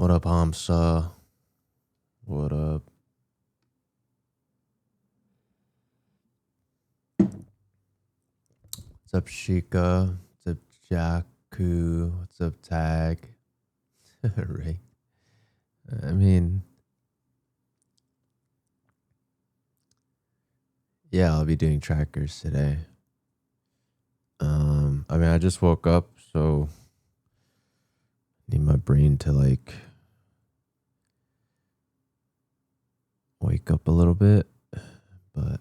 What up, Hamsa? What up? What's up, Shika? What's up, Jaku? What's up, Tag? Right. I mean, yeah, I'll be doing trackers today. I mean, I just woke up, so I need my brain to like wake up a little bit, but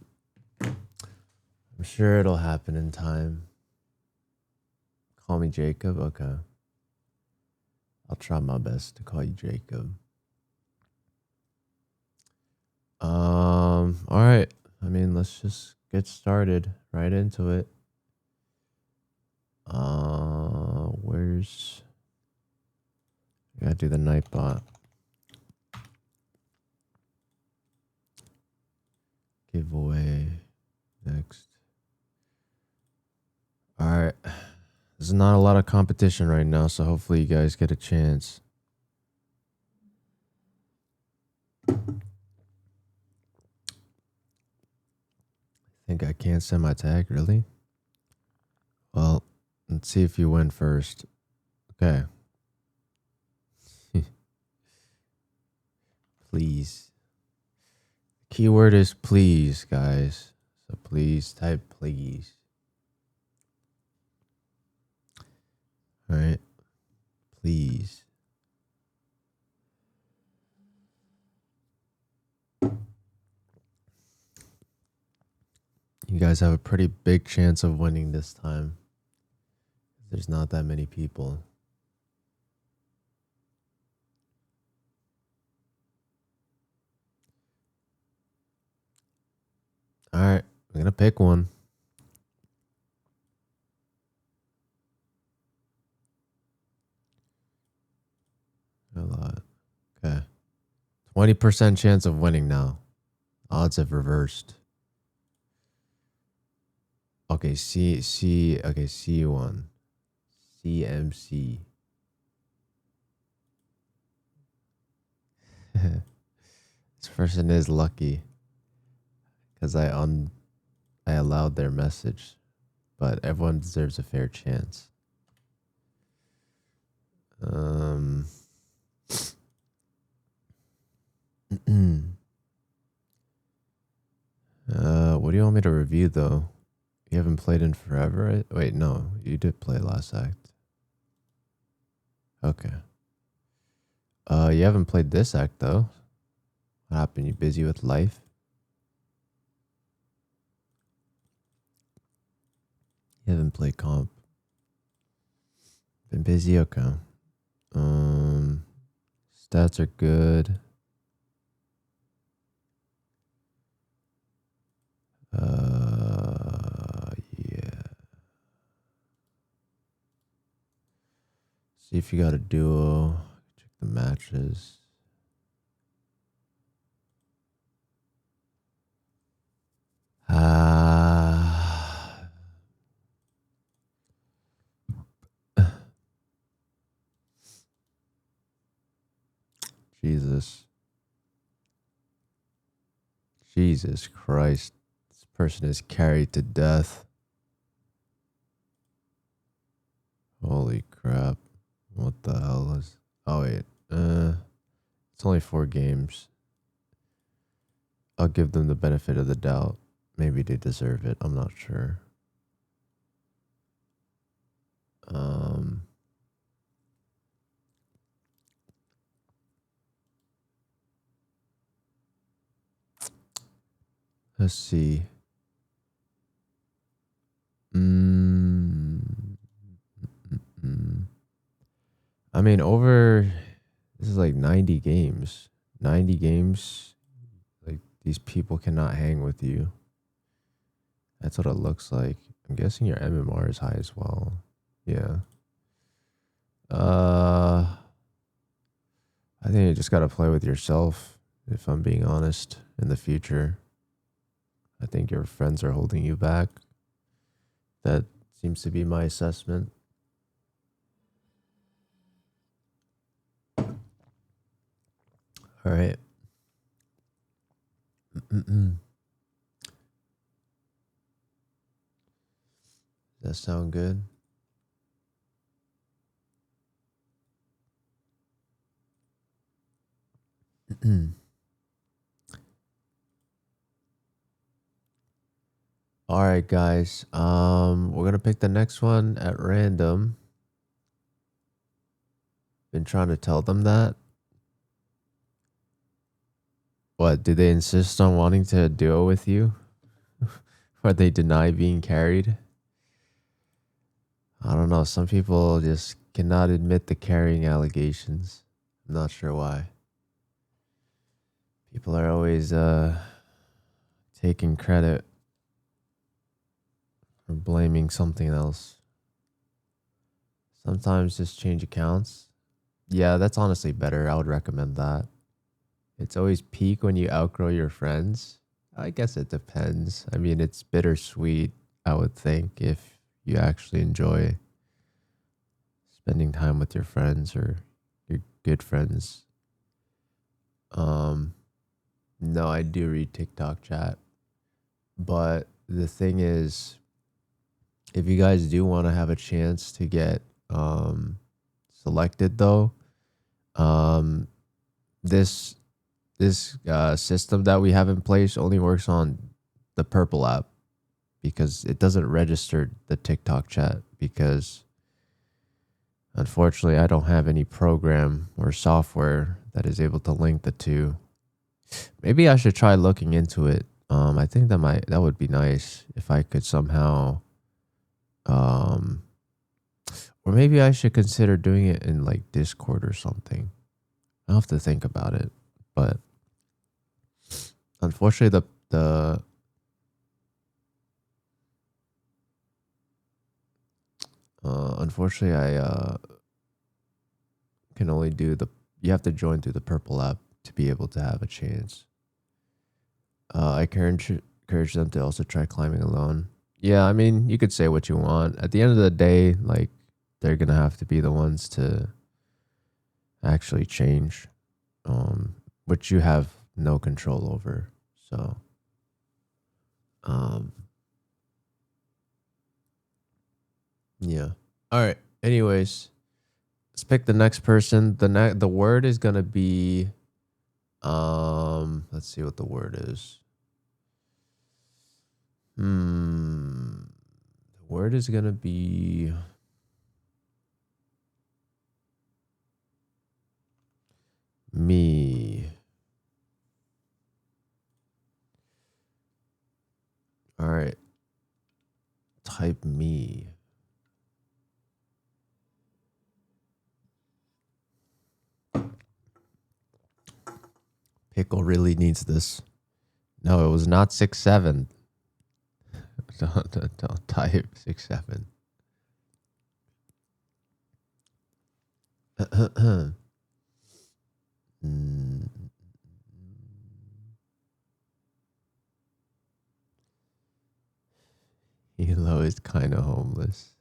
I'm sure it'll happen in time. Call me Jacob? Okay. I'll try my best to call you Jacob. All right. I mean, let's just get started right into it. Where's I gotta do the Nightbot giveaway next. All right. There's not a lot of competition right now, so hopefully you guys get a chance. I think I can't send my tag, really? Well, let's see if you win first. Okay. Please. Keyword is please, guys. So please type please. All right. Please. You guys have a pretty big chance of winning this time. There's not that many people. All right. I'm going to pick one. A lot. Okay. 20% chance of winning now. Odds have reversed. Okay, C1. CMC. This person is lucky because I allowed their message, but everyone deserves a fair chance. What do you want me to review though? You haven't played in forever, right? Wait, no, you did play last act. Okay. You haven't played this act though. What happened? You busy with life? You haven't played comp. Been busy? Okay. Stats are good. Yeah. See if you got a duo. Check the matches. Jesus. Jesus Christ. This person is carried to death. Holy crap. What the hell is... Oh, wait. It's only 4 games. I'll give them the benefit of the doubt. Maybe they deserve it. I'm not sure. Let's see. Mm, I mean, this is like 90 games. 90 games. Like, these people cannot hang with you. That's what it looks like. I'm guessing your MMR is high as well. Yeah. I think you just gotta play with yourself, if I'm being honest, in the future. I think your friends are holding you back. That seems to be my assessment. All right. Does that sound good? All right, guys. We're gonna pick the next one at random. Been trying to tell them that. What, do they insist on wanting to duo with you? Or they deny being carried? I don't know. Some people just cannot admit the carrying allegations. I'm not sure why. People are always taking credit for blaming something else. Sometimes just change accounts. Yeah, that's honestly better. I would recommend that. It's always peak when you outgrow your friends. I guess it depends. I mean, it's bittersweet, I would think, if you actually enjoy spending time with your friends or your good friends. No, I do read TikTok chat. But the thing is, if you guys do want to have a chance to get selected though, um this system that we have in place only works on the Purple app because it doesn't register the TikTok chat because unfortunately I don't have any program or software that is able to link the two. Maybe I should try looking into it. I think that would be nice if I could somehow um or maybe I should consider doing it in like Discord or something. I'll have to think about it. But unfortunately unfortunately I can only do you have to join through the Purple app to be able to have a chance. I encourage them to also try climbing alone. Yeah, I mean, you could say what you want. At the end of the day, like, they're gonna have to be the ones to actually change, which you have no control over. So, um, yeah. All right. Anyways, let's pick the next person. The word is gonna be, let's see what the word is. The word is gonna be me. All right. Type me. Pickle really needs this. No, it was not 6'7". Don't type 6'7". Hilo is kind of homeless.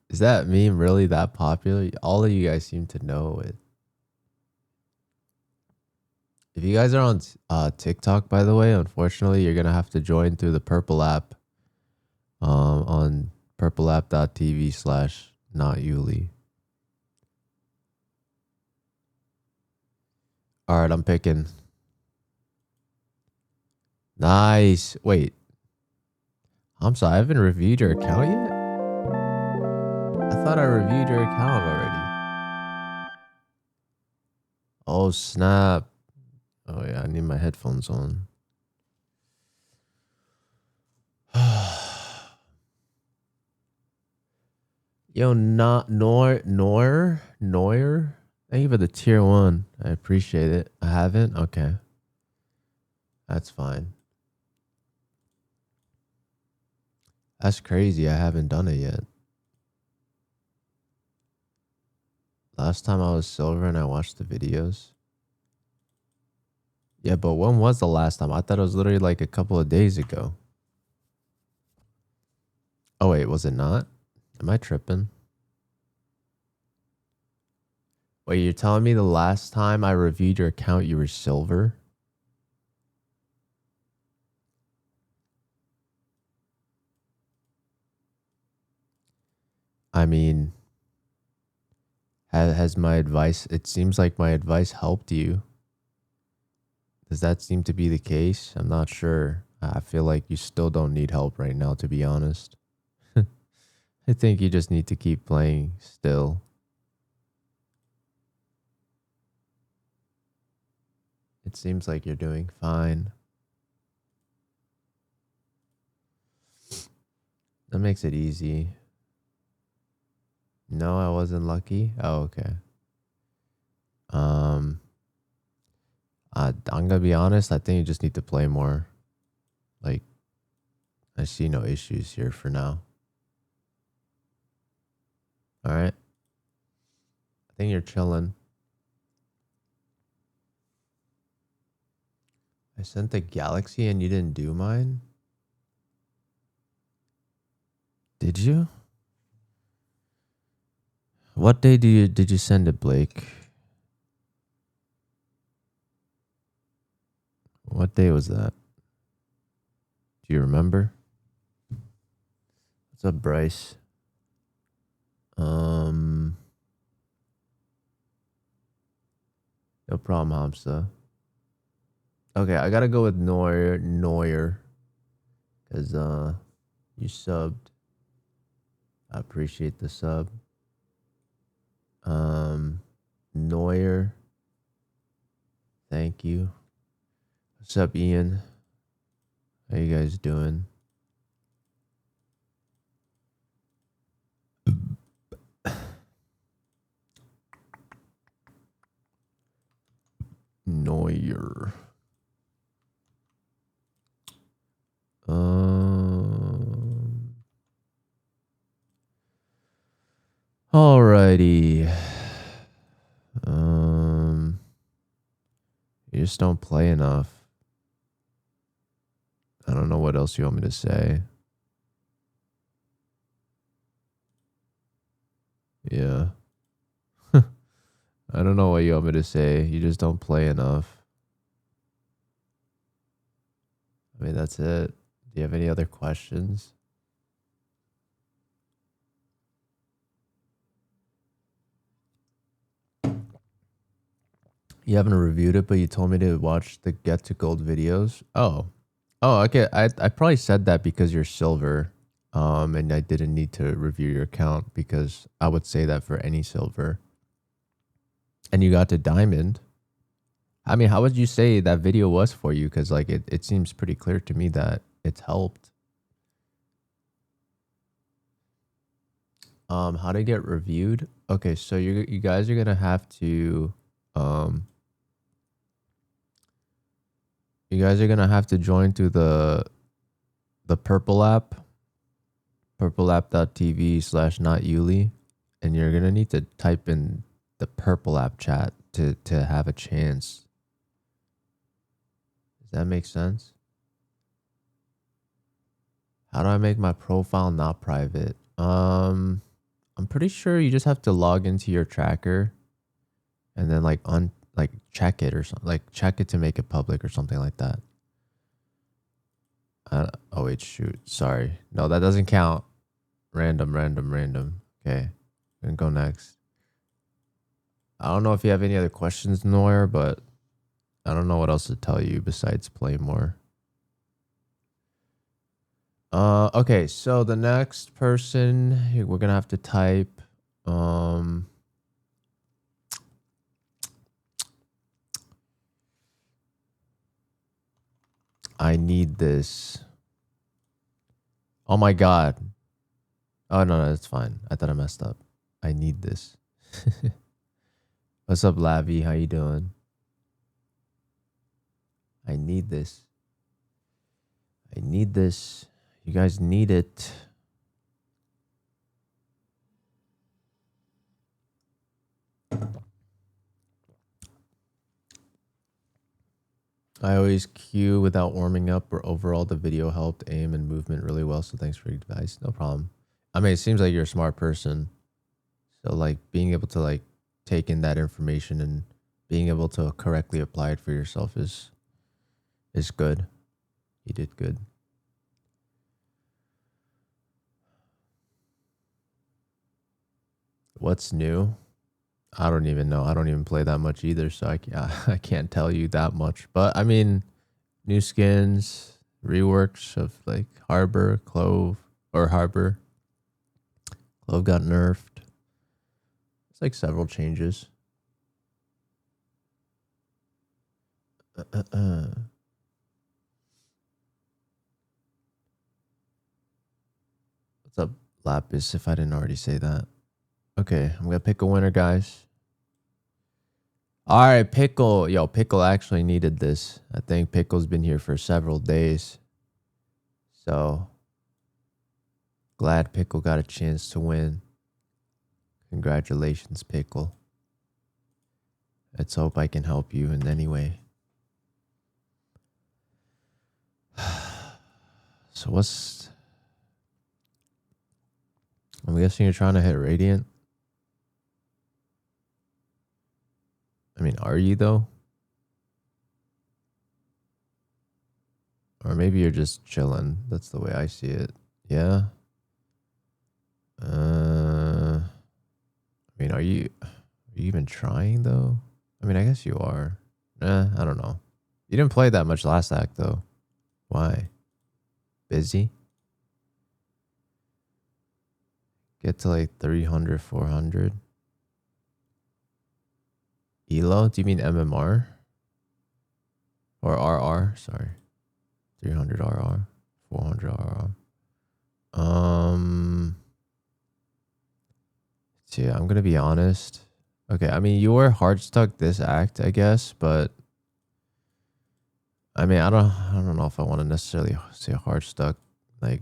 Is that meme really that popular? All of you guys seem to know it. If you guys are on TikTok, by the way, unfortunately, you're gonna have to join through the Purple app. On purpleapp.tv/notyoolee. All right, I'm picking. Nice. Wait, I'm sorry. I haven't reviewed your account yet. I thought I reviewed your account already. Oh snap! Oh yeah, I need my headphones on. Yo, not Noir. Thank you for the tier 1. I appreciate it. I haven't? Okay. That's fine. That's crazy. I haven't done it yet. Last time I was silver and I watched the videos. Yeah, but when was the last time? I thought it was literally like a couple of days ago. Oh, wait, was it not? Am I tripping? Wait, you're telling me the last time I reviewed your account, you were silver? I mean, has my advice, it seems like my advice helped you. Does that seem to be the case? I'm not sure. I feel like you still don't need help right now, to be honest. I think you just need to keep playing still. It seems like you're doing fine. That makes it easy. No, I wasn't lucky. Oh, okay. I'm gonna be honest. I think you just need to play more. Like, I see no issues here for now. All right. I think you're chilling. I sent the galaxy and you didn't do mine? Did you? What day did you send it, Blake? What day was that? Do you remember? What's up, Bryce? No problem, Hamza. Okay, I gotta go with Neuer. Cause you subbed. I appreciate the sub. Neuer. Thank you. What's up, Ian? How you guys doing? Neuer. Alrighty. You just don't play enough. I don't know what else you want me to say. Yeah. I don't know what you want me to say. You just don't play enough. I mean, that's it. Do you have any other questions? You haven't reviewed it, but you told me to watch the Get to Gold videos. Oh. Oh, okay. I probably said that because you're silver. And I didn't need to review your account because I would say that for any silver. And you got to diamond. I mean, how would you say that video was for you? Because like it seems pretty clear to me that it's helped. How to get reviewed? Okay, so you guys are gonna have to you guys are gonna have to join through the purple app, purpleapp.tv/notyoolee, and you're gonna need to type in the purple app chat to have a chance. Does that make sense? How do I make my profile not private? I'm pretty sure you just have to log into your tracker and then like check it or something, like check it to make it public or something like that. Oh wait, shoot. Sorry. No, that doesn't count. Random. Okay. Gonna go next. I don't know if you have any other questions, Noir, but I don't know what else to tell you besides play more. Okay, so the next person we're gonna have to type I need this. Oh my god. Oh, no, it's fine. I thought I messed up. I need this. What's up, Lavi? How you doing? I need this. I need this. You guys need it. I always cue without warming up, or overall the video helped aim and movement really well. So thanks for your advice. No problem. I mean, it seems like you're a smart person. So like being able to like take in that information and being able to correctly apply it for yourself is good. You did good. What's new? I don't even know. I don't even play that much either, so I can't tell you that much. But I mean, new skins, reworks of like Harbor, Clove, or Harbor. Clove got nerfed. It's like several changes. What's up, Lapis, if I didn't already say that? Okay, I'm gonna pick a winner, guys. All right, Pickle. Yo, Pickle actually needed this. I think Pickle's been here for several days. So, glad Pickle got a chance to win. Congratulations, Pickle. Let's hope I can help you in any way. So what's... I'm guessing you're trying to hit Radiant? I mean, are you though? Or maybe you're just chilling. That's the way I see it. Yeah? I mean, are you even trying though? I mean, I guess you are. I don't know. You didn't play that much last act though. Why? Busy? Get to like 300, 400. ELO? Do you mean MMR? Or RR? Sorry. 300 RR. 400 RR. So yeah, I'm gonna be honest. Okay, I mean, you were hard stuck this act, I guess, but I mean, I don't know if I want to necessarily say hard stuck. Like,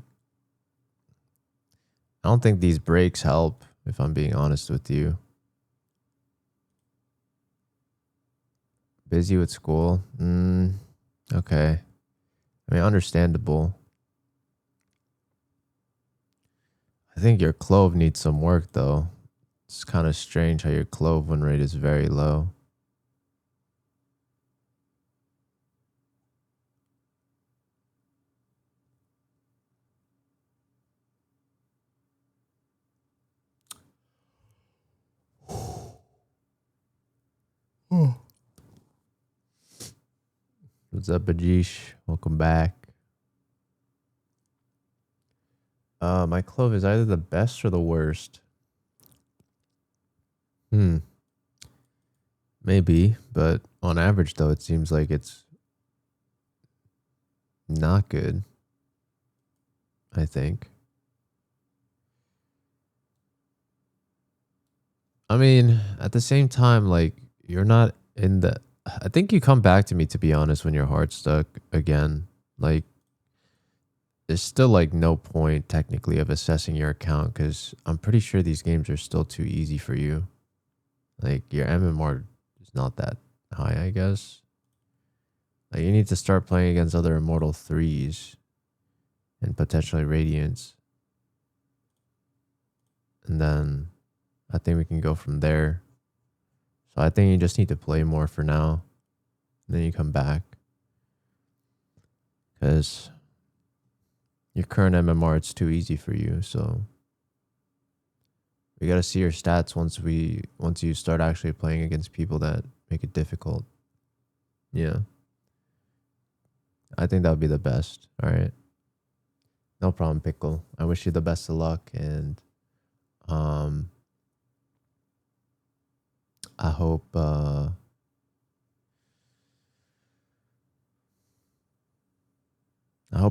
I don't think these breaks help, if I'm being honest with you. Busy with school? Okay. I mean, understandable. I think your Clove needs some work, though. It's kind of strange how your Clove win rate is very low. What's up, Bajish? Welcome back. My Clove is either the best or the worst. Maybe, but on average, though, it seems like it's not good. I think. I mean, at the same time, like, you're not in the... I think you come back to me, to be honest, when you're hard stuck again. Like, there's still, like, no point, technically, of assessing your account, because I'm pretty sure these games are still too easy for you. Like, your MMR is not that high, I guess. Like, you need to start playing against other Immortal 3s and potentially Radiants. And then I think we can go from there. So I think you just need to play more for now. And then you come back. Because your current MMR, it's too easy for you. So we got to see your stats once you start actually playing against people that make it difficult. Yeah. I think that would be the best. All right. No problem, Pickle. I wish you the best of luck, and I hope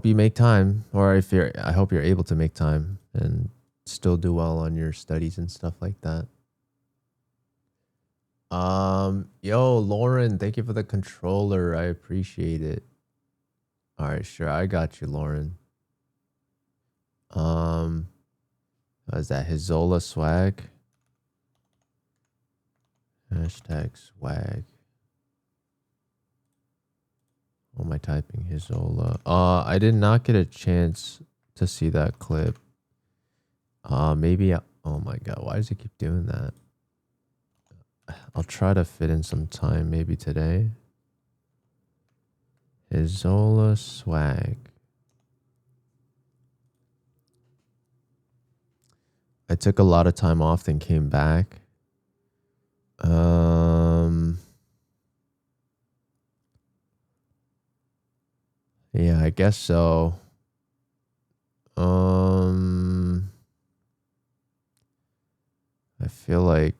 you make time, or I hope you're able to make time and still do well on your studies and stuff like that. Yo, Lauren, thank you for the controller. I appreciate it. All right, sure. I got you, Lauren. Is that Hizola swag? Hashtag swag. What am I typing? Hizola. I did not get a chance to see that clip. Maybe. Oh my god, why does it keep doing that? I'll try to fit in some time, maybe today. Hizola swag. I took a lot of time off, then came back. Yeah, I guess so. I feel like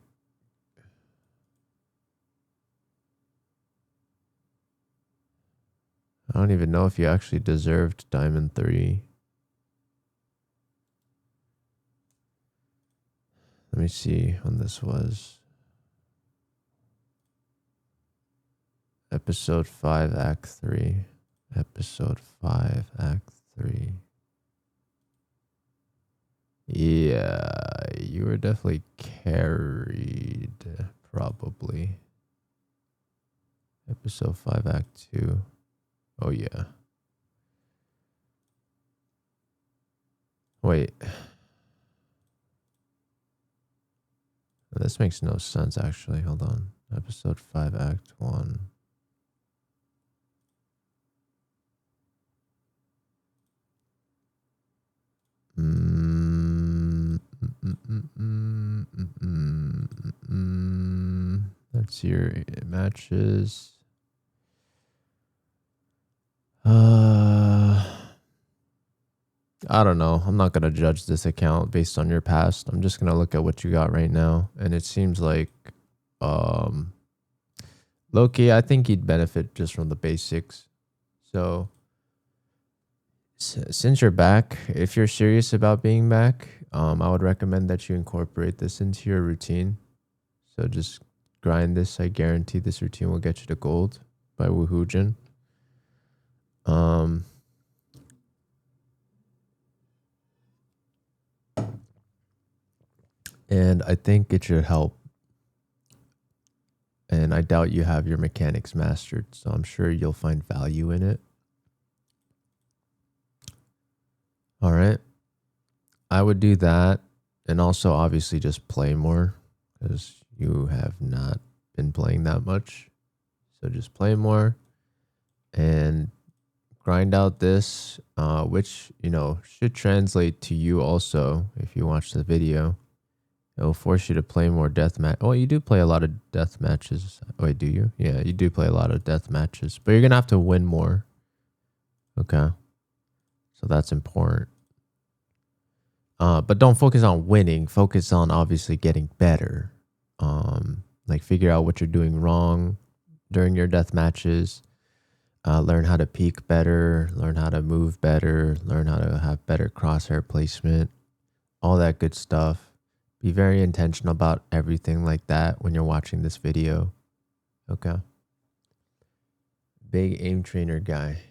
I don't even know if you actually deserved Diamond 3. Let me see when this was. Episode 5, Act 3. Episode 5, Act 3. Yeah, you were definitely carried, probably. Episode 5, Act 2. Oh, yeah. Wait. This makes no sense, actually. Hold on. Episode 5, Act 1. That's your matches. I don't know. I'm not going to judge this account based on your past. I'm just going to look at what you got right now. And it seems like, Loki, I think he'd benefit just from the basics. So, since you're back, if you're serious about being back, I would recommend that you incorporate this into your routine. So just grind this. I guarantee this routine will get you to gold by Woohoojin. And I think it should help. And I doubt you have your mechanics mastered, so I'm sure you'll find value in it. All right. I would do that. And also, obviously, just play more, because you have not been playing that much. So just play more and grind out this, which, you know, should translate to you also if you watch the video. It'll force you to play more deathmatch. Oh, you do play a lot of death matches. Wait, do you? Yeah, you do play a lot of death matches, but you're gonna have to win more. Okay, so that's important. But don't focus on winning. Focus on obviously getting better. Like figure out what you're doing wrong during your death matches. Learn how to peek better. Learn how to move better. Learn how to have better crosshair placement. All that good stuff. Be very intentional about everything like that when you're watching this video. Okay. Big aim trainer guy.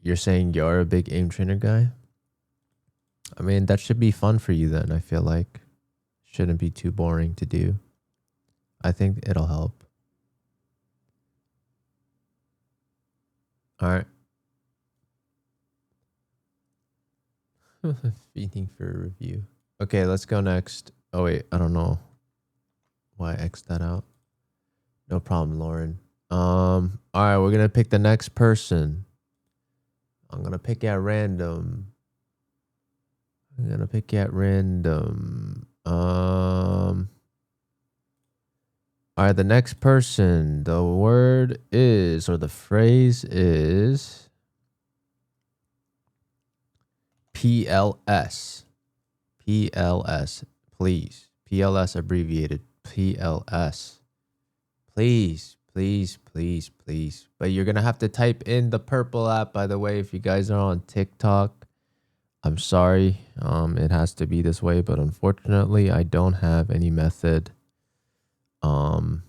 You're saying you're a big aim trainer guy? I mean, that should be fun for you then, I feel like. Shouldn't be too boring to do. I think it'll help. All right. Feeding for a review. Okay, let's go next. Oh, wait, I don't know why I X'd that out. No problem, Lauren. All right, we're going to pick the next person. I'm going to pick at random. All right, the next person, the word is, or the phrase is PLS. PLS, please. PLS abbreviated. PLS. Please, please, please, please. But you're going to have to type in the purple app, by the way, if you guys are on TikTok. I'm sorry. It has to be this way, but unfortunately, I don't have any method um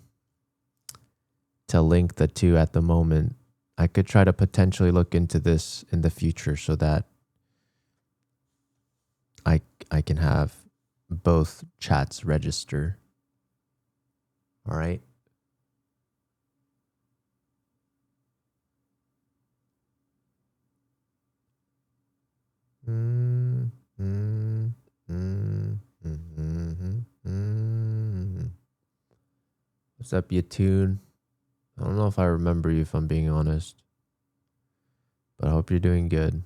to link the two at the moment. I could try to potentially look into this in the future so that I I can have both chats register. All right. Mm, mm, mm, mm. What's up, you tune? I don't know if I remember you, if I'm being honest, but I hope you're doing good.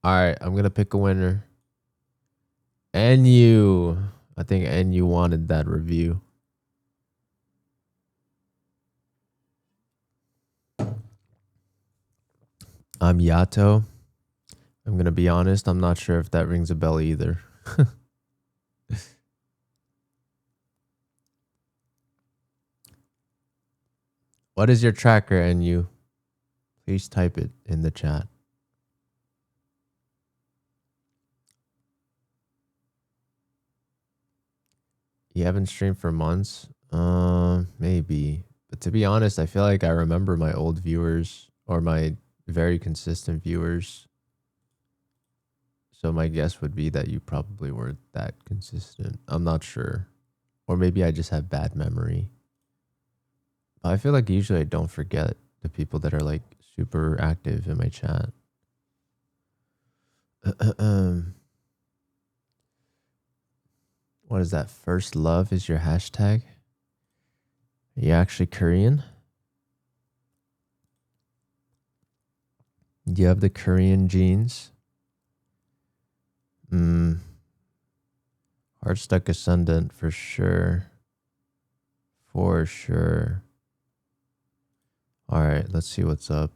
All right, I'm gonna pick a winner. NU. I think NU wanted that review. I'm Yato. I'm gonna be honest, I'm not sure if that rings a bell either. What is your tracker, NU? Please type it in the chat. You haven't streamed for months? Maybe. But to be honest, I feel like I remember my old viewers or my very consistent viewers. So my guess would be that you probably weren't that consistent. I'm not sure. Or maybe I just have bad memory. But I feel like usually I don't forget the people that are like super active in my chat. What is that? First love is your hashtag? Are you actually Korean? Do you have the Korean genes? Heart stuck ascendant for sure. For sure. All right, let's see what's up.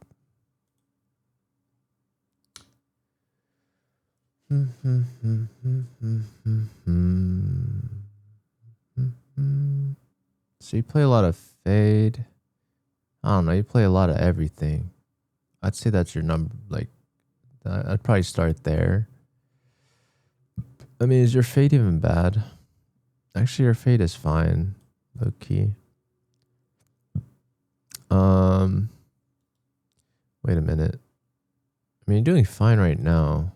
So you play a lot of Fade. I don't know, you play a lot of everything. I'd say that's your number. Like, I'd probably start there. I mean, is your Fade even bad? Actually, your Fade is fine, low key. Wait a minute. I mean, you're doing fine right now.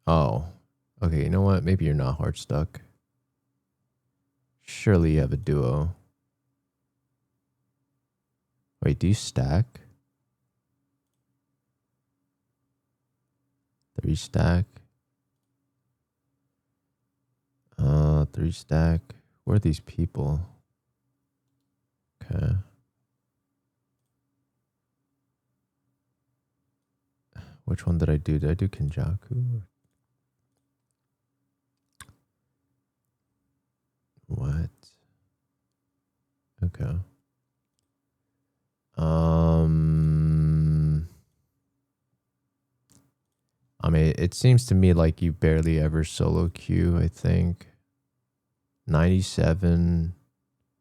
Oh, okay. You know what? Maybe you're not hard stuck. Surely you have a duo. Wait, do you stack? 3 stack. 3 stack. Where are these people? Okay. Which one did I do? Did I do Kenjaku? What? Okay. I mean, it seems to me like you barely ever solo queue, I think. 97,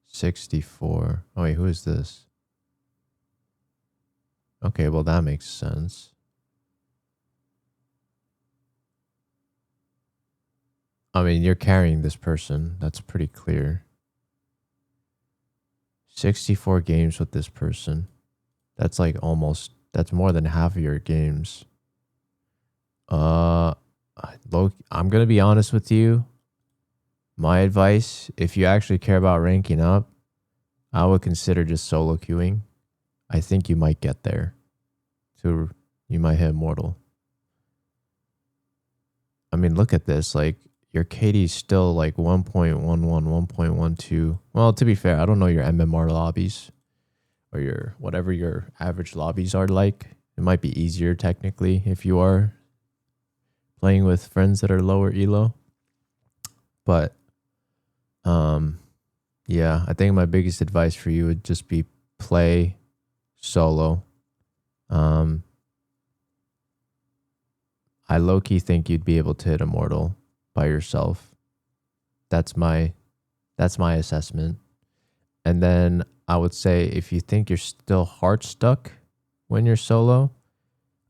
64. Oh, wait, who is this? Okay, well, that makes sense. I mean, you're carrying this person. That's pretty clear. 64 games with this person. That's like almost, that's more than half of your games. I'm going to be honest with you. My advice, if you actually care about ranking up, I would consider just solo queuing. I think you might get there. So you might hit Immortal. I mean, look at this. Like, your KD's still like 1.11, 1.12. Well, to be fair, I don't know your MMR lobbies or your whatever your average lobbies are like. It might be easier technically if you are playing with friends that are lower elo. But yeah, I think my biggest advice for you would just be play solo. I low-key think you'd be able to hit Immortal by yourself. That's my assessment. And then I would say if you think you're still heart stuck when you're solo,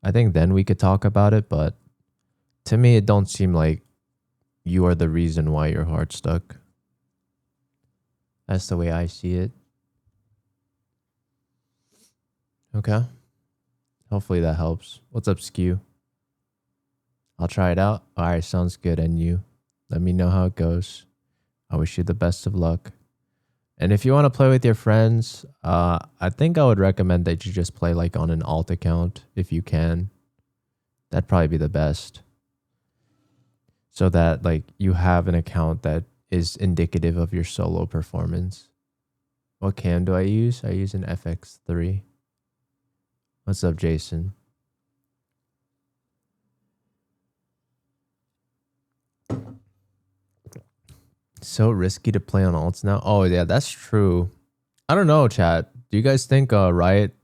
I think then we could talk about it, but to me, it don't seem like you are the reason why your heart's stuck. That's the way I see it. Okay. Hopefully that helps. What's up, Skew? I'll try it out. All right, sounds good. And you, let me know how it goes. I wish you the best of luck. And if you want to play with your friends, I think I would recommend that you just play like on an alt account if you can. That'd probably be the best. So that like you have an account that is indicative of your solo performance. What cam do I use? I use an FX3. What's up, Jason? So risky to play on alts now. Oh yeah, that's true. I don't know, chat. Do you guys think Riot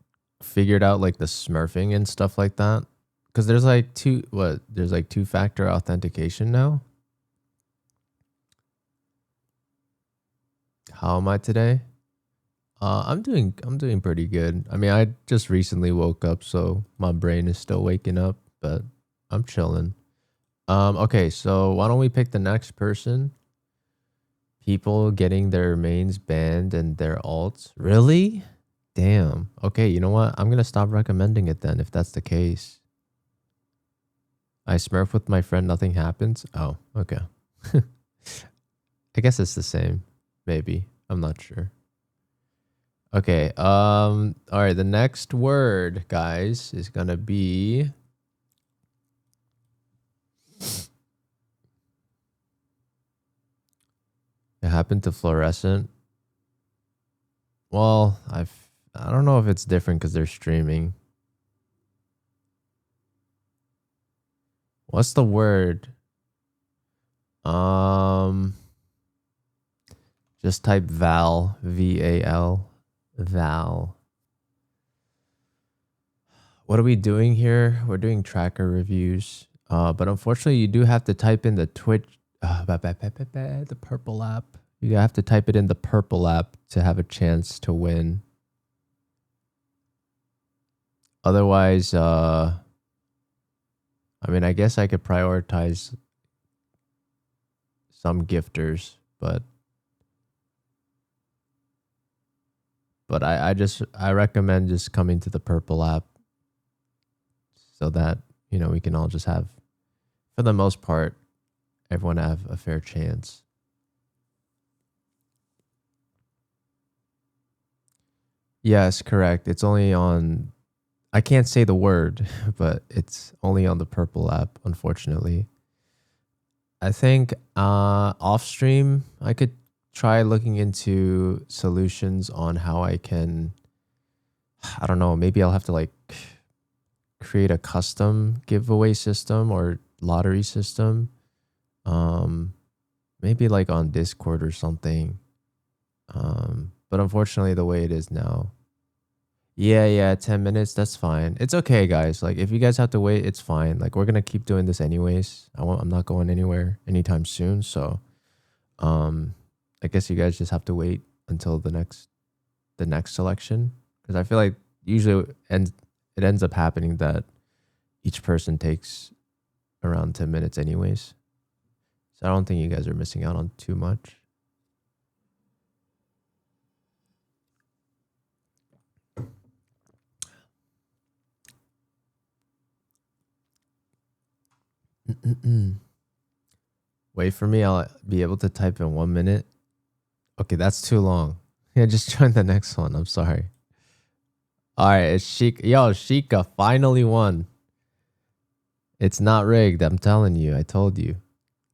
figured out like the smurfing and stuff like that? Because there's like there's like two-factor authentication now. How am I today? I'm doing pretty good. I mean, I just recently woke up, so my brain is still waking up, but I'm chilling. Okay, so why don't we pick the next person? People getting their mains banned and their alts. Really? Damn. Okay, you know what? I'm gonna stop recommending it then if that's the case. I smurf with my friend, nothing happens. Oh, okay. I guess it's the same. Maybe. I'm not sure. Okay, all right, the next word, guys, is gonna be it happened to fluorescent. Well, I don't know if it's different because they're streaming. What's the word? Just type Val, V-A-L, Val. What are we doing here? We're doing tracker reviews. But unfortunately, you do have to type in the Twitch, the purple app. You have to type it in the purple app to have a chance to win. Otherwise, I mean, I guess I could prioritize some gifters, but I recommend just coming to the purple app so that, you know, we can all just have, for the most part, everyone have a fair chance. Yes, correct. It's only on, I can't say the word, but it's only on the purple app, unfortunately. I think off stream, I could try looking into solutions on how I can, I don't know, maybe I'll have to like create a custom giveaway system or lottery system. Maybe like on Discord or something. But unfortunately the way it is now. Yeah, 10 minutes, that's fine. It's okay, guys. Like if you guys have to wait, it's fine. Like we're gonna keep doing this anyways. I'm not going anywhere anytime soon. So I guess you guys just have to wait until the next selection. Because I feel like usually it ends up happening that each person takes around 10 minutes anyways. So I don't think you guys are missing out on too much. Wait for me. I'll be able to type in 1 minute. Okay, that's too long. Yeah, just join the next one. I'm sorry. All right, it's Sheik. Yo, Sheikah finally won. It's not rigged. I'm telling you. I told you.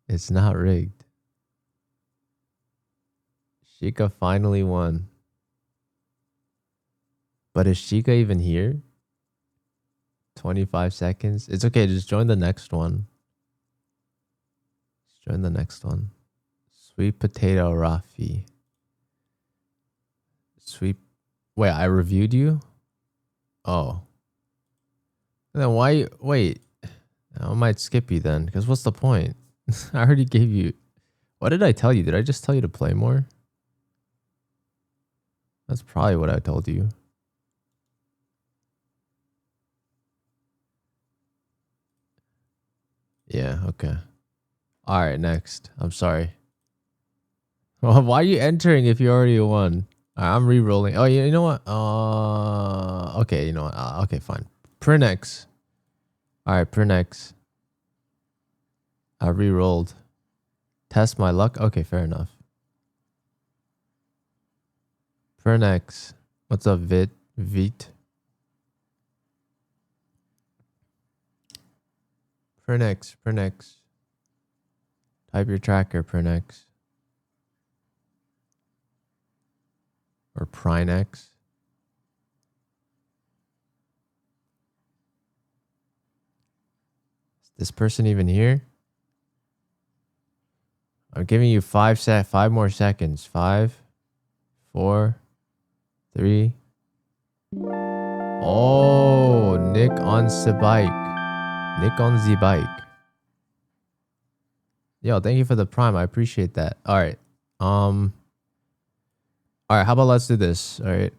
It's not rigged. Sheikah finally won. But is Sheikah even here? 25 seconds. It's okay. Just join the next one. Just join the next one. Sweet potato Rafi. Sweet. Wait, I reviewed you? Oh. Then why? Wait. I might skip you then. Because what's the point? I already gave you. What did I tell you? Did I just tell you to play more? That's probably what I told you. Okay. All right, next. I'm sorry. Well, why are you entering if you already won? I'm re-rolling. Oh, you know what? Okay, you know what? Okay, fine. Prinex. All right, Prinex. I re-rolled. Test my luck. Okay, fair enough. Prinex. What's up, Vit? Prinex. Type your tracker, Prinex. Or Prinex. Is this person even here? I'm giving you 5 more seconds. 5, 4, 3. Oh, Nick on the bike. Nick on the bike. Yo, thank you for the prime. I appreciate that. All right. All right, how about let's do this? All right.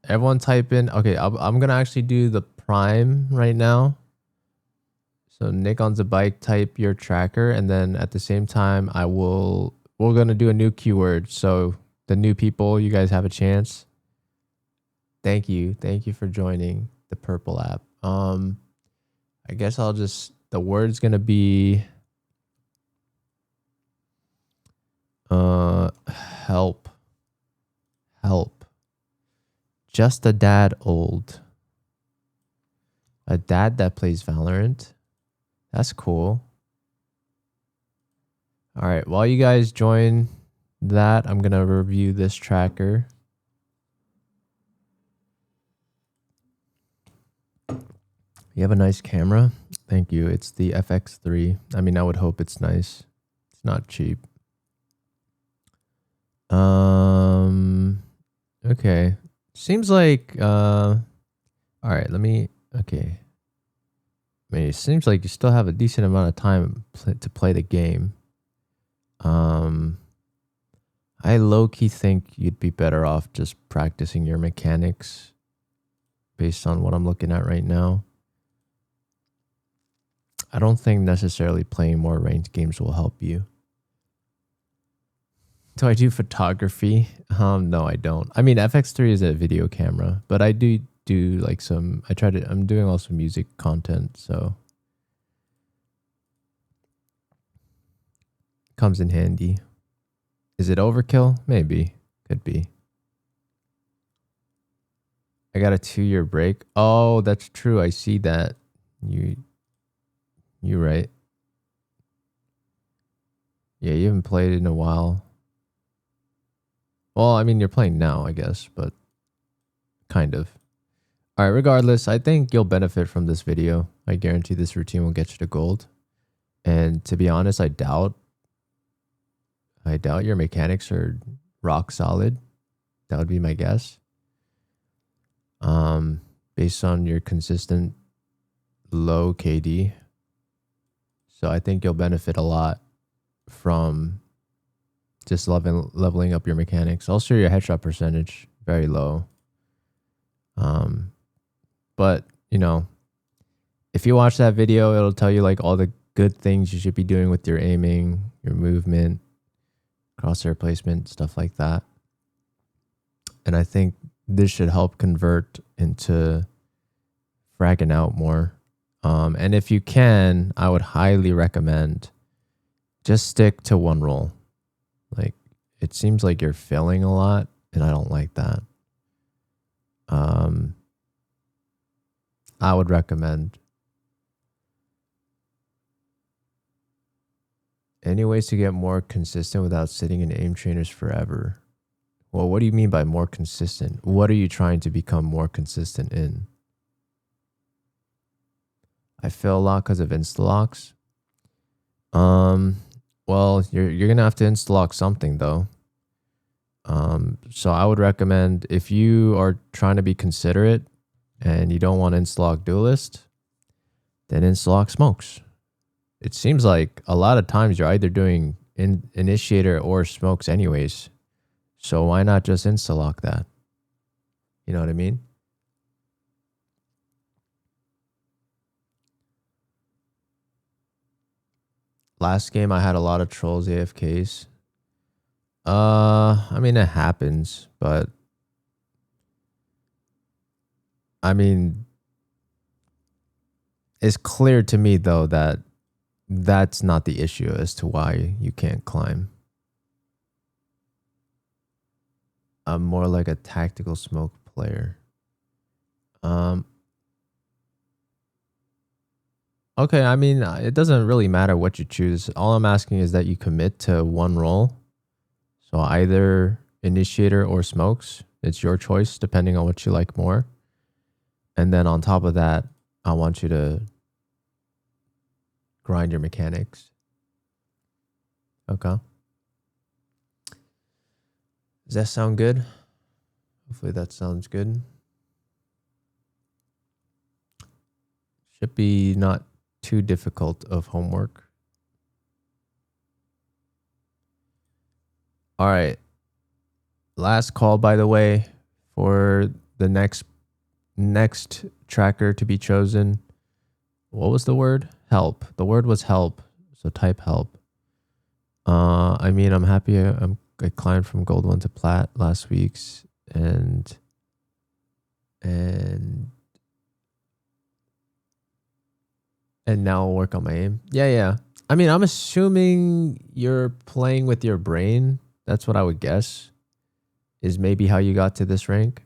Everyone type in. Okay, I'm gonna actually do the prime right now. So Nick on the bike, type your tracker, and then at the same time, we're gonna do a new keyword. So the new people, you guys have a chance. Thank you for joining the purple app. I guess the word's gonna be help. Just a dad old. A dad that plays Valorant. That's cool. All right, while you guys join that, I'm gonna review this tracker. You have a nice camera. Thank you. It's the FX3. I mean, I would hope it's nice. It's not cheap. Okay. Seems like all right, okay. I mean, it seems like you still have a decent amount of time to play the game. I low-key think you'd be better off just practicing your mechanics based on what I'm looking at right now. I don't think necessarily playing more ranked games will help you. Do I do photography? No, I don't. I mean, FX3 is a video camera, but I do like I'm doing also music content, so comes in handy. Is it overkill? Maybe. Could be. I got a 2-year break. Oh, that's true. I see that. You're right. Yeah, you haven't played in a while. Well, I mean, you're playing now, I guess, but kind of. All right, regardless, I think you'll benefit from this video. I guarantee this routine will get you to gold. And to be honest, I doubt your mechanics are rock solid. That would be my guess. Based on your consistent low KD. So I think you'll benefit a lot from just leveling up your mechanics. Also, your headshot percentage, very low. But, you know, if you watch that video, it'll tell you like all the good things you should be doing with your aiming, your movement, crosshair placement, stuff like that. And I think this should help convert into fragging out more. And if you can, I would highly recommend just stick to one role. Like, it seems like you're failing a lot, and I don't like that. I would recommend any ways to get more consistent without sitting in aim trainers forever. Well, what do you mean by more consistent? What are you trying to become more consistent in? I fail a lot because of insta-locks. Well, you're gonna have to insta-lock something though. So I would recommend, if you are trying to be considerate and you don't want insta-lock duelist, then insta-lock smokes. It seems like a lot of times you're either doing initiator or smokes anyways. So why not just insta-lock that? You know what I mean? Last game I had a lot of trolls AFKs. I mean it happens, but I mean it's clear to me though that that's not the issue as to why you can't climb. I'm more like a tactical smoke player. Okay, I mean, it doesn't really matter what you choose. All I'm asking is that you commit to one role. So either initiator or smokes. It's your choice depending on what you like more. And then on top of that, I want you to grind your mechanics. Okay. Does that sound good? Hopefully that sounds good. Should be not too difficult of homework. All right. Last call, by the way, for the next tracker to be chosen. What was the word? Help. The word was help. So type help. I mean, I'm happy I climbed from gold 1 to plat last week's and now I'll work on my aim. Yeah. I mean, I'm assuming you're playing with your brain. That's what I would guess is maybe how you got to this rank.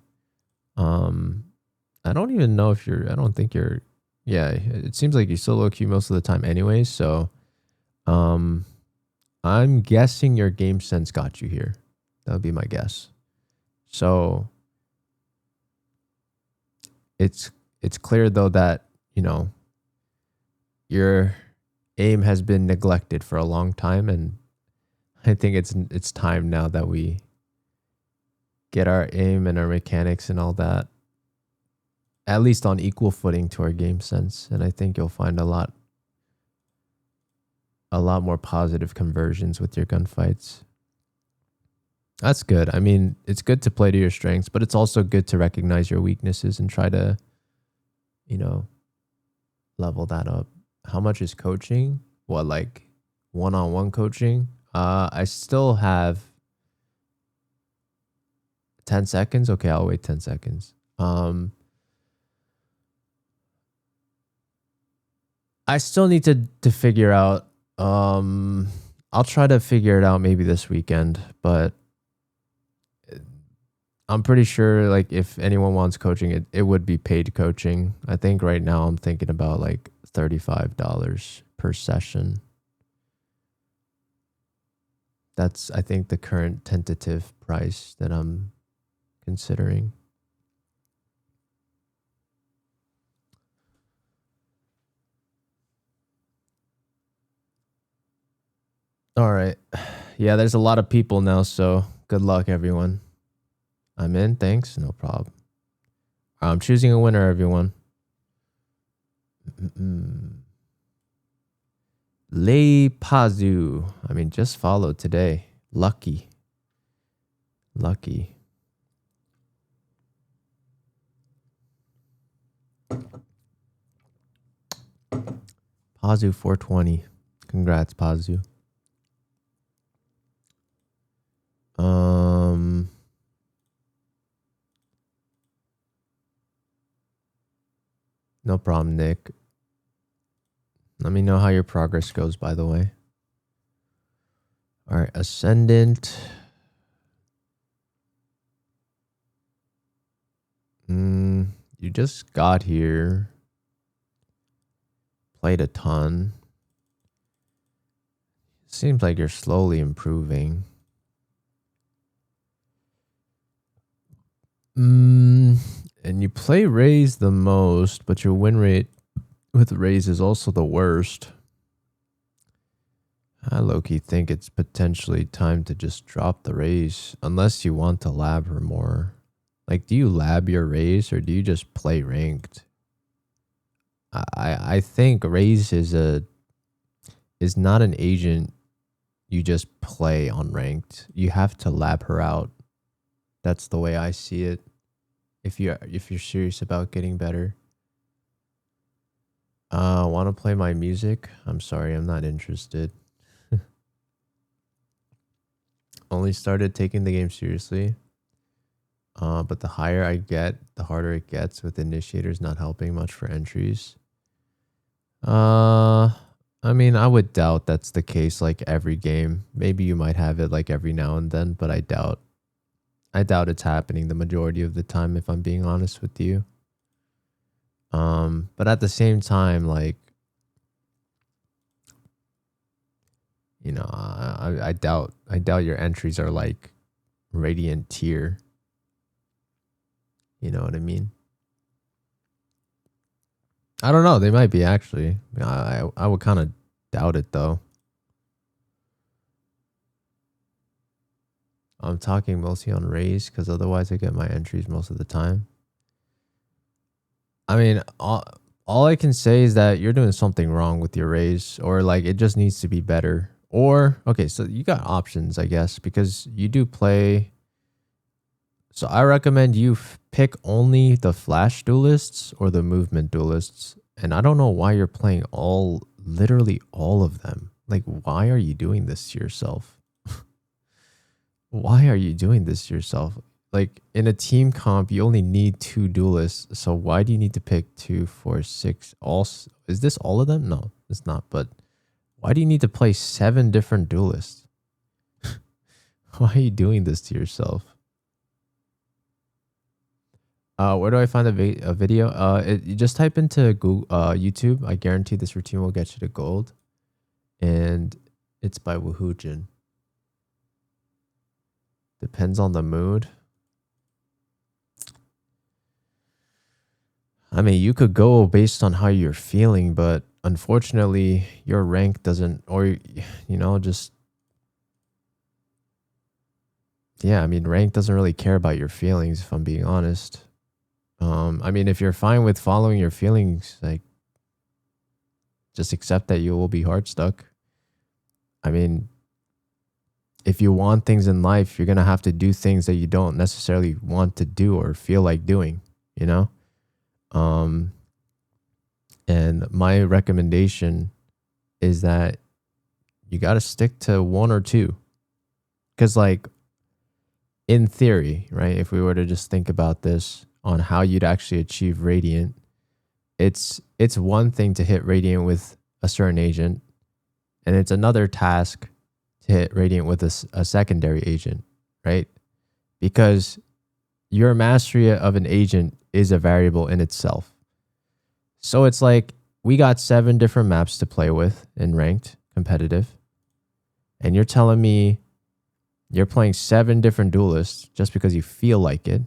I don't even know if I don't think you're, yeah, it seems like you solo queue most of the time anyways. So, I'm guessing your game sense got you here. That would be my guess. So it's clear though that, you know, your aim has been neglected for a long time, and I think it's time now that we get our aim and our mechanics and all that at least on equal footing to our game sense. And I think you'll find a lot more positive conversions with your gunfights. That's good. I mean, it's good to play to your strengths, but it's also good to recognize your weaknesses and try to, you know, level that up. How much is coaching? What, like one-on-one coaching? I still have 10 seconds. Okay, I'll wait 10 seconds. I still need to figure out. I'll try to figure it out maybe this weekend, but I'm pretty sure like if anyone wants coaching, it would be paid coaching. I think right now I'm thinking about like $35 per session. That's, I think, the current tentative price that I'm considering. All right. Yeah, there's a lot of people now, so good luck, everyone. I'm in. Thanks. No problem. I'm choosing a winner, everyone. Lei Pazu. I mean, just followed today. Lucky. Pazu 420. Congrats, Pazu. No problem, Nick. Let me know how your progress goes, by the way. All right, Ascendant. You just got here. Played a ton. Seems like you're slowly improving. And you play Raze the most, but your win rate with Raze is also the worst. I low-key think it's potentially time to just drop the Raze, unless you want to lab her more. Like, do you lab your Raze or do you just play ranked? I think Raze is not an agent you just play on ranked. You have to lab her out. That's the way I see it. If you're serious about getting better. Want to play my music? I'm sorry, I'm not interested. only started taking the game seriously. But the higher I get, the harder it gets, with initiators not helping much for entries. I mean, I would doubt that's the case like every game. Maybe you might have it like every now and then, but I doubt it's happening the majority of the time, if I'm being honest with you. But at the same time, like, you know, I doubt your entries are like Radiant tier. You know what I mean? I don't know. They might be, actually. I would kind of doubt it, though. I'm talking mostly on raise because otherwise I get my entries most of the time. I mean, all I can say is that you're doing something wrong with your raise, or like it just needs to be better. Or, okay, so you got options, I guess, because you do play. So I recommend you pick only the flash duelists or the movement duelists. And I don't know why you're playing literally all of them. Like, why are you doing this to yourself? Why are you doing this to yourself? Like, in a team comp, you only need 2 duelists. So why do you need to pick 2, 4, 6? Is this all of them? No, it's not. But why do you need to play 7 different duelists? Why are you doing this to yourself? Where do I find a video? You just type into Google, YouTube. I guarantee this routine will get you to gold. And it's by Woohoojin. Depends on the mood. I mean, you could go based on how you're feeling, but unfortunately, your rank doesn't, or, you know, just, yeah, I mean, rank doesn't really care about your feelings, if I'm being honest. I mean, if you're fine with following your feelings, like, just accept that you will be hard stuck. I mean, if you want things in life, you're going to have to do things that you don't necessarily want to do or feel like doing, you know? And my recommendation is that you got to stick to 1 or 2. Because, like, in theory, right, if we were to just think about this on how you'd actually achieve Radiant, it's one thing to hit Radiant with a certain agent, and it's another task to hit Radiant with a secondary agent, right? Because your mastery of an agent is a variable in itself. So it's like, we got 7 different maps to play with in ranked competitive, and you're telling me you're playing 7 different duelists just because you feel like it.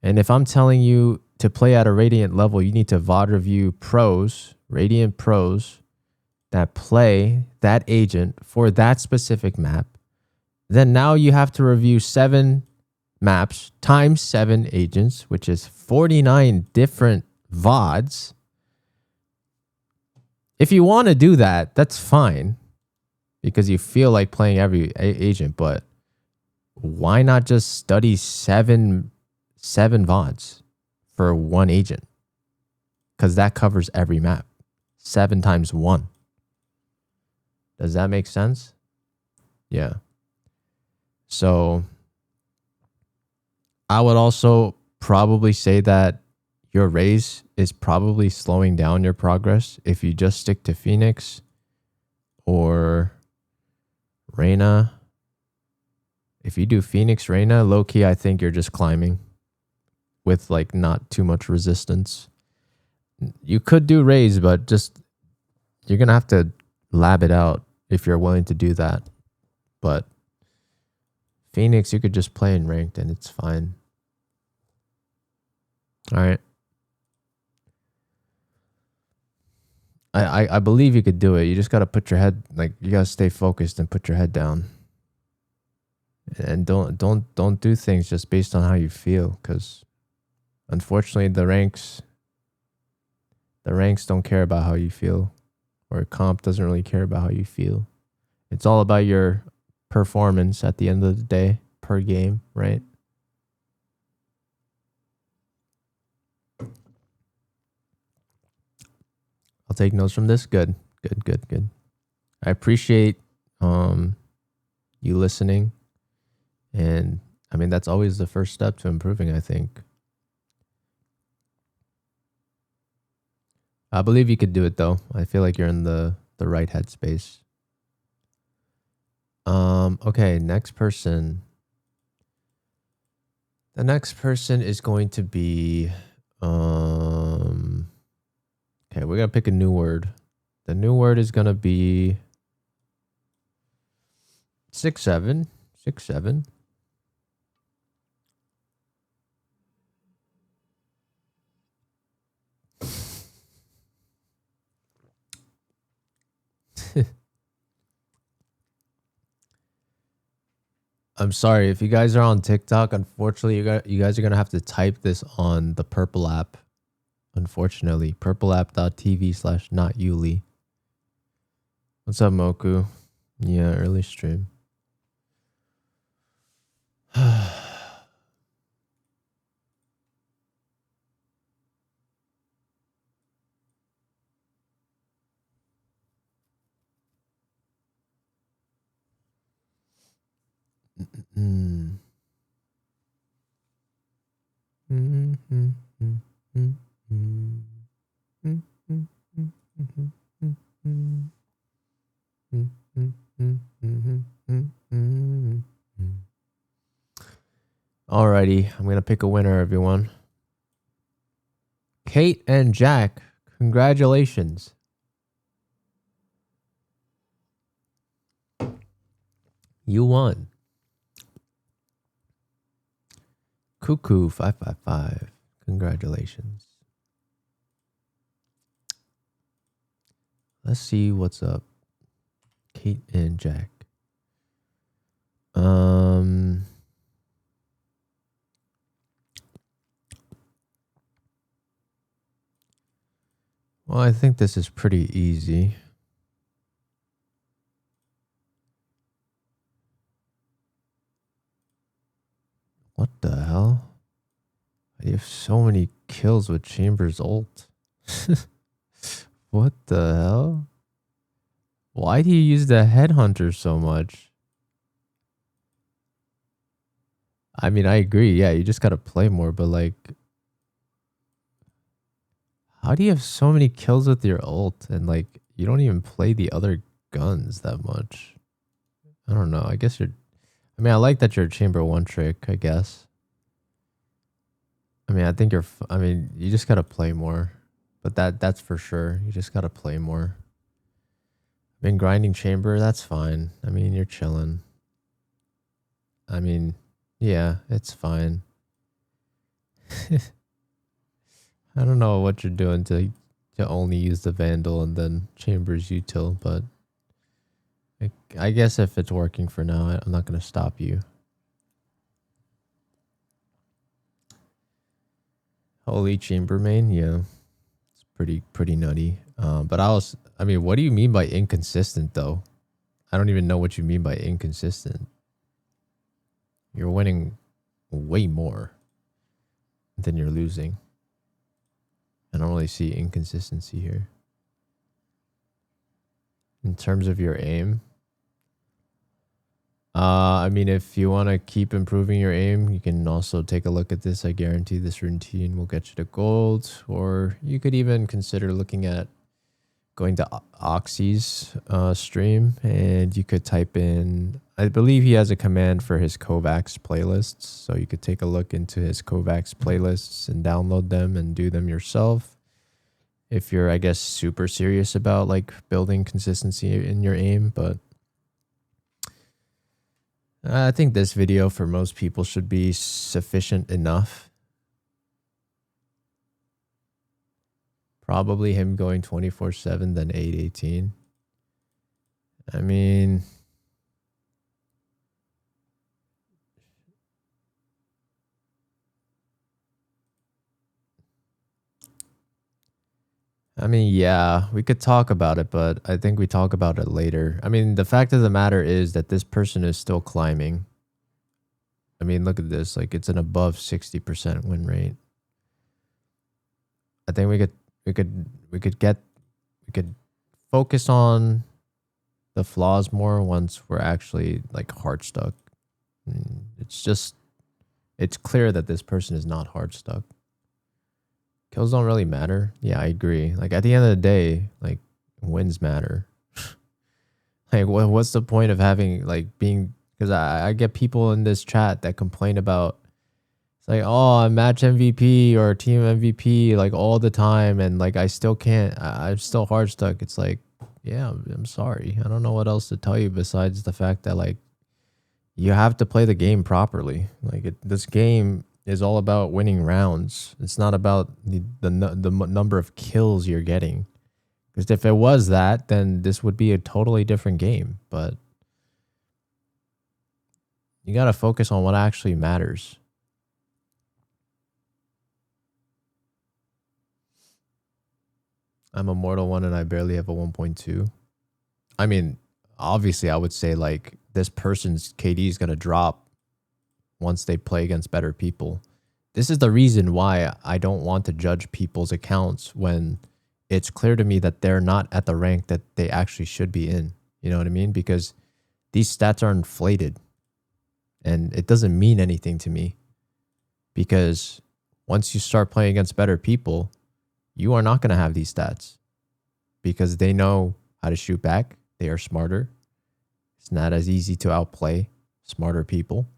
And if I'm telling you to play at a Radiant level, you need to VOD review pros, Radiant pros, that play that agent for that specific map. Then now you have to review 7 maps times 7 agents, which is 49 different VODs. If you want to do that, that's fine, because you feel like playing every agent, but why not just study 7 VODs for 1 agent? Because that covers every map. 7 times 1. Does that make sense? Yeah. So I would also probably say that your raise is probably slowing down your progress if you just stick to Phoenix or Reyna. If you do Phoenix, Reyna, low-key, I think you're just climbing with like not too much resistance. You could do raise, but just you're going to have to lab it out if you're willing to do that. But Phoenix, you could just play in ranked and it's fine. All right. I believe you could do it. You just got to put your head, like, you got to stay focused and put your head down. And don't do things just based on how you feel, because unfortunately the ranks don't care about how you feel, or comp doesn't really care about how you feel. It's all about your performance at the end of the day per game, right? I'll take notes from this. Good. I appreciate you listening. And I mean, that's always the first step to improving, I think. I believe you could do it though. I feel like you're in the right headspace. Okay, next person. The next person is going to be okay, we're gonna pick a new word. The new word is gonna be 6'7". 6'7". I'm sorry if you guys are on TikTok. Unfortunately, you guys are gonna have to type this on the Purple app. Unfortunately, purpleapp.tv/notyoolee. What's up, Moku? Yeah, early stream. Alrighty, I'm gonna pick a winner, everyone. Kate and Jack, congratulations. You won. Cuckoo 555. Congratulations. Let's see what's up. Kate and Jack. Well, I think this is pretty easy. What the hell? You have so many kills with Chambers ult. What the hell? Why do you use the headhunter so much? I mean, I agree. Yeah, you just gotta play more, but like, how do you have so many kills with your ult and like you don't even play the other guns that much? I don't know. I guess you're. I mean, I like that you're a chamber one trick, I guess. I mean, I think you're. I mean, you just gotta play more, but that's for sure. You just gotta play more. I mean, grinding chamber, that's fine. I mean, you're chilling. I mean, yeah, it's fine. I don't know what you're doing to only use the Vandal and then Chambers util, but I guess if it's working for now, I'm not going to stop you. Holy Chamber main, yeah. It's pretty nutty. But I mean, what do you mean by inconsistent though? I don't even know what you mean by inconsistent. You're winning way more than you're losing. I don't really see inconsistency here. In terms of your aim, I mean, if you want to keep improving your aim, you can also take a look at this. I guarantee this routine will get you to gold, or you could even consider looking at going to Oxy's stream, and you could type in, I believe he has a command for his Kovacs playlists, so you could take a look into his Kovacs playlists and download them and do them yourself. If you're, I guess, super serious about like building consistency in your aim, but I think this video for most people should be sufficient enough. Probably him going 24/7, then 818. I mean, yeah, we could talk about it, but I think we talk about it later. I mean, the fact of the matter is that this person is still climbing. I mean, look at this. Like, it's an above 60% win rate. I think we could focus on the flaws more once we're actually like hard stuck. It's clear that this person is not hard stuck. Kills don't really matter. Yeah, I agree. Like at the end of the day, like wins matter. Like what's the point of having like being, because I get people in this chat that complain about, it's like, oh, I'm match MVP or team MVP like all the time, and like I still can't. I'm still hard stuck. It's like, yeah, I'm sorry. I don't know what else to tell you besides the fact that like you have to play the game properly. Like this game is all about winning rounds. It's not about the number of kills you're getting. Because if it was that, then this would be a totally different game. But you got to focus on what actually matters. I'm a mortal one and I barely have a 1.2. I mean, obviously I would say like this person's KD is going to drop once they play against better people. This is the reason why I don't want to judge people's accounts when it's clear to me that they're not at the rank that they actually should be in. You know what I mean? Because these stats are inflated and it doesn't mean anything to me, because once you start playing against better people, you are not going to have these stats because they know how to shoot back. They are smarter. It's not as easy to outplay smarter people.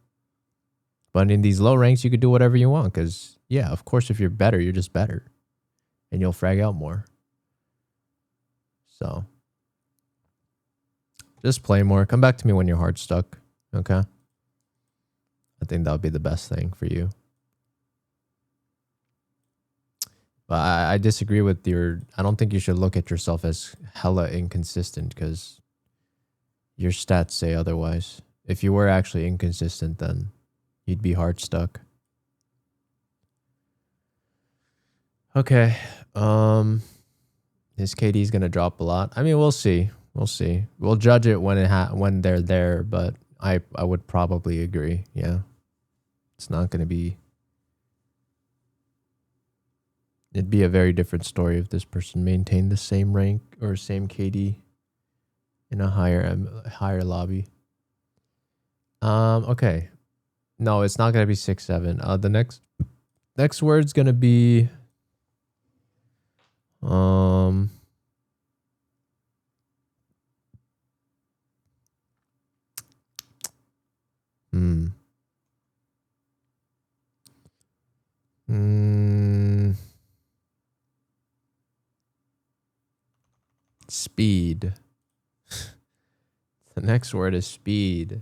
But in these low ranks, you could do whatever you want because, yeah, of course, if you're better, you're just better and you'll frag out more. So just play more. Come back to me when you're hard stuck. Okay. I think that would be the best thing for you. But I disagree with I don't think you should look at yourself as hella inconsistent because your stats say otherwise. If you were actually inconsistent, then you'd be hard stuck. Okay. His KD is going to drop a lot. I mean, we'll see. We'll see. We'll judge it when they're there, but I would probably agree. Yeah. It's not going to be. It'd be a very different story if this person maintained the same rank or same KD in a higher lobby. Okay. No, it's not going to be 6-7. The next word's going to be speed. The next word is speed.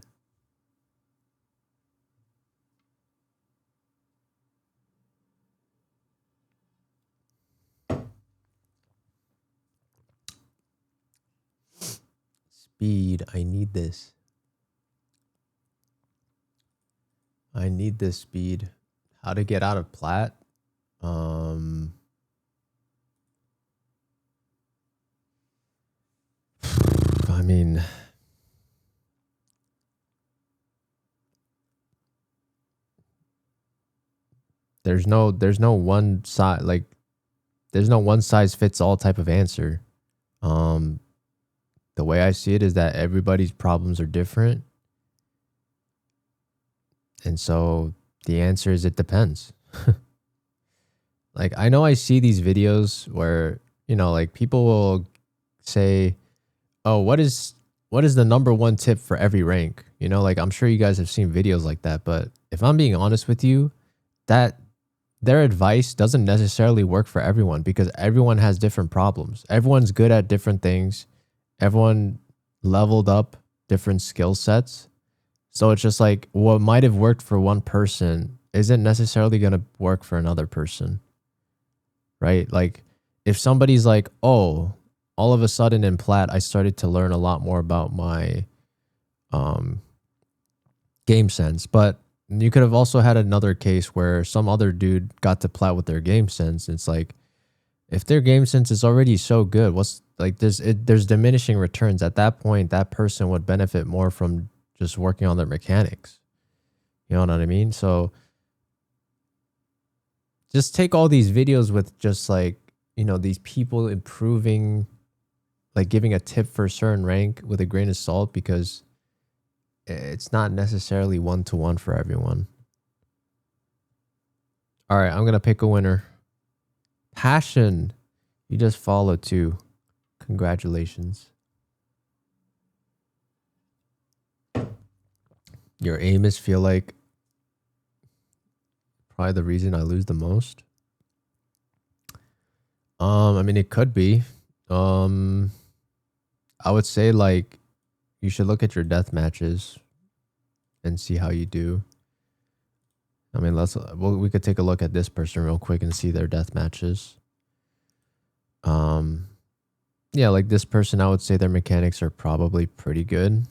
Speed. I need this. I need this speed. How to get out of plat? I mean, there's no one size, like there's no one size fits all type of answer. The way I see it is that everybody's problems are different. And so the answer is it depends. Like I know I see these videos where, you know, like people will say, "Oh, what is the number one tip for every rank?" You know, like I'm sure you guys have seen videos like that, but if I'm being honest with you, that their advice doesn't necessarily work for everyone because everyone has different problems. Everyone's good at different things. Everyone leveled up different skill sets. So it's just like what might have worked for one person isn't necessarily going to work for another person. Right? Like if somebody's like, "Oh, all of a sudden in plat, I started to learn a lot more about my game sense." But you could have also had another case where some other dude got to plat with their game sense. It's like, if their game sense is already so good, what's like there's diminishing returns. At that point, that person would benefit more from just working on their mechanics. You know what I mean? So just take all these videos with just like, you know, these people improving, like giving a tip for a certain rank with a grain of salt, because it's not necessarily 1-to-1 for everyone. All right, I'm going to pick a winner. Passion. You just followed too. Congratulations. Your aim is feel like probably the reason I lose the most. I mean, it could be. I would say like you should look at your death matches and see how you do. I mean, we could take a look at this person real quick and see their death matches. Yeah, like this person, I would say their mechanics are probably pretty good.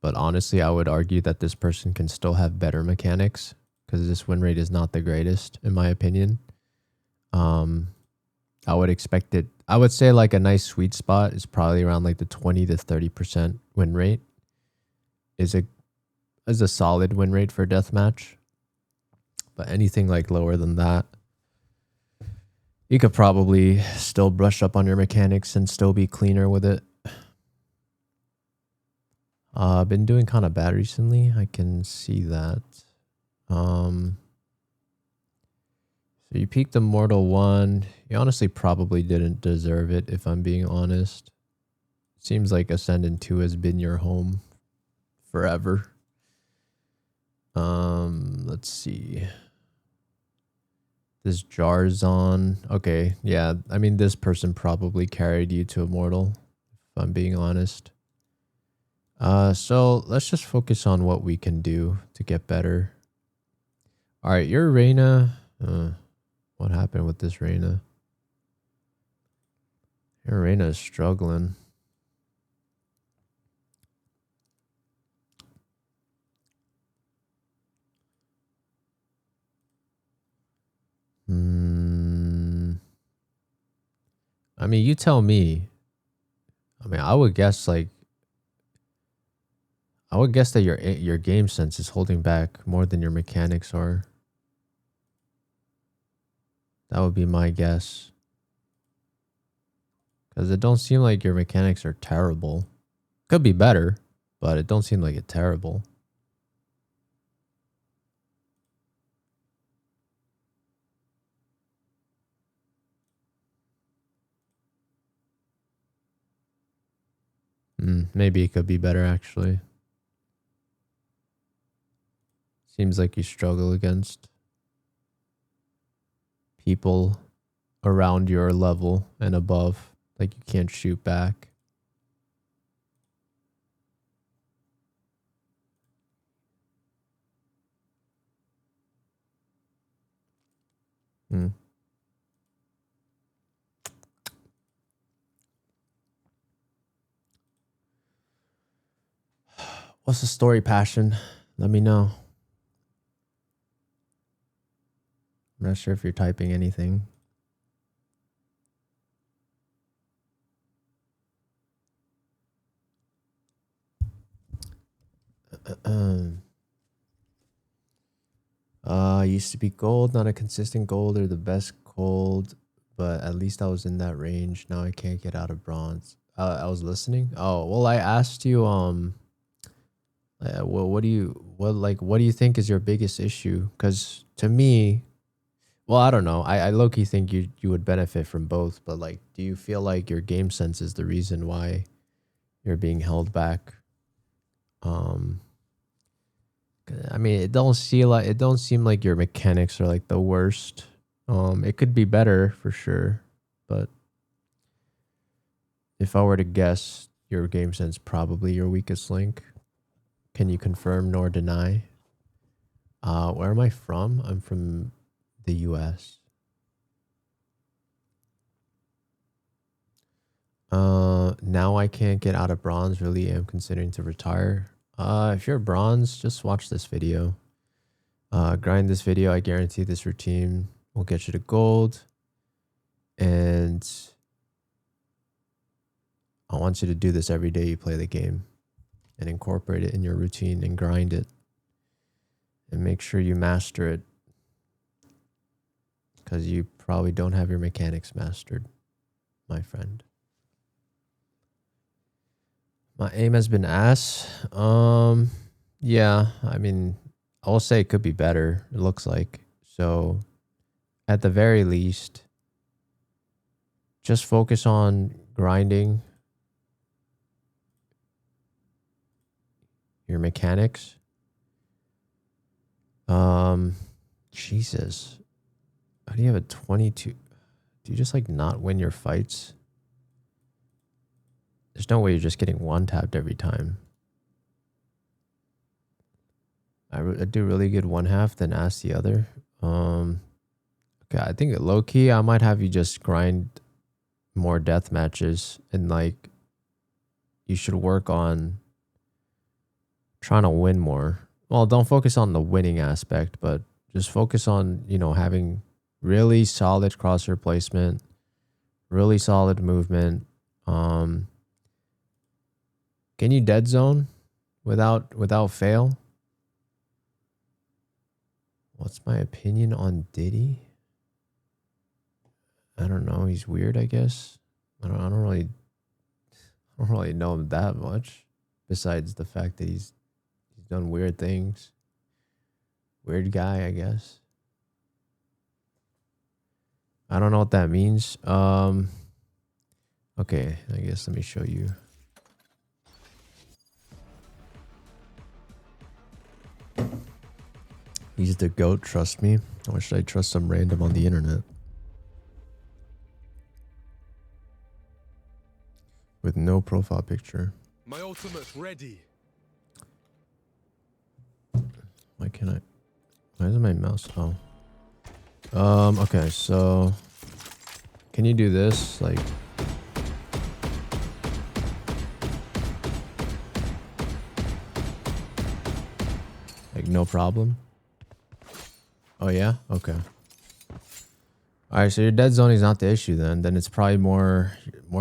But honestly, I would argue that this person can still have better mechanics because this win rate is not the greatest, in my opinion. I would expect it. I would say like a nice sweet spot is probably around like the 20 to 30% win rate is a solid win rate for a deathmatch. But anything like lower than that, you could probably still brush up on your mechanics and still be cleaner with it. I've been doing kind of bad recently. I can see that. So you peaked Immortal 1. You honestly probably didn't deserve it, if I'm being honest. Seems like Ascendant 2 has been your home forever. Let's see. This Jarzon. Okay, yeah. I mean, this person probably carried you to Immortal, if I'm being honest. So let's just focus on what we can do to get better. All right, your Reyna. What happened with this Reyna? Your Reyna is struggling. I mean, you tell me. I mean, I would guess that your game sense is holding back more than your mechanics are. That would be my guess. Because it don't seem like your mechanics are terrible. Could be better, but it don't seem like it's terrible. Maybe it could be better, actually. Seems like you struggle against people around your level and above. Like you can't shoot back. What's the story, Passion? Let me know. I'm not sure if you're typing anything. Used to be gold, not a consistent gold or the best gold, but at least I was in that range. Now I can't get out of bronze. I was listening. Oh, well, I asked you, well, what do you think is your biggest issue? Because to me, well, I don't know. I low-key think you would benefit from both, but like, do you feel like your game sense is the reason why you're being held back? I mean, it don't seem like your mechanics are like the worst. It could be better for sure, but if I were to guess, your game sense probably your weakest link. Can you confirm nor deny? Where am I from? I'm from the US. Now I can't get out of bronze. Really am considering to retire. If you're bronze, just watch this video. Grind this video. I guarantee this routine will get you to gold. And I want you to do this every day you play the game and incorporate it in your routine and grind it and make sure you master it, because you probably don't have your mechanics mastered, my friend. My aim has been ass. Yeah, I mean, I will say it could be better. It looks like. So, at the very least, just focus on grinding your mechanics. Um, Jesus, how do you have a 22? Do you just like not win your fights? There's no way you're just getting one tapped every time. I do really good one half, then ask the other. Okay, I think low key, I might have you just grind more death matches and like you should work on trying to win more. Well, don't focus on the winning aspect, but just focus on, you know, having really solid crosshair placement, really solid movement. Um, can you dead zone without fail? What's my opinion on Diddy? I don't know. He's weird, I guess. I don't really know him that much. Besides the fact that he's done weird things. Weird guy, I guess. I don't know what that means. Okay, I guess let me show you. He's the GOAT, trust me. Why should I trust some random on the internet? With no profile picture. My ultimate's ready. Why can't I? Why isn't my mouse? Oh. Okay, so can you do this? Like no problem? Oh yeah? Okay. Alright, so your dead zone is not the issue then. Then it's probably more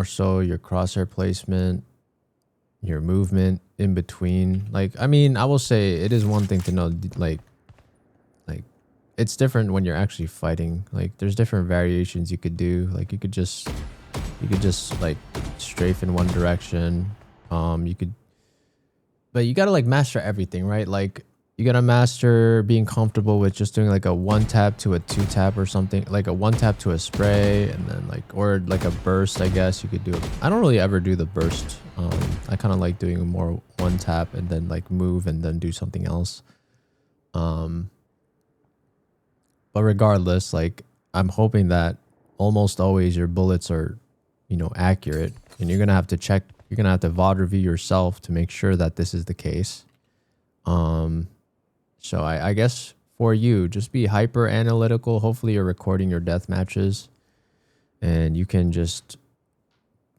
so your crosshair placement, your movement in between. Like, I mean, I will say it is one thing to know like it's different when you're actually fighting. Like there's different variations you could do. Like you could just like strafe in one direction. You could, but you gotta like master everything, right? Like you gotta master being comfortable with just doing like a one tap to a two tap or something, like a one tap to a spray, and then like, or like a burst, I guess you could do. I don't really ever do the burst. I kind of like doing more one tap and then like move and then do something else. But regardless, like I'm hoping that almost always your bullets are, you know, accurate, and you're gonna have to check. You're gonna have to VOD review yourself to make sure that this is the case. So I guess for you, just be hyper analytical. Hopefully you're recording your death matches and you can just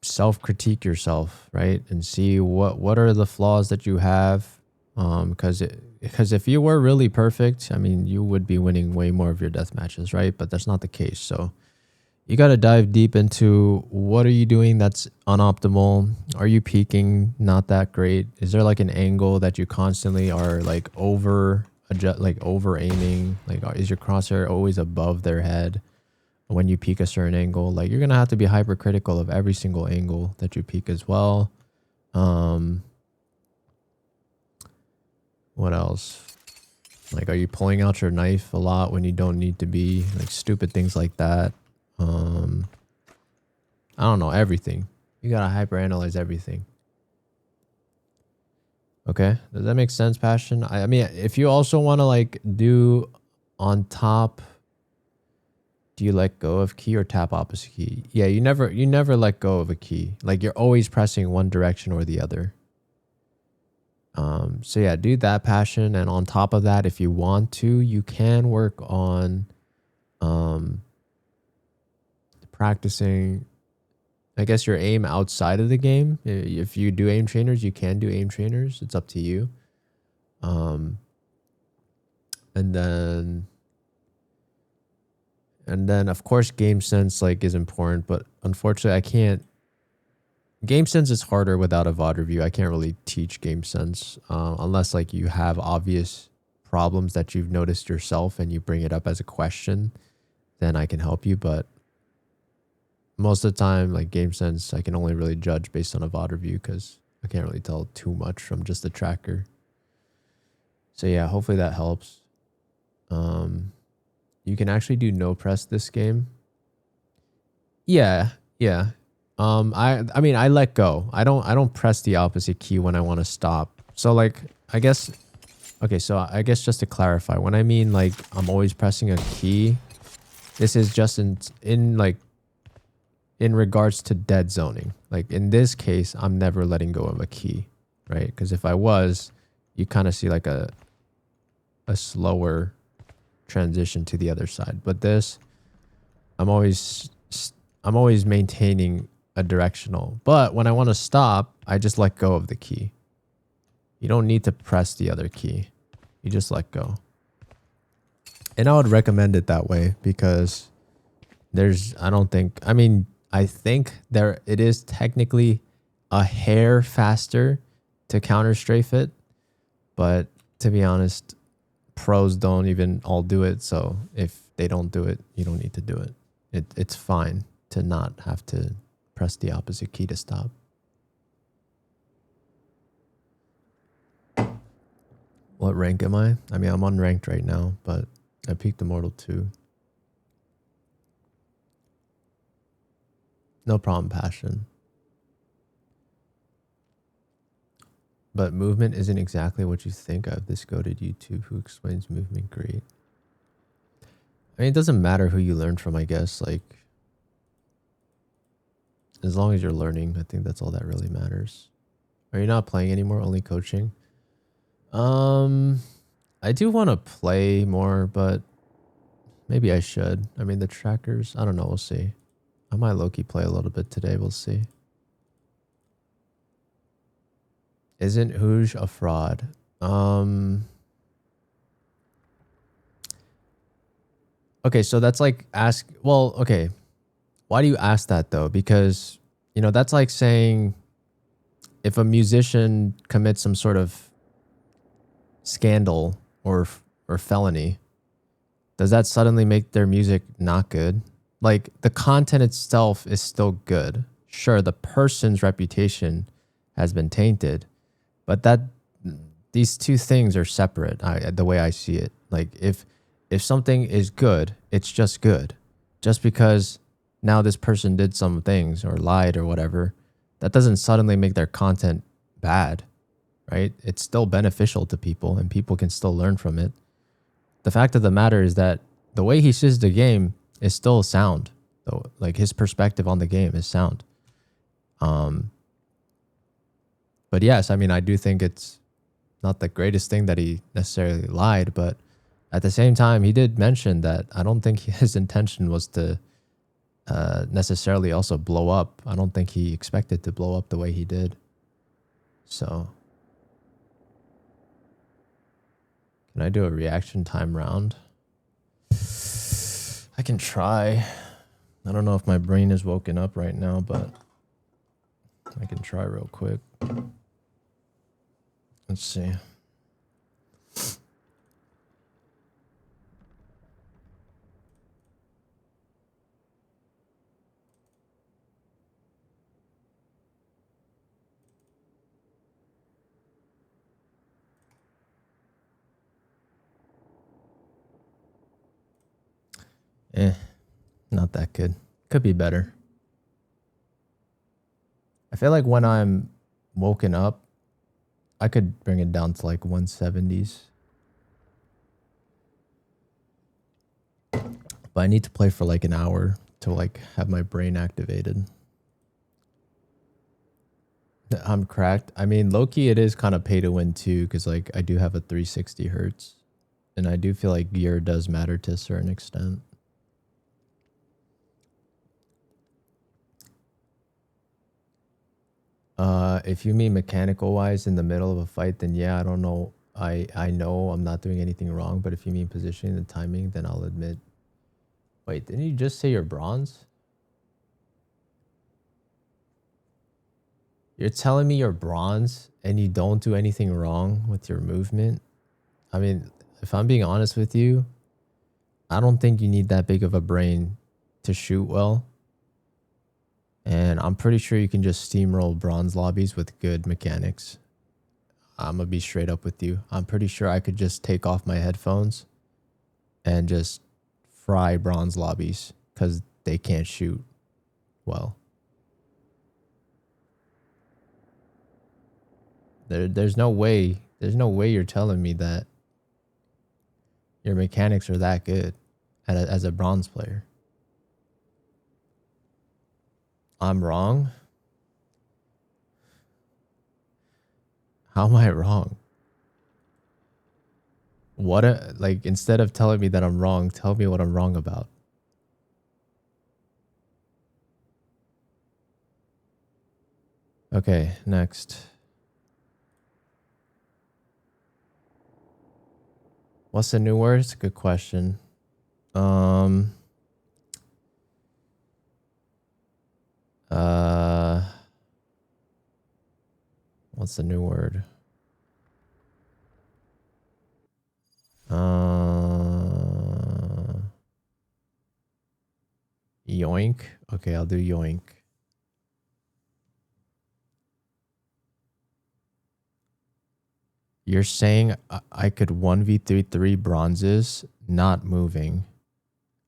self-critique yourself, right? And see what are the flaws that you have. Because if you were really perfect, I mean, you would be winning way more of your death matches, right? But that's not the case. So you got to dive deep into what are you doing that's unoptimal? Are you peaking not that great? Is there like an angle that you constantly are like over aiming? Like is your crosshair always above their head when you peak a certain angle? Like you're gonna have to be hypercritical of every single angle that you peak as well. What else? Like, are you pulling out your knife a lot when you don't need to be? Like stupid things like that. I don't know, everything. You gotta hyperanalyze everything. Okay, does that make sense, Passion? I mean, if you also want to like do on top, do you let go of key or tap opposite key? Yeah, you never let go of a key. Like you're always pressing one direction or the other. So yeah, do that, Passion, and on top of that, if you want to, you can work on practicing, I guess, your aim outside of the game. If you do aim trainers, you can do aim trainers. It's up to you. And then of course game sense like is important, but unfortunately I can't. Game sense is harder without a VOD review. I can't really teach game sense unless like you have obvious problems that you've noticed yourself and you bring it up as a question. Then I can help you, but most of the time, like game sense, I can only really judge based on a VOD review because I can't really tell too much from just the tracker. So yeah, hopefully that helps. You can actually do no press this game. Yeah, yeah. I mean I let go. I don't press the opposite key when I want to stop. So like I guess okay, so I guess just to clarify, when I mean like I'm always pressing a key, this is just in like in regards to dead zoning. Like in this case, I'm never letting go of a key, right? Because if I was, you kind of see like a slower transition to the other side. But this, I'm always maintaining a directional. But when I want to stop, I just let go of the key. You don't need to press the other key. You just let go. And I would recommend it that way because I think it is technically a hair faster to counter strafe it, but to be honest, pros don't even all do it. So if they don't do it, you don't need to do it. It's fine to not have to press the opposite key to stop. What rank am I? I mean, I'm unranked right now, but I peaked Immortal 2. No problem, Passion. But movement isn't exactly what you think of. This goated YouTube who explains movement great. I mean, it doesn't matter who you learn from, I guess. Like, as long as you're learning, I think that's all that really matters. Are you not playing anymore? Only coaching? I do want to play more, but maybe I should. I mean, the trackers, I don't know. We'll see. I might low-key play a little bit today. We'll see. Isn't Hooge a fraud? Okay, so that's like okay. Why do you ask that though? Because, you know, that's like saying if a musician commits some sort of scandal or felony, does that suddenly make their music not good? Like the content itself is still good. Sure, the person's reputation has been tainted, but these two things are separate. The way I see it, like if something is good, it's just good. Just because now this person did some things or lied or whatever, that doesn't suddenly make their content bad, right? It's still beneficial to people and people can still learn from it. The fact of the matter is that the way he sees the game is still sound, though. Like his perspective on the game is sound. But yes, I mean, I do think it's not the greatest thing that he necessarily lied, but at the same time, he did mention that I don't think his intention was to necessarily also blow up. I don't think he expected to blow up the way he did. So, can I do a reaction time round? I can try. I don't know if my brain is woken up right now, but I can try real quick. Let's see. Not that good. Could be better. I feel like when I'm woken up, I could bring it down to like 170s. But I need to play for like an hour to like have my brain activated. I'm cracked. I mean, low-key, it is kind of pay to win too, because like I do have a 360 hertz. And I do feel like gear does matter to a certain extent. If you mean mechanical wise in the middle of a fight, then yeah, I don't know. I know I'm not doing anything wrong, but if you mean positioning and timing, then I'll admit. Wait, didn't you just say you're bronze? You're telling me you're bronze and you don't do anything wrong with your movement? I mean, if I'm being honest with you, I don't think you need that big of a brain to shoot well. And I'm pretty sure you can just steamroll bronze lobbies with good mechanics. I'm gonna be straight up with you. I'm pretty sure I could just take off my headphones and just fry bronze lobbies because they can't shoot well. There's no way you're telling me that your mechanics are that good as a bronze player. I'm wrong? How am I wrong? Like, instead of telling me that I'm wrong, tell me what I'm wrong about. Okay, next. What's the new word? It's a good question. What's the new word? Yoink. Okay, I'll do yoink. You're saying I could 1v3 bronzes not moving.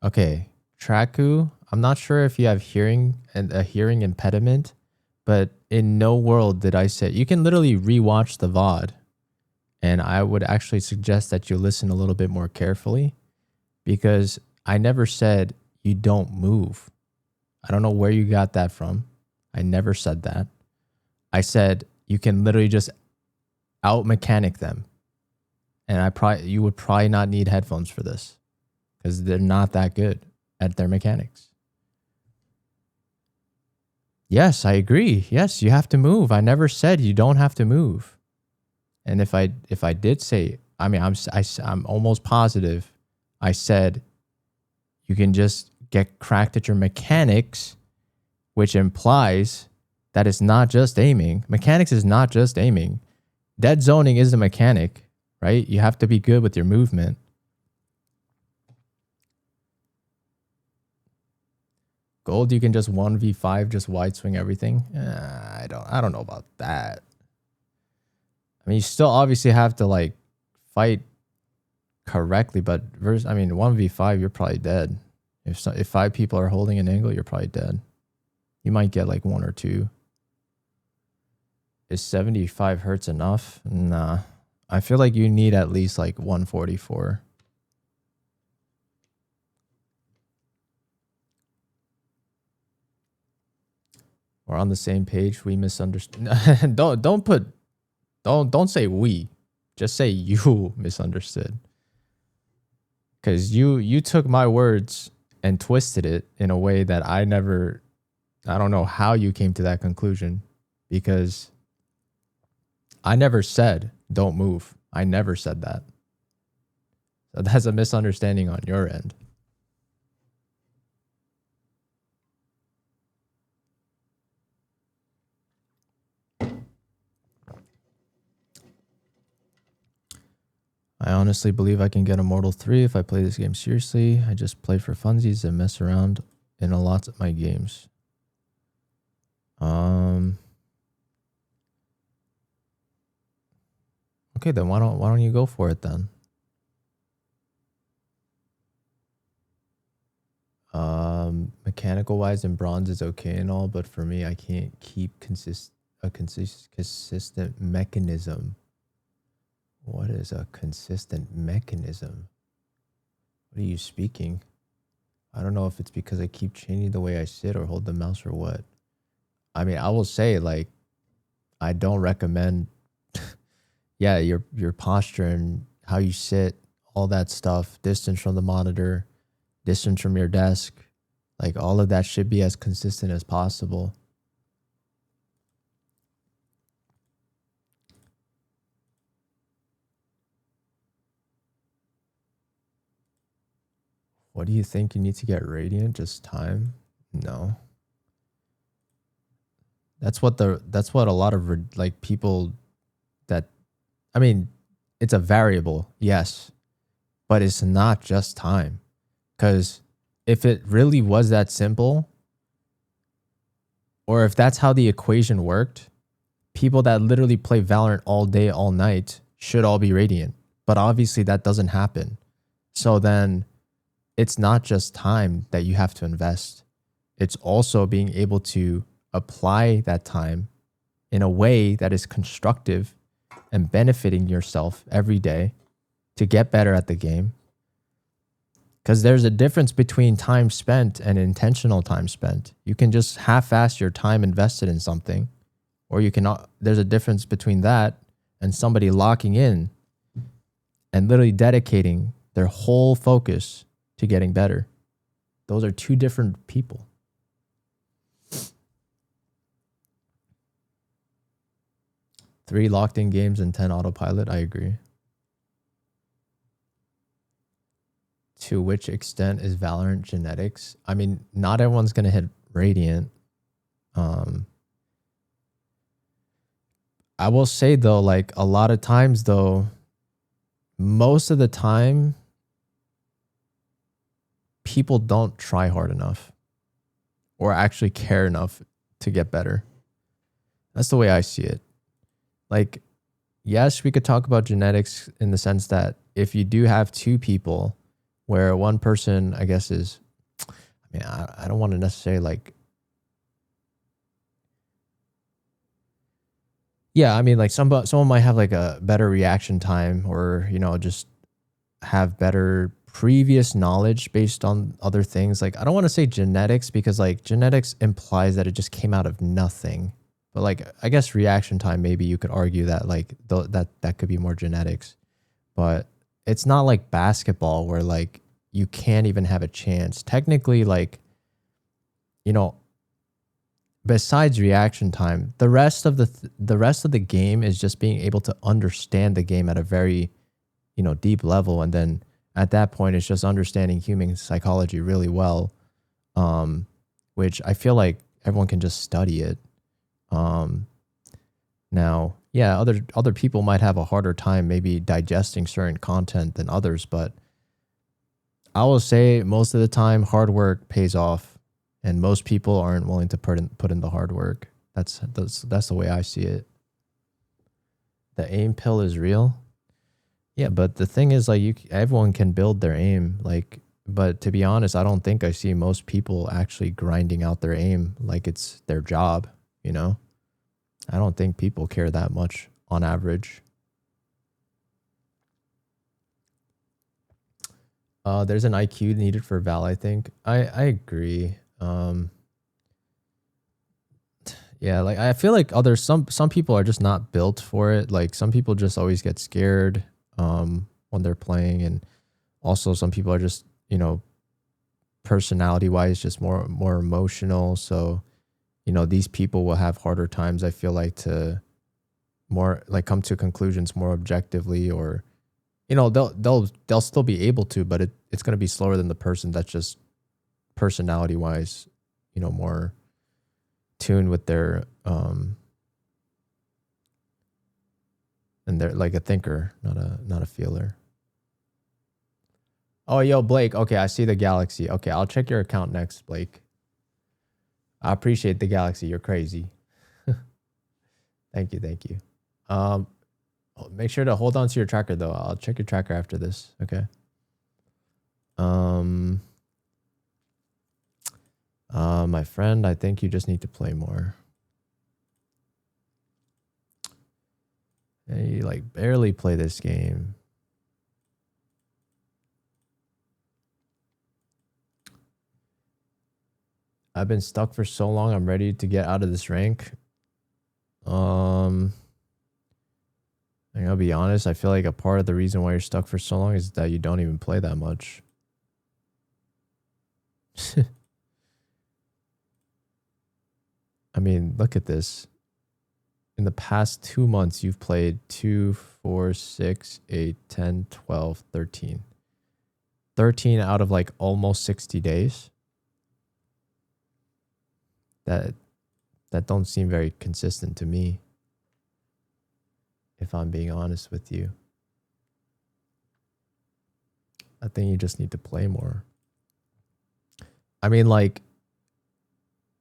Okay, Traku, I'm not sure if you have a hearing impediment, but in no world did I say you can literally rewatch the VOD, and I would actually suggest that you listen a little bit more carefully because I never said you don't move. I don't know where you got that from. I never said that. I said you can literally just out mechanic them, and you would probably not need headphones for this because they're not that good at their mechanics. Yes, I agree. Yes, you have to move. I never said you don't have to move. And if I did say, I mean, I'm almost positive I said you can just get cracked at your mechanics, which implies that it's not just aiming. Mechanics is not just aiming. Dead zoning is a mechanic, right? You have to be good with your movement. Gold, you can just 1v5, just wide swing everything. I don't know about that. I mean, you still obviously have to like fight correctly, but I mean, 1v5, you're probably dead. If 5 people are holding an angle, you're probably dead. You might get like 1 or 2. Is 75 hertz enough? Nah. I feel like you need at least like 144. We're on the same page. We misunderstood. Don't say we. Just say you misunderstood. Because you took my words and twisted it in a way that I don't know how you came to that conclusion, because I never said don't move. I never said that. So that's a misunderstanding on your end. I honestly believe I can get Immortal 3 if I play this game seriously. I just play for funsies and mess around in a lot of my games. Okay, then why don't you go for it then? Mechanical wise and bronze is okay and all, but for me, I can't keep a consistent mechanism. What is a consistent mechanism? What are you speaking? I don't know if it's because I keep changing the way I sit or hold the mouse or what. I mean, I will say, like, I don't recommend yeah, your posture and how you sit, all that stuff, distance from the monitor, distance from your desk, like all of that should be as consistent as possible. What do you think you need to get radiant? Just time? No. That's what a lot of like people that, I mean, it's a variable, yes, but it's not just time. Because if it really was that simple, or if that's how the equation worked, people that literally play Valorant all day, all night should all be Radiant. But obviously that doesn't happen. So then it's not just time that you have to invest. It's also being able to apply that time in a way that is constructive and benefiting yourself every day to get better at the game. Because there's a difference between time spent and intentional time spent. You can just half-ass your time invested in something, or you cannot. There's a difference between that and somebody locking in and literally dedicating their whole focus to getting better. Those are two different people. Three locked in games and 10 autopilot. I agree. To which extent is Valorant genetics? I mean, not everyone's going to hit Radiant. I will say though, like a lot of times though, most of the time, people don't try hard enough or actually care enough to get better. That's the way I see it. Like, yes, we could talk about genetics in the sense that if you do have two people where one person, I guess, is, I mean, I don't want to necessarily like, yeah, I mean, like someone might have like a better reaction time or, you know, just have better previous knowledge based on other things. Like, I don't want to say genetics because like genetics implies that it just came out of nothing. But like, I guess reaction time, maybe you could argue that like that could be more genetics. But it's not like basketball where like you can't even have a chance. Technically, like, you know, besides reaction time, the rest of the game is just being able to understand the game at a very, you know, deep level, and then at that point it's just understanding human psychology really well, which I feel like everyone can just study it. Now, yeah, other people might have a harder time maybe digesting certain content than others, but I will say most of the time hard work pays off, and most people aren't willing to put in the hard work. That's the way I see it. The aim pill is real. Yeah, but the thing is, like, everyone can build their aim, like, but to be honest, I don't think I see most people actually grinding out their aim like it's their job, you know? I don't think people care that much on average. There's an IQ needed for Val, I think. I agree. Yeah, like I feel like some people are just not built for it. Like some people just always get scared when they're playing, and also some people are just, you know, personality wise just more emotional. So, you know, these people will have harder times, I feel like, to more like come to conclusions more objectively, or, you know, they'll still be able to, but it's going to be slower than the person that's just personality wise, you know, more tuned with their and they're like a thinker, not a feeler. Oh, yo, Blake. Okay, I see the galaxy. Okay, I'll check your account next, Blake. I appreciate the galaxy. You're crazy. Thank you. Make sure to hold on to your tracker though. I'll check your tracker after this. Okay. My friend, I think you just need to play more. Yeah, you like barely play this game. I've been stuck for so long. I'm ready to get out of this rank. I gotta be honest. I feel like a part of the reason why you're stuck for so long is that you don't even play that much. I mean, look at this. In the past 2 months, you've played 2, 4, 6, 8, 10, 12, 13. 13 out of like almost 60 days. That don't seem very consistent to me, if I'm being honest with you. I think you just need to play more. I mean, like,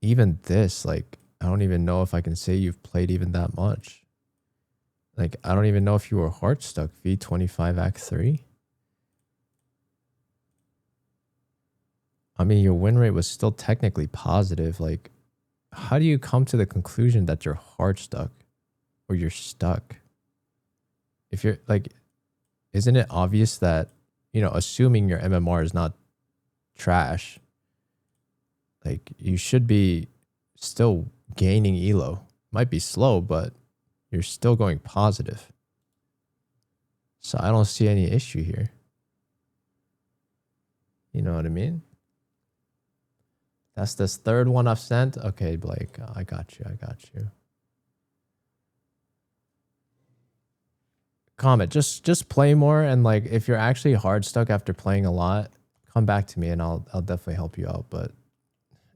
even this, like, I don't even know if I can say you've played even that much. Like, I don't even know if you were hard stuck V25 Act 3. I mean, your win rate was still technically positive. Like, how do you come to the conclusion that you're hard stuck or you're stuck? If you're like, isn't it obvious that, you know, assuming your MMR is not trash, like you should be still gaining elo. Might be slow, but you're still going positive. So I don't see any issue here. You know what I mean? That's this third one I've sent. Okay, Blake, I got you. I got you. Comment, just play more, and like if you're actually hard stuck after playing a lot, come back to me and I'll definitely help you out. But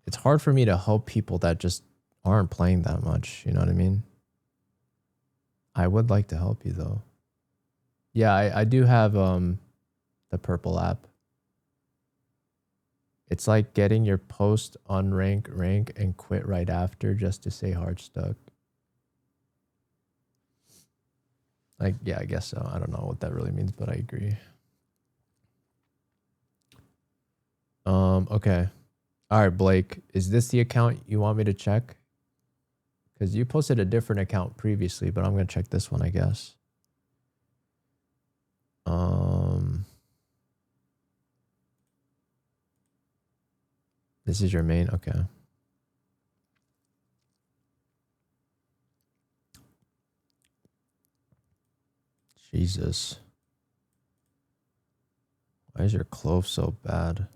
it's hard for me to help people that just aren't playing that much. You know what I mean? I would like to help you though. Yeah, I do have the purple app. It's like getting your post on rank and quit right after just to say hard stuck. Like, yeah, I guess so. I don't know what that really means, but I agree. Okay. All right, Blake, is this the account you want me to check? Because you posted a different account previously, but I'm going to check this one, I guess. This is your main? Okay. Jesus. Why is your clove so bad?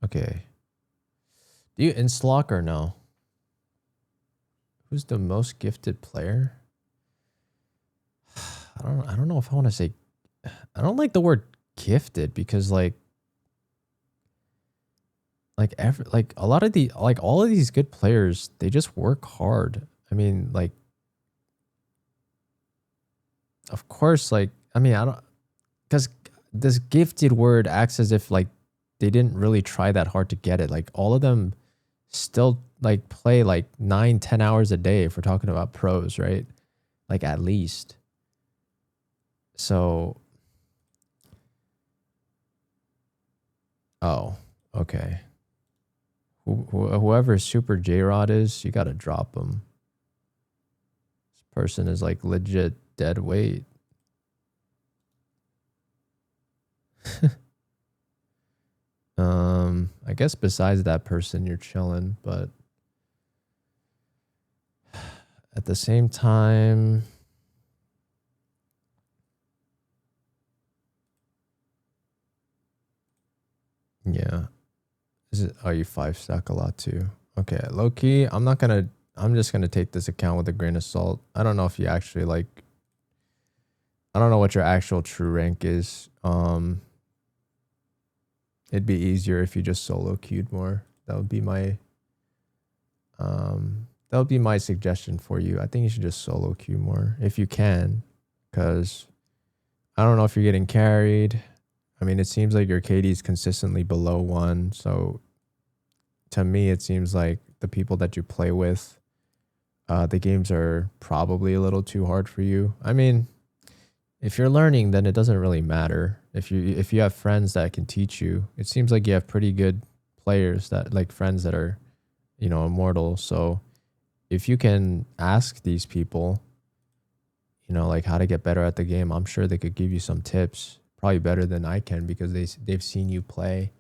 Okay. Do you inslock or no? Who's the most gifted player? I don't know if I want to say, I don't like the word gifted because like a lot of the, like all of these good players, they just work hard. I mean, like, of course, like, I mean, I don't, because this gifted word acts as if like they didn't really try that hard to get it. Like all of them still like play like 9-10 hours a day if we're talking about pros, right? Like at least. So, oh, okay. Whoever Super J-Rod is, you got to drop him. This person is like legit dead weight. I guess besides that person, you're chilling, but at the same time, yeah. Are you 5-stack a lot too? Okay, low key, I'm just gonna take this account with a grain of salt. I don't know if you actually like, I don't know what your actual true rank is. It'd be easier if you just solo queued more. That would be my suggestion for you. I think you should just solo queue more if you can, because I don't know if you're getting carried. I mean, it seems like your KD is consistently below 1. So to me, it seems like the people that you play with, the games are probably a little too hard for you. I mean, if you're learning, then it doesn't really matter. If you have friends that can teach you, it seems like you have pretty good players that like friends that are, you know, immortal. So if you can ask these people, you know, like how to get better at the game, I'm sure they could give you some tips, probably better than I can because they've seen you play.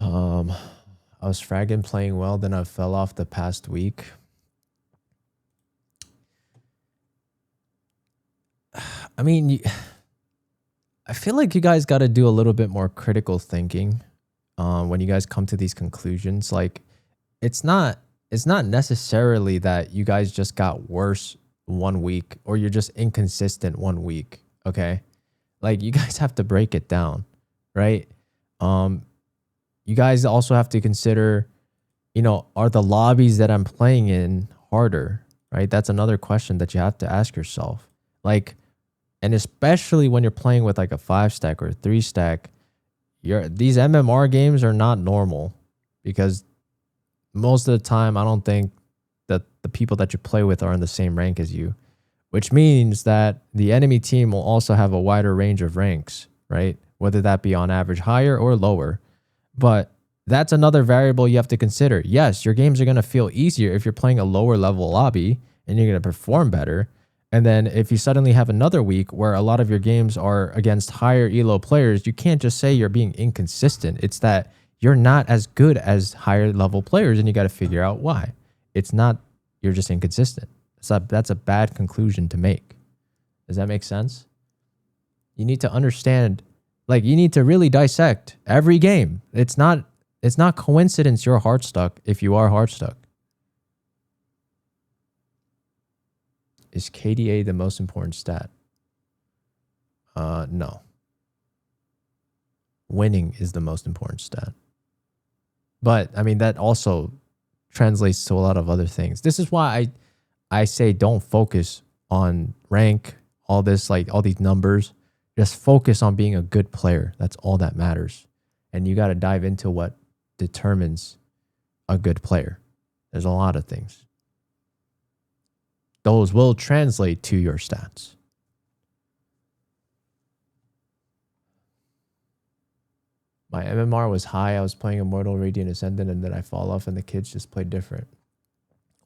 I was fragging playing well, then I fell off the past week. I mean, I feel like you guys got to do a little bit more critical thinking when you guys come to these conclusions. Like, it's not necessarily that you guys just got worse 1 week or you're just inconsistent 1 week. Okay, like you guys have to break it down, right? You guys also have to consider, you know, are the lobbies that I'm playing in harder, right? That's another question that you have to ask yourself. Like, and especially when you're playing with like a 5-stack or a 3-stack, these MMR games are not normal because most of the time I don't think that the people that you play with are in the same rank as you, which means that the enemy team will also have a wider range of ranks, right? Whether that be on average higher or lower. But that's another variable you have to consider. Yes, your games are going to feel easier if you're playing a lower level lobby and you're going to perform better. And then if you suddenly have another week where a lot of your games are against higher elo players, you can't just say you're being inconsistent. It's that you're not as good as higher level players and you got to figure out why. It's not, you're just inconsistent. That's a bad conclusion to make. Does that make sense? You need to understand, like you need to really dissect every game. It's not coincidence you're hard stuck if you are hard stuck. Is KDA the most important stat? No. Winning is the most important stat. But I mean, that also translates to a lot of other things. This is why I say don't focus on rank, all this, like all these numbers. Just focus on being a good player. That's all that matters. And you got to dive into what determines a good player. There's a lot of things. Those will translate to your stats. My MMR was high. I was playing Immortal, Radiant, Ascendant, and then I fall off and the kids just play different.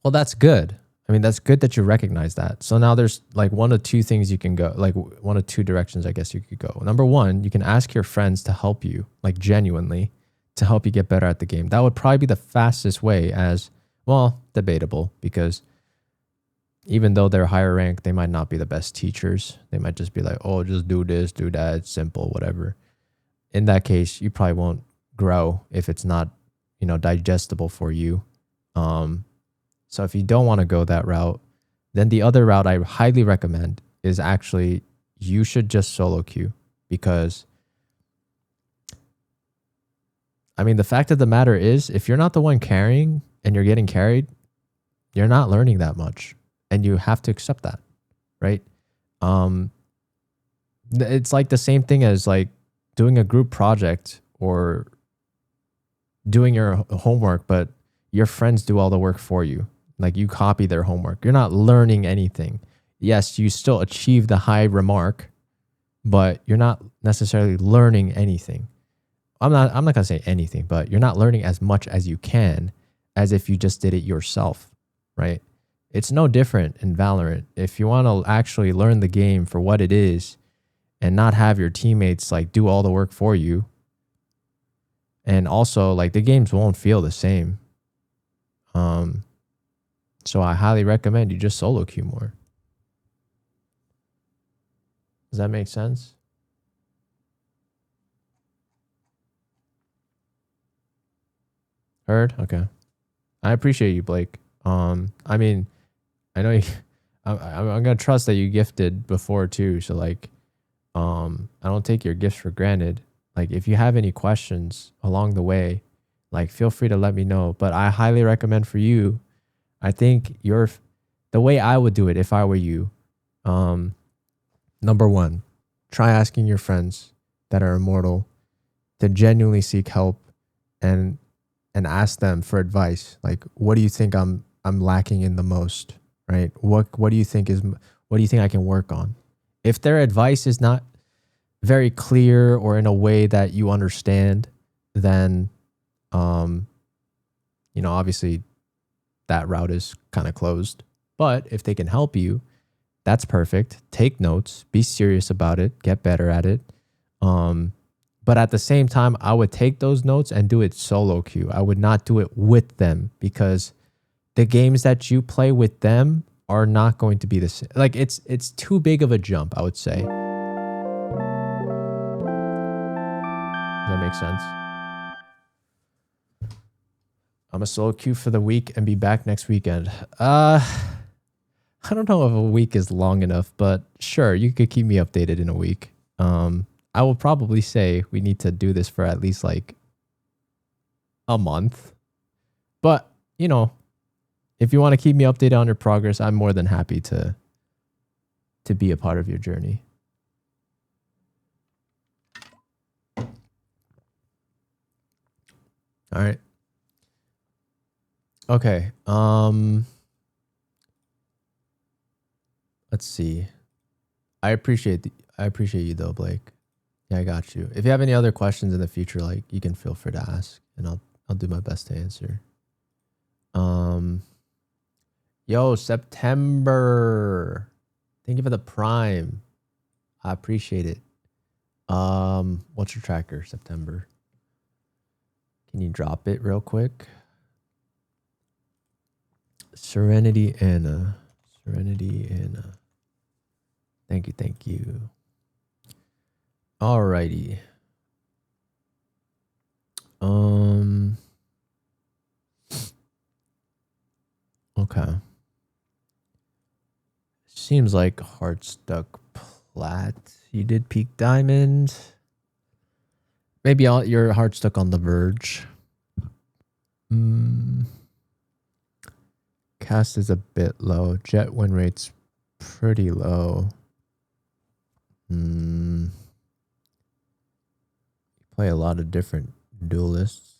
Well, that's good. I mean, that's good that you recognize that. So now there's like one of two things you can go, like one of two directions, I guess you could go. Number one, you can ask your friends to help you, like genuinely, to help you get better at the game. That would probably be the fastest way as, well, debatable, because even though they're higher ranked, they might not be the best teachers. They might just be like, oh, just do this, do that, it's simple, whatever. In that case, you probably won't grow if it's not, digestible for you. So if you don't want to go that route, then the other route I highly recommend is actually you should just solo queue, because I mean, the fact of the matter is, if you're not the one carrying and you're getting carried, you're not learning that much. And you have to accept that, right? It's like the same thing as like doing a group project or doing your homework, but your friends do all the work for you. Like you copy their homework. You're not learning anything. Yes, you still achieve the high remark, but you're not necessarily learning anything. I'm not gonna say anything, but you're not learning as much as you can as if you just did it yourself, right? It's no different in Valorant. If you want to actually learn the game for what it is and not have your teammates like do all the work for you, and also like the games won't feel the same. So I highly recommend you just solo queue more. Does that make sense? Heard? Okay. I appreciate you, Blake. I mean, I know you, I'm gonna trust that you gifted before too. So like, I don't take your gifts for granted. Like if you have any questions along the way, like feel free to let me know. But I highly recommend for you, I think the way I would do it if I were you, number one, try asking your friends that are immortal to genuinely seek help and ask them for advice. Like, what do you think I'm lacking in the most? Right? What do you think I can work on? If their advice is not very clear or in a way that you understand, then obviously that route is kind of closed. But if they can help you, that's perfect. Take notes, be serious about it, get better at it. But at the same time, I would take those notes and do it solo queue. I would not do it with them, because the games that you play with them are not going to be the same. Like it's too big of a jump, I would say. Does that make sense? I'm a solo queue for the week and be back next weekend. I don't know if a week is long enough, but sure, you could keep me updated in a week. I will probably say we need to do this for at least like a month. But, if you want to keep me updated on your progress, I'm more than happy to be a part of your journey. All right. Okay. Let's see. I appreciate you though, Blake. Yeah, I got you. If you have any other questions in the future, like you can feel free to ask, and I'll do my best to answer. Yo, September. Thank you for the Prime. I appreciate it. What's your tracker, September? Can you drop it real quick? Serenity Anna. Serenity Anna. Thank you, thank you. Alrighty. Okay. Seems like heart stuck plat. You did peak diamond. Maybe your heart stuck on the verge. Cast is a bit low. Jet win rate's pretty low. Play a lot of different duelists.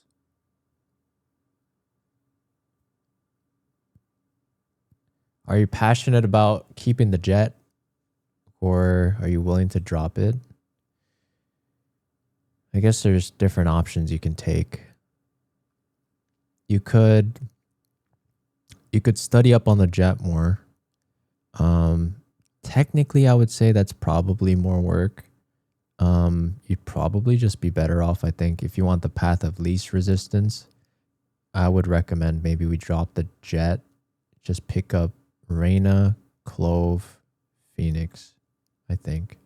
Are you passionate about keeping the jet, or are you willing to drop it? I guess there's different options you can take. You could study up on the jet more. Technically, I would say that's probably more work. You'd probably just be better off, I think, if you want the path of least resistance. I would recommend maybe we drop the jet, just pick up Reyna, Clove, Phoenix, I think.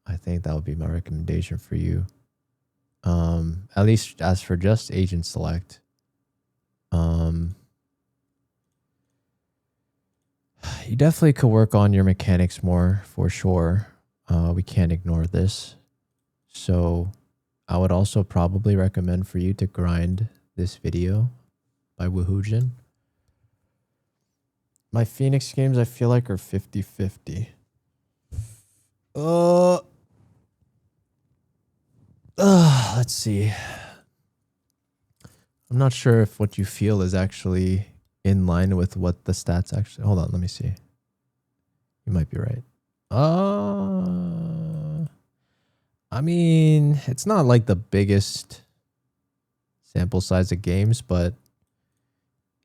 I think that would be my recommendation for you. At least as for just agent select. You definitely could work on your mechanics more for sure. We can't ignore this. So I would also probably recommend for you to grind this video by Woohoojin. My Phoenix games, I feel like, are 50-50. Let's see. I'm not sure if what you feel is actually in line with what the stats actually... Hold on, let me see. You might be right. I mean, it's not like the biggest sample size of games, but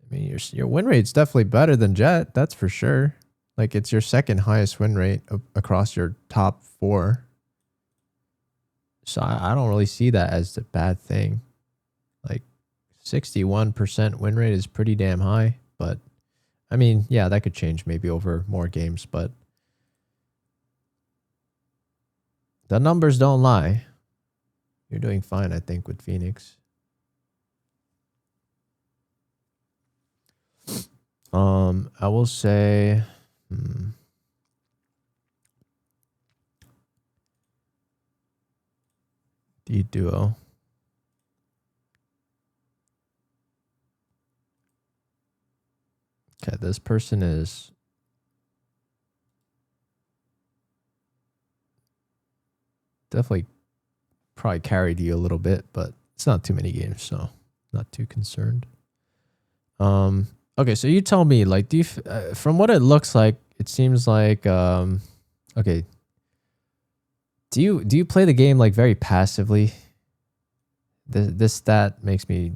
I mean, your win rate's definitely better than Jet, that's for sure. Like, it's your second highest win rate across your top 4. So I don't really see that as a bad thing. Like, 61% win rate is pretty damn high, but I mean, yeah, that could change maybe over more games, but the numbers don't lie. You're doing fine, I think, with Phoenix. I will say, D duo. Okay, this person is definitely probably carried you a little bit, but it's not too many games, so not too concerned. Okay, so you tell me, like, do you from what it looks like, it seems like okay. Do you play the game like very passively? This stat makes me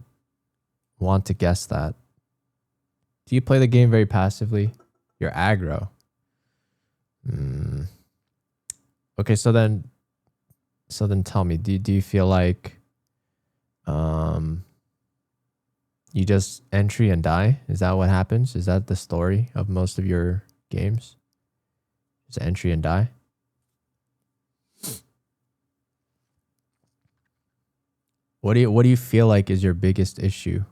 want to guess that. Do you play the game very passively? You're aggro. Okay, so then tell me, do you feel like you just entry and die? Is that what happens? Is that the story of most of your games? Just entry and die? What do you feel like is your biggest issue?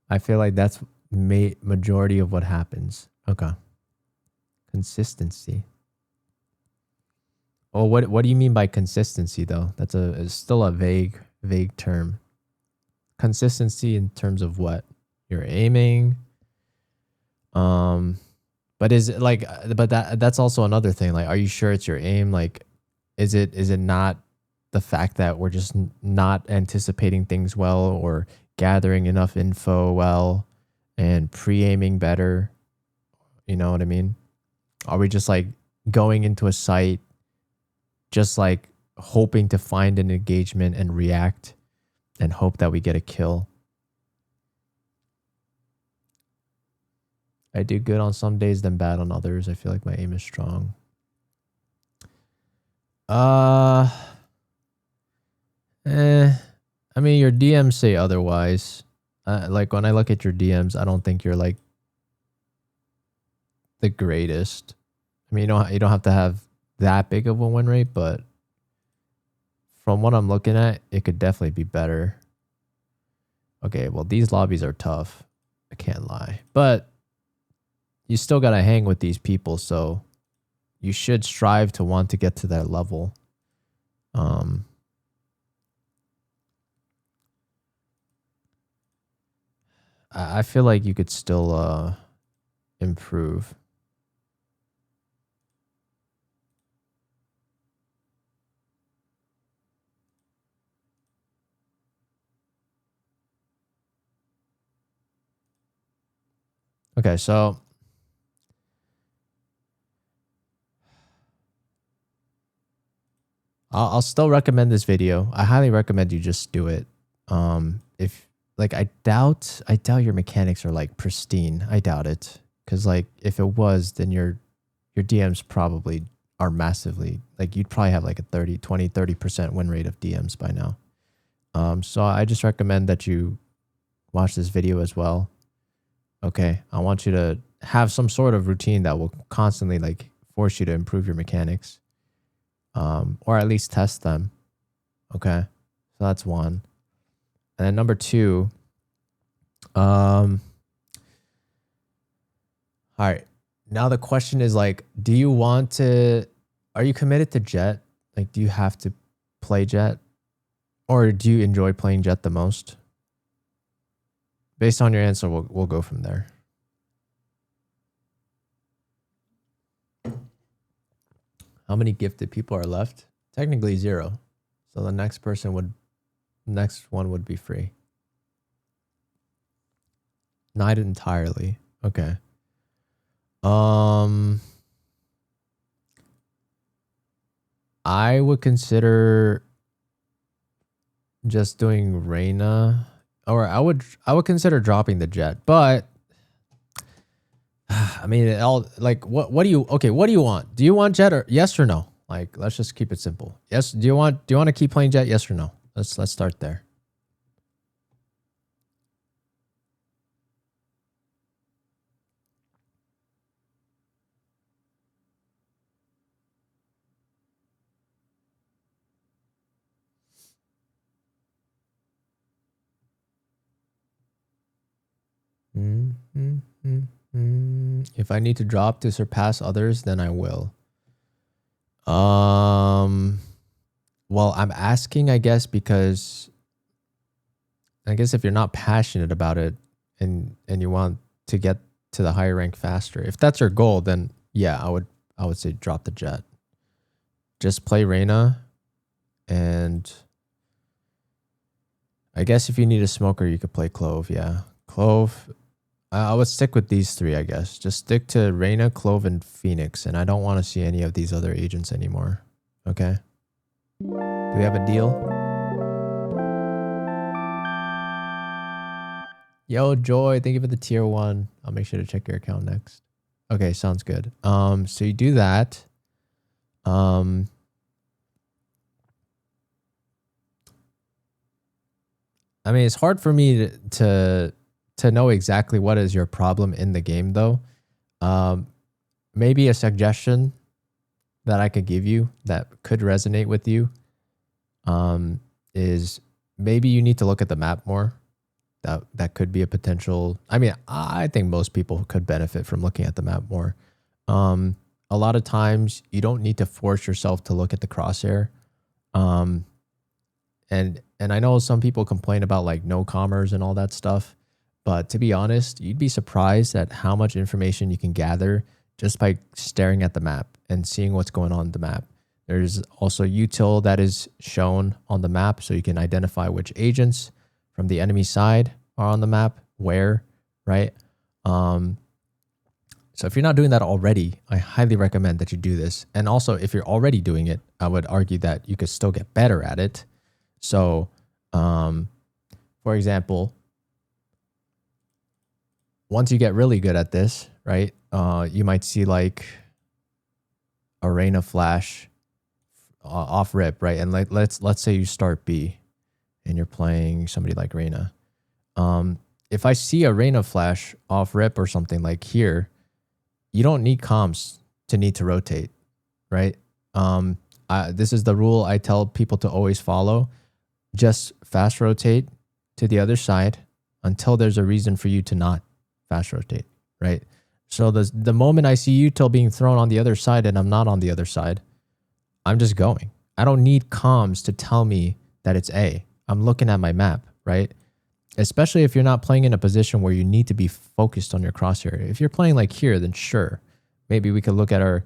I feel like that's majority of what happens. Okay. Consistency. Oh, what do you mean by consistency though? It's still a vague term. Consistency in terms of what? You're aiming. But But is it like, but that's also another thing. Like, are you sure it's your aim? Like, is it not the fact that we're just not anticipating things well, or gathering enough info well, and pre-aiming better? You know what I mean? Are we just like going into a site, just like hoping to find an engagement and react and hope that we get a kill? I do good on some days, then bad on others. I feel like my aim is strong. I mean, your DMs say otherwise. Like when I look at your DMs, I don't think you're like the greatest. I mean, you don't have to have that big of a win rate, but from what I'm looking at, it could definitely be better. Okay, well, these lobbies are tough. I can't lie. But you still got to hang with these people, so you should strive to want to get to that level. I feel like you could still improve. Okay, so I'll still recommend this video. I highly recommend you just do it. If like, I doubt your mechanics are like pristine. I doubt it. Cause like if it was, then your DMs probably are massively, like you'd probably have like a 30% win rate of DMs by now. So I just recommend that you watch this video as well. Okay. I want you to have some sort of routine that will constantly like force you to improve your mechanics. Or at least test them. Okay. So that's one. And then number two, all right. Now the question is like, are you committed to Jet? Like, do you have to play Jet? Or do you enjoy playing Jet the most? Based on your answer, we'll go from there. How many gifted people are left? Technically 0. So the next one would be free. Not entirely. Okay. I would consider just doing Reyna, or I would consider dropping the Jet, but I mean, it all like what do you want? Do you want Jet, or yes or no? Like, let's just keep it simple. Yes. Do you want to keep playing Jet? Yes or no? Let's start there. If I need to drop to surpass others, then I will. Well, I'm asking, I guess, because I guess if you're not passionate about it and you want to get to the higher rank faster, if that's your goal, then yeah, I would say drop the Jet. Just play Reyna, and I guess if you need a smoker, you could play Clove. Yeah, Clove. I would stick with these three, I guess. Just stick to Reyna, Clove, and Phoenix, and I don't want to see any of these other agents anymore. Okay? Do we have a deal? Yo, Joy, thank you for the tier 1. I'll make sure to check your account next. Okay, sounds good. So you do that. I mean, it's hard for me to know exactly what is your problem in the game, though. Maybe a suggestion that I could give you that could resonate with you is maybe you need to look at the map more. That could be a potential. I mean, I think most people could benefit from looking at the map more. A lot of times you don't need to force yourself to look at the crosshair. And I know some people complain about like no commerce and all that stuff. But to be honest, you'd be surprised at how much information you can gather just by staring at the map and seeing what's going on in the map. There's also util that is shown on the map, so you can identify which agents from the enemy side are on the map, where, right? So if you're not doing that already, I highly recommend that you do this. And also, if you're already doing it, I would argue that you could still get better at it. So, for example, once you get really good at this, right, you might see like Arena Flash off rip, right? And like let's say you start B and you're playing somebody like Reyna. If I see a Reyna Flash off rip or something like here, you don't need comms to need to rotate, right? This is the rule I tell people to always follow. Just fast rotate to the other side until there's a reason for you to not fast rotate, right? So the moment I see util being thrown on the other side and I'm not on the other side, I'm just going. I don't need comms to tell me that it's A. I'm looking at my map, right? Especially if you're not playing in a position where you need to be focused on your crosshair. If you're playing like here, then sure, maybe we could look at our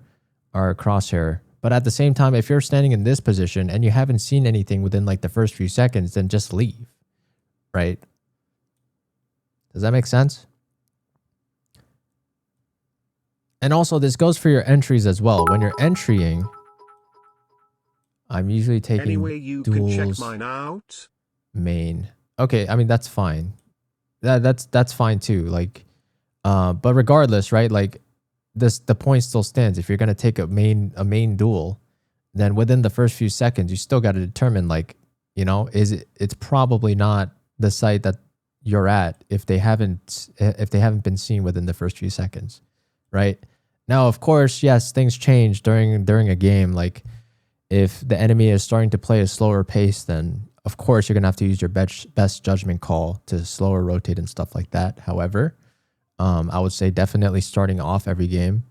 crosshair. But at the same time, if you're standing in this position and you haven't seen anything within like the first few seconds, then just leave, right? Does that make sense? And also, this goes for your entries as well. When you're entrying, I'm usually taking Anyway, you duels, can check mine out. main. Okay, I mean that's fine. That's fine too. Like, but regardless, right? Like, the point still stands. If you're gonna take a main duel, then within the first few seconds, you still got to determine, like, you know, it's probably not the site that you're at if they haven't been seen within the first few seconds, right? Now, of course, yes, things change during a game. Like, if the enemy is starting to play a slower pace, then of course you're gonna have to use your best judgment call to slower rotate and stuff like that. However, I would say definitely starting off every game,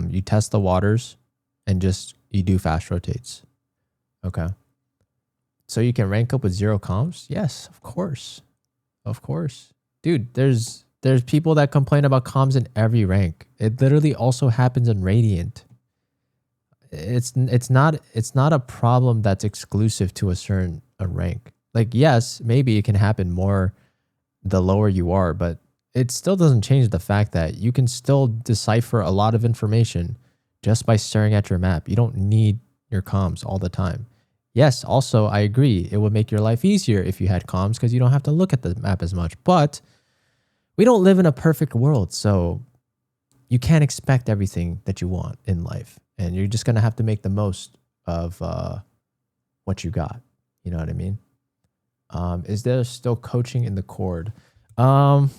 you test the waters and just you do fast rotates. Okay. So you can rank up with 0 comms? Yes, of course. Of course. Dude, there's people that complain about comms in every rank. It literally also happens in Radiant. It's not a problem that's exclusive to a rank. Like, yes, maybe it can happen more the lower you are, but it still doesn't change the fact that you can still decipher a lot of information just by staring at your map. You don't need your comms all the time. Yes, also, I agree. It would make your life easier if you had comms because you don't have to look at the map as much. But we don't live in a perfect world, so you can't expect everything that you want in life. And you're just going to have to make the most of what you got. You know what I mean? Is there still coaching in the cord? I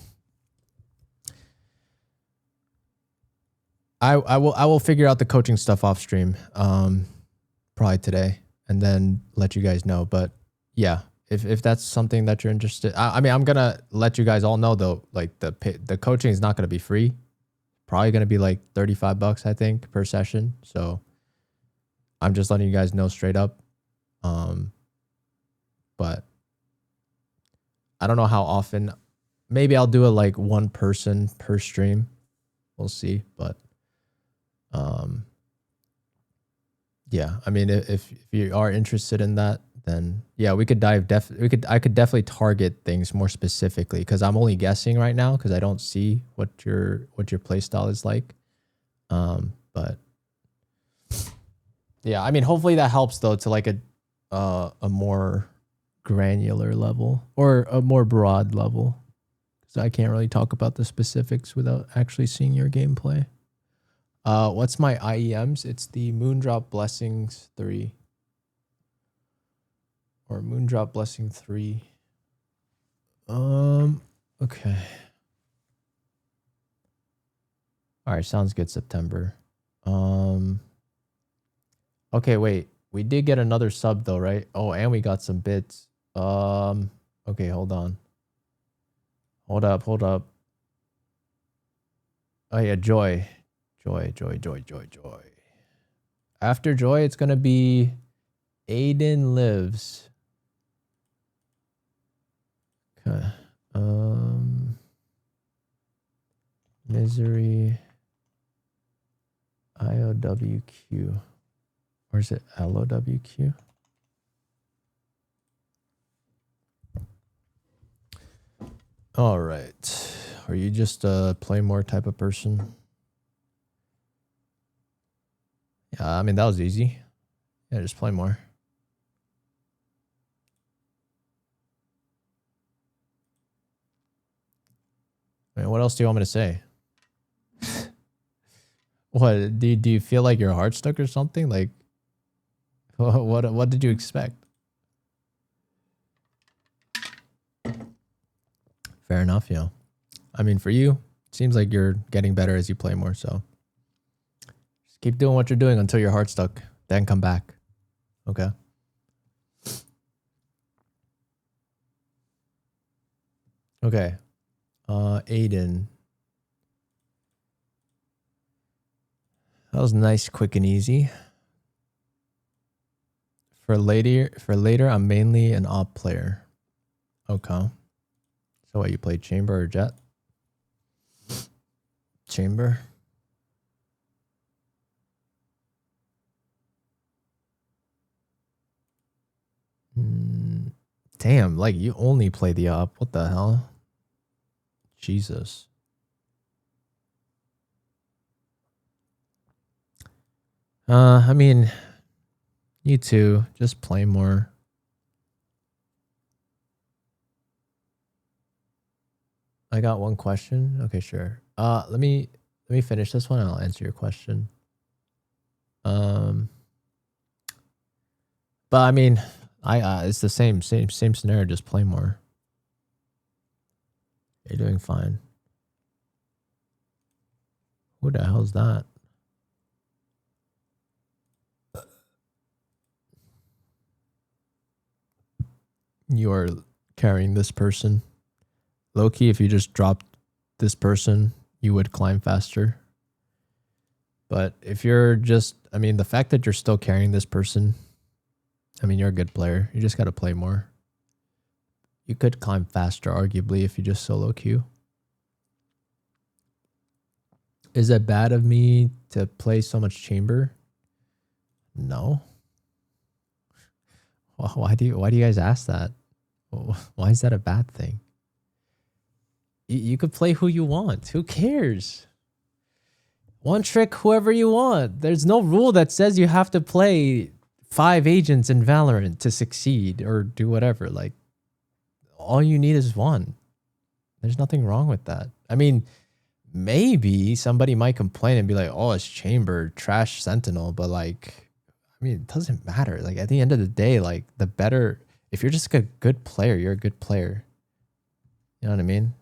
will figure out the coaching stuff off stream, probably today, and then let you guys know. But yeah, if that's something that you're interested, I mean, I'm gonna let you guys all know though. Like the coaching is not gonna be free. Probably gonna be like $35, I think, per session. So I'm just letting you guys know straight up. But I don't know how often. Maybe I'll do it like one person per stream. We'll see, but. Yeah, I mean, if you are interested in that, then yeah, we could I could definitely target things more specifically because I'm only guessing right now because I don't see what your play style is like. But yeah, I mean, hopefully that helps though to like a more granular level or a more broad level because I can't really talk about the specifics without actually seeing your gameplay. What's my IEMs? It's the Moondrop Blessings 3. Or Moondrop Blessing 3. Okay. Alright, sounds good, September. Okay, wait. We did get another sub though, right? Oh, and we got some bits. Okay, hold on. Hold up. Oh yeah, Joy. Joy. After Joy, it's gonna be Aiden Lives. Okay. Misery. IOWQ. Or is it LOWQ? All right. Are you just a play more type of person? Yeah, I mean, that was easy. Yeah, just play more. I mean, what else do you want me to say? What, do you feel like your heart stuck or something? Like, what did you expect? Fair enough, yeah. I mean, for you, it seems like you're getting better as you play more, so just keep doing what you're doing until your heart's stuck, then come back. Okay. Okay. Aiden. That was nice, quick and easy. For later, I'm mainly an op player. Okay. So what, you played chamber or jet? Chamber. Damn, like you only play the op. What the hell? Jesus. I mean, you too. Just play more. I got one question. Okay, sure. Let me finish this one and I'll answer your question. But I mean, it's the same scenario, just play more. You're doing fine. Who the hell's that? You are carrying this person. Low-key, if you just dropped this person, you would climb faster. But if you're just, I mean, the fact that you're still carrying this person, I mean, you're a good player. You just got to play more. You could climb faster, arguably, if you just solo queue. Is it bad of me to play so much chamber? No. Why do you guys ask that? Why is that a bad thing? You could play who you want. Who cares? One trick whoever you want. There's no rule that says you have to play 5 agents in Valorant to succeed or do whatever. Like, all you need is one. There's nothing wrong with that. I mean, maybe somebody might complain and be like, oh, it's chamber, trash sentinel. But like, I mean, it doesn't matter. Like, at the end of the day, like, the better, if you're just a good player, you're a good player. You know what I mean?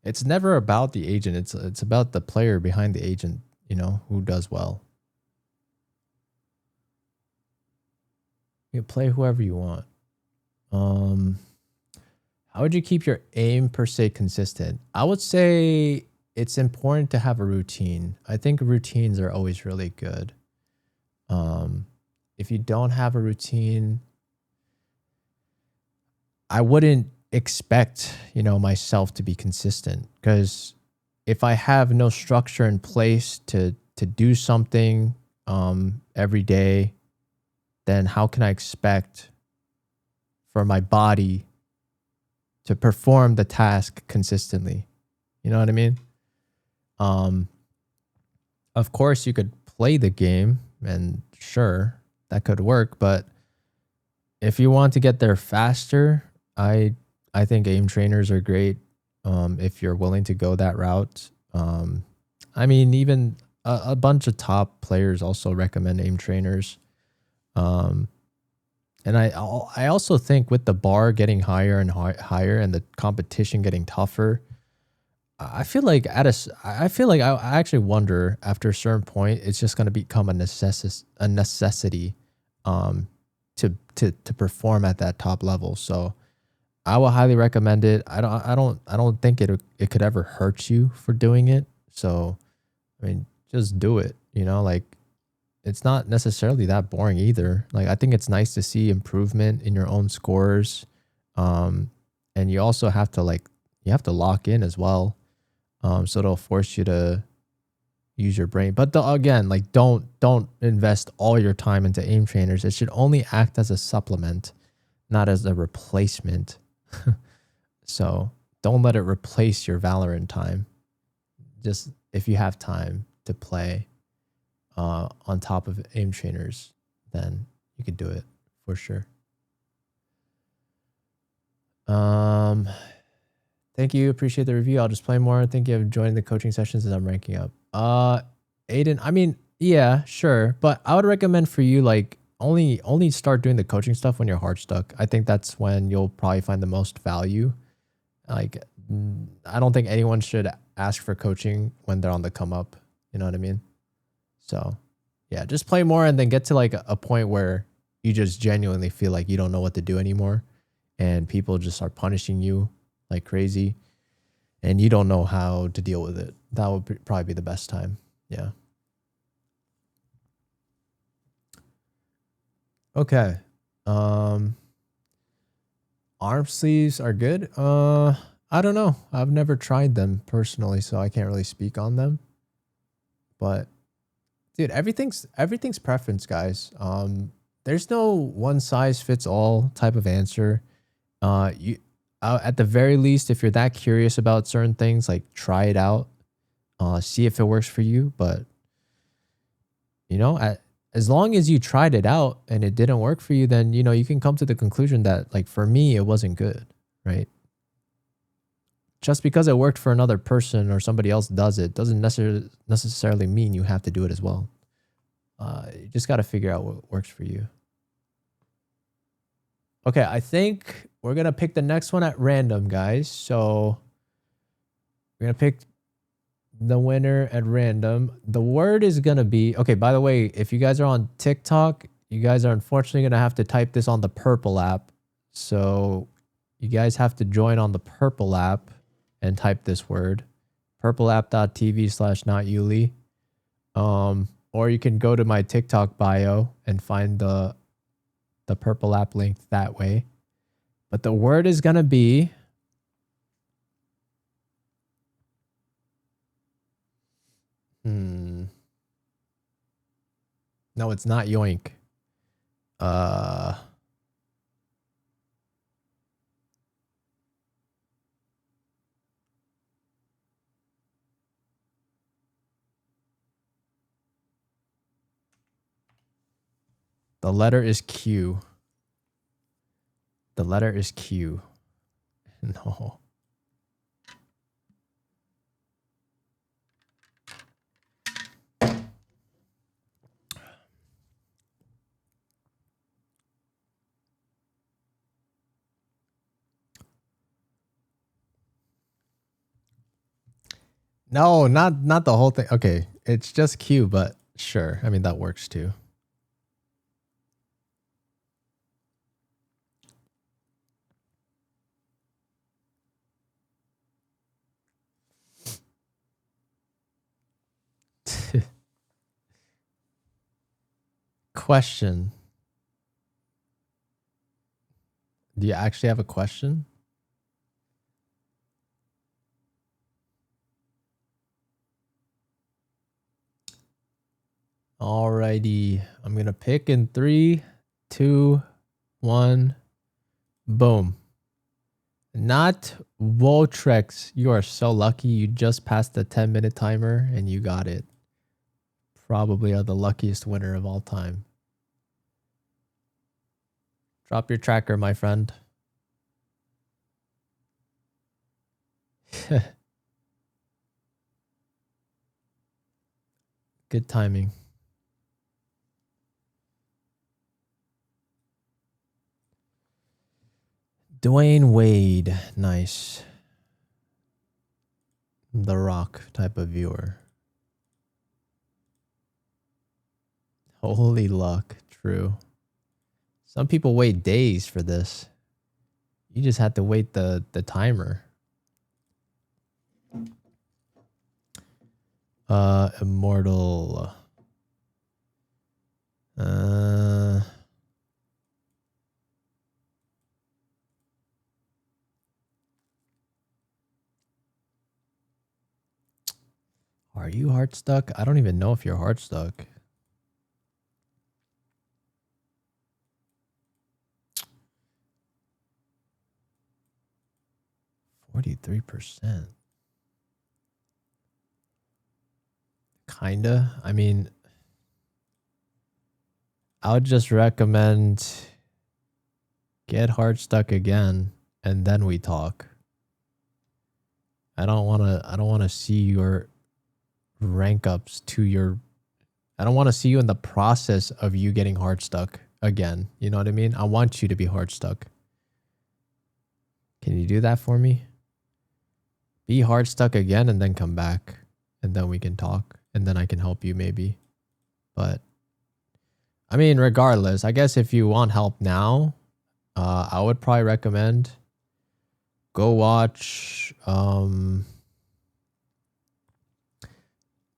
It's never about the agent. It's about the player behind the agent, you know, who does well. You play whoever you want. How would you keep your aim per se consistent? I would say it's important to have a routine. I think routines are always really good. If you don't have a routine, I wouldn't expect, you know, myself to be consistent, because if I have no structure in place to do something every day, then how can I expect for my body to perform the task consistently? You know what I mean? Of course you could play the game and sure, that could work, but if you want to get there faster, I think aim trainers are great. If you're willing to go that route. I mean, even a bunch of top players also recommend aim trainers. And I also think with the bar getting higher and higher and the competition getting tougher, I feel like I actually wonder after a certain point, it's just going to become a necessity to perform at that top level. So I will highly recommend it. I don't think it could ever hurt you for doing it. So, I mean, just do it, you know, like it's not necessarily that boring either. Like, I think it's nice to see improvement in your own scores. And you also have to you have to lock in as well. So it'll force you to use your brain. But again, like don't invest all your time into aim trainers. It should only act as a supplement, not as a replacement. So don't let it replace your Valorant time. Just if you have time to play on top of aim trainers, then you could do it for sure. Thank you. Appreciate the review. I'll just play more. Thank you for joining the coaching sessions as I'm ranking up. Aiden, I mean, yeah, sure. But I would recommend for you, like, only start doing the coaching stuff when you're hard stuck. I think that's when you'll probably find the most value. Like, I don't think anyone should ask for coaching when they're on the come up. You know what I mean? So, yeah, just play more and then get to like a point where you just genuinely feel like you don't know what to do anymore. And people just start punishing you like crazy. And you don't know how to deal with it. That would probably be the best time. Yeah. Okay. Arm sleeves are good. I don't know. I've never tried them personally, so I can't really speak on them. But dude, everything's preference, guys. There's no one size fits all type of answer. You at the very least, if you're that curious about certain things, like try it out, see if it works for you. But you know, as long as you tried it out and it didn't work for you, then you know you can come to the conclusion that, like, for me, it wasn't good, right? Just because it worked for another person or somebody else does it doesn't necessarily mean you have to do it as well. You just got to figure out what works for you. Okay, I think we're going to pick the next one at random, guys. So we're going to pick the winner at random. The word is going to be... Okay, by the way, if you guys are on TikTok, you guys are unfortunately going to have to type this on the purple app. So you guys have to join on the purple app and type this word. purpleapp.tv/notyoolee. Or you can go to my TikTok bio and find the purple app link that way. But the word is going to be... No, it's not yoink. The letter is Q. The letter is Q. No. No, not the whole thing. Okay, it's just Q, but sure. I mean, that works too. Question. Do you actually have a question? Alrighty. I'm going to pick in 3, 2, 1. Boom. Not Voltrex. You are so lucky. You just passed the 10-minute timer and you got it. Probably are the luckiest winner of all time. Drop your tracker, my friend. Good timing. Dwayne Wade. Nice. The Rock type of viewer. Holy luck. True. Some people wait days for this. You just had to wait the timer. Immortal. Are you heart stuck? I don't even know if you're heart stuck. %. Kinda. I mean, I would just recommend get heart stuck again and then we talk. I don't want to see your rank ups to your I don't want to see you in the process of you getting hard stuck again. You know what I mean? I want you to be hard stuck. Can you do that for me? Be hard stuck again and then come back and then we can talk and then I can help you maybe. But I mean, regardless, I guess if you want help now, I would probably recommend go watch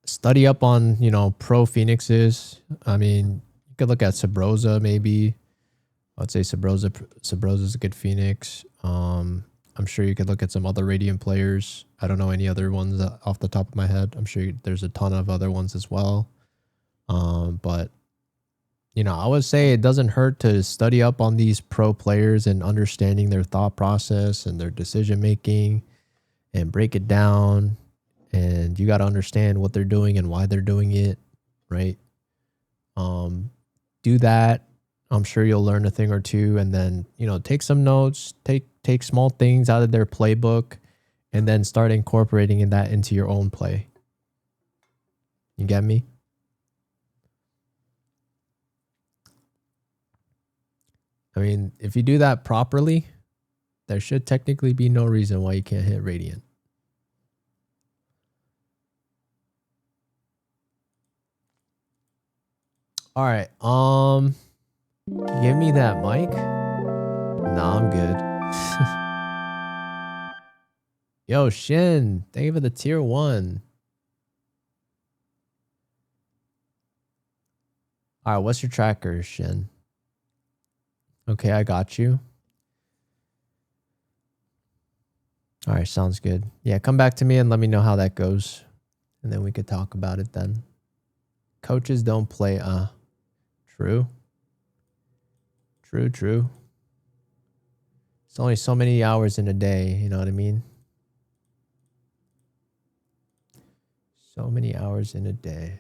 study up on, you know, pro phoenixes. I mean, you could look at Sabrosa maybe. I'd say Sabrosa's a good phoenix. I'm sure you could look at some other Radiant players. I don't know any other ones off the top of my head. I'm sure there's a ton of other ones as well. But you know, I would say it doesn't hurt to study up on these pro players and understanding their thought process and their decision making and break it down. And you got to understand what they're doing and why they're doing it, right? Do that. I'm sure you'll learn a thing or two, and then, you know, take some notes, take small things out of their playbook, and then start incorporating that into your own play. You get me? I mean, if you do that properly, there should technically be no reason why you can't hit Radiant. All right. Give me that mic. Nah, I'm good. Yo, Shin, thank you for the tier 1. All right, what's your tracker, Shin? Okay, I got you. All right, sounds good. Yeah, come back to me and let me know how that goes. And then we could talk about it then. Coaches don't play, true. True. It's only so many hours in a day, you know what I mean? So many hours in a day.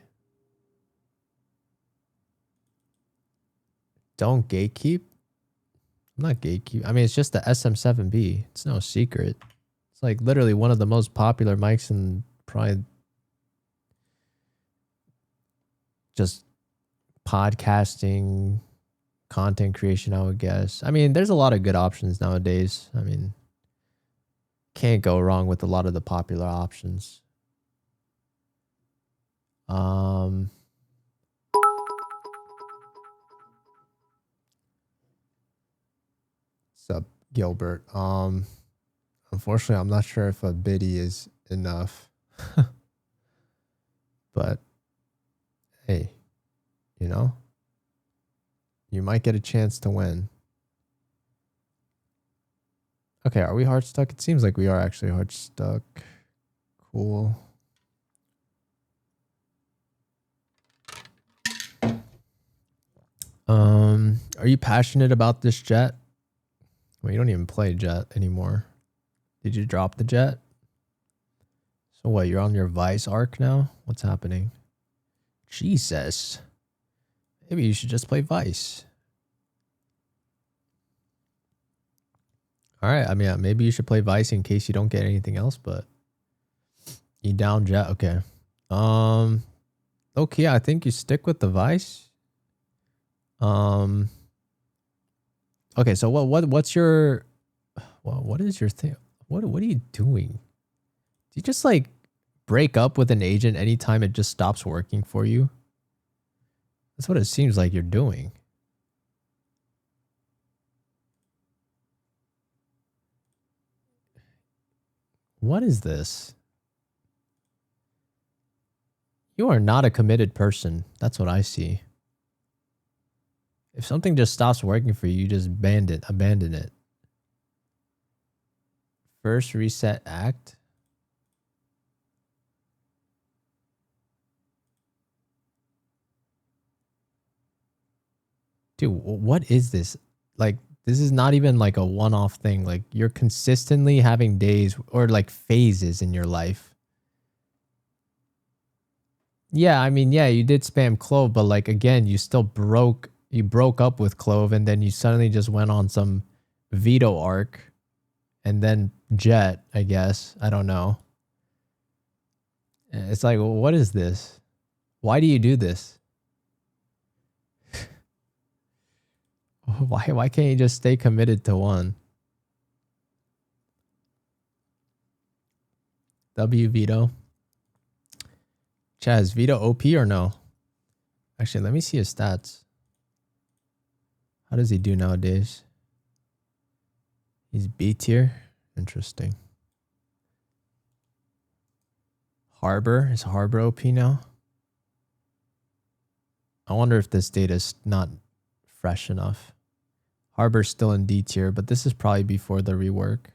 Don't gatekeep. I'm not gatekeep. I mean, it's just the SM7B. It's no secret. It's like literally one of the most popular mics in probably just podcasting, content creation, I would guess. I mean, there's a lot of good options nowadays. I mean, can't go wrong with a lot of the popular options. Sup, Gilbert. Unfortunately, I'm not sure if a biddy is enough. But hey, you know, you might get a chance to win. Okay, are we hard stuck? It seems like we are actually hard stuck. Cool. Are you passionate about this jet? Well, you don't even play jet anymore. Did you drop the jet? So what, you're on your Vice arc now? What's happening? Jesus. Maybe you should just play Vice. All right, I mean, maybe you should play Vice in case you don't get anything else, but you down jet, okay. Okay, I think you stick with the Vice. Okay, so what's your what is your thing? What are you doing? Do you just like break up with an agent anytime it just stops working for you? That's what it seems like you're doing. What is this? You are not a committed person. That's what I see. If something just stops working for you, you just abandon it. First reset act. Dude, what is this? Like, this is not even like a one-off thing. Like, you're consistently having days or like phases in your life. Yeah, I mean, yeah, you did spam Clove, but like again, you broke up with Clove and then you suddenly just went on some veto arc and then Jet, I guess. I don't know. It's like, well, what is this? Why do you do this? Why can't you just stay committed to one? W veto. Chaz, veto OP or no? Actually, let me see his stats. How does he do nowadays? He's B tier. Interesting. Harbor. Is Harbor OP now? I wonder if this data is not fresh enough. Harbor's still in D tier, but this is probably before the rework.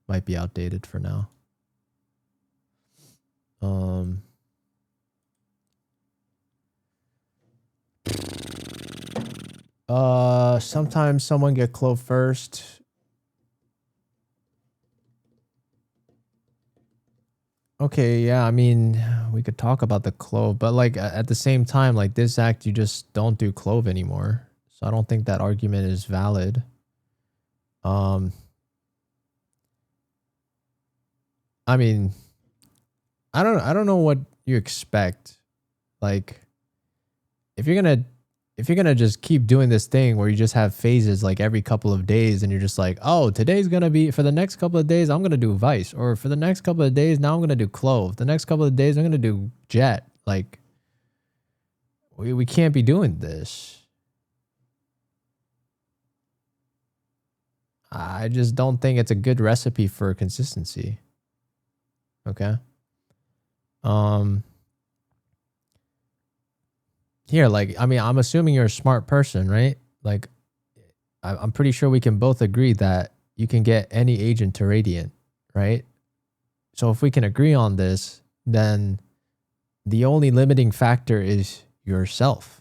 Might be outdated for now. Sometimes someone get Clove first. Okay, yeah, I mean, we could talk about the Clove, but like at the same time, like this act, you just don't do Clove anymore. So I don't think that argument is valid. I mean, I don't know what you expect. Like, if you're gonna just keep doing this thing where you just have phases like every couple of days and you're just like, oh, today's gonna be, for the next couple of days I'm gonna do Vice, or for the next couple of days now I'm gonna do Clove, the next couple of days I'm gonna do Jet. Like, we can't be doing this. I just don't think it's a good recipe for consistency. Okay. Here, like, I mean, I'm assuming you're a smart person, right? Like, I'm pretty sure we can both agree that you can get any agent to Radiant, right? So if we can agree on this, then the only limiting factor is yourself,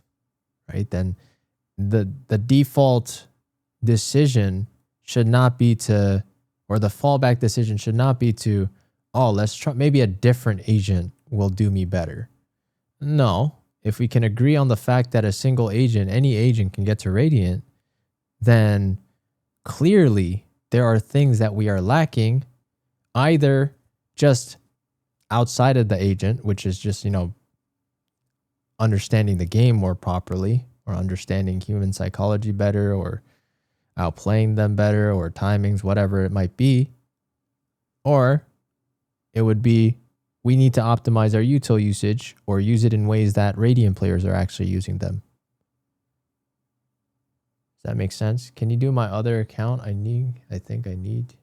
right? Then the default decision should not be to, or the fallback decision should not be to, oh, let's try, maybe a different agent will do me better. No. If we can agree on the fact that a single agent, any agent can get to Radiant, then clearly there are things that we are lacking, either just outside of the agent, which is just, you know, understanding the game more properly, or understanding human psychology better, or outplaying them better, or timings, whatever it might be. Or it would be, we need to optimize our util usage or use it in ways that Radiant players are actually using them. Does that make sense? Can you do my other account? I think I need.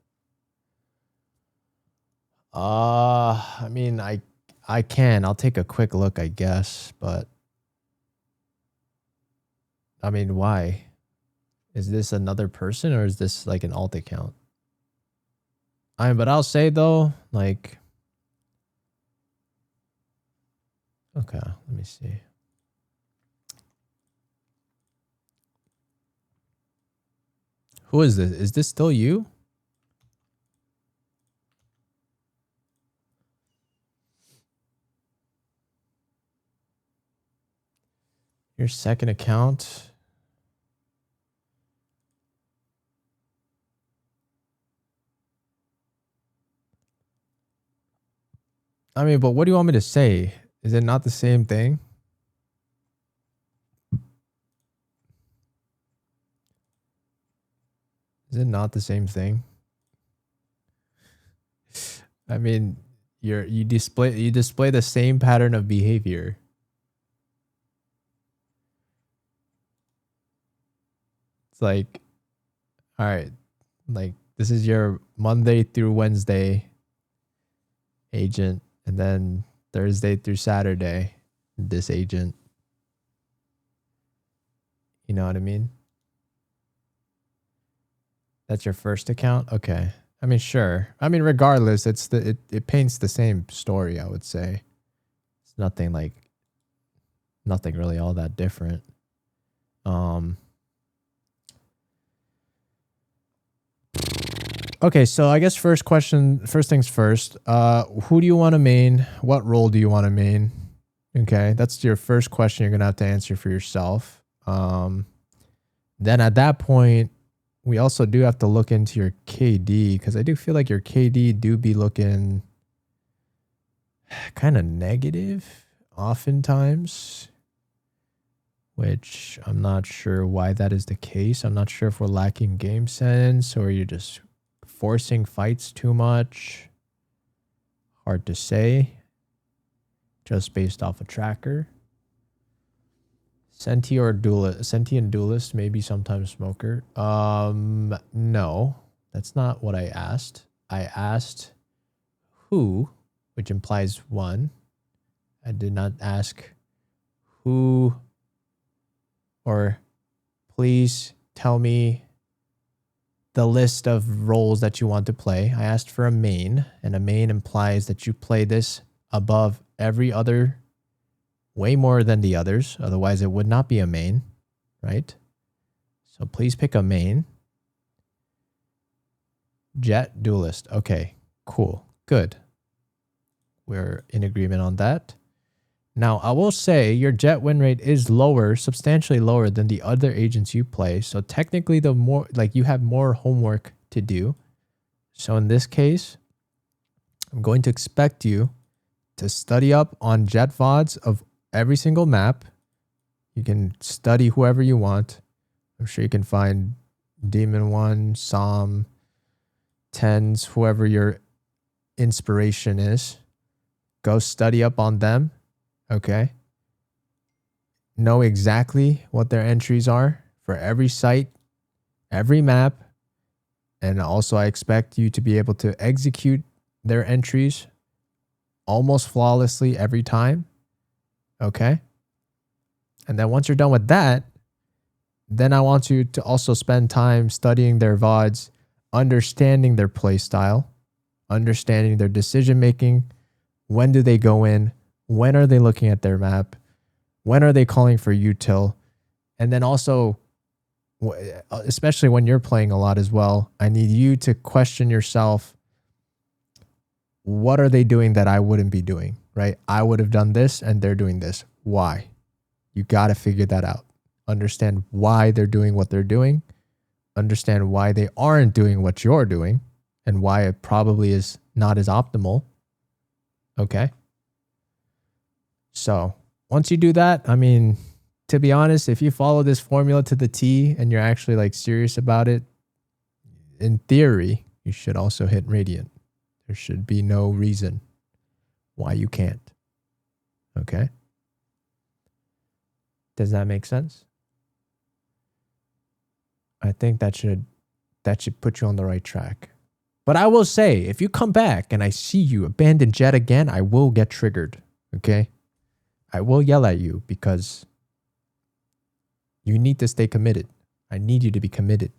I mean, I can. I'll take a quick look, I guess, but I mean, why? Is this another person or is this like an alt account? But I'll say though, like, okay, let me see. Who is this? Is this still you? Your second account? I mean, but what do you want me to say? Is it not the same thing? Is it not the same thing? I mean, you display the same pattern of behavior. It's like, all right, like this is your Monday through Wednesday agent, and then Thursday through Saturday, this agent. You know what I mean? That's your first account? Okay. I mean, sure. I mean, regardless, it paints the same story, I would say. It's nothing really all that different. Okay, so I guess first things first. Who do you want to main? What role do you want to main? Okay, that's your first question you're gonna have to answer for yourself. Then at that point, we also do have to look into your KD because I do feel like your KD do be looking kind of negative oftentimes, which I'm not sure why that is the case. I'm not sure if we're lacking game sense or you're just forcing fights too much. Hard to say. Just based off a tracker. Senti or duelist, Senti and duelist, maybe sometimes smoker. No, that's not what I asked. I asked who, which implies one. I did not ask who, or please tell me the list of roles that you want to play. I asked for a main, and a main implies that you play this above every other, way more than the others. Otherwise, it would not be a main, right? So please pick a main. Jet duelist. Okay, cool. Good. We're in agreement on that. Now, I will say your jet win rate is lower, substantially lower than the other agents you play. So technically, the more, like, you have more homework to do. So in this case, I'm going to expect you to study up on jet VODs of every single map. You can study whoever you want. I'm sure you can find Demon 1, Psalm, Tens, whoever your inspiration is. Go study up on them. Okay. Know exactly what their entries are for every site, every map. And also, I expect you to be able to execute their entries almost flawlessly every time. Okay. And then once you're done with that, then I want you to also spend time studying their VODs, understanding their play style, understanding their decision making. When do they go in? When are they looking at their map? When are they calling for util? And then also, especially when you're playing a lot as well, I need you to question yourself. What are they doing that I wouldn't be doing, right? I would have done this and they're doing this. Why? You got to figure that out. Understand why they're doing what they're doing. Understand why they aren't doing what you're doing and why it probably is not as optimal. Okay. So once you do that, I mean, to be honest, if you follow this formula to the T and you're actually like serious about it, in theory, you should also hit Radiant. There should be no reason why you can't. Okay. Does that make sense? I think that should put you on the right track. But I will say, if you come back and I see you abandon jet again, I will get triggered. Okay. I will yell at you because you need to stay committed. I need you to be committed.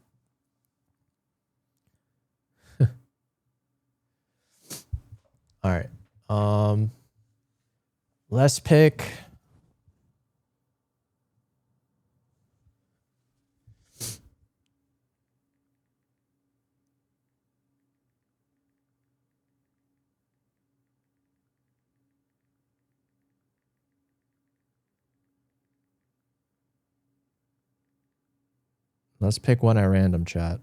All right. Let's pick. Let's pick one at random, chat.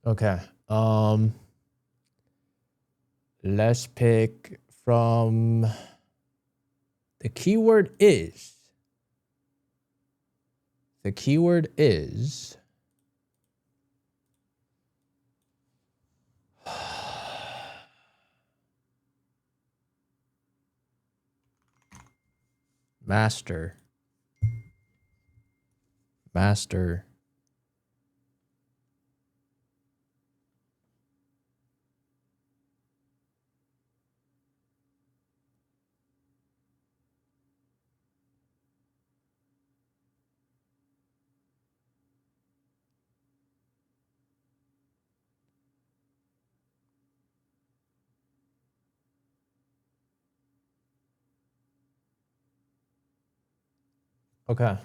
Okay. Let's pick from the keyword is master. Okay.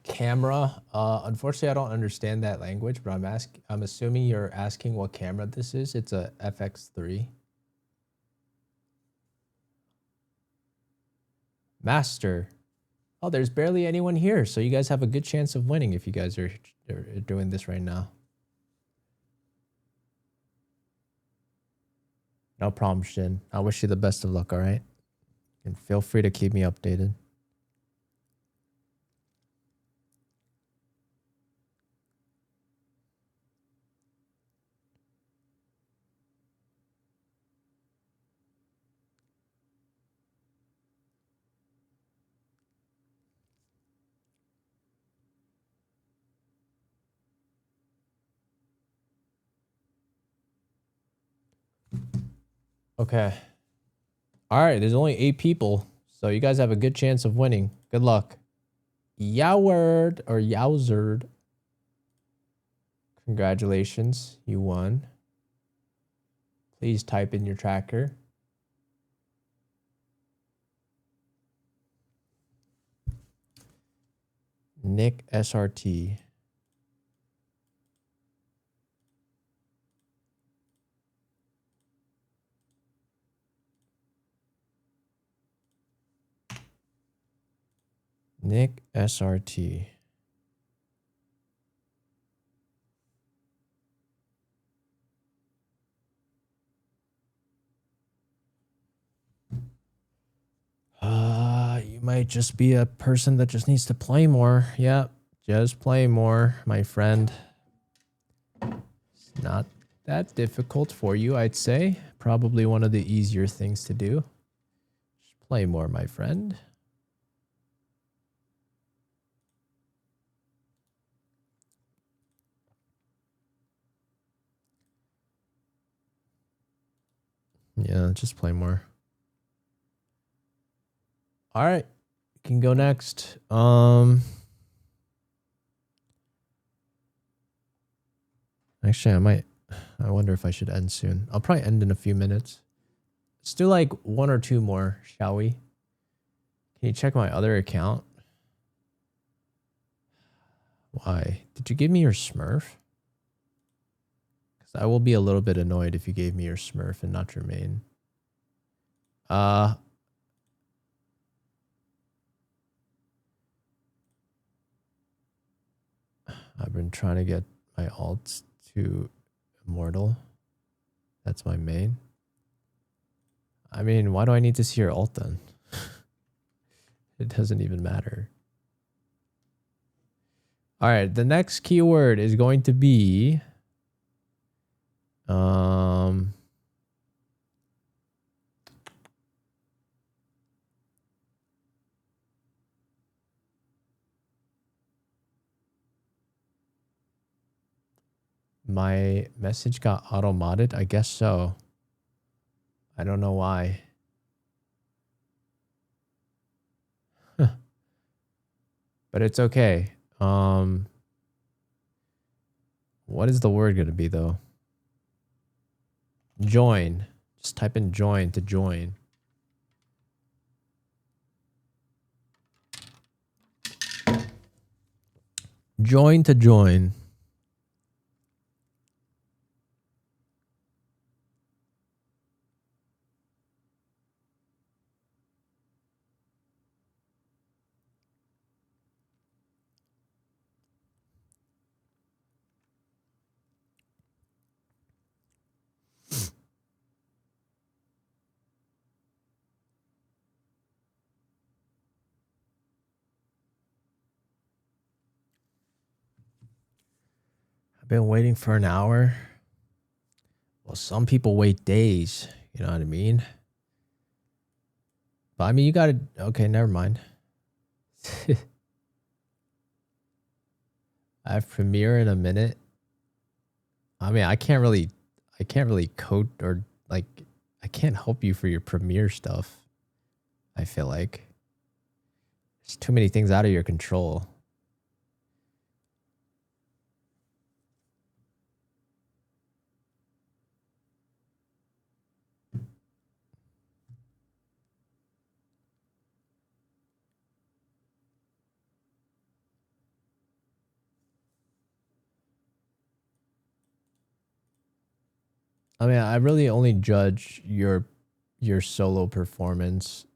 Camera. Unfortunately, I don't understand that language, but I'm assuming you're asking what camera this is. It's a FX3. Master. Oh, there's barely anyone here, so you guys have a good chance of winning if you guys are doing this right now. No problem, Shin. I wish you the best of luck, all right? And feel free to keep me updated. Okay. All right, there's only 8 people, so you guys have a good chance of winning. Good luck. Yoward or Yowzerd. Congratulations, you won. Please type in your tracker. Nick SRT. Nick SRT. You might just be a person that just needs to play more. Yep, just play more, my friend. It's not that difficult for you, I'd say. Probably one of the easier things to do. Just play more, my friend. Yeah, just play more. All right, you can go next. Actually, I wonder if I should end soon. I'll probably end in a few minutes. Let's do like 1 or 2 more, shall we? Can you check my other account? Why? Did you give me your Smurf? Because I will be a little bit annoyed if you gave me your Smurf and not your main. I've been trying to get my alts to Immortal. That's my main. I mean, why do I need to see your alt then? It doesn't even matter. All right, the next keyword is going to be my message got auto-modded. I guess so. I don't know why. But it's okay. What is the word going to be though? Join. Just type in join to join. Join to join. I've been waiting for an hour. Well, some people wait days. You know what I mean? But I mean, you got to... Okay, never mind. I have Premiere in a minute. I mean, I can't really code or like, I can't help you for your Premiere stuff. I feel like there's too many things out of your control. I mean, I really only judge your solo performance.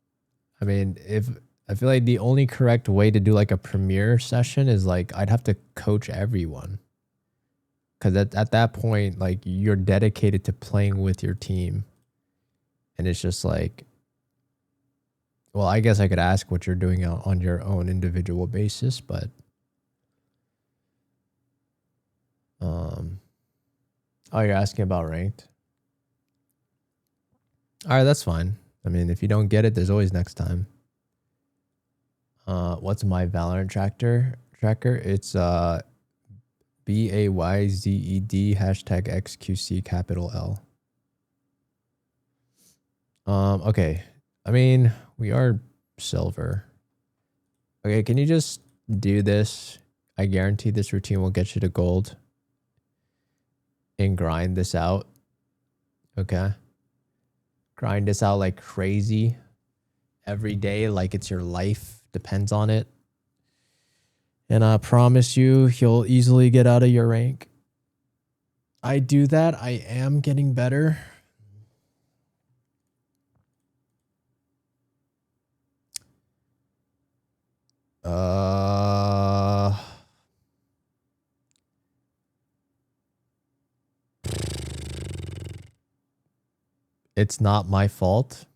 I mean, if I feel like the only correct way to do like a premiere session is like I'd have to coach everyone. Cause at that point, like you're dedicated to playing with your team. And it's just like, well, I guess I could ask what you're doing on your own individual basis, but oh, you're asking about ranked. All right, that's fine. I mean, if you don't get it, there's always next time. What's my Valorant tracker? It's BAYZED #XQC capital L. Okay. I mean, we are silver. Okay, can you just do this? I guarantee this routine will get you to gold. And grind this out. Okay. Grind this out like crazy. Every day, like it's your life. Depends on it. And I promise you, you'll easily get out of your rank. I do that. I am getting better. It's not my fault.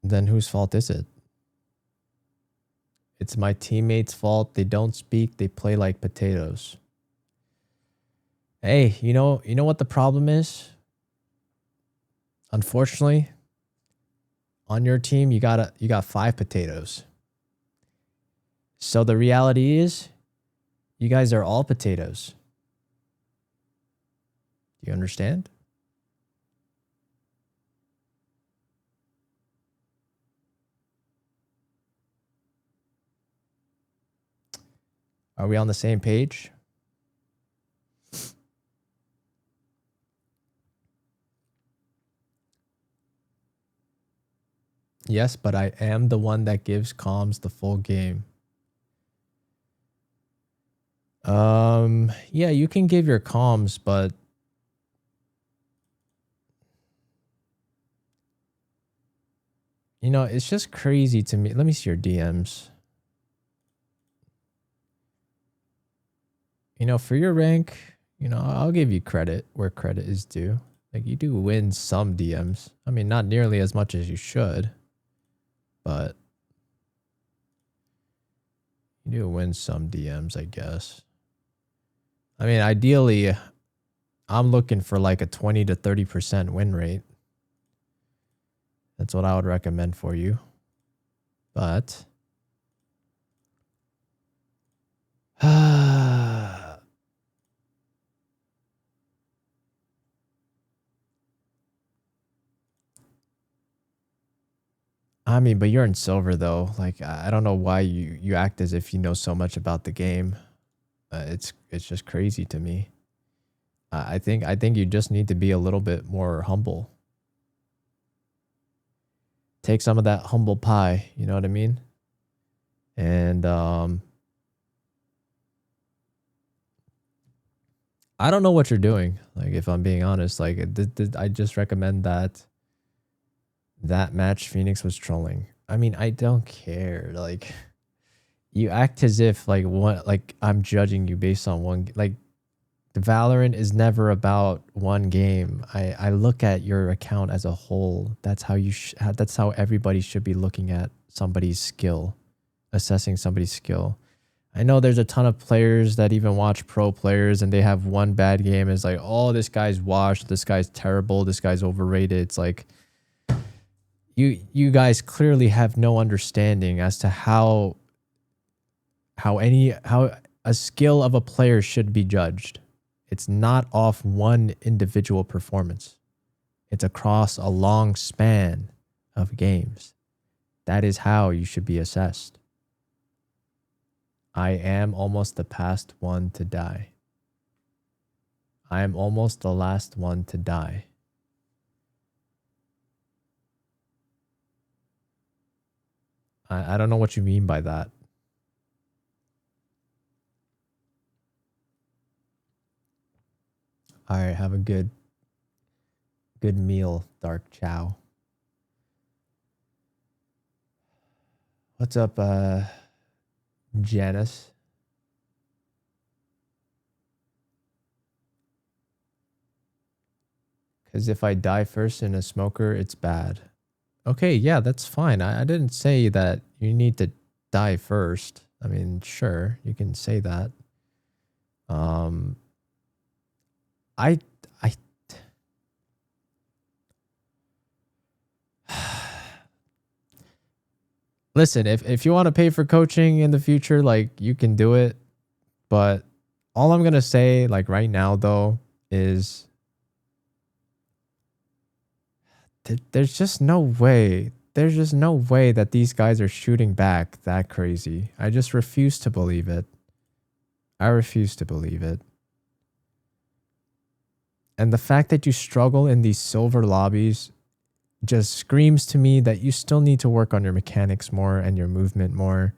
Then whose fault is it? It's my teammates' fault. They don't speak. They play like potatoes. Hey, you know what the problem is? Unfortunately, on your team, you got 5 potatoes. So the reality is, you guys are all potatoes. Do you understand? Are we on the same page? Yes, but I am the one that gives comms the full game. Yeah, you can give your comms, but you know, it's just crazy to me. Let me see your DMs. You know, for your rank, you know, I'll give you credit where credit is due. Like you do win some DMs. I mean, not nearly as much as you should, but you do win some DMs, I guess. I mean, ideally, I'm looking for like a 20 to 30% win rate. That's what I would recommend for you. But I mean, but you're in silver though. Like I don't know why you act as if you know so much about the game. It's just crazy to me. I think you just need to be a little bit more humble. Take some of that humble pie, you know what I mean? And I don't know what you're doing. Like if I'm being honest, like I just recommend that match Phoenix was trolling. I mean, I don't care. Like you act as if like what, like I'm judging you based on one, like the Valorant is never about one game. I look at your account as a whole. That's how that's how everybody should be looking at somebody's skill, assessing somebody's skill. I know there's a ton of players that even watch pro players and they have one bad game. It's like, oh, this guy's washed. This guy's terrible. This guy's overrated. It's like you guys clearly have no understanding as to how a skill of a player should be judged. It's not off one individual performance. It's across a long span of games. That is how you should be assessed. I am almost the past one to die. I am almost the last one to die. I don't know what you mean by that. All right, have a good meal, Dark Chow. What's up, Janice? Because if I die first in a smoker, it's bad. Okay, yeah, that's fine. I didn't say that you need to die first. I mean, sure, you can say that. I listen, if you want to pay for coaching in the future, like you can do it. But all I'm gonna say, like right now though, is there's just no way. There's just no way that these guys are shooting back that crazy. I just refuse to believe it. I refuse to believe it. And the fact that you struggle in these silver lobbies just screams to me that you still need to work on your mechanics more and your movement more.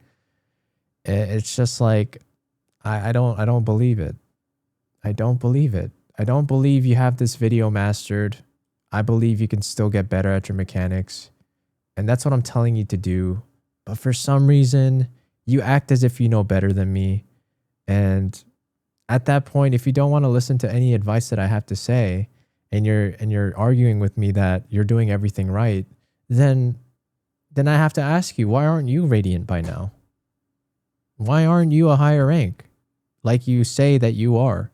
It's just like, I don't believe it. I don't believe it. I don't believe you have this video mastered. I believe you can still get better at your mechanics. And that's what I'm telling you to do. But for some reason, you act as if you know better than me. And at that point, if you don't want to listen to any advice that I have to say, and you're arguing with me that you're doing everything right, then I have to ask you, why aren't you Radiant by now? Why aren't you a higher rank? Like you say that you are.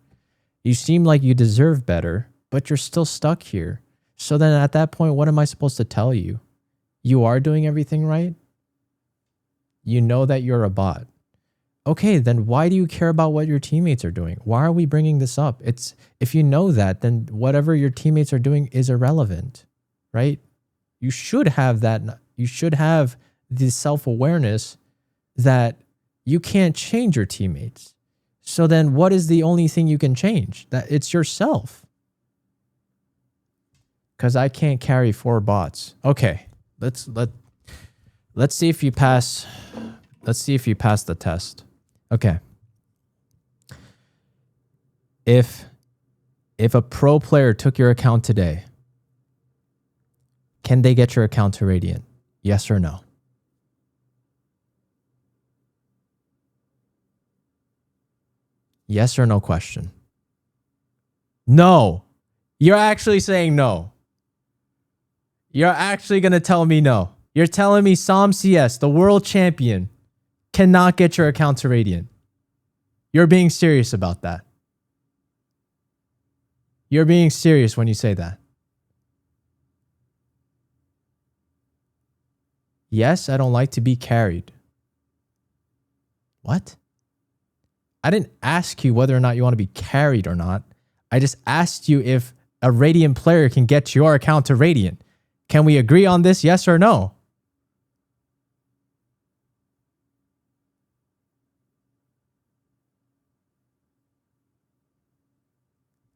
You seem like you deserve better, but you're still stuck here. So then at that point, what am I supposed to tell you? You are doing everything right? You know that you're a bot. Okay, then why do you care about what your teammates are doing? Why are we bringing this up? It's if you know that, then whatever your teammates are doing is irrelevant, right? You should have that. You should have the self-awareness that you can't change your teammates. So then what is the only thing you can change? That it's yourself. Because I can't carry 4 bots. Okay, let's see if you pass. Let's see if you pass the test. Okay. If a pro player took your account today, can they get your account to Radiant? Yes or no? Yes or no question. No. You're actually saying no. You're actually going to tell me no. You're telling me Som CS, the world champion, cannot get your account to Radiant. You're being serious about that. You're being serious when you say that. Yes, I don't like to be carried. What? I didn't ask you whether or not you want to be carried or not. I just asked you if a Radiant player can get your account to Radiant. Can we agree on this, yes or no?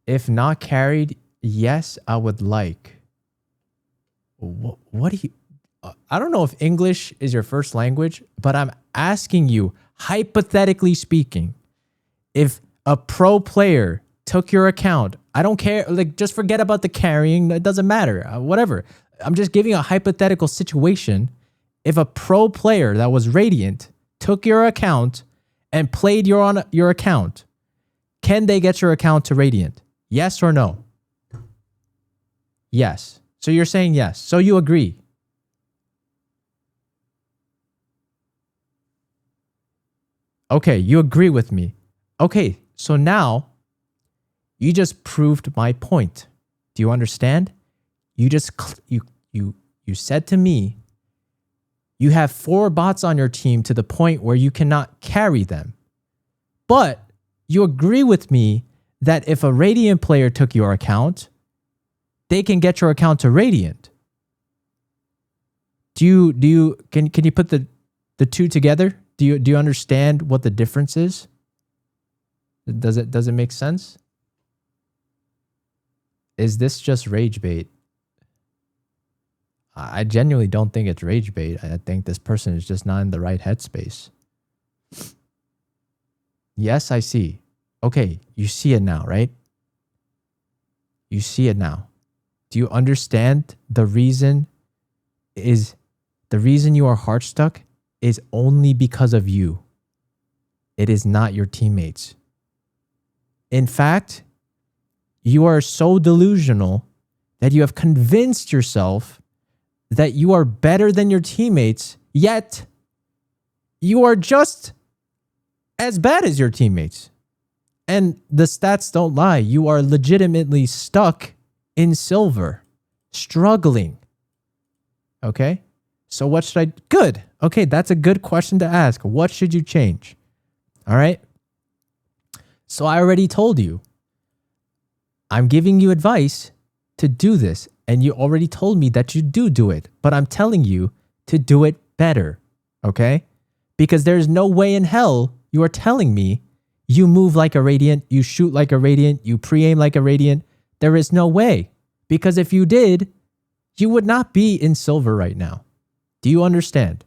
If not carried, yes, I would like. What do you... I don't know if English is your first language, but I'm asking you, hypothetically speaking, if a pro player took your account, I don't care, like just forget about the carrying, it doesn't matter, whatever. I'm just giving a hypothetical situation. If a pro player that was Radiant took your account and played your account, can they get your account to Radiant? Yes or no? Yes. So you're saying yes. So you agree. Okay, you agree with me. Okay, so now you just proved my point. Do you understand? You just you said to me you have 4 bots on your team to the point where you cannot carry them. But you agree with me that if a Radiant player took your account, they can get your account to Radiant. Can you put the two together? Do you understand what the difference is? Does it make sense? Is this just rage bait? I genuinely don't think it's rage bait. I think this person is just not in the right headspace. Yes, I see. Okay, you see it now, right? You see it now. Do you understand the reason you are heart stuck is only because of you. It is not your teammates. In fact, you are so delusional that you have convinced yourself that you are better than your teammates, yet you are just as bad as your teammates. And the stats don't lie. You are legitimately stuck in silver, struggling. Okay? So what should I... Good. Okay, that's a good question to ask. What should you change? All right? So I already told you. I'm giving you advice to do this, and you already told me that you do it. But I'm telling you to do it better. Okay? Because there's no way in hell you are telling me you move like a Radiant, you shoot like a Radiant, you pre-aim like a Radiant. There is no way. Because if you did, you would not be in silver right now. Do you understand?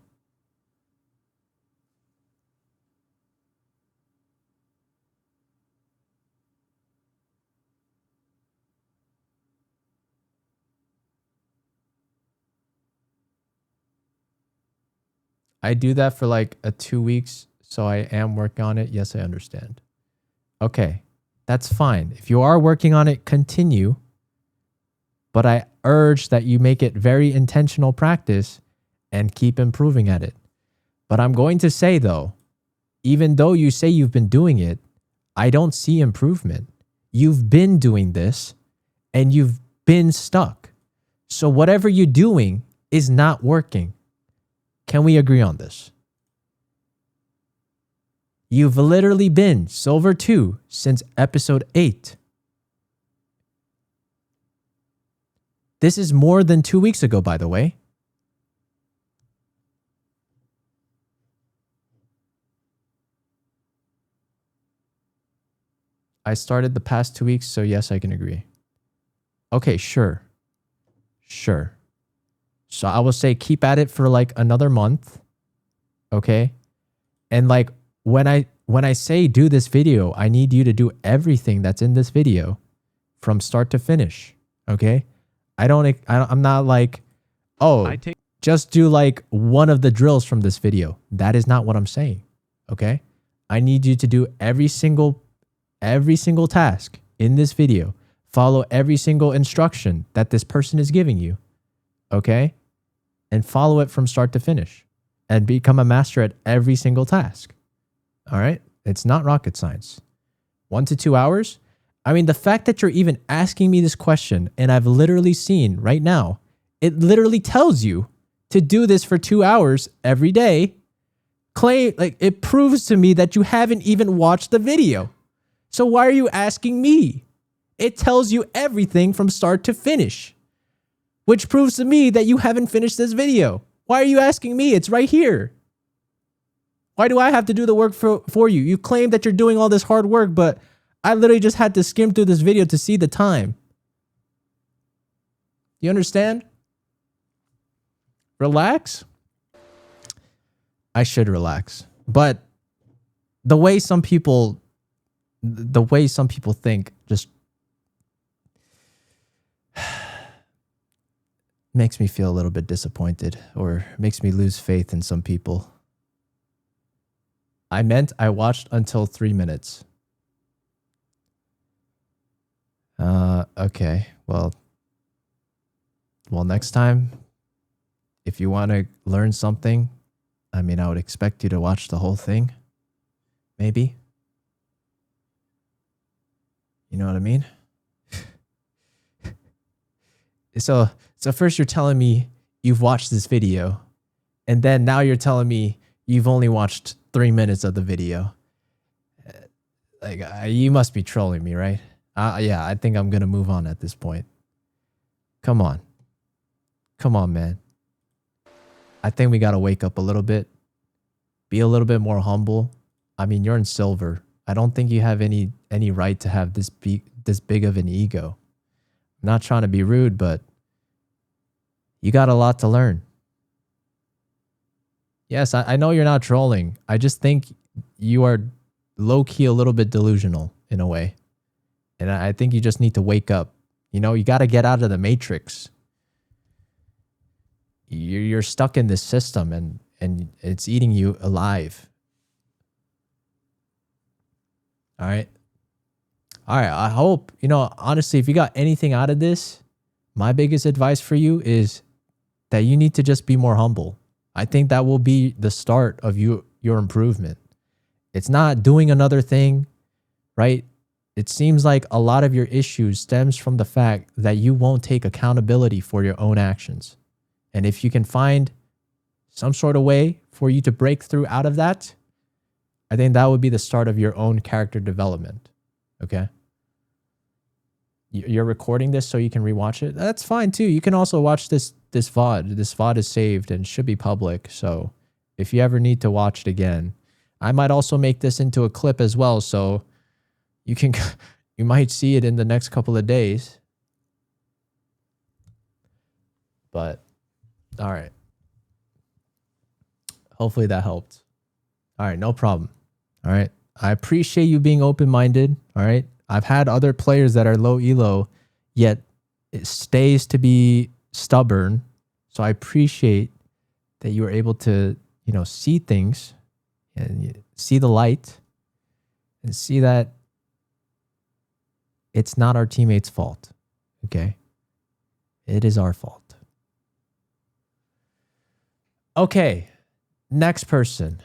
I do that for like 2 weeks, so I am working on it. Yes, I understand. Okay, that's fine. If you are working on it, continue. But I urge that you make it very intentional practice and keep improving at it. But I'm going to say though, even though you say you've been doing it, I don't see improvement. You've been doing this and you've been stuck. So whatever you're doing is not working. Can we agree on this? You've literally been silver 2 since episode 8. This is more than 2 weeks ago, by the way. I started the past 2 weeks, so yes, I can agree. Okay, sure. Sure. So I will say keep at it for like another month. Okay? And like when I say do this video, I need you to do everything that's in this video from start to finish. Okay? I'm not like, oh, just do like one of the drills from this video. That is not what I'm saying. Okay? I need you to do every single task in this video. Follow every single instruction that this person is giving you. Okay? And follow it from start to finish. And become a master at every single task. All right? It's not rocket science. 1 to 2 hours? I mean, the fact that you're even asking me this question, and I've literally seen right now, it literally tells you to do this for 2 hours every day. It proves to me that you haven't even watched the video. So why are you asking me? It tells you everything from start to finish, which proves to me that you haven't finished this video. Why are you asking me? It's right here. Why do I have to do the work for you? You claim that you're doing all this hard work, but I literally just had to skim through this video to see the time. You understand? Relax. I should relax. But the way some people think just makes me feel a little bit disappointed, or makes me lose faith in some people. I meant I watched until 3 minutes. Okay. Well, next time, if you want to learn something, I mean, I would expect you to watch the whole thing. Maybe. You know what I mean? So first you're telling me you've watched this video, and then now you're telling me you've only watched 3 minutes of the video. Like, you must be trolling me, right? Yeah, I think I'm going to move on at this point. Come on. Come on, man. I think we got to wake up a little bit. Be a little bit more humble. I mean, you're in silver. I don't think you have any right to have this big of an ego. I'm not trying to be rude, but you got a lot to learn. Yes, I know you're not trolling. I just think you are low-key a little bit delusional in a way. And I think you just need to wake up You know, you got to get out of the matrix. You're stuck in this system and it's eating you alive. All right. All right. I hope, you know, honestly, if you got anything out of this, my biggest advice for you is that you need to just be more humble. I think that will be the start of your improvement. It's not doing another thing, right? It seems like a lot of your issues stems from the fact that you won't take accountability for your own actions. And if you can find some sort of way for you to break through out of that, I think that would be the start of your own character development. Okay? You're recording this so you can rewatch it. That's fine too. You can also watch this VOD. This VOD is saved and should be public. So if you ever need to watch it again, I might also make this into a clip as well. So you might see it in the next couple of days. But all right. Hopefully that helped. All right, no problem. All right. I appreciate you being open-minded. All right. I've had other players that are low elo, yet it stays to be stubborn. So I appreciate that you were able to, you know, see things and see the light and see that it's not our teammates' fault. Okay. It is our fault. Okay. Next person.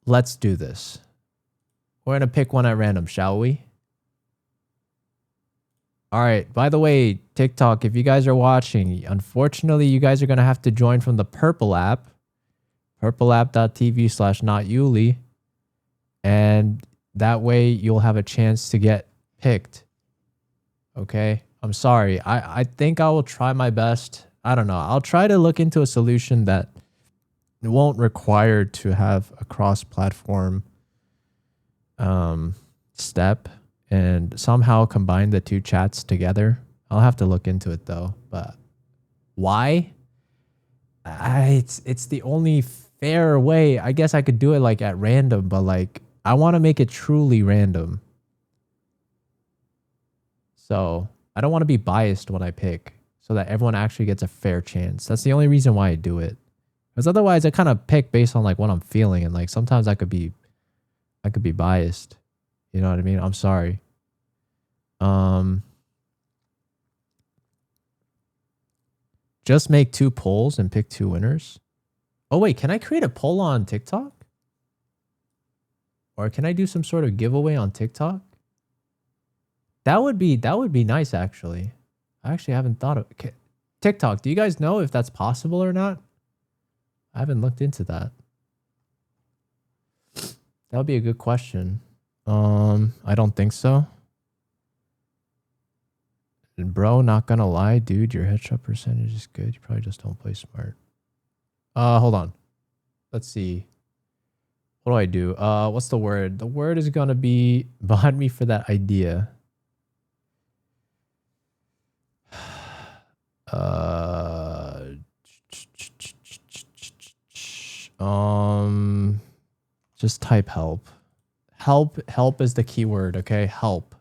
Let's do this. We're going to pick one at random, shall we? All right. By the way, TikTok, if you guys are watching, unfortunately, you guys are going to have to join from the Purple app, purpleapp.tv/notyoolee. And that way you'll have a chance to get picked. Okay. I'm sorry. I think I will try my best. I don't know. I'll try to look into a solution that won't require to have a cross-platform step and somehow combine the two chats together. I'll have to look into it though. But why? It's the only fair way. I guess I could do it like at random, but like I want to make it truly random. So I don't want to be biased when I pick so that everyone actually gets a fair chance. That's the only reason why I do it. Because otherwise I kind of pick based on like what I'm feeling. And like sometimes I could be biased. You know what I mean? I'm sorry. Just make 2 polls and pick 2 winners. Oh wait, can I create a poll on TikTok? Or can I do some sort of giveaway on TikTok? That would be nice actually. I actually haven't thought of TikTok. Do you guys know if that's possible or not? I haven't looked into that. That would be a good question. I don't think so. And bro, not gonna lie, dude, your headshot percentage is good. You probably just don't play smart. Hold on. Let's see. What do I do? What's the word? The word is gonna be behind me for that idea. Just type help. Help is the keyword, okay? Help.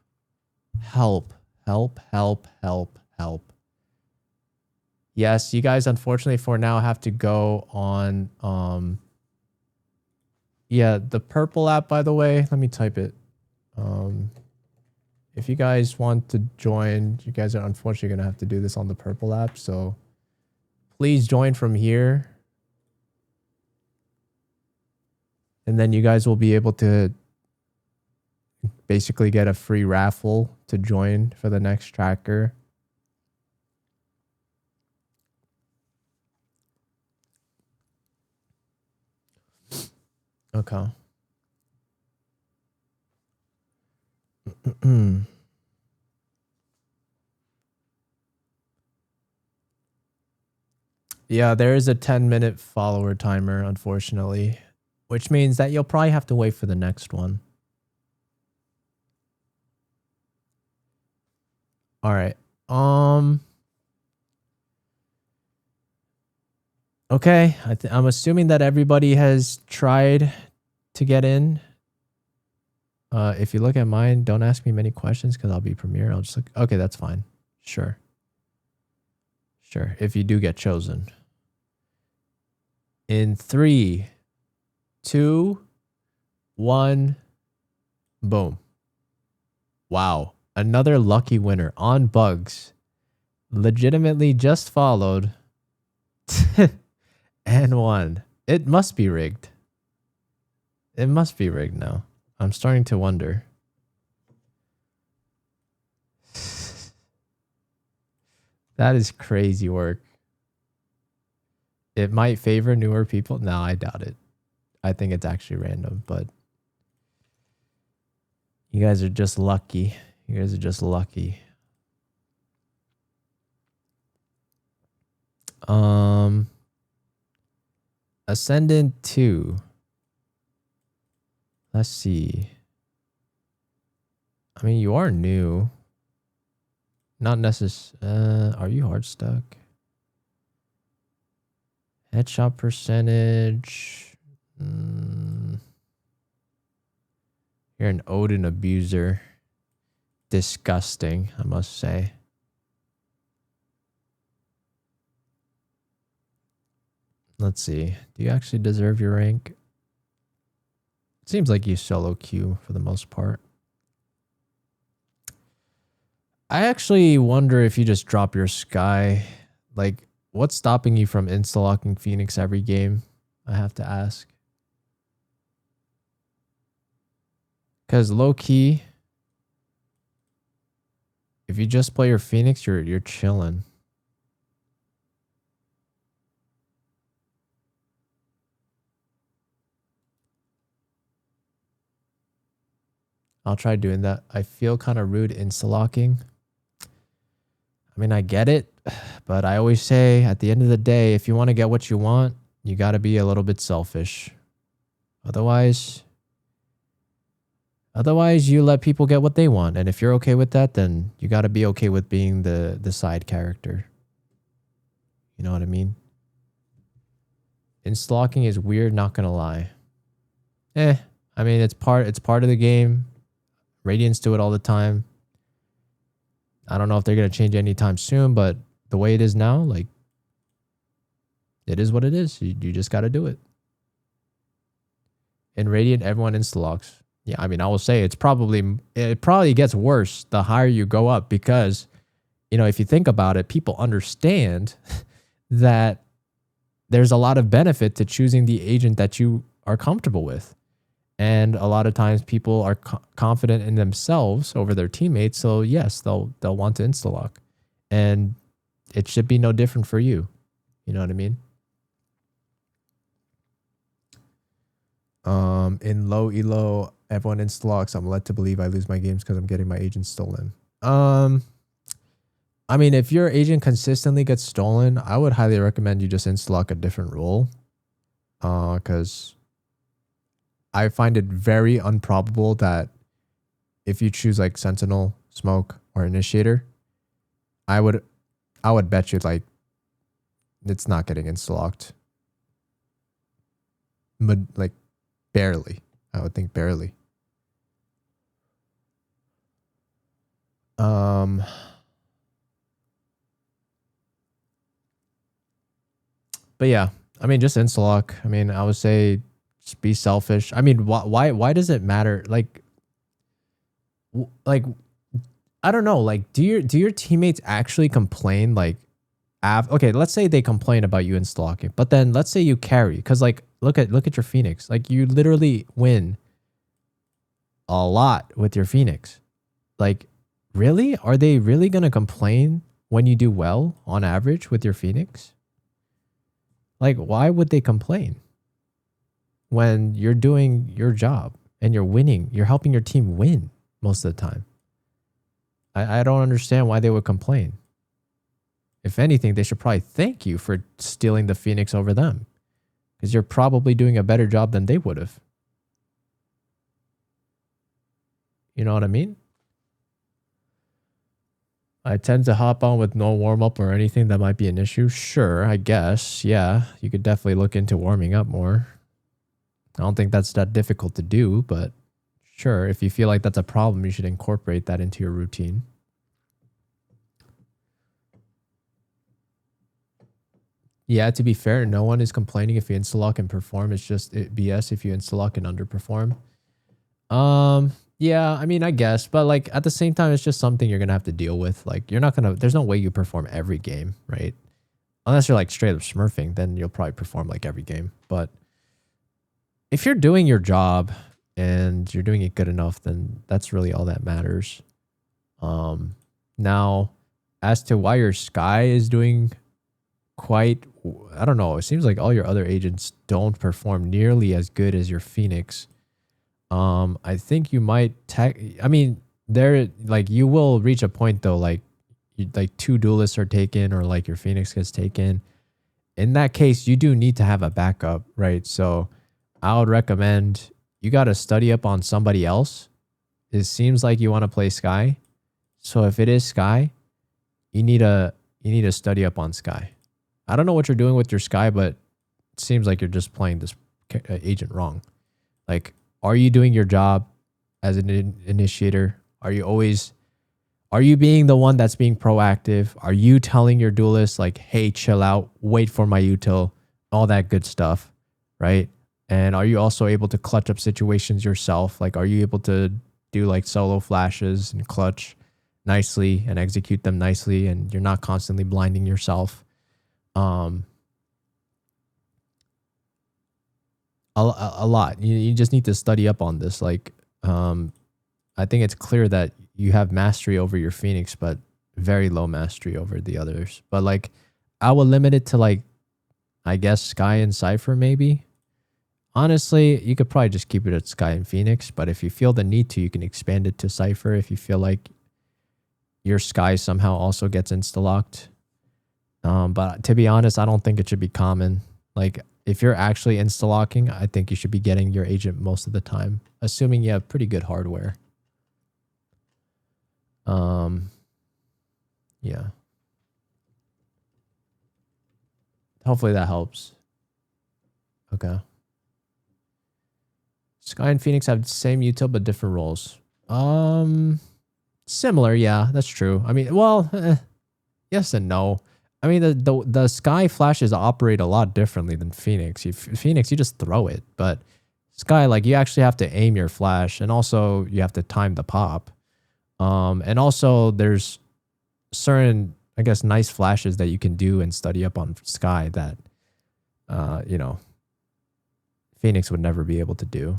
Yes, you guys unfortunately for now have to go on yeah, the Purple app, by the way. Let me type it. If you guys want to join, you guys are unfortunately going to have to do this on the Purple app. So please join from here. And then you guys will be able to basically get a free raffle to join for the next tracker. Okay. Yeah, there is a 10-minute follower timer, unfortunately, which means that you'll probably have to wait for the next one. All right. Okay, I'm assuming that everybody has tried to get in. If you look at mine, don't ask me many questions because I'll be Premiere. I'll just look. Okay, that's fine. Sure. Sure. If you do get chosen. In 3, 2, 1, boom. Wow. Another lucky winner on bugs. Legitimately just followed and won. It must be rigged. It must be rigged now. I'm starting to wonder. That is crazy work. It might favor newer people. No, I doubt it. I think it's actually random, but you guys are just lucky. You guys are just lucky. Ascendant 2. Let's see. I mean, you are new. Not necessary. Are you hard stuck? Headshot percentage. You're an Odin abuser. Disgusting, I must say. Let's see. Do you actually deserve your rank? It seems like you solo queue for the most part. I actually wonder if you just drop your Sky. Like, what's stopping you from insta-locking Phoenix every game? I have to ask. Because low-key, if you just play your Phoenix, you're chilling. I'll try doing that. I feel kind of rude insta-locking. I mean, I get it, but I always say at the end of the day, if you want to get what you want, you got to be a little bit selfish. Otherwise, you let people get what they want. And if you're okay with that, then you got to be okay with being the side character. You know what I mean? Insta-locking is weird, not going to lie. I mean, it's part of the game. Radiants do it all the time. I don't know if they're going to change anytime soon, but the way it is now, like, it is what it is. You just got to do it. In Radiant, everyone insta-locks. Yeah, I mean, I will say it probably gets worse the higher you go up because, you know, if you think about it, people understand that there's a lot of benefit to choosing the agent that you are comfortable with. And a lot of times people are confident in themselves over their teammates. So yes, they'll want to insta-lock. And it should be no different for you. You know what I mean? In low elo, everyone insta-locks. I'm led to believe I lose my games because I'm getting my agent stolen. I mean, if your agent consistently gets stolen, I would highly recommend you just insta-lock a different role. Because I find it very improbable that if you choose like Sentinel, Smoke, or Initiator, I would bet you like it's not getting insta-locked. Like barely. I would think barely. But yeah, I mean, just insta-lock. I mean, I would say just be selfish. I mean, why does it matter? Like, I don't know. Like, do your teammates actually complain? Like, okay, let's say they complain about you insta-locking, but then let's say you carry, because like look at your Phoenix. Like, you literally win a lot with your Phoenix. Like, really? Are they really gonna complain when you do well on average with your Phoenix? Like, why would they complain when you're doing your job and you're winning? You're helping your team win most of the time. I don't understand why they would complain. If anything, they should probably thank you for stealing the Phoenix over them, because you're probably doing a better job than they would have. You know what I mean? I tend to hop on with no warm-up or anything that might be an issue. Sure, I guess. Yeah, you could definitely look into warming up more. I don't think that's that difficult to do, but sure, if you feel like that's a problem, you should incorporate that into your routine. Yeah, to be fair, no one is complaining if you insta-lock and perform. It's just BS if you insta-lock and underperform. Yeah, I mean, I guess, but like at the same time, it's just something you're gonna have to deal with. Like, you're not gonna, there's no way you perform every game, right? Unless you're like straight up smurfing, then you'll probably perform like every game. But if you're doing your job and you're doing it good enough, then that's really all that matters. Now, as to why your Sky is doing quite, I don't know, it seems like all your other agents don't perform nearly as good as your Phoenix. I think you might I mean, there, like, you will reach a point though, like, like 2 duelists are taken or like your Phoenix gets taken. In that case, you do need to have a backup, right? So I would recommend you got to study up on somebody else. It seems like you want to play Sky. So if it is Sky, you need to study up on Sky. I don't know what you're doing with your Sky, but it seems like you're just playing this agent wrong. Like, are you doing your job as an initiator? Are you being the one that's being proactive? Are you telling your duelist like, hey, chill out, wait for my util, all that good stuff, right? And are you also able to clutch up situations yourself? Like, are you able to do like solo flashes and clutch nicely and execute them nicely, and you're not constantly blinding yourself? A lot. You just need to study up on this. Like, I think it's clear that you have mastery over your Phoenix, but very low mastery over the others. But like, I will limit it to like, I guess Sky and Cypher maybe. Honestly, you could probably just keep it at Sky and Phoenix, but if you feel the need to, you can expand it to Cypher if you feel like your Sky somehow also gets insta-locked. But to be honest, I don't think it should be common. Like, if you're actually insta-locking, I think you should be getting your agent most of the time, assuming you have pretty good hardware. Yeah. Hopefully that helps. Okay. Sky and Phoenix have the same util but different roles. Similar, yeah, that's true. I mean, well, yes and no. I mean, the Sky flashes operate a lot differently than Phoenix. Phoenix, you just throw it, but Sky, like, you actually have to aim your flash, and also you have to time the pop. And also there's certain, I guess, nice flashes that you can do and study up on Sky that, you know, Phoenix would never be able to do.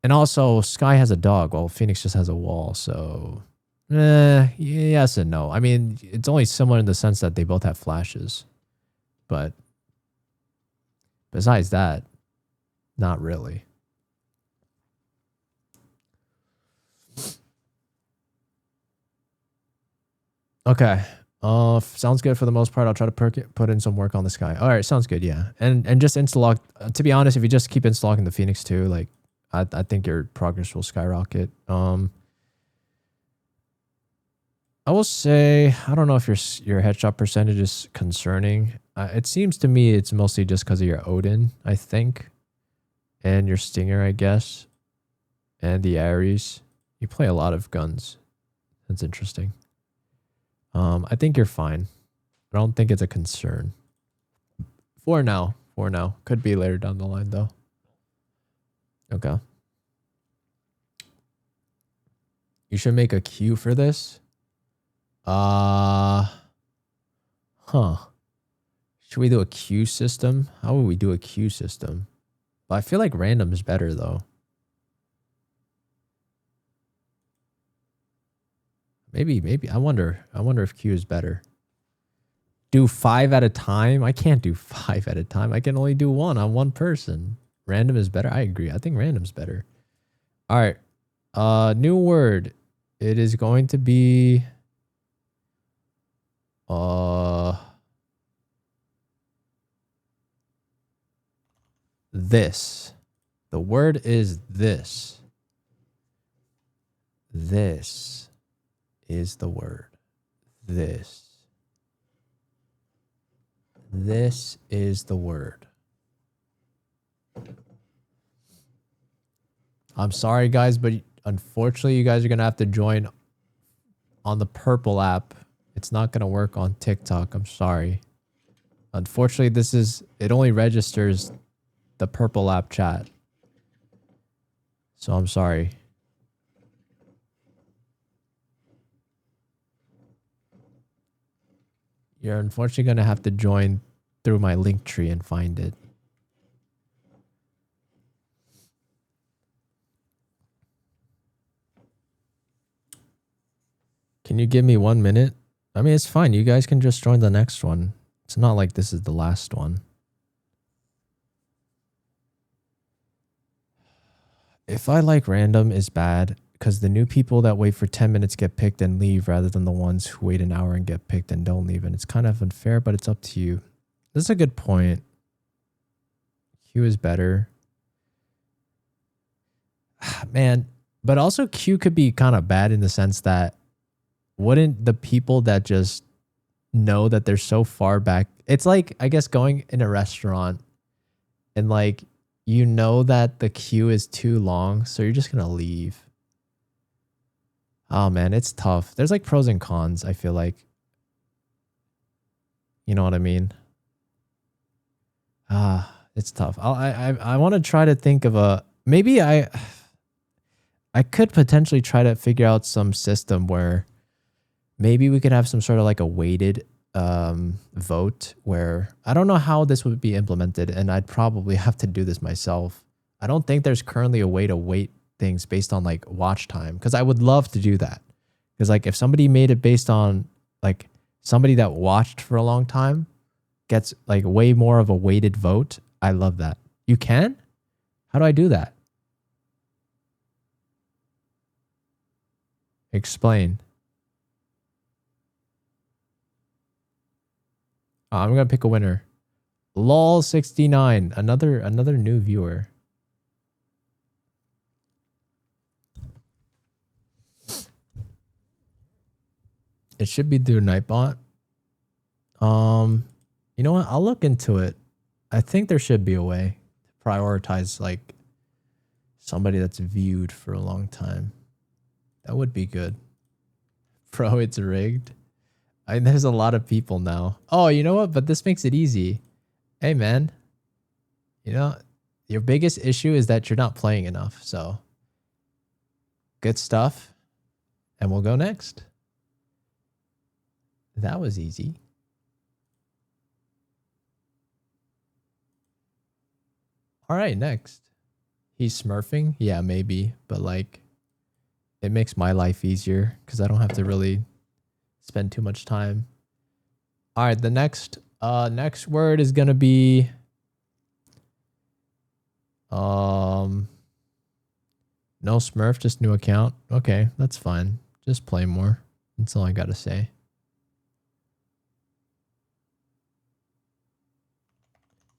And also, Sky has a dog, while Phoenix just has a wall. So, yes and no. I mean, it's only similar in the sense that they both have flashes. But besides that, not really. Okay. Sounds good for the most part. I'll try to put in some work on the Sky. All right, sounds good. Yeah, and just insta-lock. To be honest, if you just keep insta-locking the Phoenix too, like, I think your progress will skyrocket. I will say, I don't know if your headshot percentage is concerning. It seems to me it's mostly just because of your Odin, I think, and your Stinger, I guess, and the Ares. You play a lot of guns. That's interesting. I think you're fine. I don't think it's a concern. For now. Could be later down the line, though. Okay. You should make a queue for this. Huh. Should we do a queue system? How would we do a queue system? But I feel like random is better, though. Maybe. I wonder if queue is better. Do 5 at a time? I can't do 5 at a time. I can only do 1 on one person. Random is better. I agree. I think random's better. All right. New word. It is going to be this. The word is this. This is the word. This. This is the word. I'm sorry, guys, but unfortunately, you guys are going to have to join on the purple app. It's not going to work on TikTok. I'm sorry. Unfortunately, it only registers the purple app chat. So I'm sorry. You're unfortunately going to have to join through my link tree and find it. Can you give me 1 minute? I mean, it's fine. You guys can just join the next one. It's not like this is the last one. If I like random is bad because the new people that wait for 10 minutes get picked and leave rather than the ones who wait an hour and get picked and don't leave. And it's kind of unfair, but it's up to you. This is a good point. Q is better. Man, but also Q could be kind of bad in the sense that wouldn't the people that just know that they're so far back, it's like, I guess, going in a restaurant and like, you know that the queue is too long, so you're just gonna leave. Oh man, it's tough. There's like pros and cons, I feel like. You know what I mean? It's tough. I want to try to think of a, maybe I could potentially try to figure out some system where maybe we could have some sort of like a weighted vote where I don't know how this would be implemented, and I'd probably have to do this myself. I don't think there's currently a way to weight things based on like watch time, because I would love to do that. Because like if somebody made it based on like somebody that watched for a long time gets like way more of a weighted vote, I love that. You can? How do I do that? Explain. I'm gonna pick a winner. LOL69, another new viewer. It should be through Nightbot. You know what? I'll look into it. I think there should be a way to prioritize like somebody that's viewed for a long time. That would be good. Bro, it's rigged. There's a lot of people now. Oh, you know what? But this makes it easy. Hey, man. You know, your biggest issue is that you're not playing enough. So, good stuff. And we'll go next. That was easy. All right, next. He's smurfing? Yeah, maybe. But like, it makes my life easier because I don't have to really spend too much time. All right, the next word is gonna be no Smurf, just new account. Okay, that's fine. Just play more. That's all I gotta say.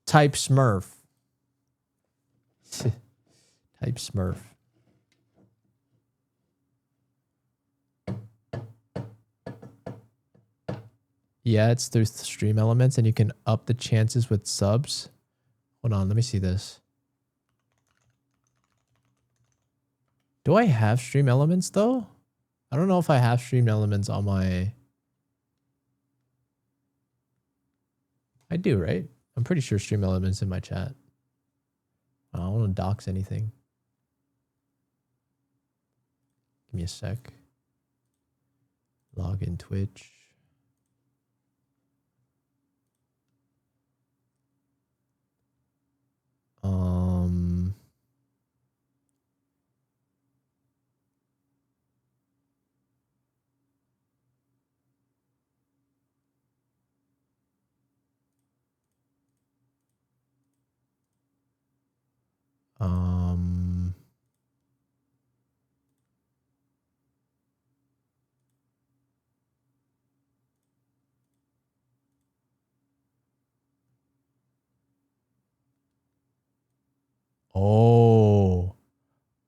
Type Smurf. Type Smurf. Yeah, it's through stream elements and you can up the chances with subs. Hold on, let me see this. Do I have stream elements though? I don't know if I have stream elements on my... I do, right? I'm pretty sure stream elements in my chat. I don't want to dox anything. Give me a sec. Log in Twitch.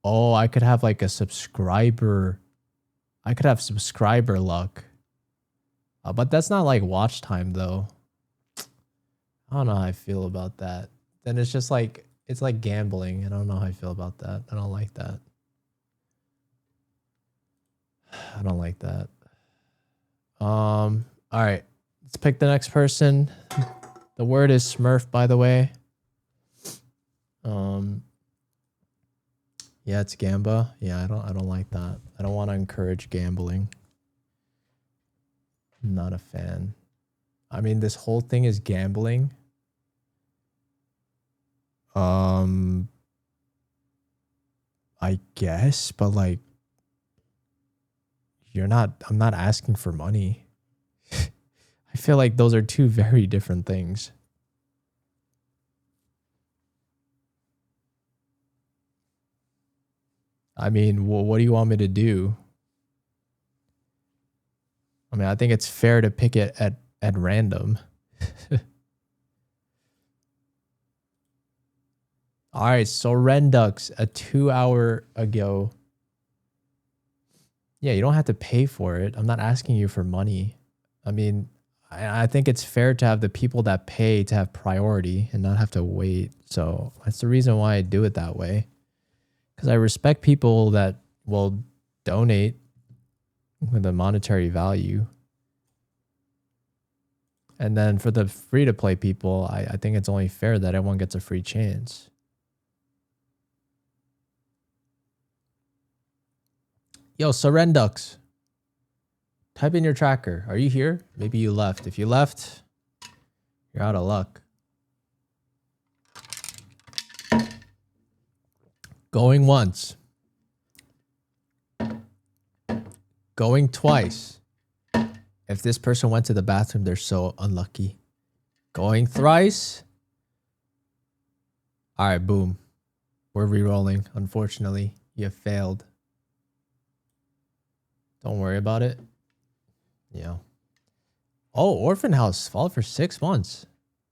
Oh, I could have like a subscriber. I could have subscriber luck. But that's not like watch time though. I don't know how I feel about that. Then it's just like, it's like gambling. I don't know how I feel about that. I don't like that. I don't like that. All right, let's pick the next person. The word is Smurf, by the way. Yeah, it's Gamba. Yeah, I don't like that. I don't want to encourage gambling. Not a fan. I mean, this whole thing is gambling. I guess, but like I'm not asking for money. I feel like those are two very different things. I mean, what do you want me to do? I mean, I think it's fair to pick it at random. All right, so Rendux, a 2 hour ago. Yeah, you don't have to pay for it. I'm not asking you for money. I mean, I think it's fair to have the people that pay to have priority and not have to wait. So that's the reason why I do it that way. Because I respect people that will donate with a monetary value. And then for the free to play people, I think it's only fair that everyone gets a free chance. Yo, Surrendux. Type in your tracker. Are you here? Maybe you left. If you left, you're out of luck. Going once. Going twice. If this person went to the bathroom, they're so unlucky. Going thrice. All right, boom. We're re-rolling. Unfortunately, you have failed. Don't worry about it. Yeah. Oh, Orphan House followed for 6 months.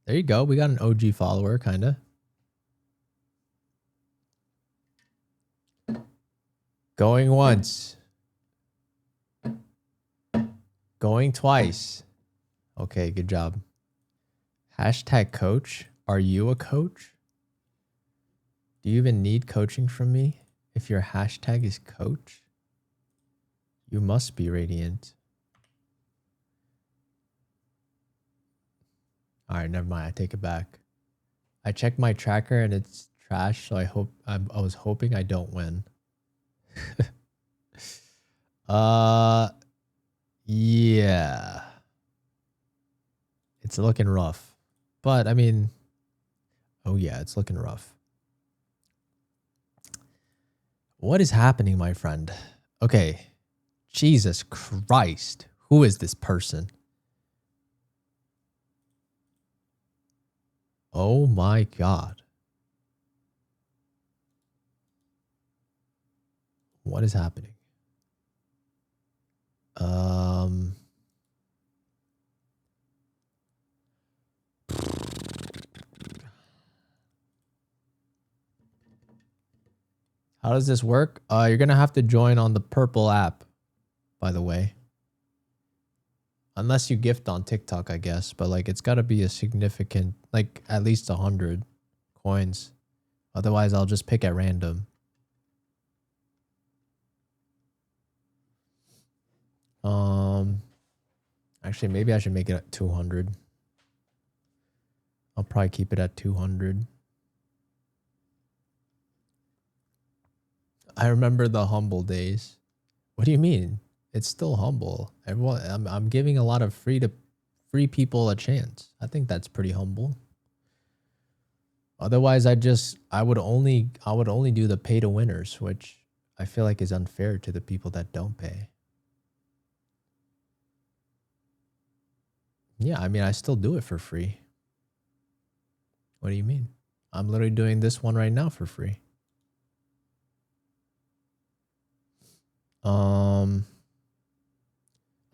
There you go. We got an OG follower, kind of. Going once. Going twice. Okay, good job. Hashtag coach. Are you a coach? Do you even need coaching from me if your hashtag is coach? You must be radiant. All right, never mind. I take it back. I checked my tracker and it's trash, so I was hoping I don't win. Yeah. It's looking rough. But I mean, oh yeah, it's looking rough. What is happening, my friend? Okay. Jesus Christ. Who is this person? Oh my God. What is happening? How does this work? You're going to have to join on the purple app, by the way. Unless you gift on TikTok, I guess. But like, it's got to be a significant, like at least 100 coins. Otherwise, I'll just pick at random. Actually, maybe I should make it at 200. I'll probably keep it at 200. I remember the humble days. What do you mean? It's still humble. Everyone, I'm giving a lot of free people a chance. I think that's pretty humble. Otherwise, I would only do the pay to winners, which I feel like is unfair to the people that don't pay. Yeah, I mean, I still do it for free. What do you mean? I'm literally doing this one right now for free.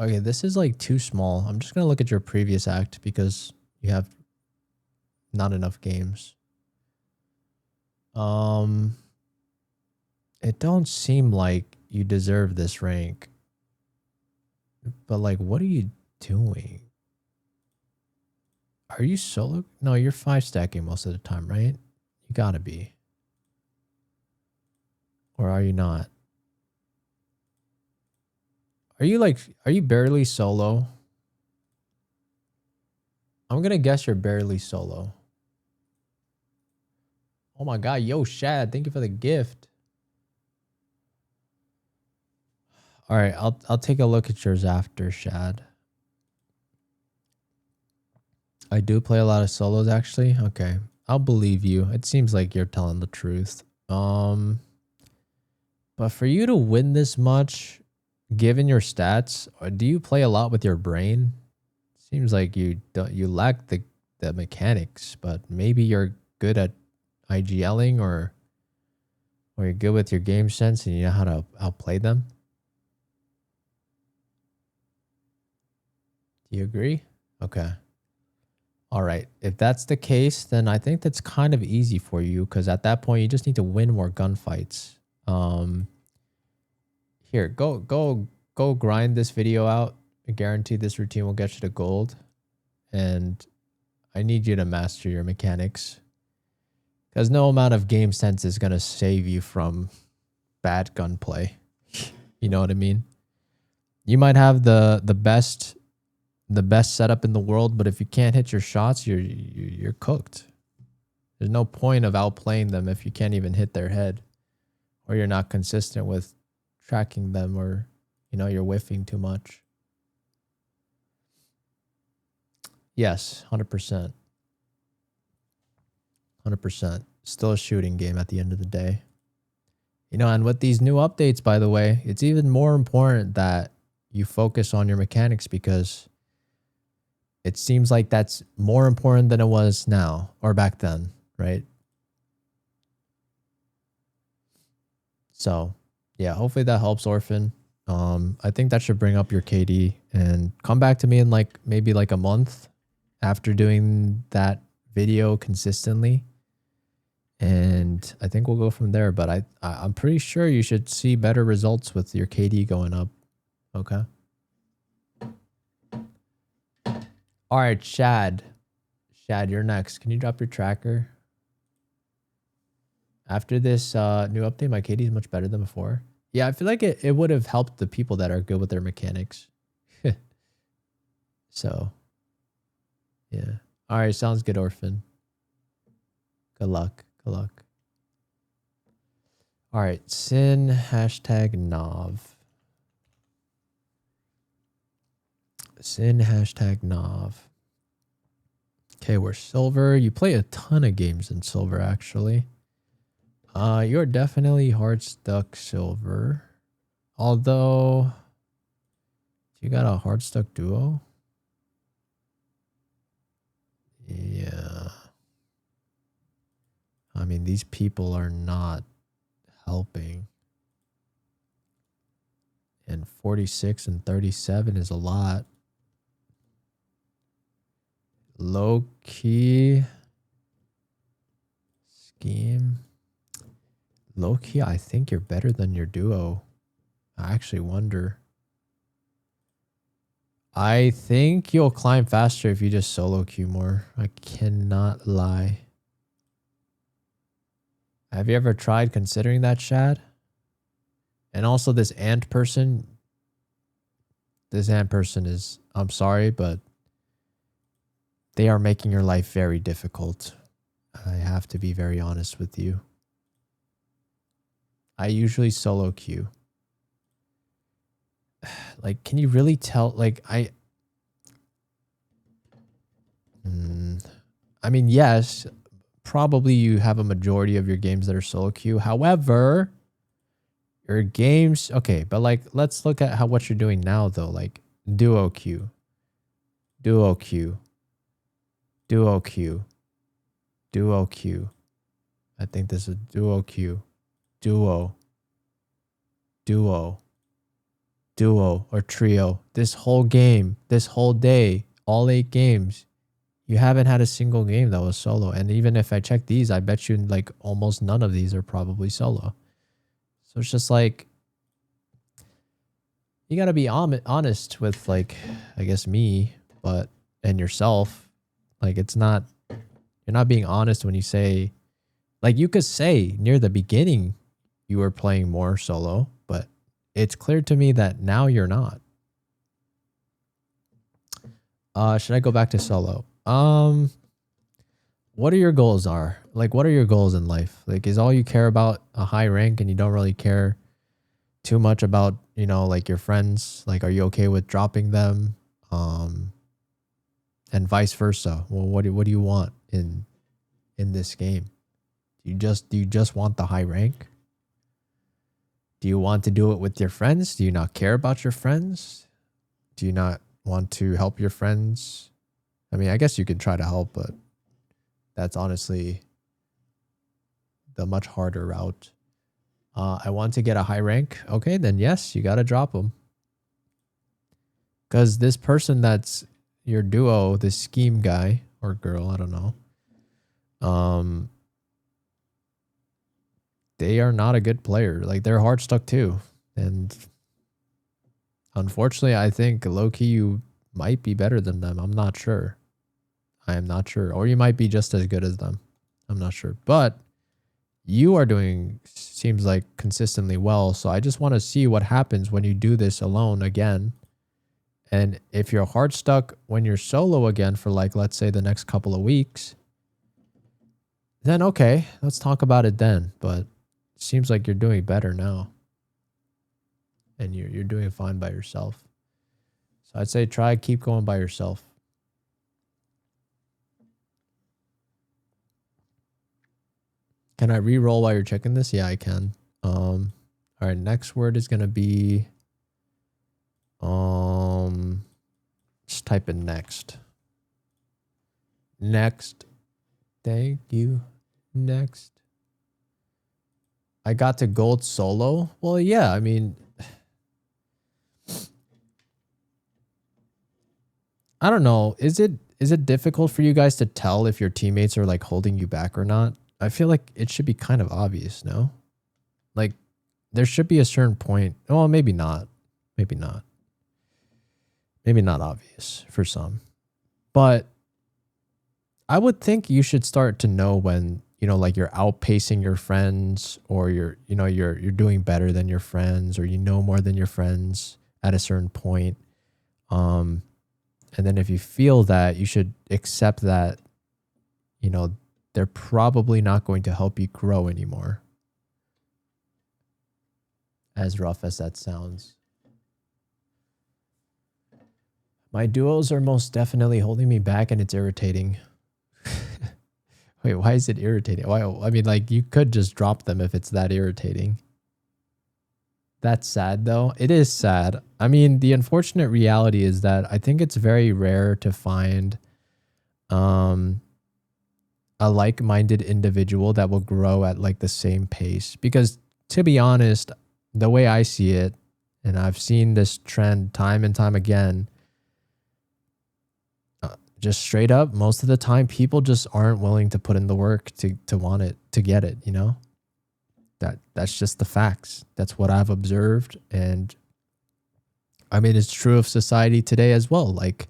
Okay, this is like too small. I'm just gonna look at your previous act because you have not enough games. It don't seem like you deserve this rank. But like, what are you doing? Are you solo? No, you're 5 stacking most of the time, right? You gotta be. Or are you not? Are you barely solo? I'm gonna guess you're barely solo. Oh my god, yo, Shad, thank you for the gift. All right, I'll take a look at yours after, Shad. I do play a lot of solos actually. Okay. I'll believe you. It seems like you're telling the truth. But for you to win this much, given your stats, do you play a lot with your brain? Seems like you lack the mechanics, but maybe you're good at IGLing or you're good with your game sense and you know how to outplay them. Do you agree? Okay. All right. If that's the case, then I think that's kind of easy for you because at that point you just need to win more gunfights. Here, go grind this video out. I guarantee this routine will get you to gold. And I need you to master your mechanics. Because no amount of game sense is going to save you from bad gunplay. You know what I mean? You might have the best setup in the world, but if you can't hit your shots, you're cooked. There's no point of outplaying them if you can't even hit their head, or you're not consistent with tracking them, or you're whiffing too much. Yes, 100%. 100%. Still a shooting game at the end of the day. And with these new updates, by the way, it's even more important that you focus on your mechanics because it seems like that's more important than it was now or back then, right? So, yeah, hopefully that helps, Orphan. I think that should bring up your KD and come back to me in maybe a month after doing that video consistently. And I think we'll go from there, but I'm pretty sure you should see better results with your KD going up. Okay. All right, Shad, you're next. Can you drop your tracker? After this new update, my KD is much better than before. Yeah, I feel like it would have helped the people that are good with their mechanics. So, yeah. All right, sounds good, Orphan. Good luck. Good luck. All right, Sin #Nav. Sin #Nav. Okay, we're silver. You play a ton of games in silver, actually. You're definitely hard stuck silver. Although, you got a hard stuck duo? Yeah. I mean, these people are not helping. And 46 and 37 is a lot. Low key scheme. Low key, I think you're better than your duo. I actually wonder. I think you'll climb faster if you just solo queue more. I cannot lie. Have you ever tried considering that, Shad? And also this ant person. This ant person is, I'm sorry, but they are making your life very difficult. I have to be very honest with you. I usually solo queue. Can you really tell? I mean, yes, probably you have a majority of your games that are solo queue. However, your games, okay, but let's look at what you're doing now though. Duo queue, duo queue, duo queue, duo queue. I think this is duo queue, duo or trio. This whole game, this whole day, all 8 games, you haven't had a single game that was solo. And even if I check these, I bet you almost none of these are probably solo. So it's just you got to be honest with I guess me, and yourself. It's not, you're not being honest when you say, you could say near the beginning you were playing more solo, but it's clear to me that now you're not. Should I go back to solo? What are your goals are? Like, what are your goals in life? Like, is all you care about a high rank and you don't really care too much about, you know, like your friends? Like, are you okay with dropping them? And vice versa. Well, what do you want in this game? Do you just want the high rank? Do you want to do it with your friends? Do you not care about your friends? Do you not want to help your friends? I mean, I guess you can try to help, but that's honestly the much harder route. I want to get a high rank. Okay, then yes, you got to drop them. Because this person that's your duo, this scheme guy or girl, I don't know. They are not a good player. Like, they're hard stuck too. And unfortunately, I think low-key you might be better than them. I'm not sure. I am not sure. Or you might be just as good as them. I'm not sure. But you are doing, seems like, consistently well. So I just want to see what happens when you do this alone again. And if you're hard stuck when you're solo again for, like, let's say the next couple of weeks, then okay, let's talk about it then. But it seems like you're doing better now. And you're doing fine by yourself. So I'd say keep going by yourself. Can I re-roll while you're checking this? Yeah, I can. All right, next word is gonna be just type in next. Next. Thank you. Next. I got to gold solo. Well, yeah, I mean, I don't know. Is it difficult for you guys to tell if your teammates are like holding you back or not? I feel like it should be kind of obvious, no? Like, there should be a certain point. Well, maybe not. Maybe not. Maybe not obvious for some. But I would think you should start to know when, you know, like you're outpacing your friends, or you're doing better than your friends, or you know more than your friends at a certain point. And then if you feel that, you should accept that, you know, they're probably not going to help you grow anymore. As rough as that sounds. My duos are most definitely holding me back, and it's irritating. Wait, why is it irritating? Why? I mean, like, you could just drop them if it's that irritating. That's sad, though. It is sad. I mean, the unfortunate reality is that I think it's very rare to find a like-minded individual that will grow at like the same pace. Because to be honest, the way I see it, and I've seen this trend time and time again, just straight up, most of the time, people just aren't willing to put in the work to want it, to get it, you know? That's just the facts. That's what I've observed. And I mean, it's true of society today as well. Like,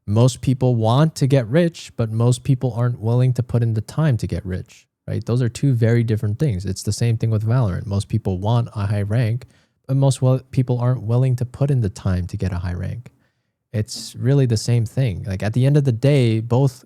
most people want to get rich, but most people aren't willing to put in the time to get rich, right? Those are two very different things. It's the same thing with Valorant. Most people want a high rank, but most people aren't willing to put in the time to get a high rank. It's really the same thing. Like, at the end of the day, both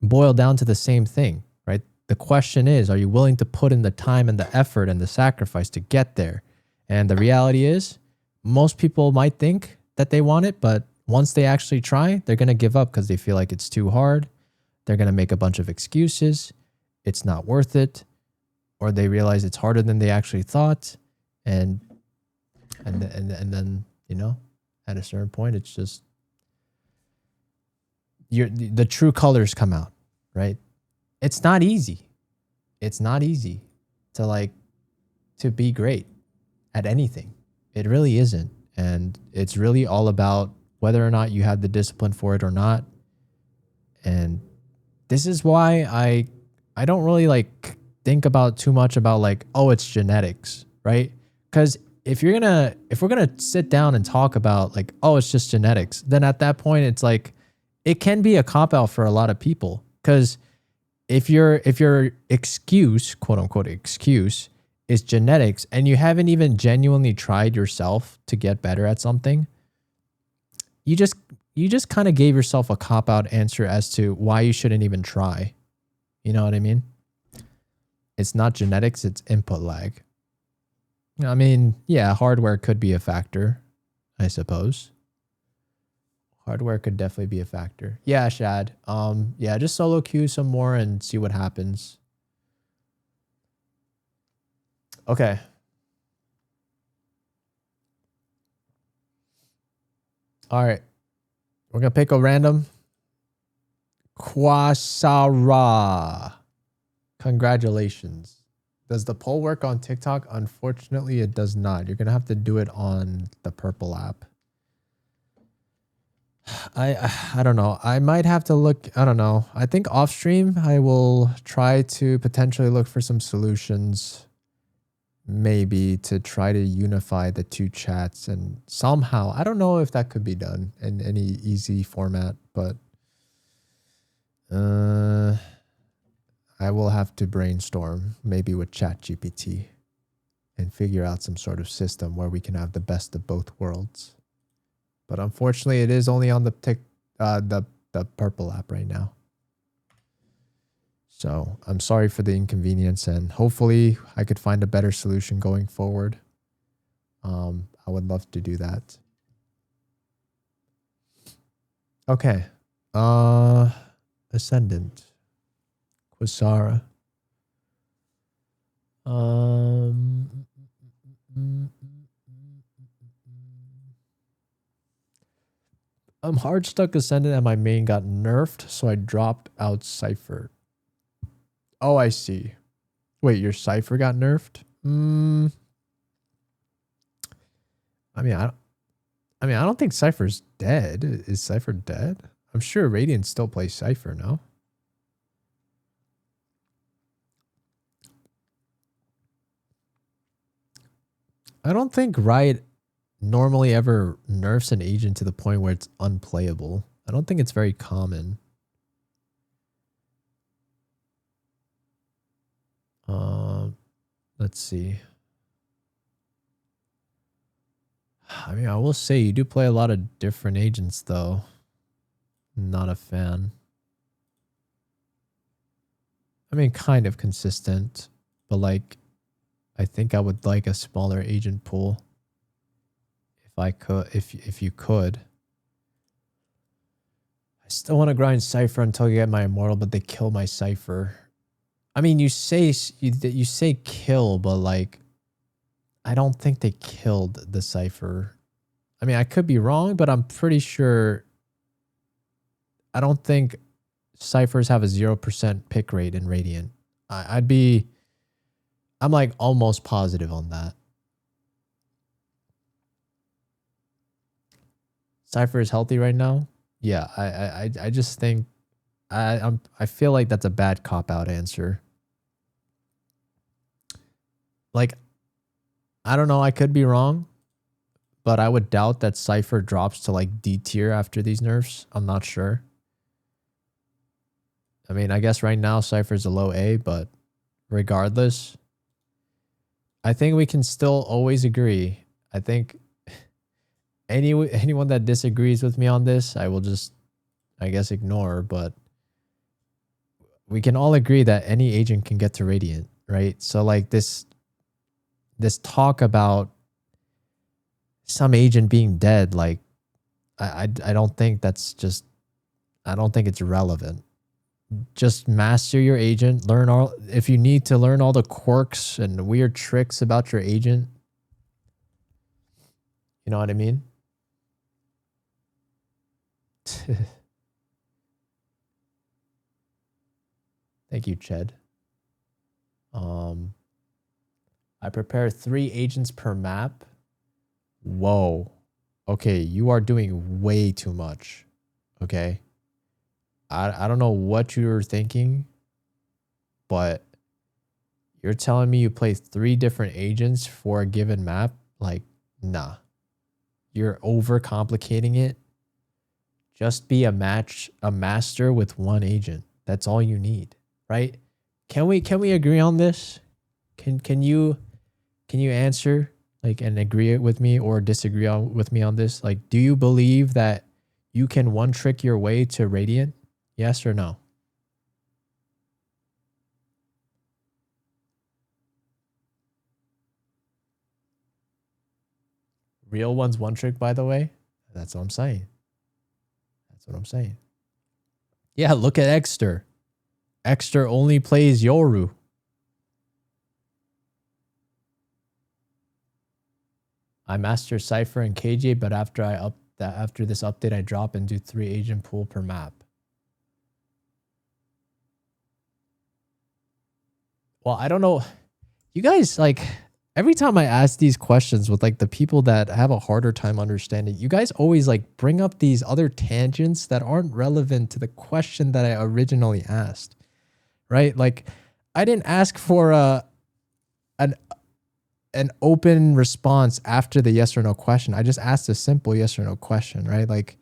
boil down to the same thing, right? The question is, are you willing to put in the time and the effort and the sacrifice to get there? And the reality is, most people might think that they want it, but once they actually try, they're going to give up because they feel like it's too hard. They're going to make a bunch of excuses. It's not worth it. Or they realize it's harder than they actually thought. And then, you know, at a certain point, it's just the true colors come out, right? It's not easy. It's not easy to be great at anything. It really isn't. And it's really all about whether or not you have the discipline for it or not. And this is why I don't really like think about too much about like, oh, it's genetics, right? Because if we're gonna sit down and talk about like, oh, it's just genetics, then at that point it's like, it can be a cop-out for a lot of people. Because if your excuse, quote unquote excuse, is genetics, and you haven't even genuinely tried yourself to get better at something, you you just kind of gave yourself a cop-out answer as to why you shouldn't even try. You know what I mean? It's not genetics, it's input lag. I mean, yeah, hardware could be a factor, I suppose. Hardware could definitely be a factor. Yeah, Shad. Yeah, just solo queue some more and see what happens. Okay. All right. We're going to pick a random. Quasara. Congratulations. Does the poll work on TikTok? Unfortunately, it does not. You're going to have to do it on the purple app. I don't know. I might have to look. I don't know. I think off stream, I will try to potentially look for some solutions, maybe to try to unify the two chats and somehow, I don't know if that could be done in any easy format, but I will have to brainstorm maybe with ChatGPT and figure out some sort of system where we can have the best of both worlds. But unfortunately, it is only on the purple app right now. So I'm sorry for the inconvenience, and hopefully I could find a better solution going forward. I would love to do that. Okay. Ascendant. Quasara. I'm hard stuck Ascendant and my main got nerfed, so I dropped out Cypher. Oh, I see. Wait, your Cypher got nerfed? I mean, I don't think Cypher's dead. Is Cypher dead? I'm sure Radiant still plays Cypher, no? I don't think Riot normally ever nerfs an agent to the point where it's unplayable. I don't think it's very common. Let's see. I mean, I will say you do play a lot of different agents, though. Not a fan. I mean, kind of consistent, but like, I think I would like a smaller agent pool. If I could, if you could. I still want to grind Cypher until I get my Immortal, but they kill my Cypher. I mean, you say kill, but like, I don't think they killed the Cypher. I mean, I could be wrong, but I'm pretty sure. I don't think Cyphers have a 0% pick rate in Radiant. I'm like almost positive on that. Cypher is healthy right now. Yeah, I just think I feel like that's a bad cop-out answer. Like, I don't know, I could be wrong, but I would doubt that Cypher drops to like D tier after these nerfs. I'm not sure. I mean, I guess right now Cypher's a low A, but regardless, I think we can still always agree. I think anyone that disagrees with me on this, I will just, I guess, ignore, but we can all agree that any agent can get to Radiant, right? So like this talk about some agent being dead, like I don't think that's just, I don't think it's relevant. Just master your agent, learn all, if you need to learn all the quirks and weird tricks about your agent. You know what I mean? Thank you, Ched. I prepare 3 agents per map. Whoa. Okay, you are doing way too much. Okay. I don't know what you were thinking, but you're telling me you play 3 different agents for a given map? Like, nah. You're overcomplicating it. Just be a master with 1 agent. That's all you need, right? Can we agree on this? Can you answer like and agree with me or disagree with me on this? Like, do you believe that you can one trick your way to Radiant? Yes or no? Real one's one trick, by the way. That's what I'm saying. That's what I'm saying. Yeah, look at Exter. Exter only plays Yoru. I master Cypher and KJ, but after this update, I drop and do 3 agent pool per map. Well, I don't know. You guys, like, every time I ask these questions with like the people that have a harder time understanding, you guys always like bring up these other tangents that aren't relevant to the question that I originally asked, right? Like, I didn't ask for an open response after the yes or no question. I just asked a simple yes or no question, right? Like,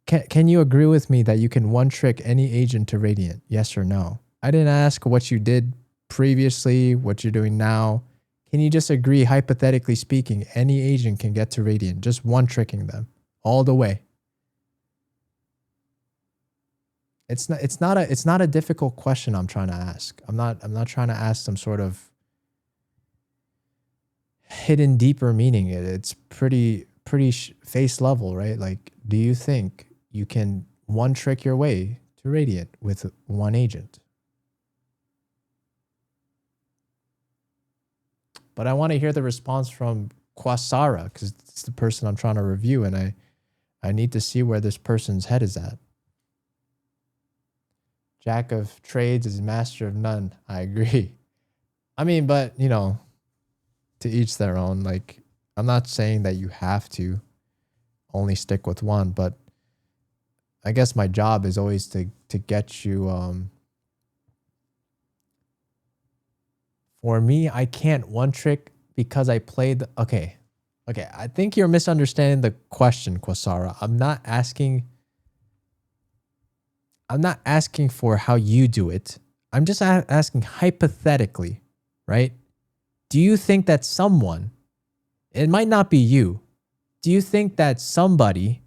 can you agree with me that you can one trick any agent to Radiant? Yes or no? I didn't ask what you did previously, what you're doing now. Can you just agree, hypothetically speaking, any agent can get to Radiant, just one tricking them all the way? It's not a difficult question I'm trying to ask. I'm not trying to ask some sort of hidden deeper meaning. It's pretty face level, right? Like, do you think you can one trick your way to Radiant with one agent? But I want to hear the response from Quasara, because it's the person I'm trying to review, and I need to see where this person's head is at. Jack of trades is master of none. I agree. I mean, but, you know, to each their own. Like, I'm not saying that you have to only stick with one, but I guess my job is always to get you... For me, I can't one trick because I played... Okay. I think you're misunderstanding the question, Quasara. I'm not asking for how you do it. I'm just asking hypothetically, right? Do you think that someone, it might not be you, do you think that somebody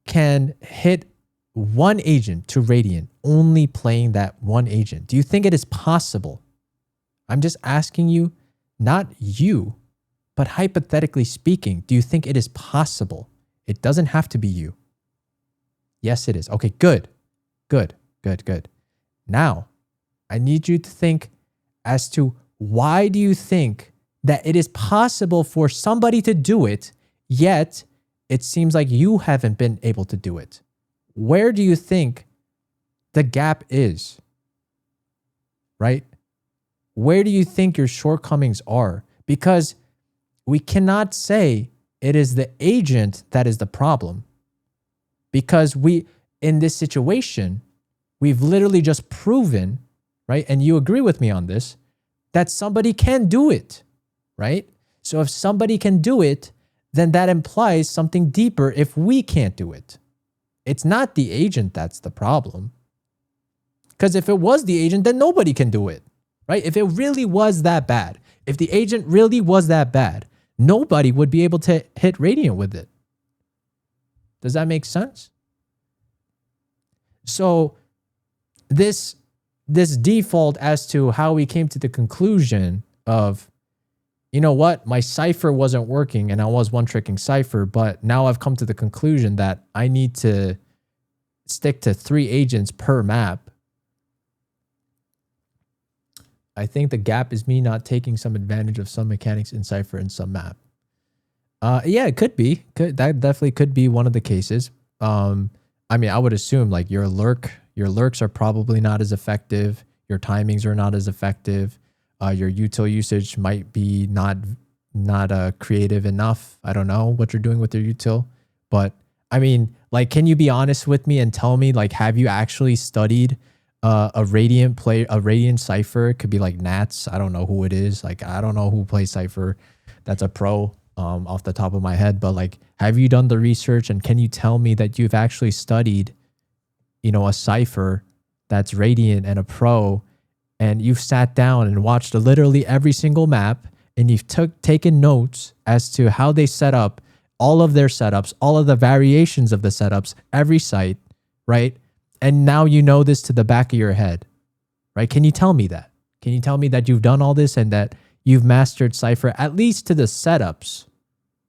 can hit one agent to Radiant only playing that one agent? Do you think it is possible? I'm just asking you, not you, but hypothetically speaking, do you think it is possible? It doesn't have to be you. Yes, it is. Okay, good. Now, I need you to think as to why do you think that it is possible for somebody to do it, yet it seems like you haven't been able to do it. Where do you think the gap is? Right? Where do you think your shortcomings are? Because we cannot say it is the agent that is the problem. Because in this situation, we've literally just proven, right? And you agree with me on this, that somebody can do it, right? So if somebody can do it, then that implies something deeper if we can't do it. It's not the agent that's the problem. Because if it was the agent, then nobody can do it, right? If it really was that bad, if the agent really was that bad, nobody would be able to hit Radiant with it. Does that make sense? So this default as to how we came to the conclusion of, you know what, my Cypher wasn't working and I was one-tricking Cypher, but now I've come to the conclusion that I need to stick to 3 agents per map. I think the gap is me not taking some advantage of some mechanics in Cypher in some map. Yeah, it could be. That definitely could be one of the cases. I mean, I would assume like your lurks are probably not as effective. Your timings are not as effective. Your util usage might be not creative enough. I don't know what you're doing with your util, but I mean, like, can you be honest with me and tell me, like, have you actually studied a Radiant Cypher? It could be like Nats. I don't know who it is. Like, I don't know who plays Cypher. That's a pro off the top of my head. But like, have you done the research and can you tell me that you've actually studied, you know, a Cypher that's Radiant and a pro, and you've sat down and watched literally every single map and you've taken notes as to how they set up all of their setups, all of the variations of the setups, every site, right? And now you know this to the back of your head, right? Can you tell me that? Can you tell me that you've done all this and that you've mastered Cypher, at least to the setups,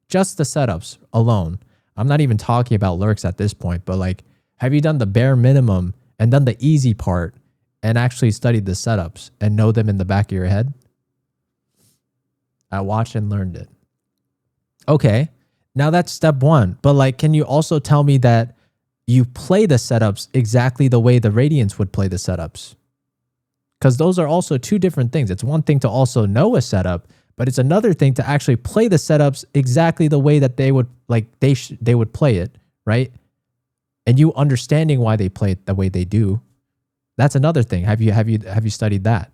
just the setups alone? I'm not even talking about lurks at this point, but like, have you done the bare minimum and done the easy part and actually studied the setups and know them in the back of your head? I watched and learned it. Okay, now that's step one. But like, can you also tell me that you play the setups exactly the way the Radiants would play the setups? Because those are also two different things. It's one thing to also know a setup, but it's another thing to actually play the setups exactly the way that they would they would play it, right? And you understanding why they play it the way they do. That's another thing. Have you studied that?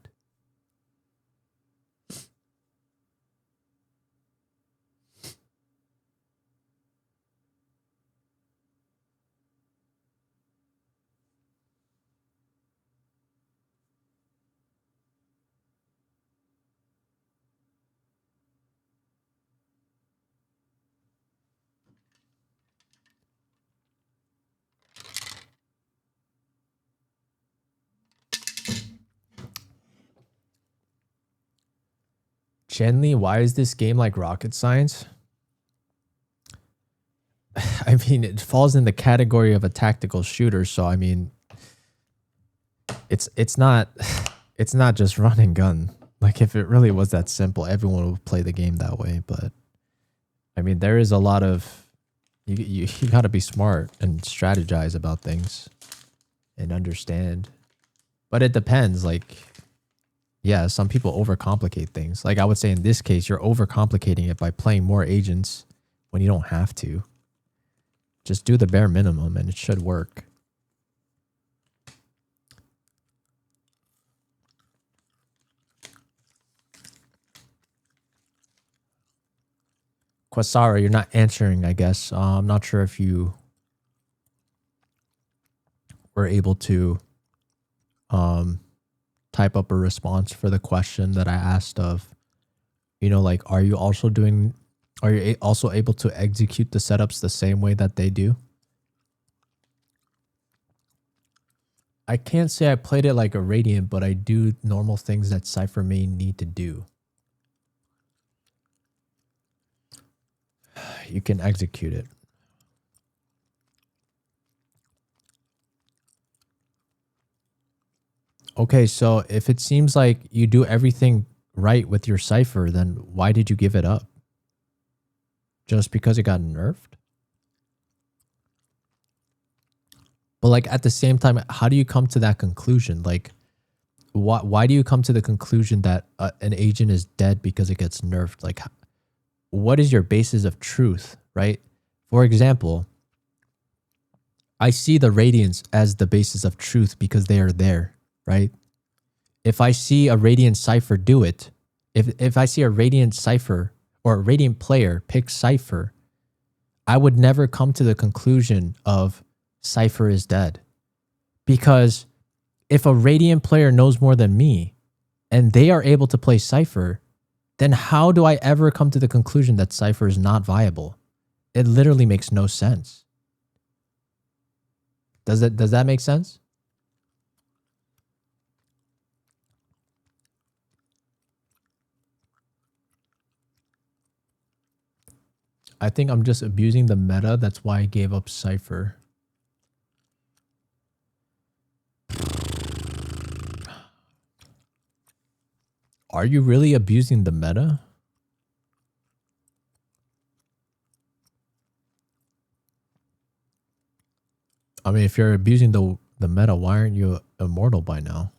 Chenli, why is this game like rocket science? I mean, it falls in the category of a tactical shooter, so I mean, it's not just run and gun. Like, if it really was that simple, everyone would play the game that way. But I mean, there is a lot of you got to be smart and strategize about things and understand. But it depends. Like, yeah, some people overcomplicate things. Like I would say in this case, you're overcomplicating it by playing more agents when you don't have to. Just do the bare minimum and it should work. Quasara, you're not answering, I guess. I'm not sure if you were able to type up a response for the question that I asked of, you know, like, are you also able to execute the setups the same way that they do? I can't say I played it like a Radiant, but I do normal things that Cypher may need to do. You can execute it. Okay, so if it seems like you do everything right with your Cypher, then why did you give it up? Just because it got nerfed? But like at the same time, how do you come to that conclusion? Like, why do you come to the conclusion that an agent is dead because it gets nerfed? Like, what is your basis of truth, right? For example, I see the Radiants as the basis of truth because they are there, right? If I see a Radiant Cypher do it, if I see a Radiant Cypher or a Radiant player pick Cypher, I would never come to the conclusion of Cypher is dead. Because if a Radiant player knows more than me and they are able to play Cypher, then how do I ever come to the conclusion that Cypher is not viable? It literally makes no sense. Does that make sense? I think I'm just abusing the meta. That's why I gave up Cypher. Are you really abusing the meta? I mean, if you're abusing the meta, why aren't you immortal by now?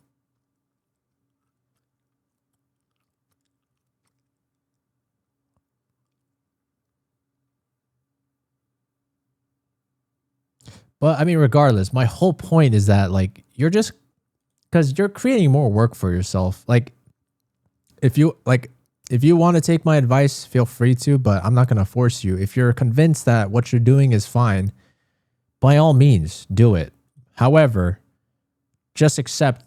But I mean, regardless, my whole point is that like you're just because you're creating more work for yourself. Like if you want to take my advice, feel free to, but I'm not going to force you. If you're convinced that what you're doing is fine, by all means, do it. However, just accept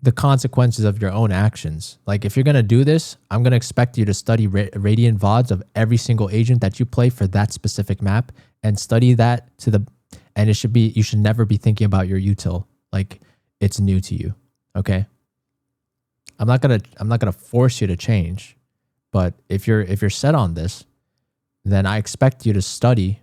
the consequences of your own actions. Like if you're going to do this, I'm going to expect you to study Radiant VODs of every single agent that you play for that specific map and study that to the, and it should be, you should never be thinking about your util like it's new to you. Okay. I'm not going to force you to change, but if you're set on this, then I expect you to study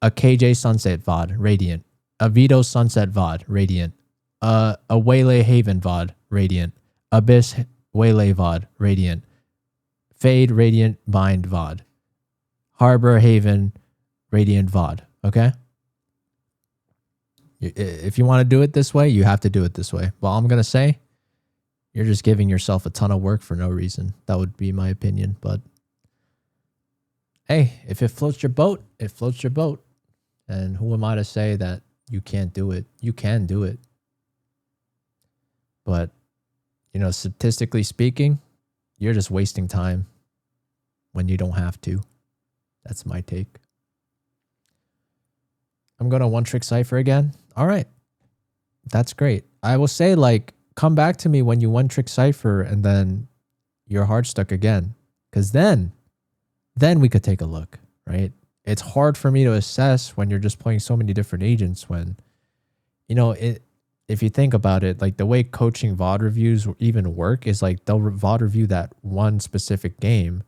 a KJ Sunset VOD, Radiant, a Vito Sunset VOD, Radiant, a Waylay Haven VOD, Radiant, Abyss Waylay VOD, Radiant, Fade Radiant Bind VOD, Harbor Haven Radiant VOD. Okay? If you want to do it this way, you have to do it this way. Well, I'm going to say you're just giving yourself a ton of work for no reason. That would be my opinion. But hey, if it floats your boat, it floats your boat. And who am I to say that you can't do it? You can do it. But, you know, statistically speaking, you're just wasting time when you don't have to. That's my take. I'm going to one trick cipher again. All right. That's great. I will say, like, come back to me when you one trick cipher and then you're hard stuck again. Because then we could take a look, right? It's hard for me to assess when you're just playing so many different agents when, you know, if you think about it, like the way coaching VOD reviews even work is like they'll VOD review that one specific game.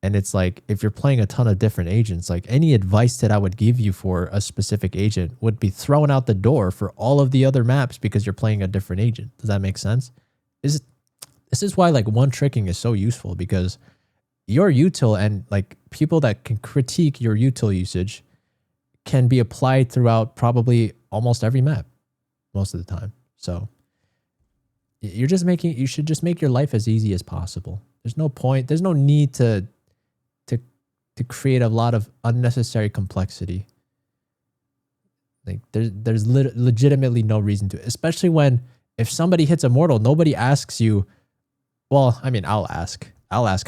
And it's like, if you're playing a ton of different agents, like any advice that I would give you for a specific agent would be thrown out the door for all of the other maps because you're playing a different agent. Does that make sense? This is why like one tricking is so useful, because your util and like people that can critique your util usage can be applied throughout probably almost every map most of the time. So you should just make your life as easy as possible. There's no point. There's no need to create a lot of unnecessary complexity. Like there's legitimately no reason to, especially when if somebody hits Immortal, nobody asks you, well, I mean, I'll ask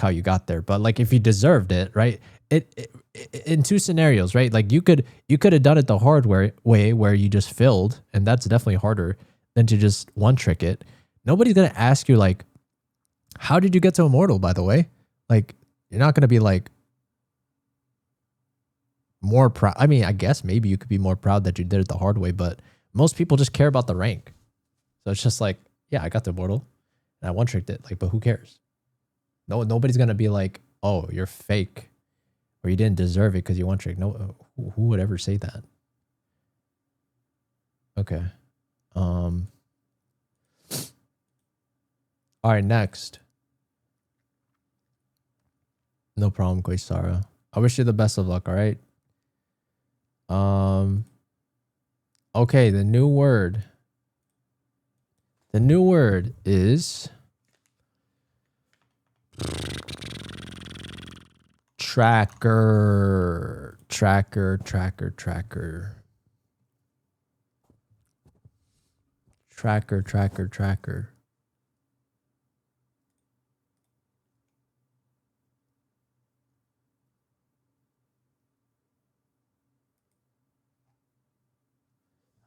how you got there, but like if you deserved it, right? It in two scenarios, right? Like you could have done it the hard way where you just filled, and that's definitely harder than to just one trick it. Nobody's going to ask you like, how did you get to Immortal, by the way? Like, you're not going to be like more proud. I mean, I guess maybe you could be more proud that you did it the hard way, but most people just care about the rank. So it's just like, yeah, I got to Immortal and I one tricked it. Like, but who cares? Nobody's going to be like, oh, you're fake or you didn't deserve it because you one tricked. No, who would ever say that? Okay. All right, next. No problem, Quasara. I wish you the best of luck, all right? Okay, the new word. The new word is tracker. Tracker.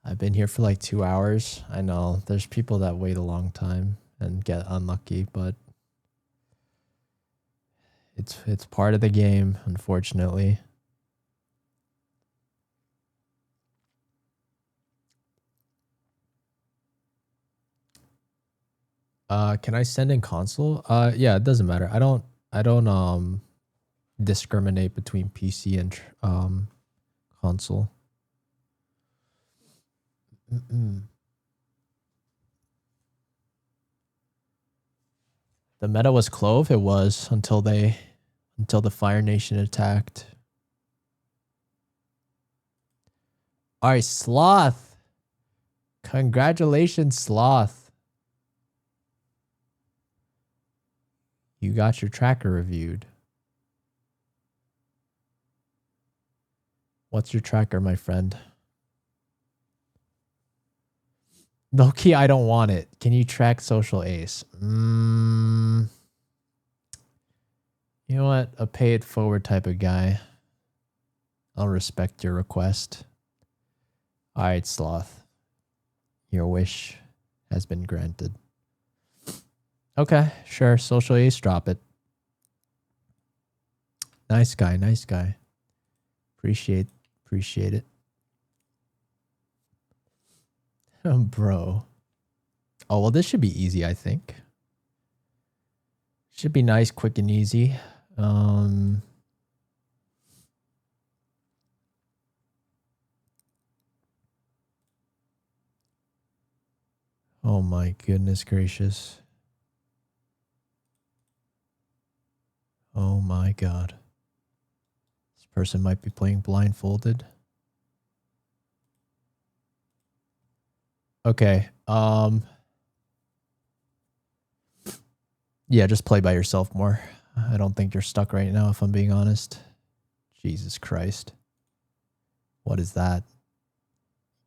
I've been here for like 2 hours. I know there's people that wait a long time and get unlucky, but it's part of the game, unfortunately. Can I send in console? Yeah, it doesn't matter. I don't discriminate between PC and console. The meta was Clove. It was until the Fire Nation attacked. All right, Sloth. Congratulations, Sloth. You got your tracker reviewed. What's your tracker, my friend? No key, I don't want it. Can you track Social Ace? You know what? A pay it forward type of guy. I'll respect your request. All right, Sloth. Your wish has been granted. Okay, sure. Social ace, drop it. Nice guy, nice guy. Appreciate it. Bro. Oh, well, this should be easy, I think. Should be nice, quick, and easy. Oh my goodness gracious. Oh my god. This person might be playing blindfolded. Okay. Yeah, just play by yourself more. I don't think you're stuck right now, if I'm being honest. Jesus Christ. What is that?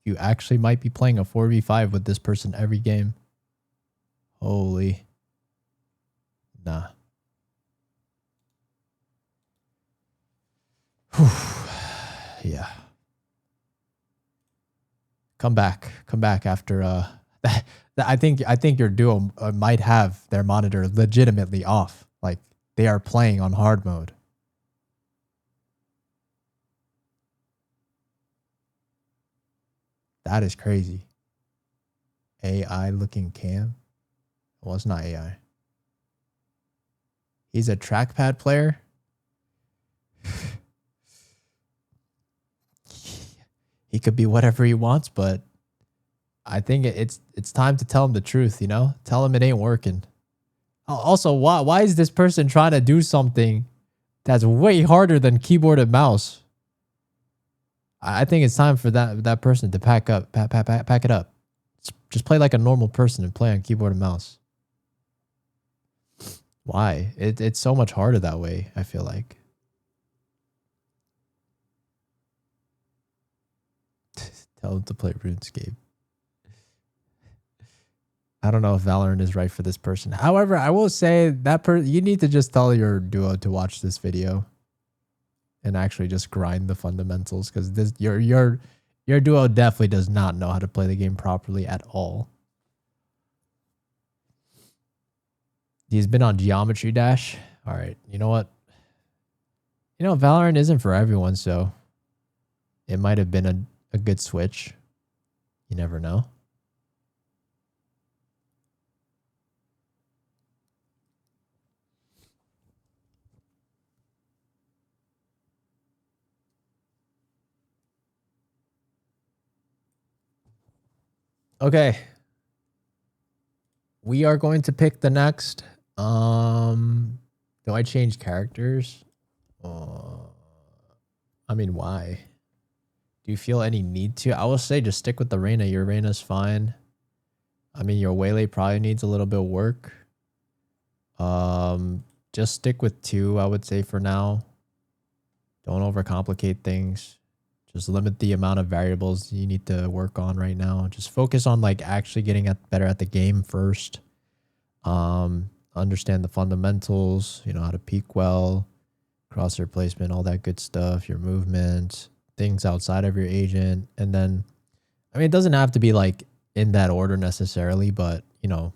You actually might be playing a 4v5 with this person every game. Holy. Nah. Whew. Yeah. Come back after I think your duo might have their monitor legitimately off. Like they are playing on hard mode. That is crazy. AI looking cam. Well, it's not AI. He's a trackpad player. He could be whatever he wants, but I think it's time to tell him the truth, you know? Tell him it ain't working. Also, why is this person trying to do something that's way harder than keyboard and mouse? I think it's time for that person to pack it up. Just play like a normal person and play on keyboard and mouse. Why? It's so much harder that way, I feel like. Tell him to play RuneScape. I don't know if Valorant is right for this person. However, I will say that you need to just tell your duo to watch this video and actually just grind the fundamentals, because this your duo definitely does not know how to play the game properly at all. He's been on Geometry Dash. All right, you know what? You know, Valorant isn't for everyone, so it might have been a good switch. You never know. Okay. We are going to pick the next. Do I change characters? I mean, why? Do you feel any need to? I will say just stick with the Reyna. Your Reyna's fine. I mean, your Waylay probably needs a little bit of work. Just stick with 2, I would say, for now. Don't overcomplicate things. Just limit the amount of variables you need to work on right now. Just focus on like actually getting better at the game first. Understand the fundamentals, you know, how to peek well, crosshair placement, all that good stuff, your movement, things outside of your agent. And then, I mean, it doesn't have to be like in that order necessarily, but you know,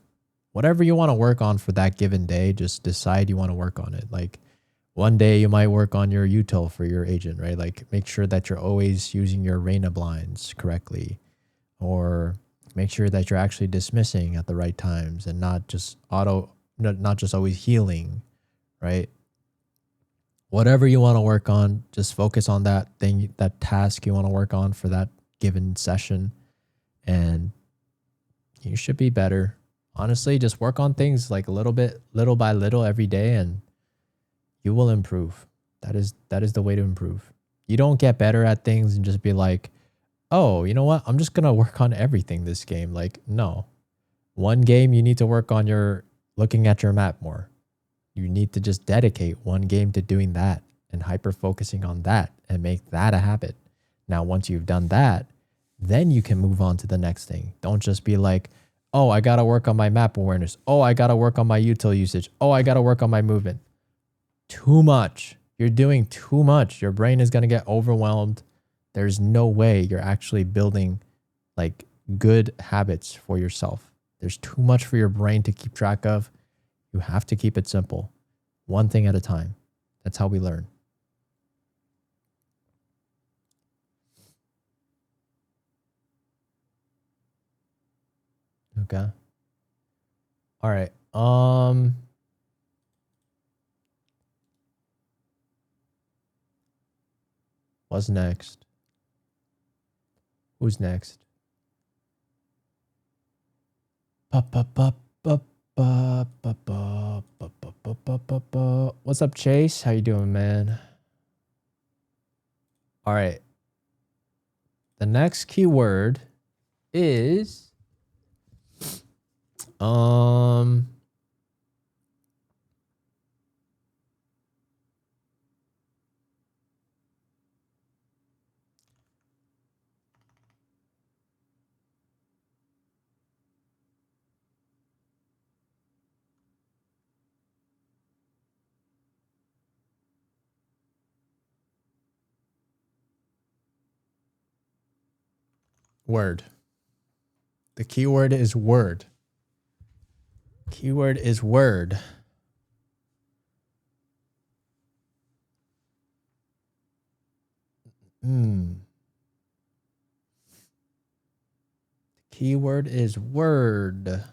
whatever you want to work on for that given day, just decide you want to work on it. Like one day you might work on your util for your agent, right? Like make sure that you're always using your Reyna blinds correctly, or make sure that you're actually dismissing at the right times and not just not just always healing, right? Whatever you want to work on, just focus on that thing, that task you want to work on for that given session, and you should be better. Honestly, just work on things like a little by little every day, and you will improve. That is the way to improve. You don't get better at things and just be like, oh, you know what? I'm just going to work on everything this game. Like, no. One game you need to work on looking at your map more. You need to just dedicate one game to doing that and hyper focusing on that and make that a habit. Now, once you've done that, then you can move on to the next thing. Don't just be like, oh, I got to work on my map awareness. Oh, I got to work on my util usage. Oh, I got to work on my movement. Too much. You're doing too much. Your brain is going to get overwhelmed. There's no way you're actually building like good habits for yourself. There's too much for your brain to keep track of. You have to keep it simple. One thing at a time. That's how we learn. Okay. All right. What's next? Who's next? What's up, Chase? How you doing, man? All right. The next keyword is word. The keyword is word. Keyword is word. Keyword is word.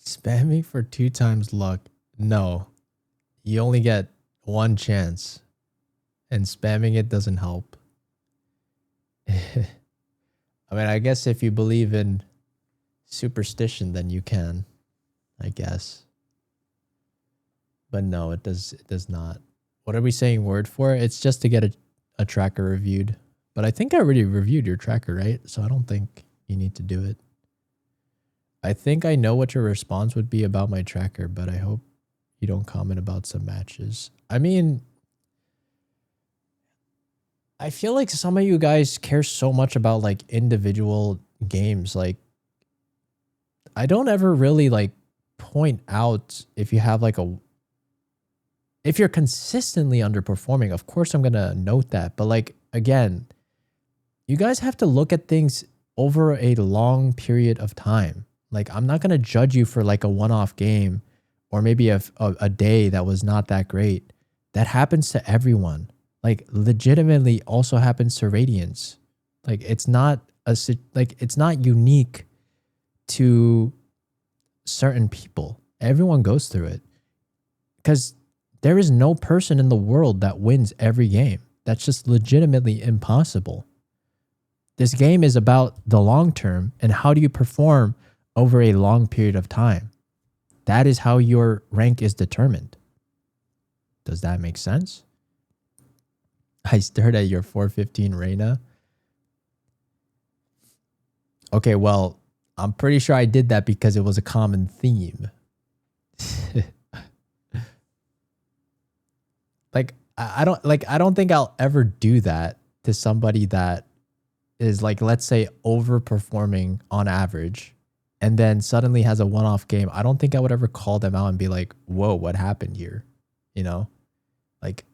Spamming for 2 times luck. No. You only get 1 chance. And spamming it doesn't help. I mean, I guess if you believe in superstition, then you can. I guess. But no, it does not. What are we saying word for? It's just to get a tracker reviewed. But I think I already reviewed your tracker, right? So I don't think you need to do it. I think I know what your response would be about my tracker, but I hope you don't comment about some matches. I mean, I feel like some of you guys care so much about like individual games. Like, I don't ever really like point out if you have like if you're consistently underperforming. Of course, I'm going to note that. But like, again, you guys have to look at things over a long period of time. Like, I'm not going to judge you for like a one-off game or maybe a day that was not that great. That happens to everyone. Like, legitimately also happens to Radiants. Like, it's not unique to certain people. Everyone goes through it. Because there is no person in the world that wins every game. That's just legitimately impossible. This game is about the long term and how do you perform over a long period of time. That is how your rank is determined. Does that make sense? I stared at your 415 Reyna. Okay, well, I'm pretty sure I did that because it was a common theme. I don't think I'll ever do that to somebody that is like, let's say, overperforming on average and then suddenly has a one-off game. I don't think I would ever call them out and be like, whoa, what happened here? You know, like,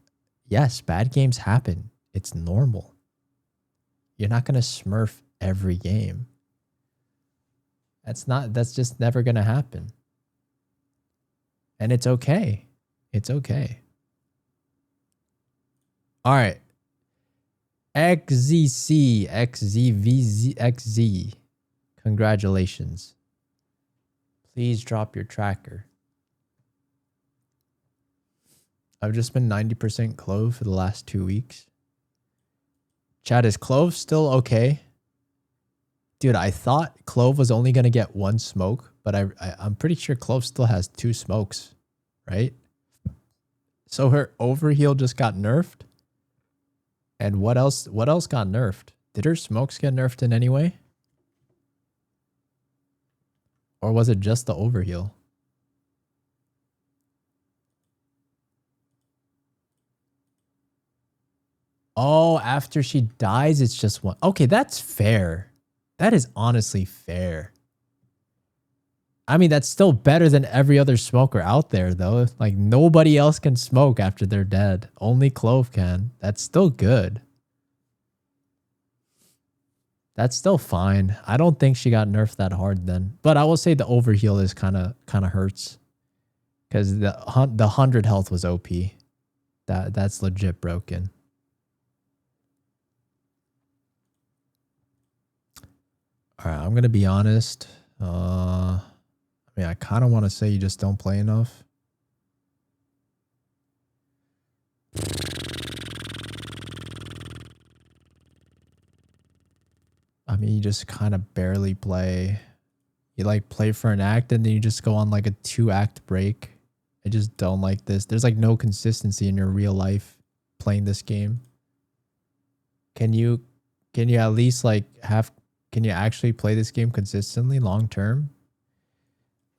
yes, bad games happen. It's normal. You're not going to smurf every game. That's just never going to happen. And it's okay. It's okay. All right. XZC, XZVZ, XZ. Congratulations. Please drop your tracker. I've just been 90% Clove for the last 2 weeks. Chat, is Clove still okay? Dude, I thought Clove was only going to get 1 smoke, but I'm pretty sure Clove still has 2 smokes, right? So her overheal just got nerfed? And what else got nerfed? Did her smokes get nerfed in any way? Or was it just the overheal? Oh, after she dies, it's just one. Okay, that's fair. That is honestly fair. I mean, that's still better than every other smoker out there, though. Like, nobody else can smoke after they're dead. Only Clove can. That's still good. That's still fine. I don't think she got nerfed that hard then. But I will say the overheal is kind of hurts. Because the 100 health was OP. That's legit broken. All right, I'm going to be honest. I mean, I kind of want to say you just don't play enough. I mean, you just kind of barely play. You like play for an act and then you just go on like a 2-act break. I just don't like this. There's like no consistency in your real life playing this game. Can you at least like can you actually play this game consistently long term?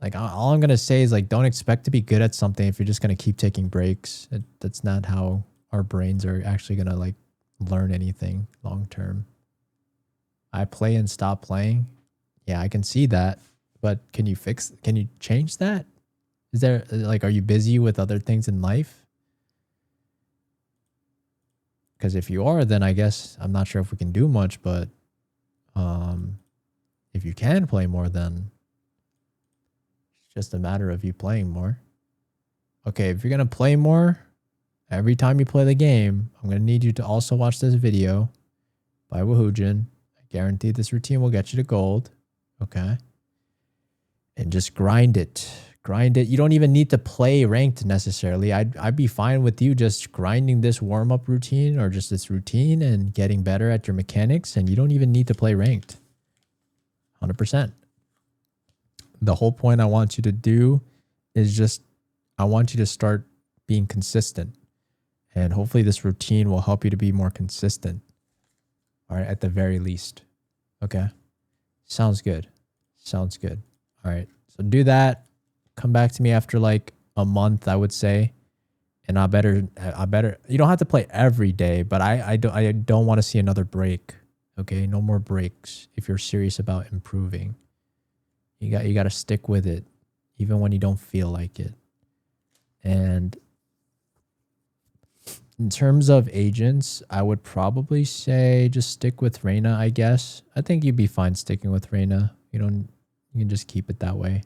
Like, all I'm going to say is, like, don't expect to be good at something if you're just going to keep taking breaks. That's not how our brains are actually going to, like, learn anything long term. I play and stop playing. Yeah, I can see that. But can you change that? Is there, like, are you busy with other things in life? Because if you are, then I guess I'm not sure if we can do much, but if you can play more, then just a matter of you playing more. Okay, if you're going to play more, every time you play the game, I'm going to need you to also watch this video by Woohoojin. I guarantee this routine will get you to gold. Okay. And just grind it. Grind it. You don't even need to play ranked necessarily. I'd be fine with you just grinding this warm-up routine or just this routine and getting better at your mechanics, and you don't even need to play ranked. 100%. The whole point I want you to do is just, I want you to start being consistent. And hopefully this routine will help you to be more consistent. All right, at the very least. Okay. Sounds good. Sounds good. All right. So do that. Come back to me after like a month, I would say. And I better, you don't have to play every day, but I don't want to see another break. Okay. No more breaks if you're serious about improving. You got to stick with it, even when you don't feel like it. And in terms of agents, I would probably say just stick with Reyna, I guess. I think you'd be fine sticking with Reyna. You can just keep it that way.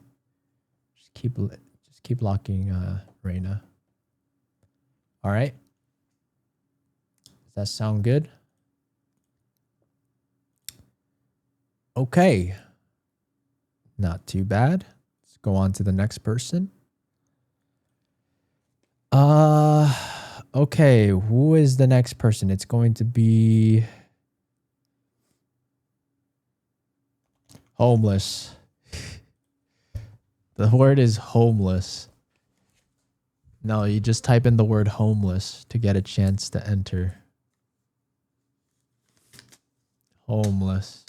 Just keep locking Reyna. All right. Does that sound good? Okay. Not too bad. Let's go on to the next person. Okay, who is the next person? It's going to be homeless. The word is homeless. No, you just type in the word homeless to get a chance to enter. Homeless.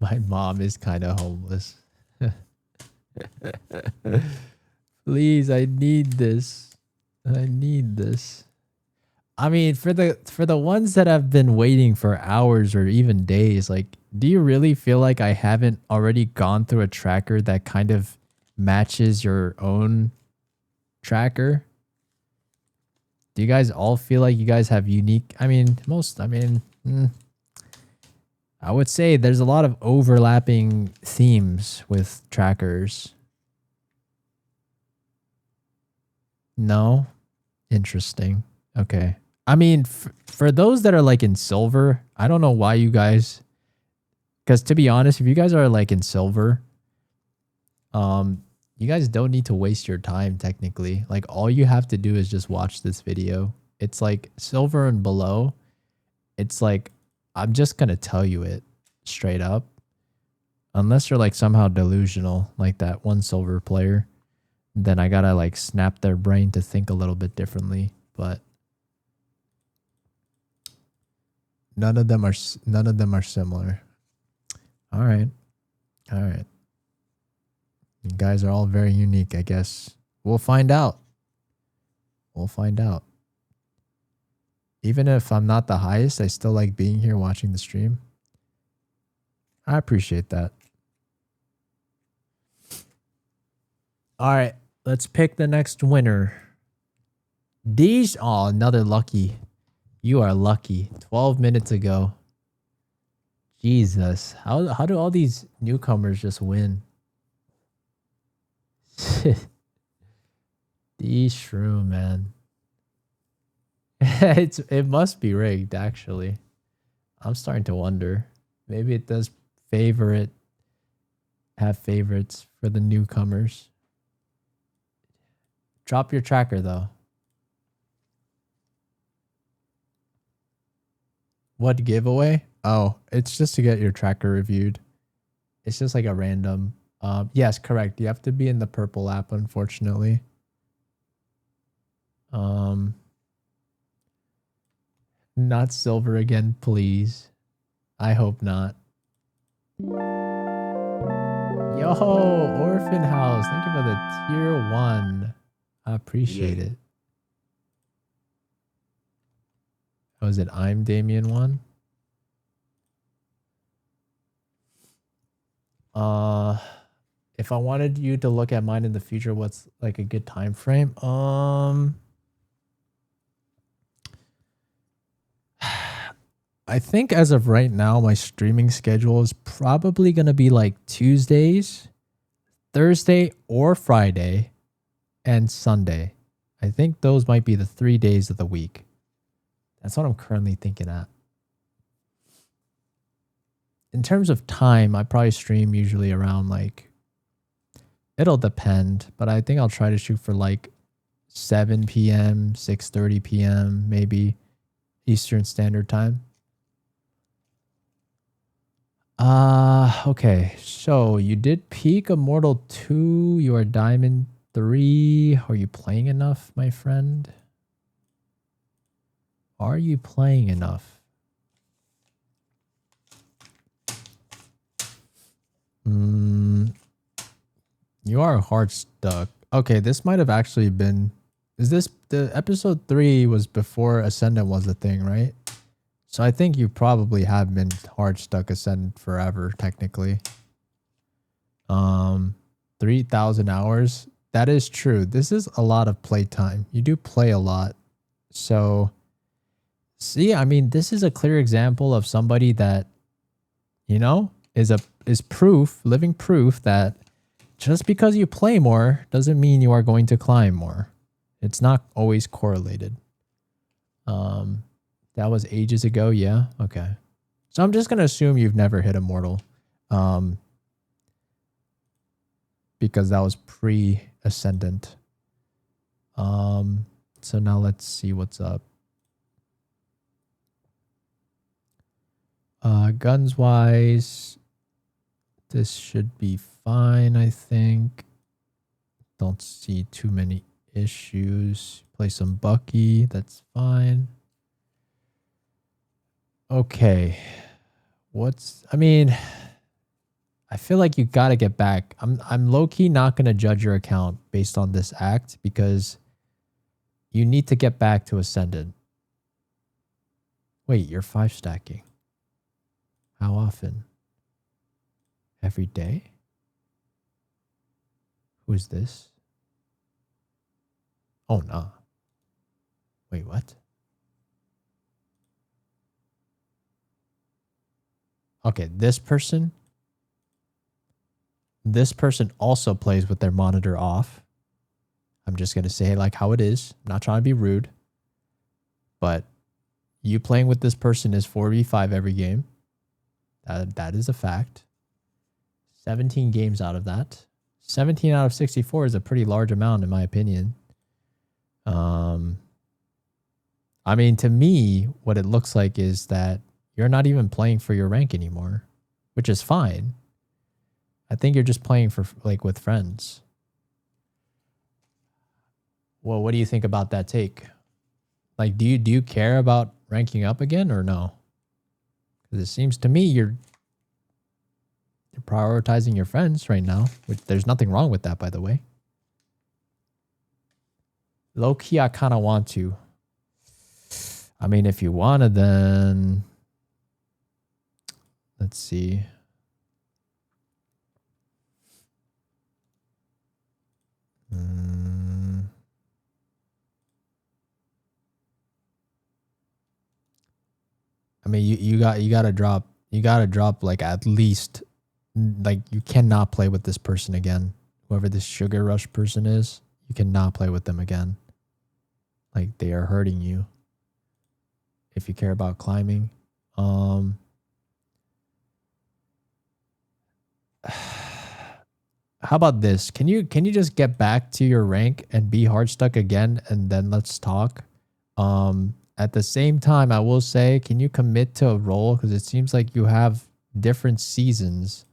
My mom is kind of homeless. Please, I need this. I need this. I mean, for the ones that have been waiting for hours or even days, like, do you really feel like I haven't already gone through a tracker that kind of matches your own tracker? Do you guys all feel like you guys have unique, I would say there's a lot of overlapping themes with trackers. No? Interesting. Okay. I mean, for those that are like in silver, I don't know why you guys, because to be honest, if you guys are like in silver, you guys don't need to waste your time technically. Like, all you have to do is just watch this video. It's like silver and below. It's like, I'm just going to tell you it straight up. Unless you're like somehow delusional, like that one silver player, then I got to like snap their brain to think a little bit differently. But none of them are similar. All right. All right. You guys are all very unique, I guess. We'll find out. We'll find out. Even if I'm not the highest, I still like being here watching the stream. I appreciate that. All right, let's pick the next winner. These, oh, another lucky. You are lucky. 12 minutes ago. Jesus, how do all these newcomers just win? These shroom, man. It must be rigged, actually. I'm starting to wonder. Maybe it does have favorites for the newcomers. Drop your tracker though. What giveaway? Oh, it's just to get your tracker reviewed. It's just like a random. Yes, correct. You have to be in the purple app, unfortunately. Not silver again, please. I hope not. Yo, Orphan House. Thank you for the tier 1. I appreciate it. Oh, is it I'm Damien 1? If I wanted you to look at mine in the future, what's like a good time frame? I think as of right now, my streaming schedule is probably going to be like Tuesdays, Thursday or Friday, and Sunday. I think those might be the 3 days of the week. That's what I'm currently thinking at. In terms of time, I probably stream usually around like, it'll depend, but I think I'll try to shoot for like 7 p.m., 6:30 p.m., maybe Eastern Standard Time. Okay. So you did peak Immortal 2. You are Diamond 3. Are you playing enough, my friend? Are you playing enough? You are hard stuck. Okay, this might have actually been... Is this... The episode 3 was before Ascendant was a thing, right? So I think you probably have been hard stuck Ascendant forever, technically. 3,000 hours. That is true. This is a lot of playtime. You do play a lot. So, see, I mean, this is a clear example of somebody that, you know, is proof, living proof that just because you play more doesn't mean you are going to climb more. It's not always correlated. That was ages ago. Yeah. Okay. So I'm just going to assume you've never hit Immortal. Because that was pre-Ascendant. So now let's see what's up. Guns wise, this should be fine, I think. Don't see too many issues. Play some Bucky, that's fine. Okay. I mean, I feel like you gotta get back. I'm low-key not gonna judge your account based on this act because you need to get back to Ascendant. Wait, you're 5 stacking. How often? Every day? Who is this? Oh, nah. Wait, what? Okay, this person also plays with their monitor off. I'm just going to say like how it is. I'm not trying to be rude. But you playing with this person is 4v5 every game. That is a fact. 17 games out of that. 17 out of 64 is a pretty large amount in my opinion. I mean, to me, what it looks like is that you're not even playing for your rank anymore, which is fine. I think you're just playing for like with friends. Well, what do you think about that take? Like, do you care about ranking up again or no? Because it seems to me you're You're prioritizing your friends right now, which there's nothing wrong with that, by the way. Low key, I kind of want to. I mean, if you want to, then let's see. I mean, you gotta drop like at least, like, you cannot play with this person again. Whoever this Sugar Rush person is, you cannot play with them again. Like, they are hurting you. If you care about climbing, how about this? Can you just get back to your rank and be hard stuck again, and then let's talk. At the same time, I will say, can you commit to a role? Because it seems like you have different seasons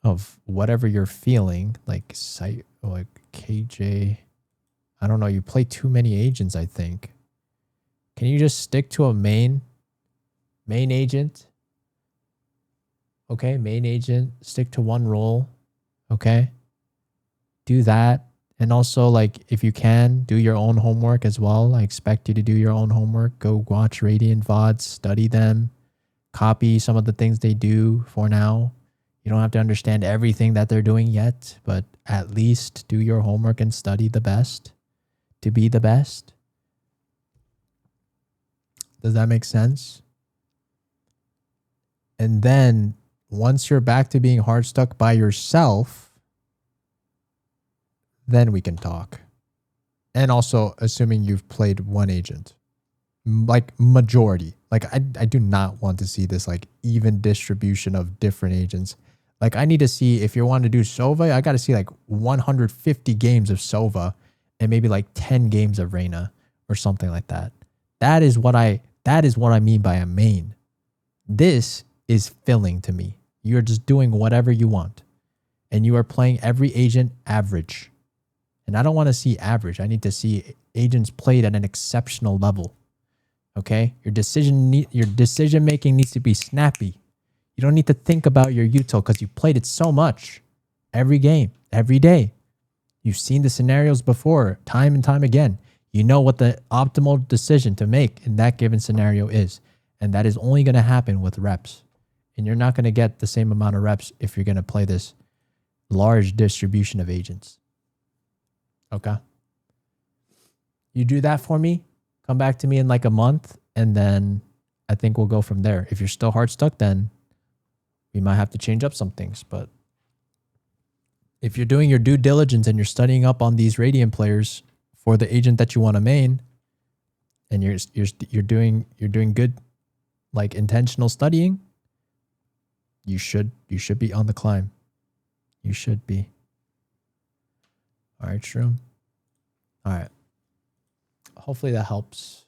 of whatever you're feeling, like site, like KJ. I don't know. You play too many agents, I think. Can you just stick to a main agent? Okay, main agent. Stick to one role. Okay, do that. And also, like, if you can, do your own homework as well. I expect you to do your own homework. Go watch Radiant VODs, study them, copy some of the things they do for now. You don't have to understand everything that they're doing yet, but at least do your homework and study the best to be the best. Does that make sense? And then once you're back to being hard stuck by yourself, then we can talk. And also, assuming you've played one agent, like majority. Like, I do not want to see this like even distribution of different agents. Like, I need to see, if you want to do Sova, I got to see like 150 games of Sova and maybe like 10 games of Reyna or something like that. That is what I mean by a main. This is filling to me. You're just doing whatever you want. And you are playing every agent average. And I don't want to see average. I need to see agents played at an exceptional level. Okay? Your decision making needs to be snappy. You don't need to think about your util because you played it so much. Every game, every day. You've seen the scenarios before, time and time again. You know what the optimal decision to make in that given scenario is. And that is only going to happen with reps. And you're not going to get the same amount of reps if you're going to play this large distribution of agents. Okay? You do that for me, come back to me in like a month, and then I think we'll go from there. If you're still hard stuck, then we might have to change up some things. But if you're doing your due diligence and you're studying up on these Radiant players for the agent that you want to main, and you're doing good, like, intentional studying, you should be on the climb. You should be. All right, Shroom. All right. Hopefully that helps.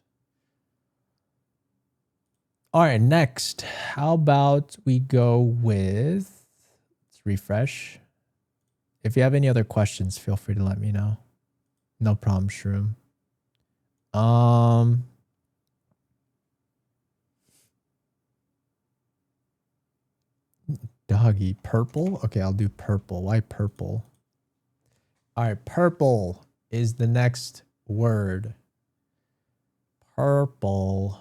All right, next. How about we go with, let's refresh. If you have any other questions, feel free to let me know. No problem, Shroom. Doggy, purple? Okay, I'll do purple. Why purple? All right, purple is the next word. Purple.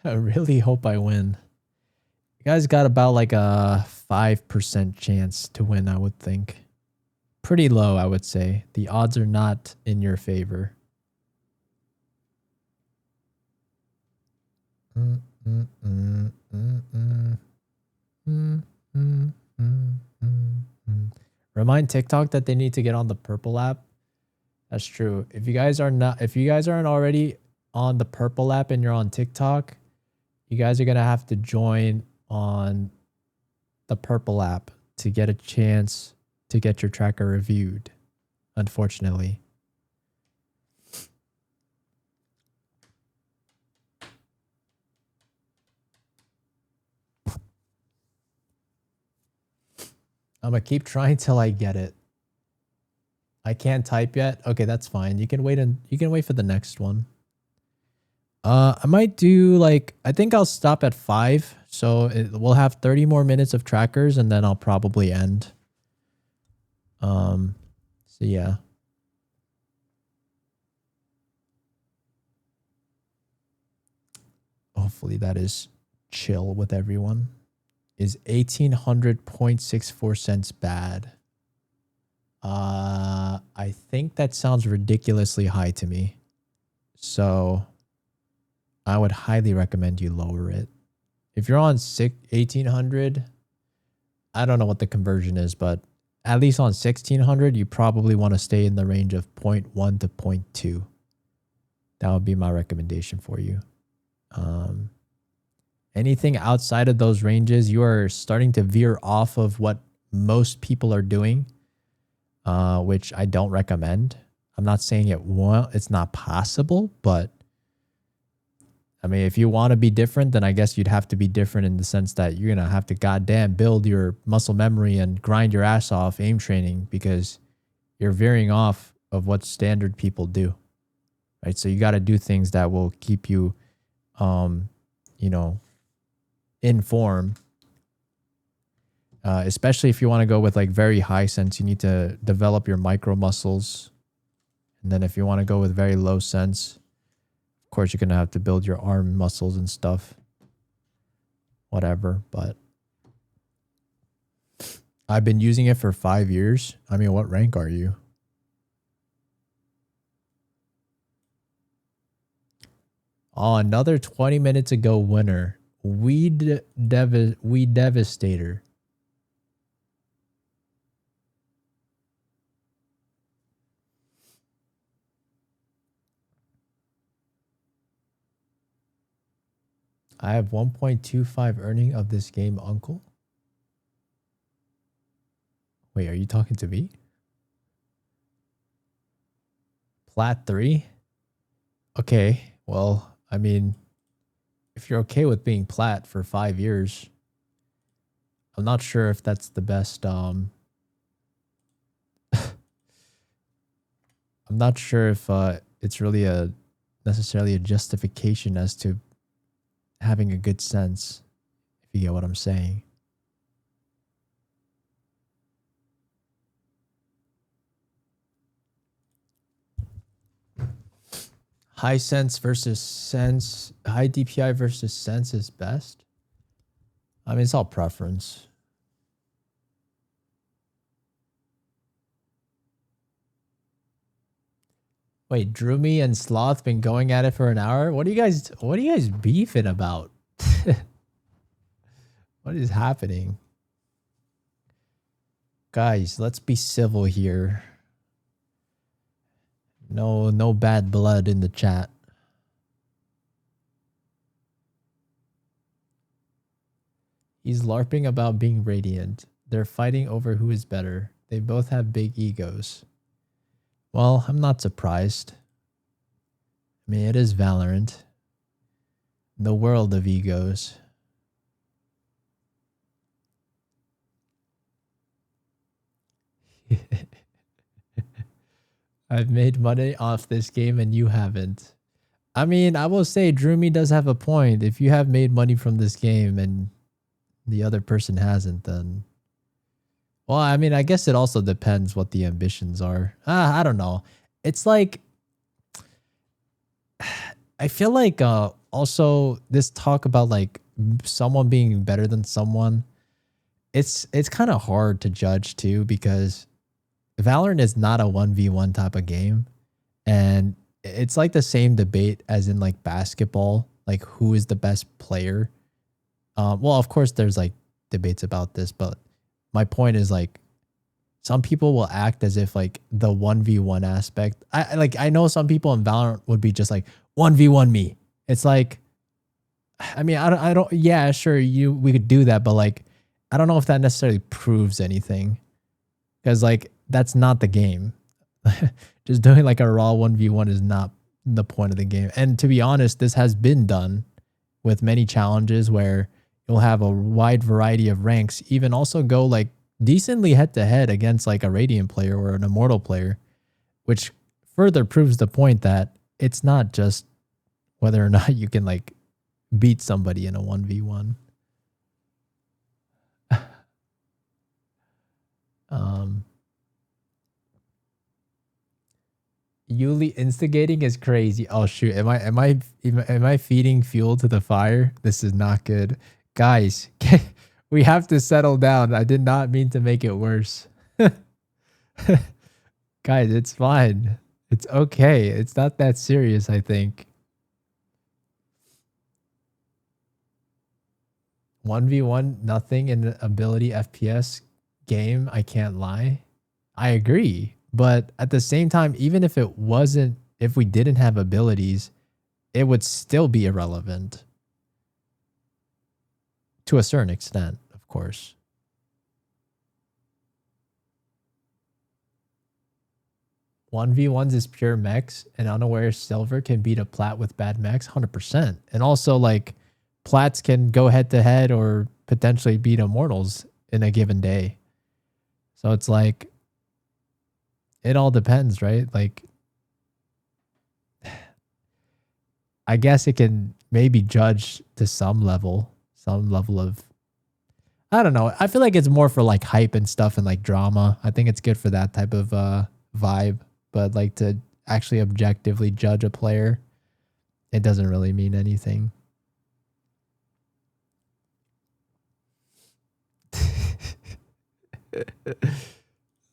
I really hope I win. You guys got about like a 5% chance to win, I would think. Pretty low, I would say. The odds are not in your favor. Remind TikTok that they need to get on the purple app. That's true. If you guys aren't already on the purple app and you're on TikTok, you guys are gonna have to join on the purple app to get a chance to get your tracker reviewed, unfortunately. I'm gonna keep trying till I get it. I can't type yet. Okay, that's fine. You can wait for the next one. I might do like, I think I'll stop at 5. So we'll have 30 more minutes of trackers and then I'll probably end. So yeah. Hopefully that is chill with everyone. Is 1800.64 cents bad? I think that sounds ridiculously high to me. So I would highly recommend you lower it. If you're on 1800, I don't know what the conversion is, but at least on 1600, you probably want to stay in the range of 0.1 to 0.2. That would be my recommendation for you. Anything outside of those ranges, you are starting to veer off of what most people are doing, which I don't recommend. I'm not saying it's not possible, but I mean, if you want to be different, then I guess you'd have to be different in the sense that you're going to have to goddamn build your muscle memory and grind your ass off aim training, because you're veering off of what standard people do, right? So you got to do things that will keep you, in form. Especially if you want to go with like very high sense, you need to develop your micro muscles. And then if you want to go with very low sense, of course, you're going to have to build your arm muscles and stuff. Whatever, but I've been using it for 5 years. I mean, what rank are you? Oh, another 20 minutes ago winner. Weed Devastator. I have 1.25 earning of this game, uncle. Wait, are you talking to me? Plat 3? Okay, well, I mean, if you're okay with being plat for 5 years, I'm not sure if that's the best, I'm not sure if it's really necessarily a justification as to having a good sense, if you get what I'm saying. High sense versus sense, high DPI versus sense is best. I mean, it's all preference. Wait, Droomy and Sloth been going at it for an hour? What are you guys beefing about? What is happening? Guys, let's be civil here. No bad blood in the chat. He's LARPing about being radiant. They're fighting over who is better. They both have big egos. Well, I'm not surprised. I mean, it is Valorant. The world of egos. I've made money off this game and you haven't. I mean, I will say Droomy does have a point. If you have made money from this game and the other person hasn't, then... Well, I mean, I guess it also depends what the ambitions are. I don't know. It's like... I feel like also this talk about like someone being better than someone, it's kind of hard to judge too, because Valorant is not a 1v1 type of game. And it's like the same debate as in like basketball, like who is the best player. Well, of course there's like debates about this, but my point is like some people will act as if like the 1v1 aspect. I know some people in Valorant would be just like 1v1 me. It's like, I mean, I don't, yeah, sure, we could do that, but like, I don't know if that necessarily proves anything, because like, that's not the game. Just doing like a raw 1v1 is not the point of the game. And to be honest, this has been done with many challenges where you'll have a wide variety of ranks, even also go like decently head to head against like a Radiant player or an Immortal player. which further proves the point that it's not just whether or not you can like beat somebody in a 1v1. Yuli instigating is crazy. Oh shoot, am I feeding fuel to the fire? This is not good. Guys, we have to settle down. I did not mean to make it worse. Guys, it's fine. It's okay. It's not that serious, I think. 1v1 nothing in an ability FPS game, I can't lie. I agree. But at the same time, even if if we didn't have abilities, it would still be irrelevant. To a certain extent, of course. One v1s is pure mechs, and unaware silver can beat a plat with bad mechs, 100%. And also, like, plats can go head to head or potentially beat immortals in a given day. So it's like, it all depends, right? Like, I guess it can maybe judge to some level of, I don't know. I feel like it's more for like hype and stuff and like drama. I think it's good for that type of vibe, but like to actually objectively judge a player, it doesn't really mean anything.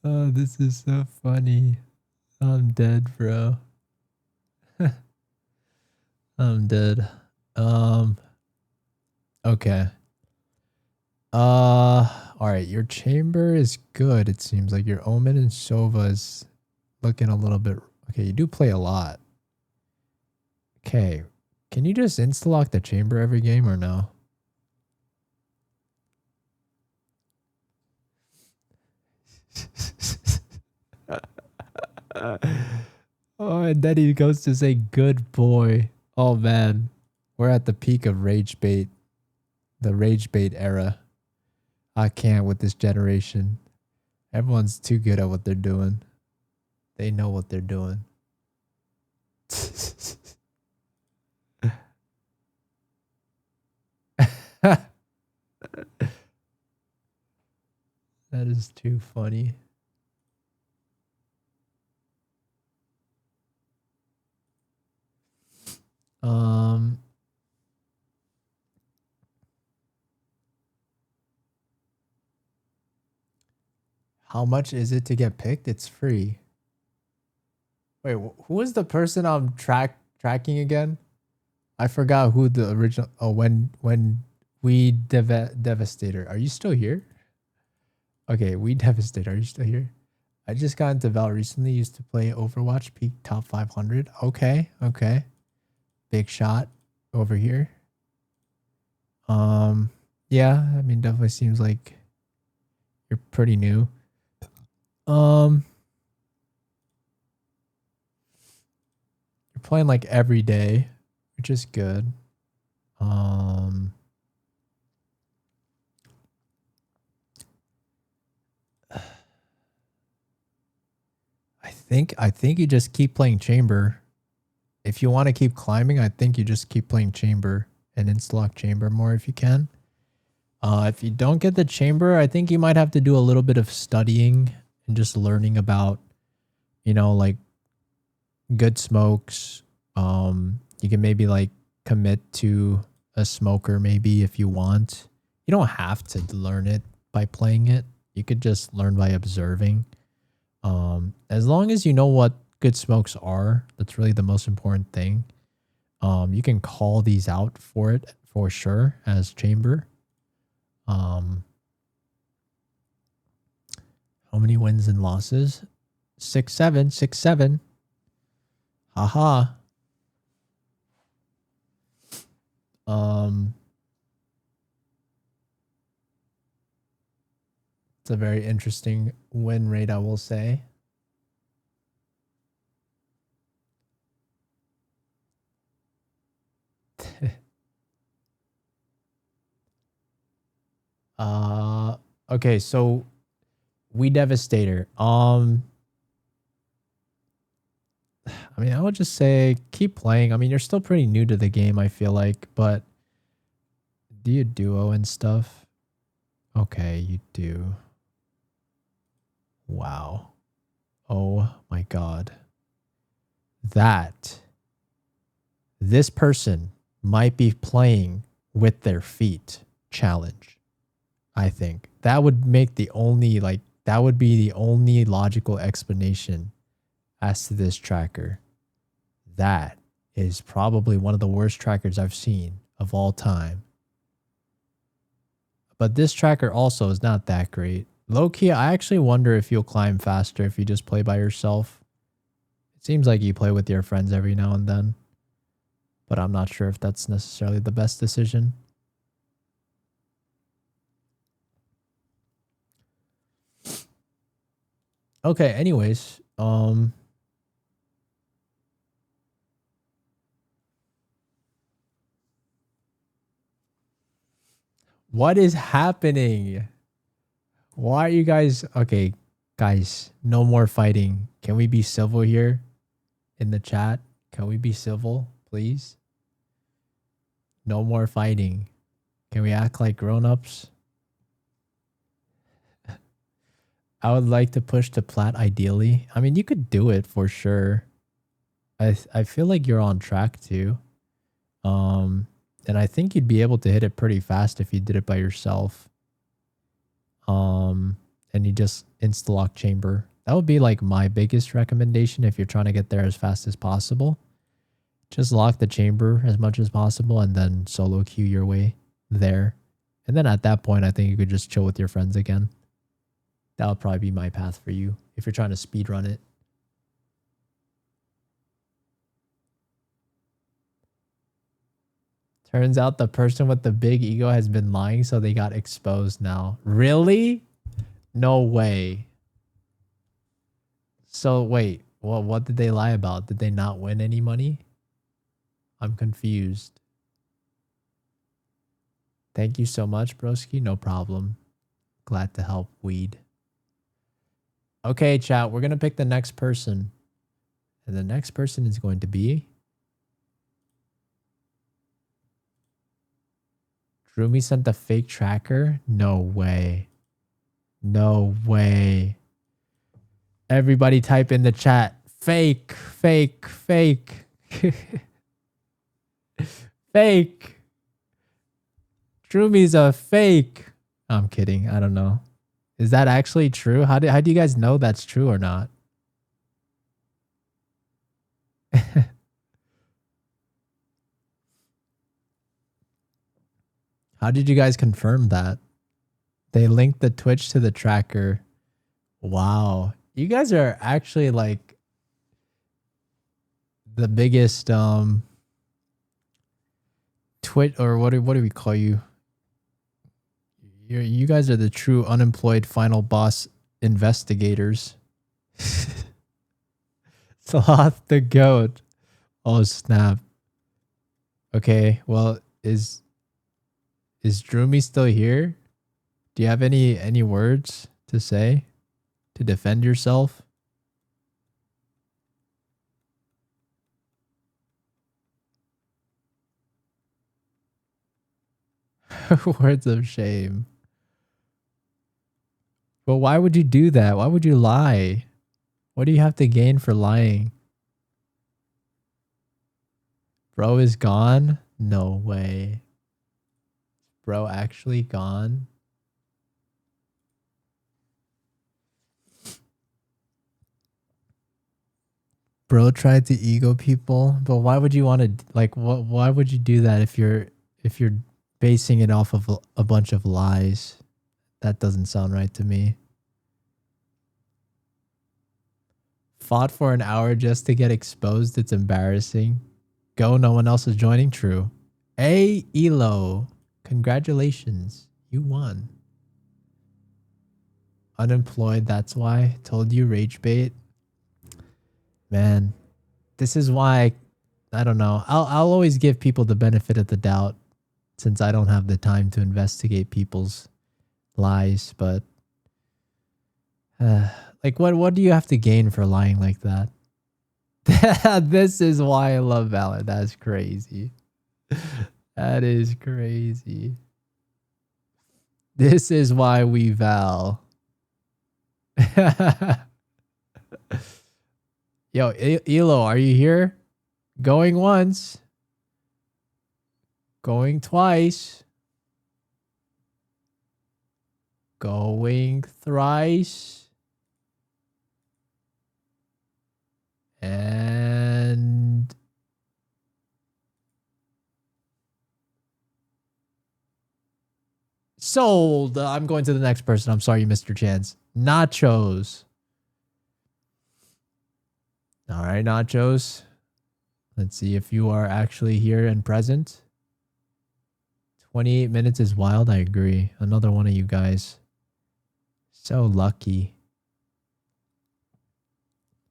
Oh, this is so funny. I'm dead, bro. I'm dead. Okay. All right. Your chamber is good. It seems like your Omen and Sova is looking a little bit. Okay, you do play a lot. Okay. Can you just insta-lock the chamber every game or no? Oh, and then he goes to say, good boy. Oh, man. We're at the peak of rage bait. The rage bait era. I can't with this generation. Everyone's too good at what they're doing. They know what they're doing. That is too funny. How much is it to get picked? It's free. Wait, who is the person I'm tracking again? I forgot who the original. Oh, when we Devastator. Are you still here? Okay, we Devastator. Are you still here? I just got into Val recently. Used to play Overwatch, peak top 500. Okay, okay. Big shot over here. Yeah, I mean, definitely seems like you're pretty new. You're playing like every day, which is good. I think you just keep playing chamber. If you want to keep climbing, I think you just keep playing chamber and insta-lock chamber more if you can. If you don't get the chamber, I think you might have to do a little bit of studying and just learning about, you know, like good smokes. You can maybe like commit to a smoker maybe if you want. You don't have to learn it by playing it. You could just learn by observing. As long as you know what good smokes are, that's really the most important thing. You can call these out for it for sure as chamber. How many wins and losses? 6-7, 6-7. Haha. It's a very interesting win rate, I will say. Okay, so we Devastator. I mean, I would just say keep playing. I mean, you're still pretty new to the game, I feel like, but do you duo and stuff? Okay, you do. Wow. Oh my god. This person might be playing with their feet challenge. I think that would make the only that would be the only logical explanation as to this tracker. That is probably one of the worst trackers I've seen of all time. But this tracker also is not that great. Low key, I actually wonder if you'll climb faster if you just play by yourself. It seems like you play with your friends every now and then, but I'm not sure if that's necessarily the best decision. Okay, anyways, what is happening? Why are you guys okay, guys, no more fighting. Can we be civil here in the chat? Can we be civil, please? No more fighting. Can we act like grown-ups? I would like to push to plat ideally. I mean, you could do it for sure. I feel like you're on track too. And I think you'd be able to hit it pretty fast if you did it by yourself. And you just insta-lock chamber. That would be like my biggest recommendation if you're trying to get there as fast as possible. Just lock the chamber as much as possible and then solo queue your way there. And then at that point, I think you could just chill with your friends again. That would probably be my path for you if you're trying to speed run it. Turns out the person with the big ego has been lying, so they got exposed now. Really? No way. So wait, well, what did they lie about? Did they not win any money? I'm confused. Thank you so much, broski. No problem. Glad to help, weed. Okay, chat, we're going to pick the next person. And the next person is going to be Droomy sent a fake tracker? No way. No way. Everybody type in the chat. Fake, fake, fake. Fake. Droomy's a fake. I'm kidding. I don't know. Is that actually true? How do you guys know that's true or not? How did you guys confirm that? They linked the Twitch to the tracker. Wow. You guys are actually like the biggest Twitch, or what do we call you? You guys are the true unemployed final boss investigators. Sloth the goat. Oh snap. Okay, well, is Droomy still here? Do you have any words to say to defend yourself? Words of shame. But why would you do that? Why would you lie? What do you have to gain for lying? Bro is gone? No way. Bro actually gone? Bro tried to ego people, but why would you want to like why would you do that if you're basing it off of a bunch of lies? That doesn't sound right to me. Fought for an hour just to get exposed. It's embarrassing. Go, no one else is joining. True. Hey, Elo. Congratulations. You won. Unemployed, that's why. Told you, rage bait. Man, this is why I don't know. I'll always give people the benefit of the doubt since I don't have the time to investigate people's lies, but like what do you have to gain for lying like that? This is why I love Valor. That's crazy. That is crazy. This is why we Val. Yo, Elo, are you here? Going once. Going twice. Going thrice. And sold. I'm going to the next person. I'm sorry, Mr. Chance. Nachos. All right, Nachos. Let's see if you are actually here and present. 28 minutes is wild. I agree. Another one of you guys. So lucky.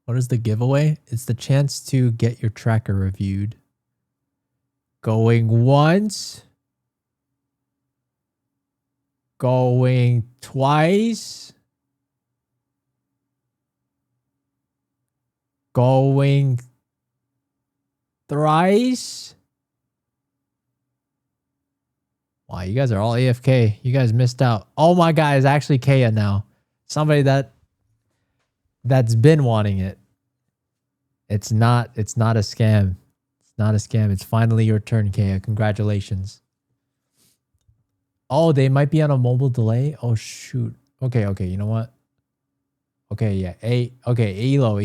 What is the giveaway? It's the chance to get your tracker reviewed. Going once. Going twice. Going thrice. Wow, you guys are all AFK. You guys missed out. Oh my God, it's actually Kaya now. Somebody that's been wanting it. It's not a scam. It's not a scam. It's finally your turn, Kaya. Congratulations. Oh, they might be on a mobile delay. Oh shoot. Okay, you know what? Okay, yeah. Okay, Elo.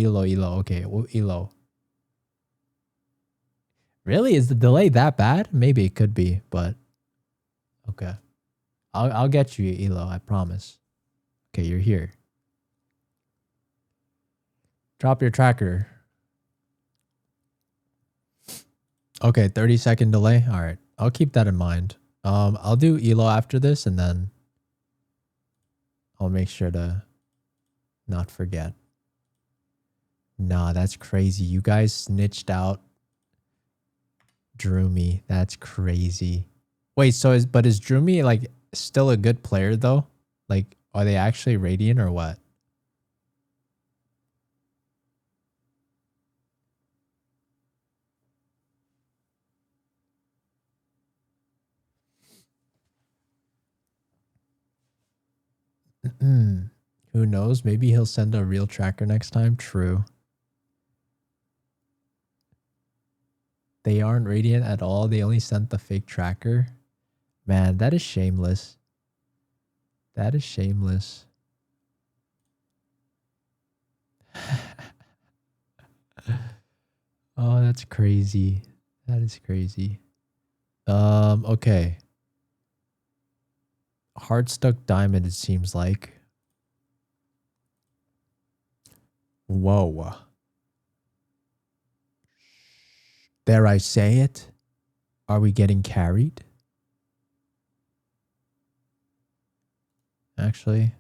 Okay, Elo. Really? Is the delay that bad? Maybe it could be, but okay. I'll get you, Elo, I promise. Okay, you're here. Drop your tracker. Okay, 30-second delay. All right. I'll keep that in mind. I'll do Elo after this and then I'll make sure to not forget. Nah, that's crazy. You guys snitched out Droomy. That's crazy. Wait, so is Droomy like still a good player though? Like, are they actually Radiant or what? Who knows? Maybe he'll send a real tracker next time. True. They aren't Radiant at all. They only sent the fake tracker. Man, that is shameless. That is shameless. Oh, that's crazy. That is crazy. Okay. Heart stuck diamond, it seems like. Whoa. Dare I say it? Are we getting carried? Actually.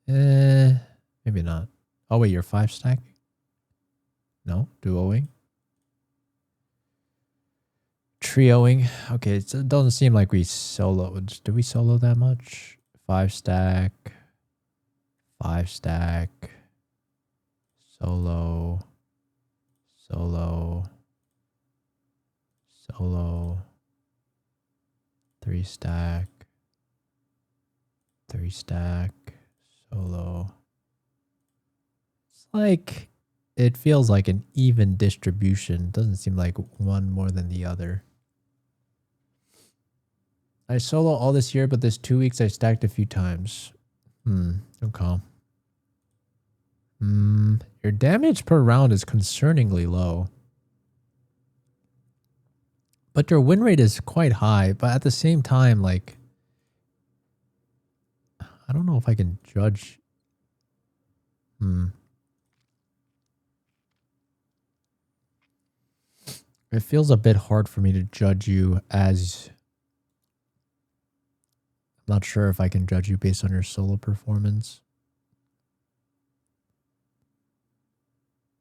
Maybe not. Oh wait, you're 5 stack? No, duoing. Trioing. Okay, it doesn't seem like we soloed. Do we solo that much? 5 stack. 5 stack. Solo. Solo. Solo. 3 stack. 3 stack. Solo. It's like, it feels like an even distribution. Doesn't seem like one more than the other. I solo all this year, but this 2 weeks I stacked a few times. Okay. Your damage per round is concerningly low. But your win rate is quite high. But at the same time, like, I don't know if I can judge. It feels a bit hard for me to judge you as... I'm not sure if I can judge you based on your solo performance.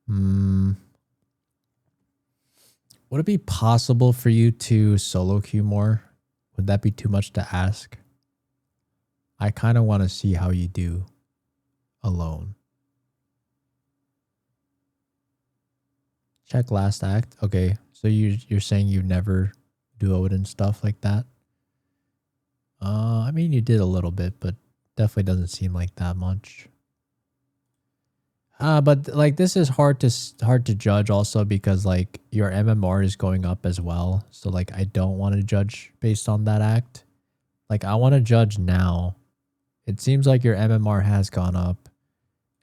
Would it be possible for you to solo queue more? Would that be too much to ask? I kind of want to see how you do alone. Check last act. Okay, so you're saying you never duoed and stuff like that. I mean, you did a little bit, but definitely doesn't seem like that much. But like this is hard to judge also because like your MMR is going up as well. So like I don't want to judge based on that act. Like I want to judge now. It seems like your MMR has gone up,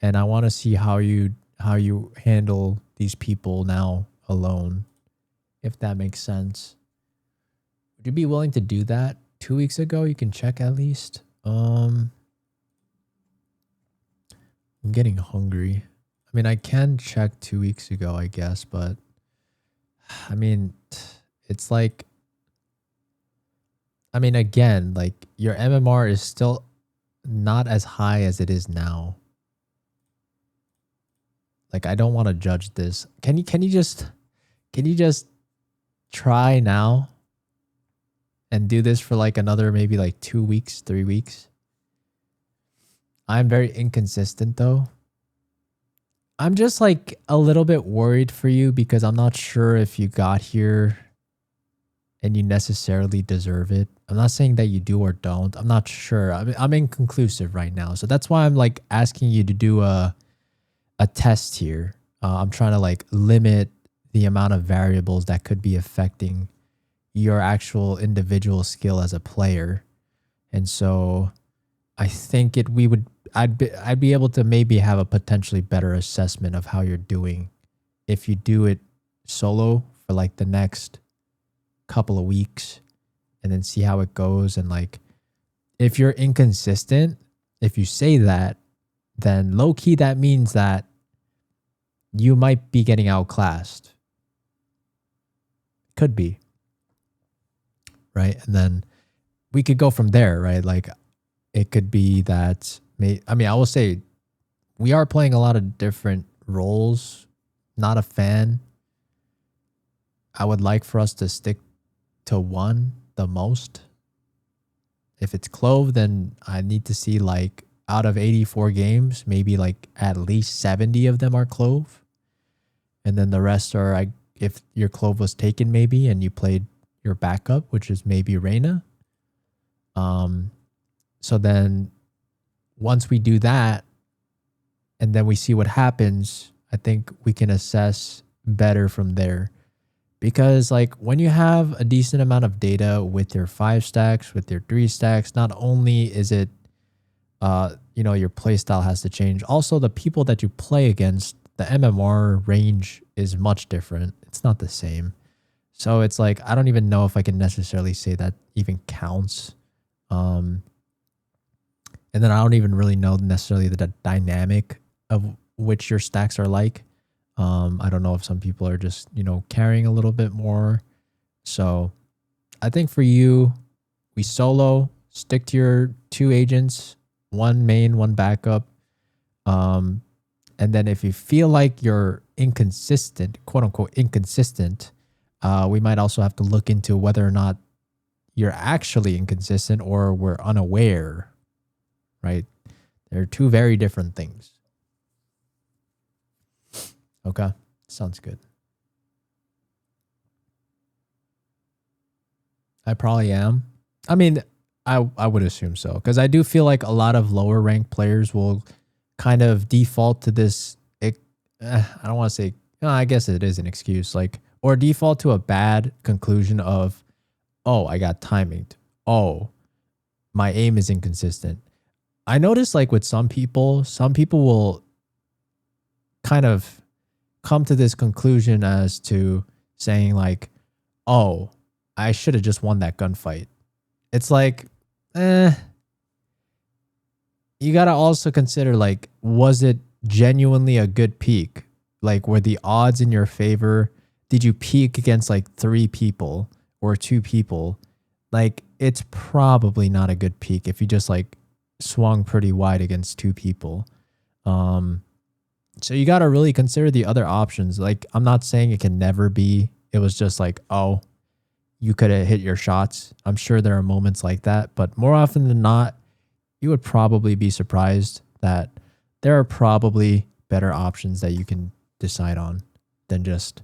and I want to see how you handle these people now alone, if that makes sense. Would you be willing to do that? 2 weeks ago, you can check at least. I'm getting hungry. I mean, I can check 2 weeks ago, I guess, but I mean, it's like, I mean, again, like your MMR is still not as high as it is now. Like, I don't want to judge this. Can you just try now and do this for like another maybe like 2 weeks, 3 weeks? I'm very inconsistent though. I'm just like a little bit worried for you because I'm not sure if you got here and you necessarily deserve it. I'm not saying that you do or don't. I'm not sure. I'm inconclusive right now. So that's why I'm like asking you to do a test here. I'm trying to like limit the amount of variables that could be affecting your actual individual skill as a player. And so I think I'd be able to maybe have a potentially better assessment of how you're doing if you do it solo for like the next couple of weeks and then see how it goes. And like if you're inconsistent, if you say that, then low key that means that you might be getting outclassed. Could be. Right? And then we could go from there, right? Like it could be that I will say we are playing a lot of different roles. Not a fan. I would like for us to stick to one the most. If it's Clove, then I need to see like out of 84 games, maybe like at least 70 of them are Clove. And then the rest are, if your Clove was taken maybe and you played your backup, which is maybe Reyna. So then once we do that and then we see what happens, I think we can assess better from there. Because like when you have a decent amount of data with your 5 stacks, with your 3 stacks, not only is it, your play style has to change. Also, the people that you play against, the MMR range is much different. It's not the same. So it's like, I don't even know if I can necessarily say that even counts. And then I don't even really know necessarily the dynamic of which your stacks are like. I don't know if some people are just, carrying a little bit more. So I think for you, we solo, stick to your 2 agents, 1 main, 1 backup. And then if you feel like you're inconsistent, quote unquote inconsistent, we might also have to look into whether or not you're actually inconsistent or we're unaware, right? They're 2 very different things. Okay, sounds good. I probably am. I mean, I would assume so because I do feel like a lot of lower ranked players will kind of default to this. I don't want to say. I guess it is an excuse, like, or default to a bad conclusion of, oh, I got timinged. Oh, my aim is inconsistent. I notice like with some people will kind of come to this conclusion as to saying like, oh, I should have just won that gunfight. It's like, you got to also consider like, was it genuinely a good peak? Like, were the odds in your favor? Did you peak against like 3 people or 2 people? Like, it's probably not a good peak if you just like swung pretty wide against 2 people. So you got to really consider the other options. Like, I'm not saying it can never be. It was just like, oh, you could have hit your shots. I'm sure there are moments like that, but more often than not, you would probably be surprised that there are probably better options that you can decide on than just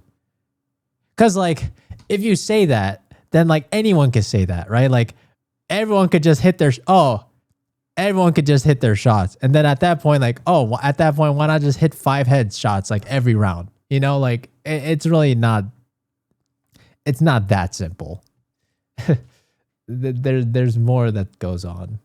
Because like, if you say that, then like anyone could say that, right? Like everyone could just hit their, everyone could just hit their shots. And then at that point, like, oh, well, at that point, why not just hit 5 headshots like every round? You know, like it's really not, it's not that simple. There's more that goes on.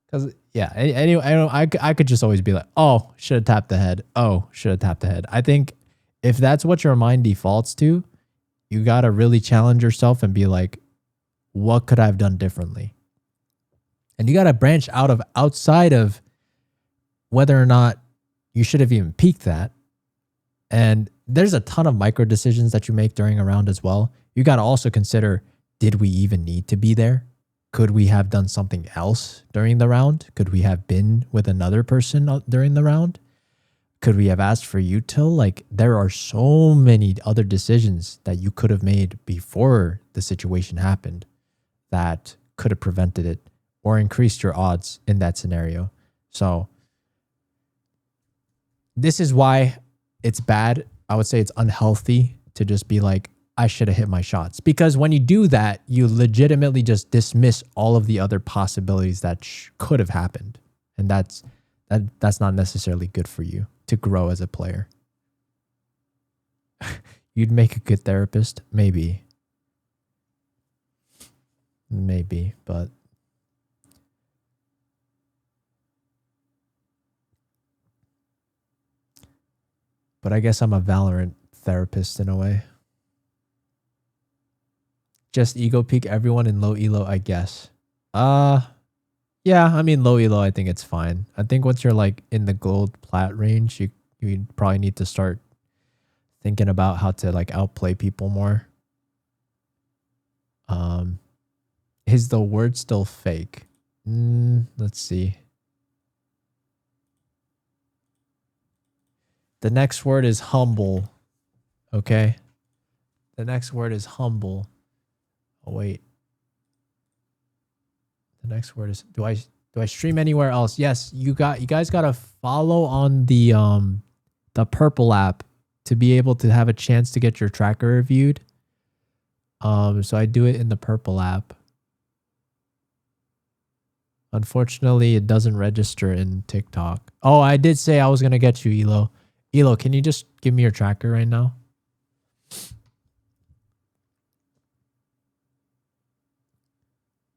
Because yeah, anyway, I could just always be like, oh, should have tapped the head. Oh, should have tapped the head. I think if that's what your mind defaults to, you gotta really challenge yourself and be like, what could I have done differently? And you gotta branch outside of whether or not you should have even peaked that. And there's a ton of micro decisions that you make during a round as well. You gotta also consider, did we even need to be there? Could we have done something else during the round? Could we have been with another person during the round? Could we have asked for util? Like there are so many other decisions that you could have made before the situation happened that could have prevented it or increased your odds in that scenario. So this is why it's bad. I would say it's unhealthy to just be like, I should have hit my shots. Because when you do that, you legitimately just dismiss all of the other possibilities that could have happened. And that's not necessarily good for you to grow as a player. You'd make a good therapist, maybe. Maybe, but I guess I'm a Valorant therapist in a way. Just ego peak everyone in low elo, I guess. Yeah, I mean low elo, I think it's fine. I think once you're like in the gold plat range, you probably need to start thinking about how to like outplay people more. Is the word still fake? Let's see. The next word is humble. Okay. The next word is humble. Oh wait. The next word is, do I stream anywhere else? Yes, you guys gotta follow on the purple app to be able to have a chance to get your tracker reviewed. So I do it in the purple app. Unfortunately, it doesn't register in TikTok. Oh, I did say I was gonna get you, Elo. Elo, can you just give me your tracker right now?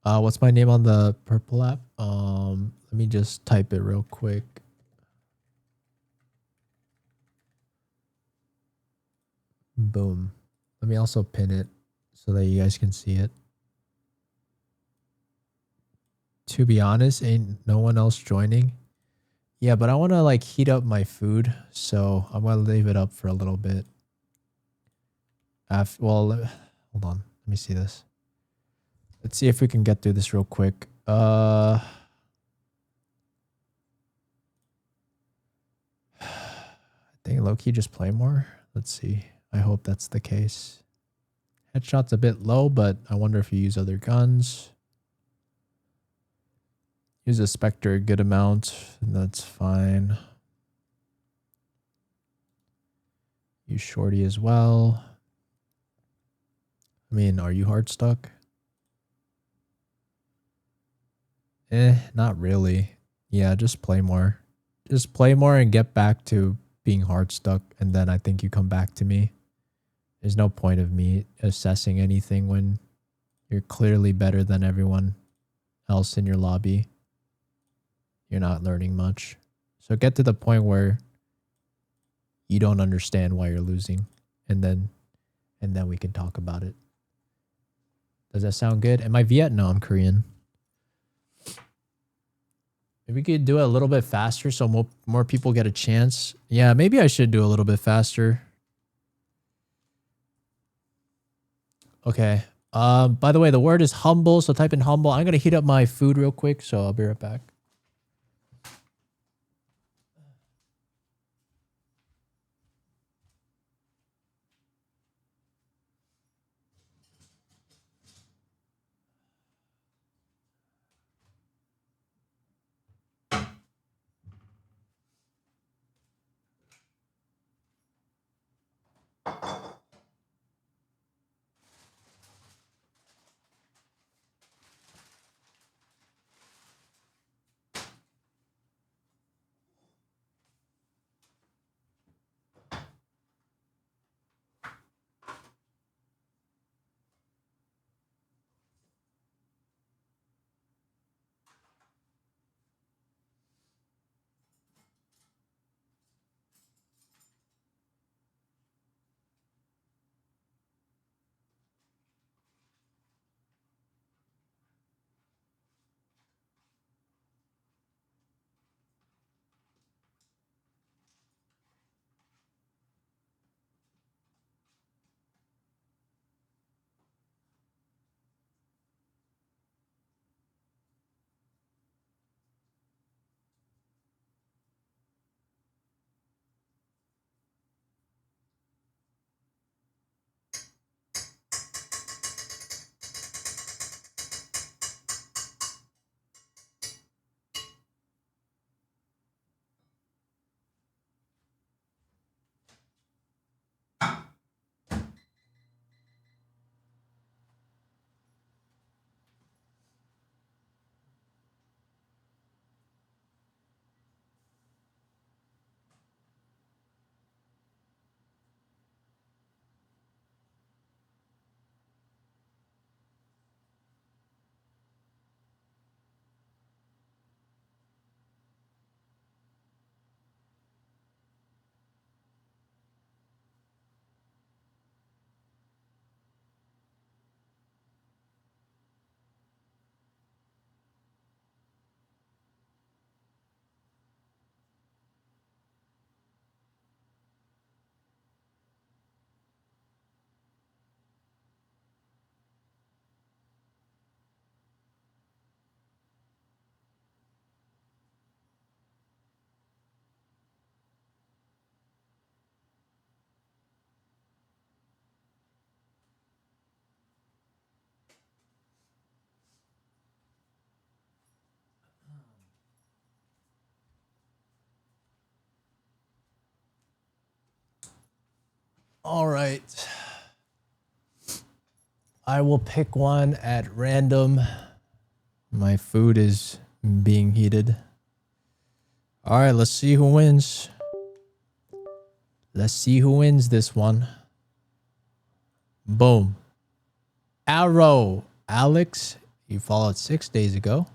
What's my name on the purple app? Let me just type it real quick. Boom. Let me also pin it so that you guys can see it. To be honest, ain't no one else joining. Yeah, but I want to like heat up my food, so I'm gonna leave it up for a little bit. Well, hold on. Let me see this. Let's see if we can get through this real quick. Dang, low-key just play more. Let's see. I hope that's the case. Headshot's a bit low, but I wonder if you use other guns. Use a Spectre a good amount, and that's fine. Use Shorty as well. I mean, are you hard stuck? Not really. Yeah, just play more. Just play more and get back to being hard stuck, and then I think you come back to me. There's no point of me assessing anything when you're clearly better than everyone else in your lobby. You're not learning much. So get to the point where you don't understand why you're losing, and then we can talk about it. Does that sound good? Am I Viet? No, I'm Korean. Maybe we could do it a little bit faster so more people get a chance. Yeah, maybe I should do a little bit faster. Okay. By the way, the word is humble, so type in humble. I'm gonna heat up my food real quick, so I'll be right back. All right. I will pick one at random. My food is being heated. All right, let's see who wins. Let's see who wins this one. Boom. Arrow. Alex, you followed 6 days ago.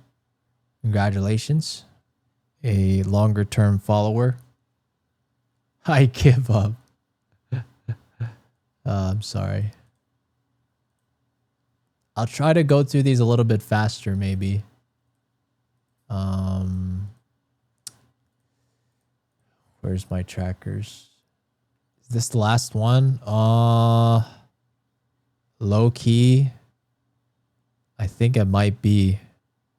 Congratulations. A longer term follower. I give up. I'm sorry. I'll try to go through these a little bit faster, maybe. Where's my trackers? Is this the last one? Low key. I think it might be.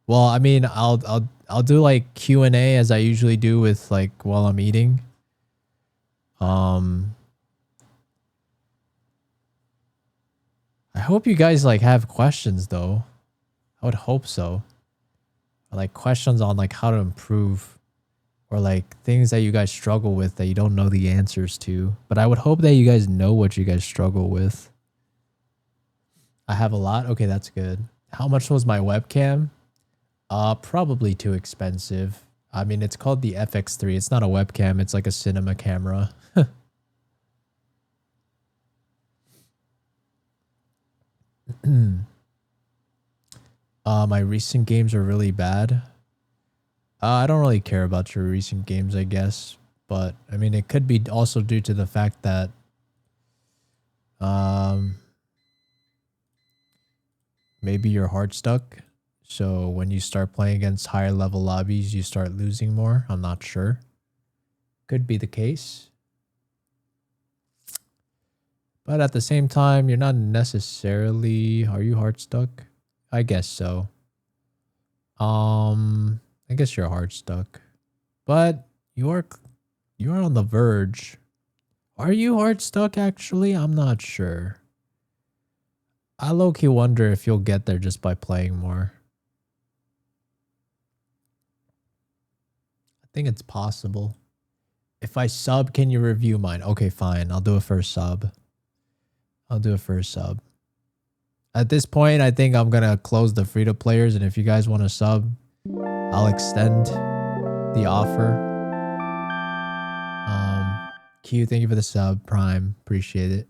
Well, I mean, I'll do like Q&A as I usually do with like while I'm eating. I hope you guys like have questions though. I would hope so. Or, like questions on like how to improve or like things that you guys struggle with that you don't know the answers to. But I would hope that you guys know what you guys struggle with. I have a lot. Okay, that's good. How much was my webcam? Probably too expensive. I mean, it's called the FX3. It's not a webcam. It's like a cinema camera. My recent games are really bad. I don't really care about your recent games, I guess. But, I mean, it could be also due to the fact that maybe you're hard stuck. So when you start playing against higher level lobbies, you start losing more. I'm not sure. Could be the case. But at the same time, you're not necessarily... Are you hard stuck? I guess so. I guess you're hard stuck. But you're on the verge. Are you hard stuck actually? I'm not sure. I low-key wonder if you'll get there just by playing more. I think it's possible. If I sub, can you review mine? Okay, fine. I'll do a first sub. I'll do a first sub. At this point, I think I'm going to close the free-to-players. And if you guys want to sub, I'll extend the offer. Q, thank you for the sub. Prime, appreciate it.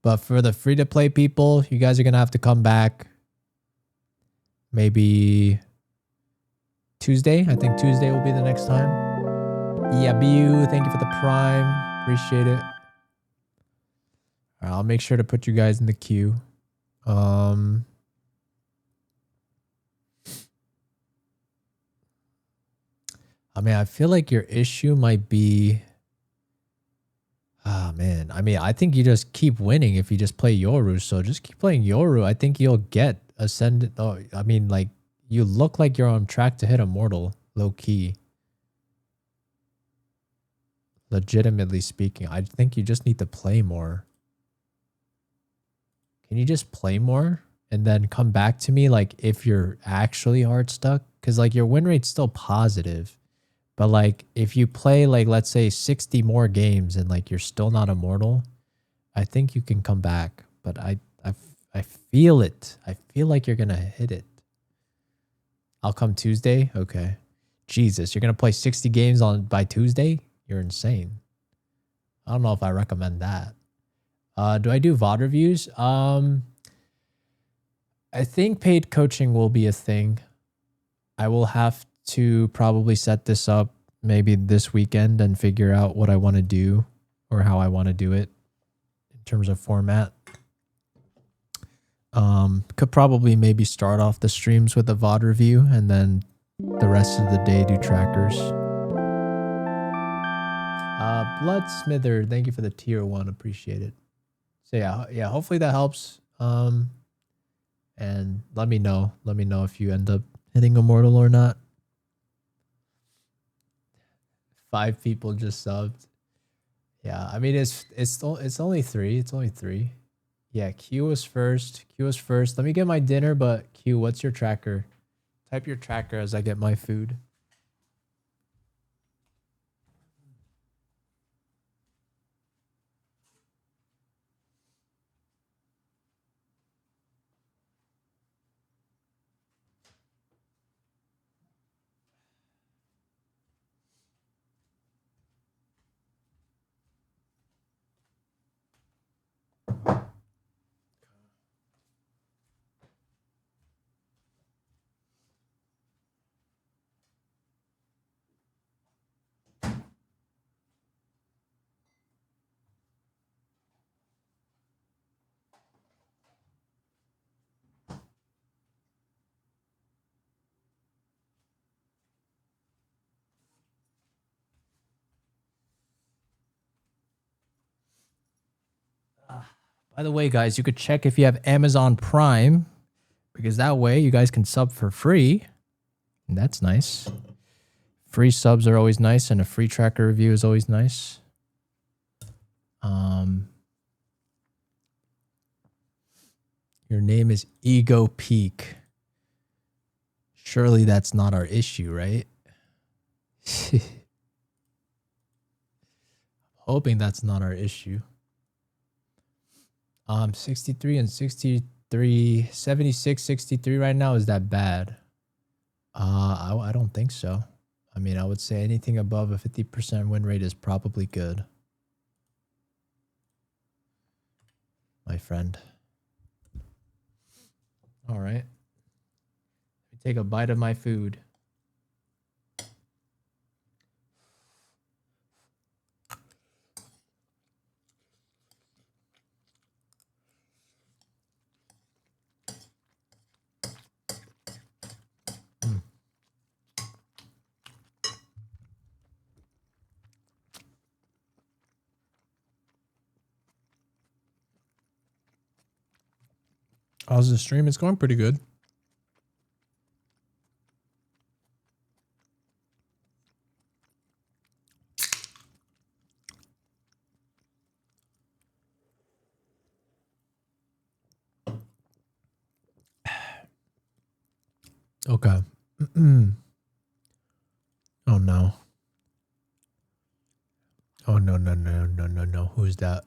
But for the free-to-play people, you guys are going to have to come back. Maybe Tuesday. I think Tuesday will be the next time. Yabu, thank you for the prime. Appreciate it. All right, I'll make sure to put you guys in the queue. I mean, I feel like your issue might be... Ah, man. I mean, I think you just keep winning if you just play Yoru. So just keep playing Yoru. I think you'll get Ascendant. Oh, I mean, like, you look like you're on track to hit Immortal, low key. Legitimately speaking, I think you just need to play more. Can you just play more and then come back to me, like, if you're actually hard stuck? Because, like, your win rate's still positive. But, like, if you play, like, let's say 60 more games and, like, you're still not Immortal, I think you can come back. But I feel it. I feel like you're going to hit it. I'll come Tuesday? Okay. Jesus, you're going to play 60 games by Tuesday? You're insane. I don't know if I recommend that. Do I do VOD reviews? I think paid coaching will be a thing. I will have to probably set this up maybe this weekend and figure out what I want to do or how I want to do it in terms of format. Could probably maybe start off the streams with a VOD review and then the rest of the day do trackers. Bloodsmither, thank you for the tier 1. Appreciate it. So yeah, hopefully that helps. And let me know if you end up hitting Immortal or not. 5 people just subbed. Yeah, I mean it's only 3. It's only 3. Yeah, Q was first. Let me get my dinner, but Q, what's your tracker? Type your tracker as I get my food. By the way, guys, you could check if you have Amazon Prime, because that way you guys can sub for free. And that's nice. Free subs are always nice, and a free tracker review is always nice. Your name is Ego Peak. Surely that's not our issue, right? Hoping that's not our issue. 63 and 63, 76, 63 right now. Is that bad? I don't think so. I mean, I would say anything above a 50% win rate is probably good. My friend. All right. Let me take a bite of my food. How's the stream? It's going pretty good. Okay. Oh no. Oh no. Who's that?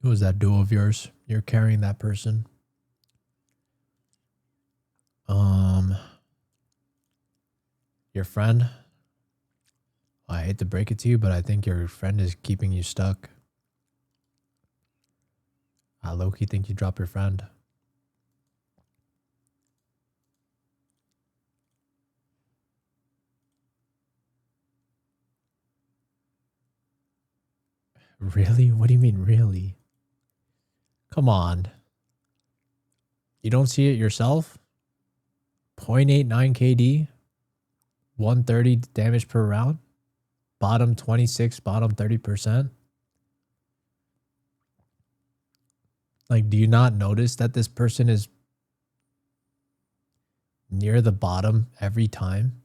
Who is that duo of yours? You're carrying that person. Your friend? I hate to break it to you, but I think your friend is keeping you stuck. I low-key think you dropped your friend. Really? What do you mean, really? Come on. You don't see it yourself? 0.89 KD? 130 damage per round? Bottom 26, bottom 30%? Like, do you not notice that this person is near the bottom every time?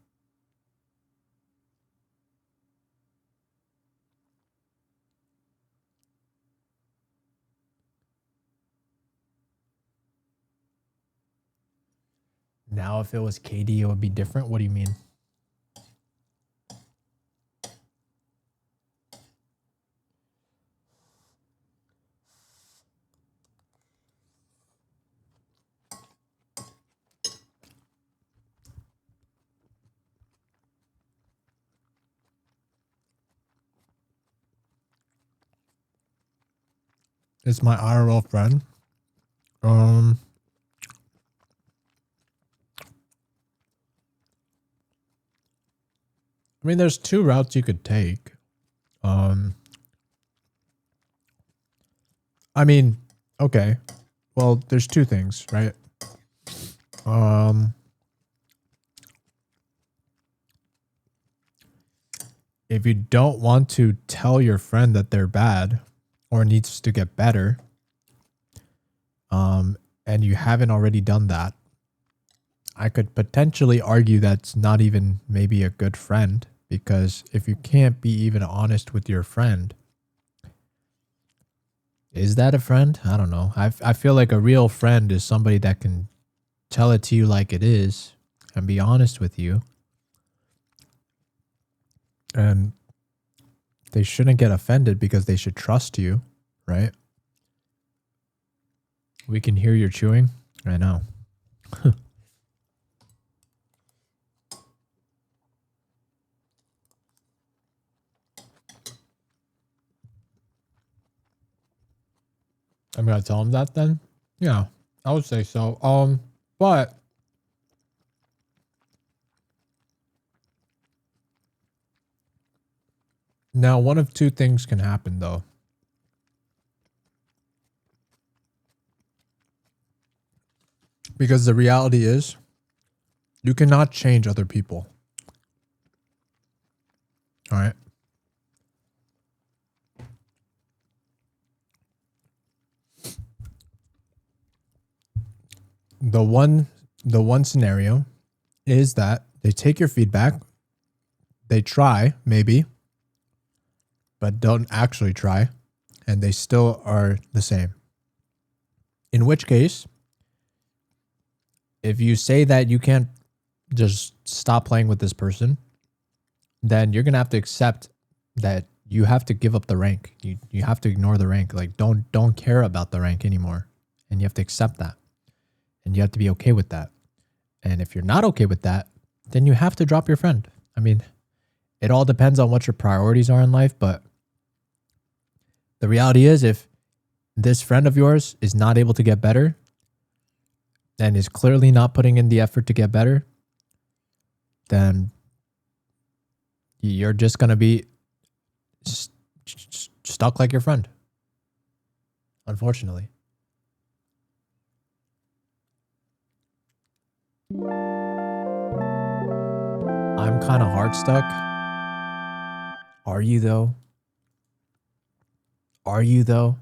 Now, if it was KD, it would be different. What do you mean? It's my IRL friend. I mean, there's two routes you could take. I mean, okay. Well, there's two things, right? If you don't want to tell your friend that they're bad or needs to get better, and you haven't already done that, I could potentially argue that's not even maybe a good friend, because if you can't be even honest with your friend, is that a friend? I don't know. I feel like a real friend is somebody that can tell it to you like it is and be honest with you. And they shouldn't get offended because they should trust you, right? We can hear you chewing. I know. I'm gonna tell him that then. Yeah, I would say so. But now one of two things can happen though. Because the reality is, you cannot change other people. All right. the one scenario is that they take your feedback, they try maybe, but don't actually try, and they still are the same. In which case, if you say that you can't just stop playing with this person, then you're gonna have to accept that you have to give up the rank. You have to ignore the rank. Like don't care about the rank anymore. And you have to accept that. And you have to be okay with that. And if you're not okay with that, then you have to drop your friend. I mean, it all depends on what your priorities are in life, but the reality is if this friend of yours is not able to get better and is clearly not putting in the effort to get better, then you're just going to be stuck like your friend, unfortunately. I'm kind of heart stuck. Are you though? Are you though?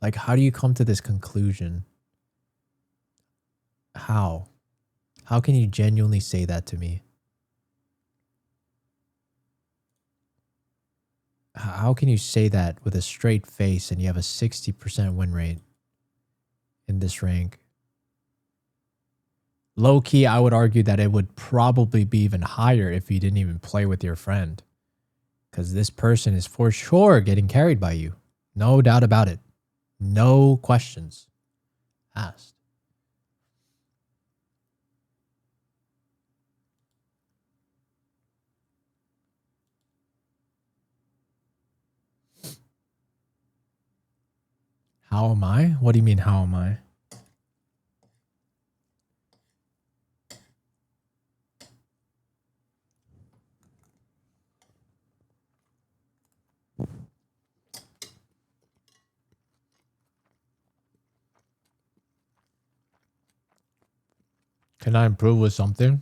Like, how do you come to this conclusion? How? How can you genuinely say that to me? How can you say that with a straight face and you have a 60% win rate in this rank? Low key, I would argue that it would probably be even higher if you didn't even play with your friend. Because this person is for sure getting carried by you. No doubt about it. No questions asked. How am I? What do you mean, how am I? Can I improve with something?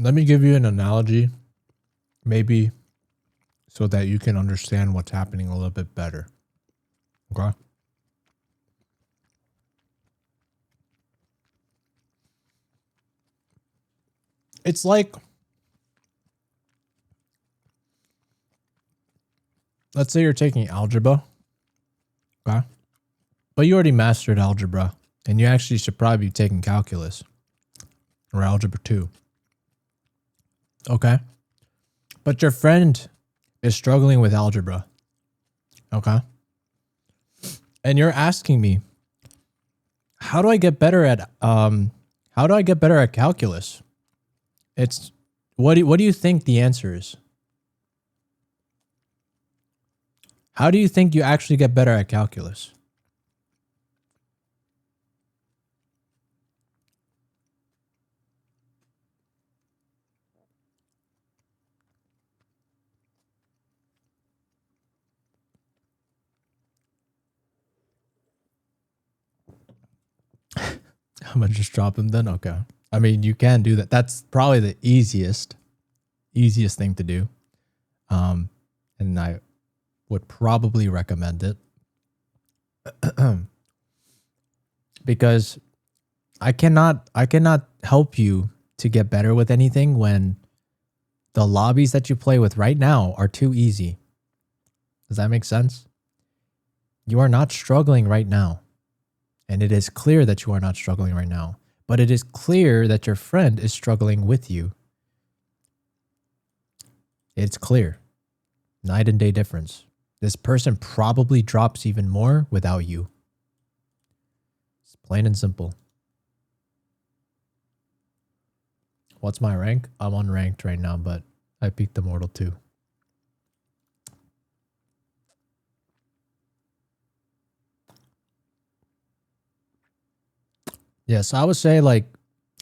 Let me give you an analogy, maybe so that you can understand what's happening a little bit better. Okay? It's like, let's say you're taking algebra, okay? But you already mastered algebra, and you actually should probably be taking calculus or algebra 2. Okay? But your friend is struggling with algebra. Okay? And you're asking me, how do I get better at calculus? It's what do you think the answer is? How do you think you actually get better at calculus? I'm gonna just drop him then. Okay. I mean, you can do that. That's probably the easiest thing to do. And I would probably recommend it because I cannot help you to get better with anything when the lobbies that you play with right now are too easy. Does that make sense? You are not struggling right now. And it is clear that you are not struggling right now. But it is clear that your friend is struggling with you. It's clear. Night and day difference. This person probably drops even more without you. It's plain and simple. What's my rank? I'm unranked right now, but I peaked Immortal 2. Yeah, so I would say, like,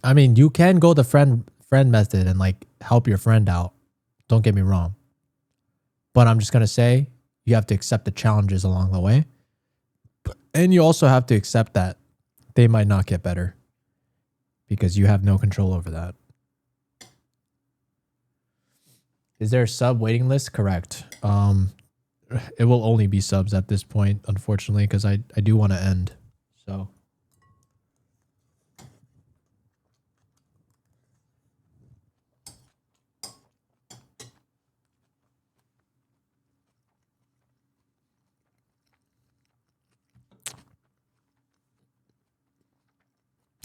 I mean, you can go the friend method and like help your friend out. Don't get me wrong. But I'm just going to say you have to accept the challenges along the way. And you also have to accept that they might not get better because you have no control over that. Is there a sub waiting list? Correct. It will only be subs at this point, unfortunately, because I do want to end. So.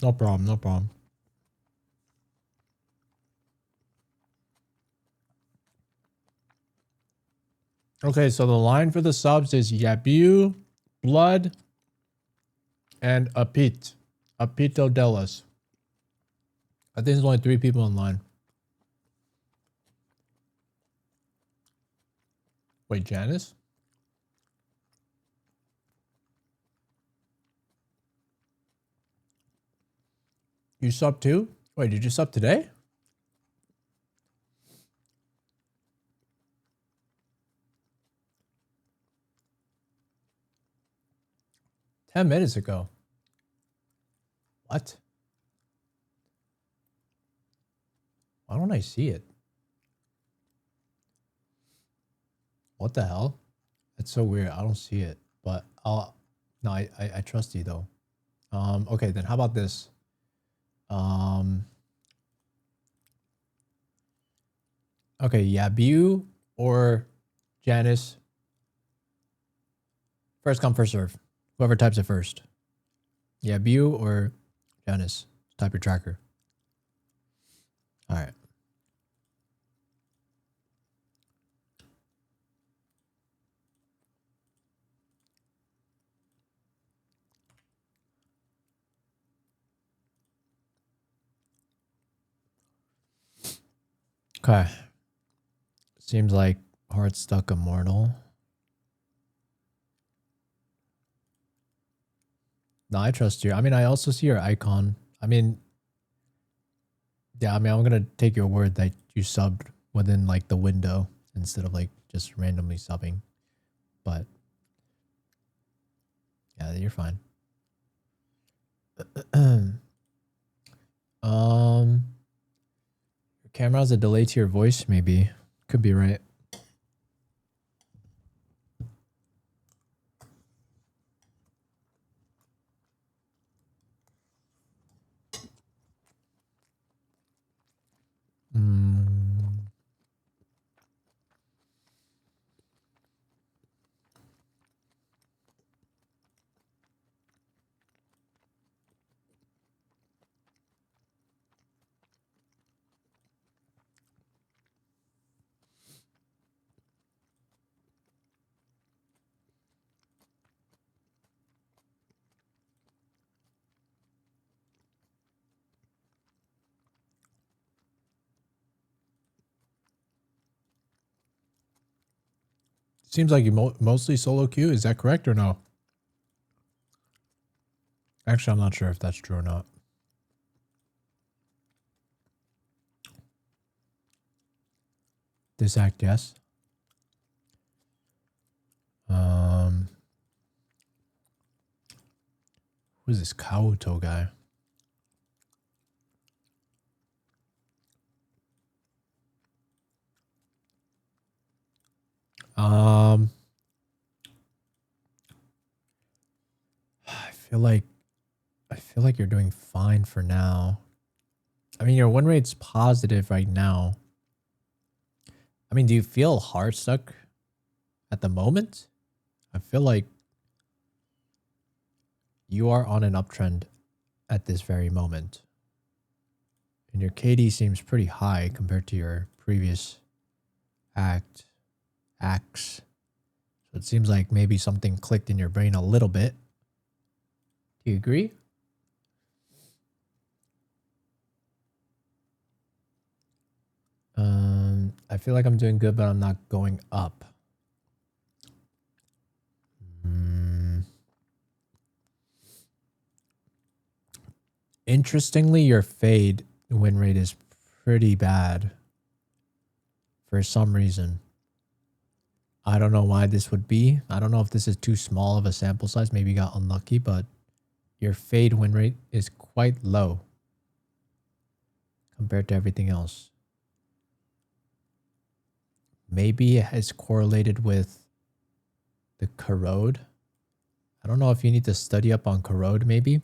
No problem, no problem. Okay, so the line for the subs is Yabu, Blood, and Apit. Apito Delas. I think there's only 3 people online. Wait, Janice? You sub too? Wait, did you sub today? Ten minutes ago. What? Why don't I see it? What the hell? That's so weird. I don't see it. But I'll no, I trust you though. Okay, then how about this? Okay, Yabu or Janice. First come, first serve. Whoever types it first. Yabu or Janice. Type your tracker. All right. Okay. Seems like Heart Stuck Immortal. No, I trust you. I mean, I also see your icon. I mean, yeah, I mean, I'm going to take your word that you subbed within like the window instead of like just randomly subbing. But yeah, you're fine. Your camera has a delay to your voice, maybe. Could be right. Seems like you mostly solo queue. Is that correct or no? Actually, I'm not sure if that's true or not. This act, yes. Who's this Kauto guy? I feel like you're doing fine for now. I mean, your win rate's positive right now. I mean, do you feel heart stuck at the moment? I feel like you are on an uptrend at this very moment. And your KD seems pretty high compared to your previous acts. So it seems like maybe something clicked in your brain a little bit. Do you agree? I feel like I'm doing good, but I'm not going up. Interestingly, your fade win rate is pretty bad for some reason. I don't know why this would be. I don't know if this is too small of a sample size. Maybe you got unlucky, but your fade win rate is quite low compared to everything else. maybe is correlated with the corrode. I don't know if you need to study up on corrode, maybe.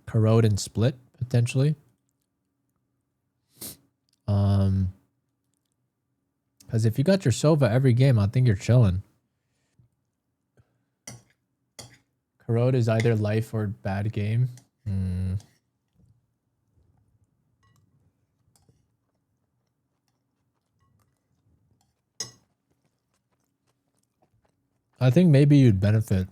Corrode and split, potentially. Because if you got your Sova every game, I think you're chilling. Corrode is either life or bad game. I think maybe you'd benefit.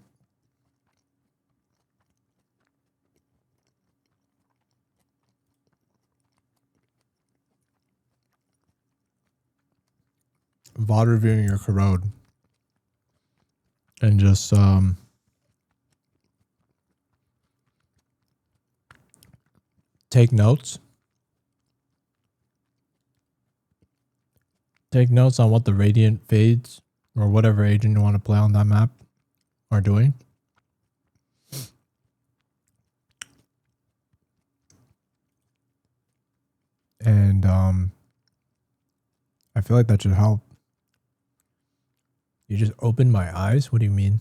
VOD reviewing your corrode. And just take notes. Take notes on what the Radiant Fades or whatever agent you want to play on that map are doing. And I feel like that should help. You just opened my eyes? What do you mean?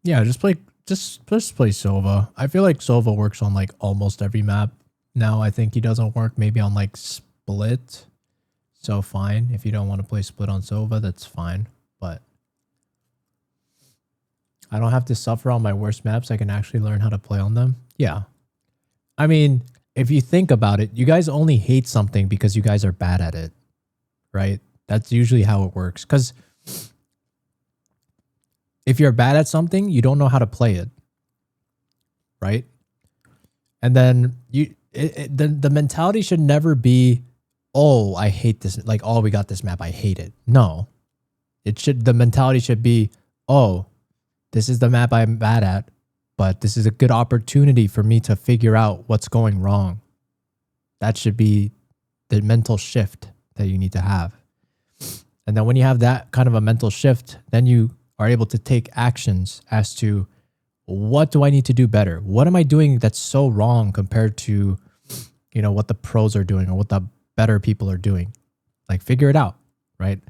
Yeah, just play Sova. I feel like Sova works on like almost every map. Now I think he doesn't work maybe on like Split. So fine. If you don't want to play Split on Sova, that's fine. But I don't have to suffer on my worst maps. I can actually learn how to play on them. Yeah. I mean, if you think about it, you guys only hate something because you guys are bad at it, right? That's usually how it works. Because if you're bad at something, you don't know how to play it, right? And then the mentality should never be, oh, I hate this. Like, oh, we got this map, I hate it. No, the mentality should be, oh, this is the map I'm bad at, but this is a good opportunity for me to figure out what's going wrong. That should be the mental shift that you need to have. And then when you have that kind of a mental shift, then you are able to take actions as to what do I need to do better? What am I doing that's so wrong compared to, you know, what the pros are doing or what the better people are doing? Like, figure it out, right?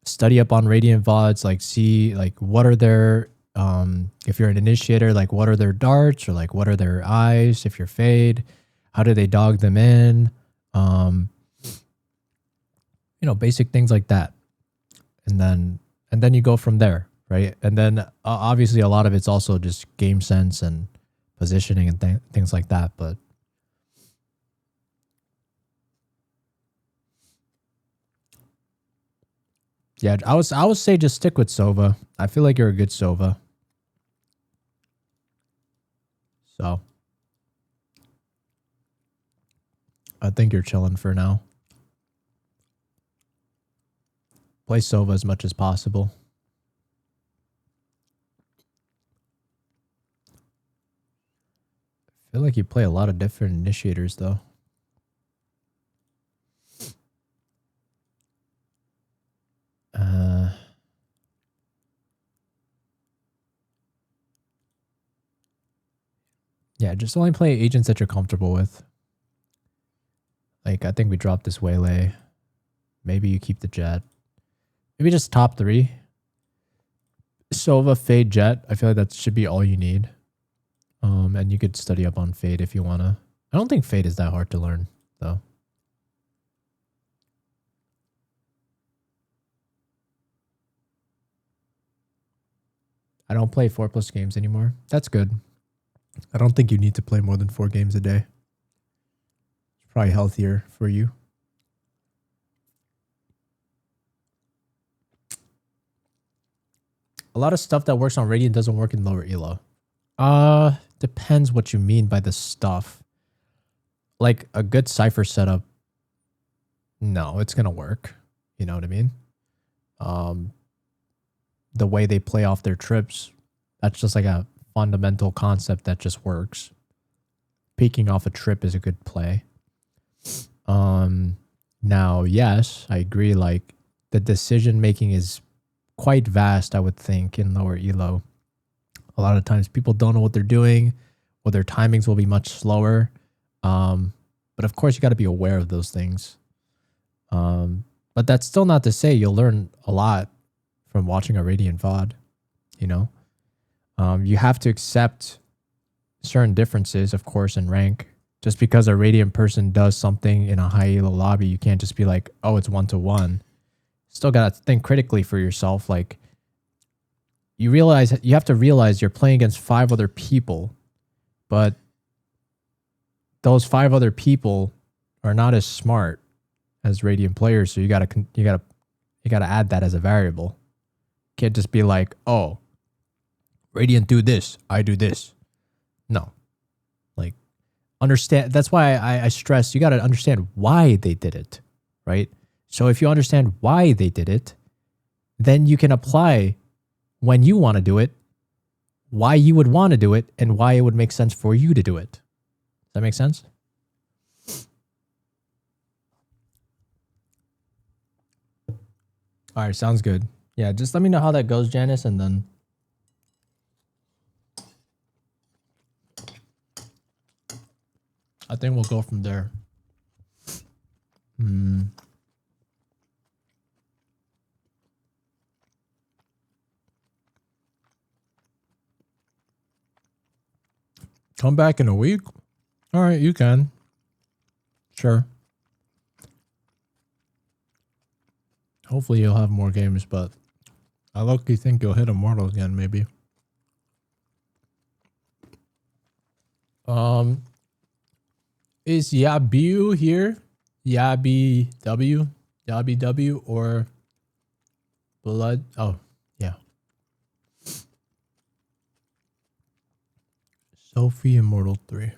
Study up on Radiant VODs, like see like what are their if you're an initiator, like what are their darts or like what are their eyes? If you're Fade, how do they dog them in? You know, basic things like that. And then you go from there, right? And then obviously a lot of it's also just game sense and positioning and things like that, but yeah, I would say just stick with Sova. I feel like you're a good Sova. So I think you're chilling for now. Play Sova as much as possible. I feel like you play a lot of different initiators though. Yeah, just only play agents that you're comfortable with. Like, I think we dropped this Waylay. Maybe you keep the Jet. Maybe just top 3. Sova, Fade, Jet. I feel like that should be all you need. And you could study up on Fade if you want to. I don't think Fade is that hard to learn, though. I don't play 4+ games anymore. That's good. I don't think you need to play more than 4 games a day. It's probably healthier for you. A lot of stuff that works on Radiant doesn't work in lower elo. Depends what you mean by the stuff. Like a good Cypher setup, no, it's gonna work. You know what I mean? The way they play off their trips, that's just like a fundamental concept that just works. Peeking off a trip is a good play. Now, yes, I agree. Like the decision making is quite vast, I would think, in lower elo. A lot of times people don't know what they're doing, or their timings will be much slower. But of course, you got to be aware of those things. But that's still not to say you'll learn a lot from watching a Radiant VOD. You know, you have to accept certain differences, of course, in rank. Just because a Radiant person does something in a high elo lobby, you can't just be like, oh, it's 1-to-1. Still got to think critically for yourself. Like, you have to realize you're playing against 5 other people, but those 5 other people are not as smart as Radiant players. So you gotta add that as a variable. Can't just be like, oh, Radiant do this, I do this. No, like, understand. That's why I stress you got to understand why they did it, right? So if you understand why they did it, then you can apply when you want to do it, why you would want to do it, and why it would make sense for you to do it. Does that make sense? All right, sounds good. Yeah, just let me know how that goes, Janice, and then I think we'll go from there. Come back in a week? All right, you can. Sure. Hopefully you'll have more games, but I low-key think you'll hit Immortal again, maybe. Is Yabu here? Yabi W, or Blood? Oh, yeah. Sophie Immortal 3.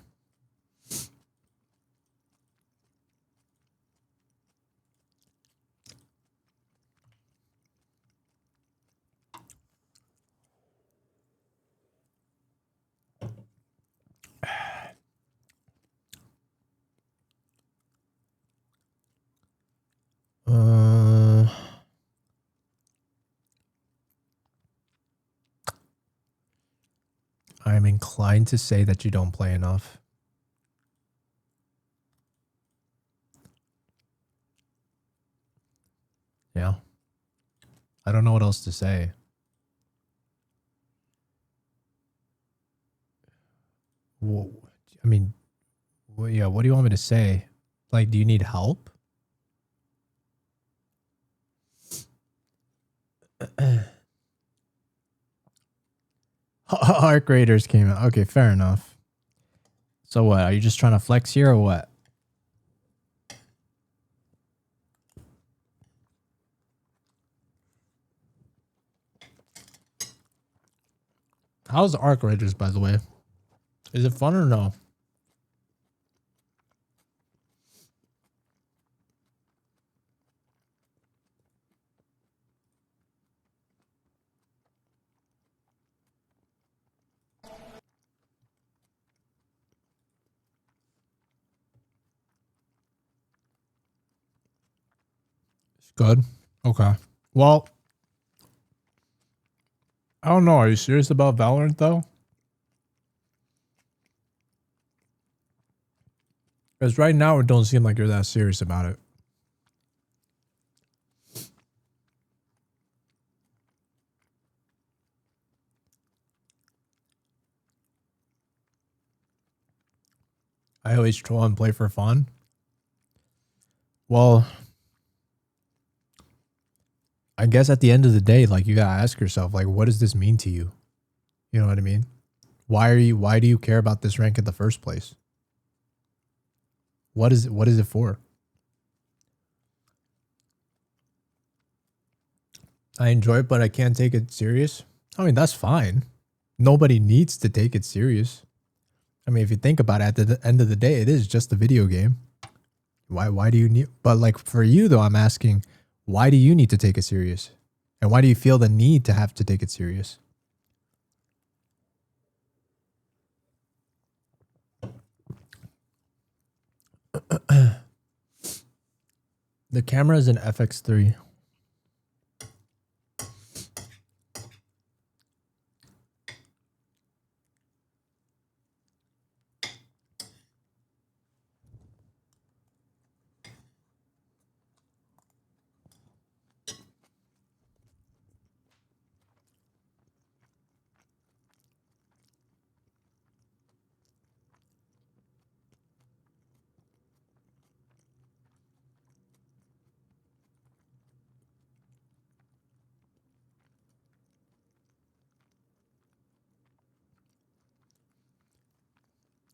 I'm inclined to say that you don't play enough. Yeah. I don't know what else to say. Well, I mean, well, yeah, what do you want me to say? Like, do you need help? Arc Raiders came out. Okay, fair enough. So what? Are you just trying to flex here or what? How's Arc Raiders, by the way? Is it fun or no? It's good. Okay. Well, I don't know. Are you serious about Valorant though? Because right now it don't seem like you're that serious about it. I always troll and play for fun. Well, I guess at the end of the day, like, you gotta ask yourself, like, what does this mean to you? You know what I mean? Why do you care about this rank in the first place? What is it for? I enjoy it, but I can't take it serious. I mean, that's fine. Nobody needs to take it serious. I mean, if you think about it, at the end of the day, it is just a video game. Why do you need, but like for you though, I'm asking, why do you need to take it serious? And why do you feel the need to have to take it serious? The camera is an FX3.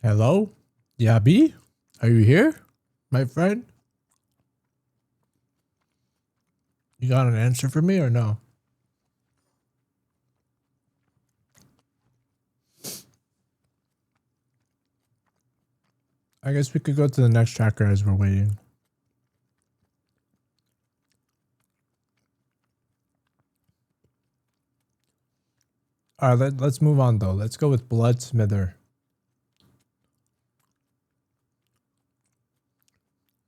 Hello? Yabi? Are you here, my friend? You got an answer for me or no? I guess we could go to the next tracker as we're waiting. All right, let's move on though. Let's go with Bloodsmither.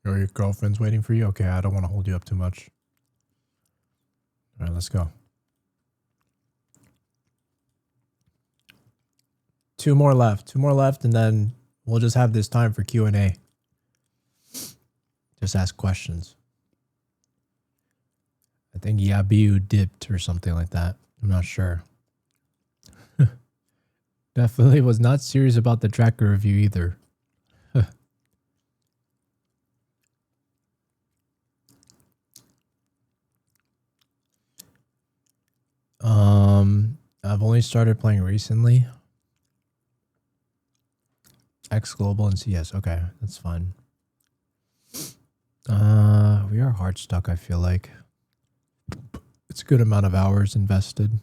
Your girlfriend's waiting for you? Okay, I don't want to hold you up too much. All right, let's go. 2 more left. 2 more left, and then we'll just have this time for Q&A. Just ask questions. I think Yabiu dipped or something like that. I'm not sure. Definitely was not serious about the tracker review either. I've only started playing recently. X Global and CS. Okay, that's fine. We are hard stuck, I feel like. It's a good amount of hours invested.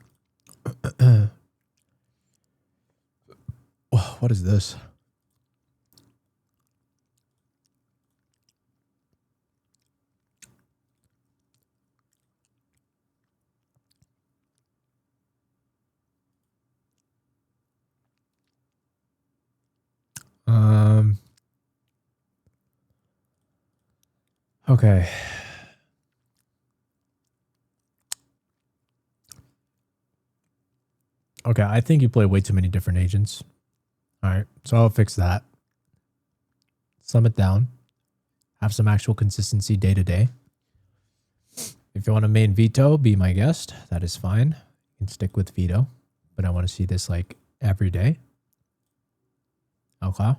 What is this? Okay. Okay, I think you play way too many different agents. All right, so I'll fix that. Sum it down. Have some actual consistency day to day. If you want to main veto, be my guest. That is fine. You can stick with veto, but I want to see this like every day. Okay.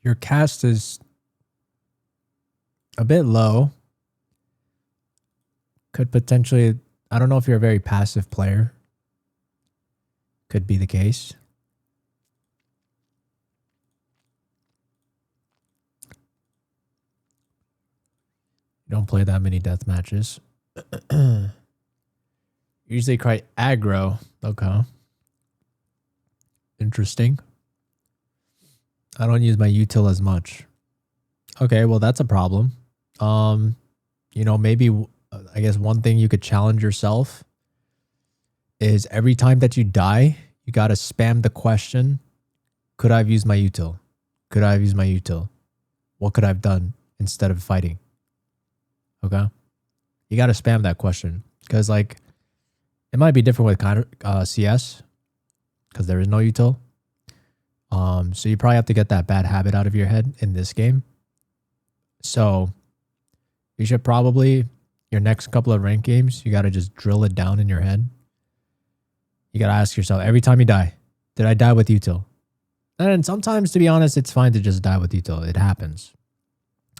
Your cast is a bit low. Could potentially, I don't know if you're a very passive player. Could be the case. You don't play that many death matches. Usually quite aggro. Okay. Interesting. I don't use my util as much. Okay, well that's a problem. You know, maybe I guess one thing you could challenge yourself is every time that you die, you got to spam the question, could I have used my util? Could I have used my util? What could I have done instead of fighting? Okay? You got to spam that question because like it might be different with CS because there is no util. So you probably have to get that bad habit out of your head in this game. So you should probably, your next couple of ranked games, you got to just drill it down in your head. You got to ask yourself, every time you die, did I die with util? And sometimes, to be honest, it's fine to just die with util. It happens.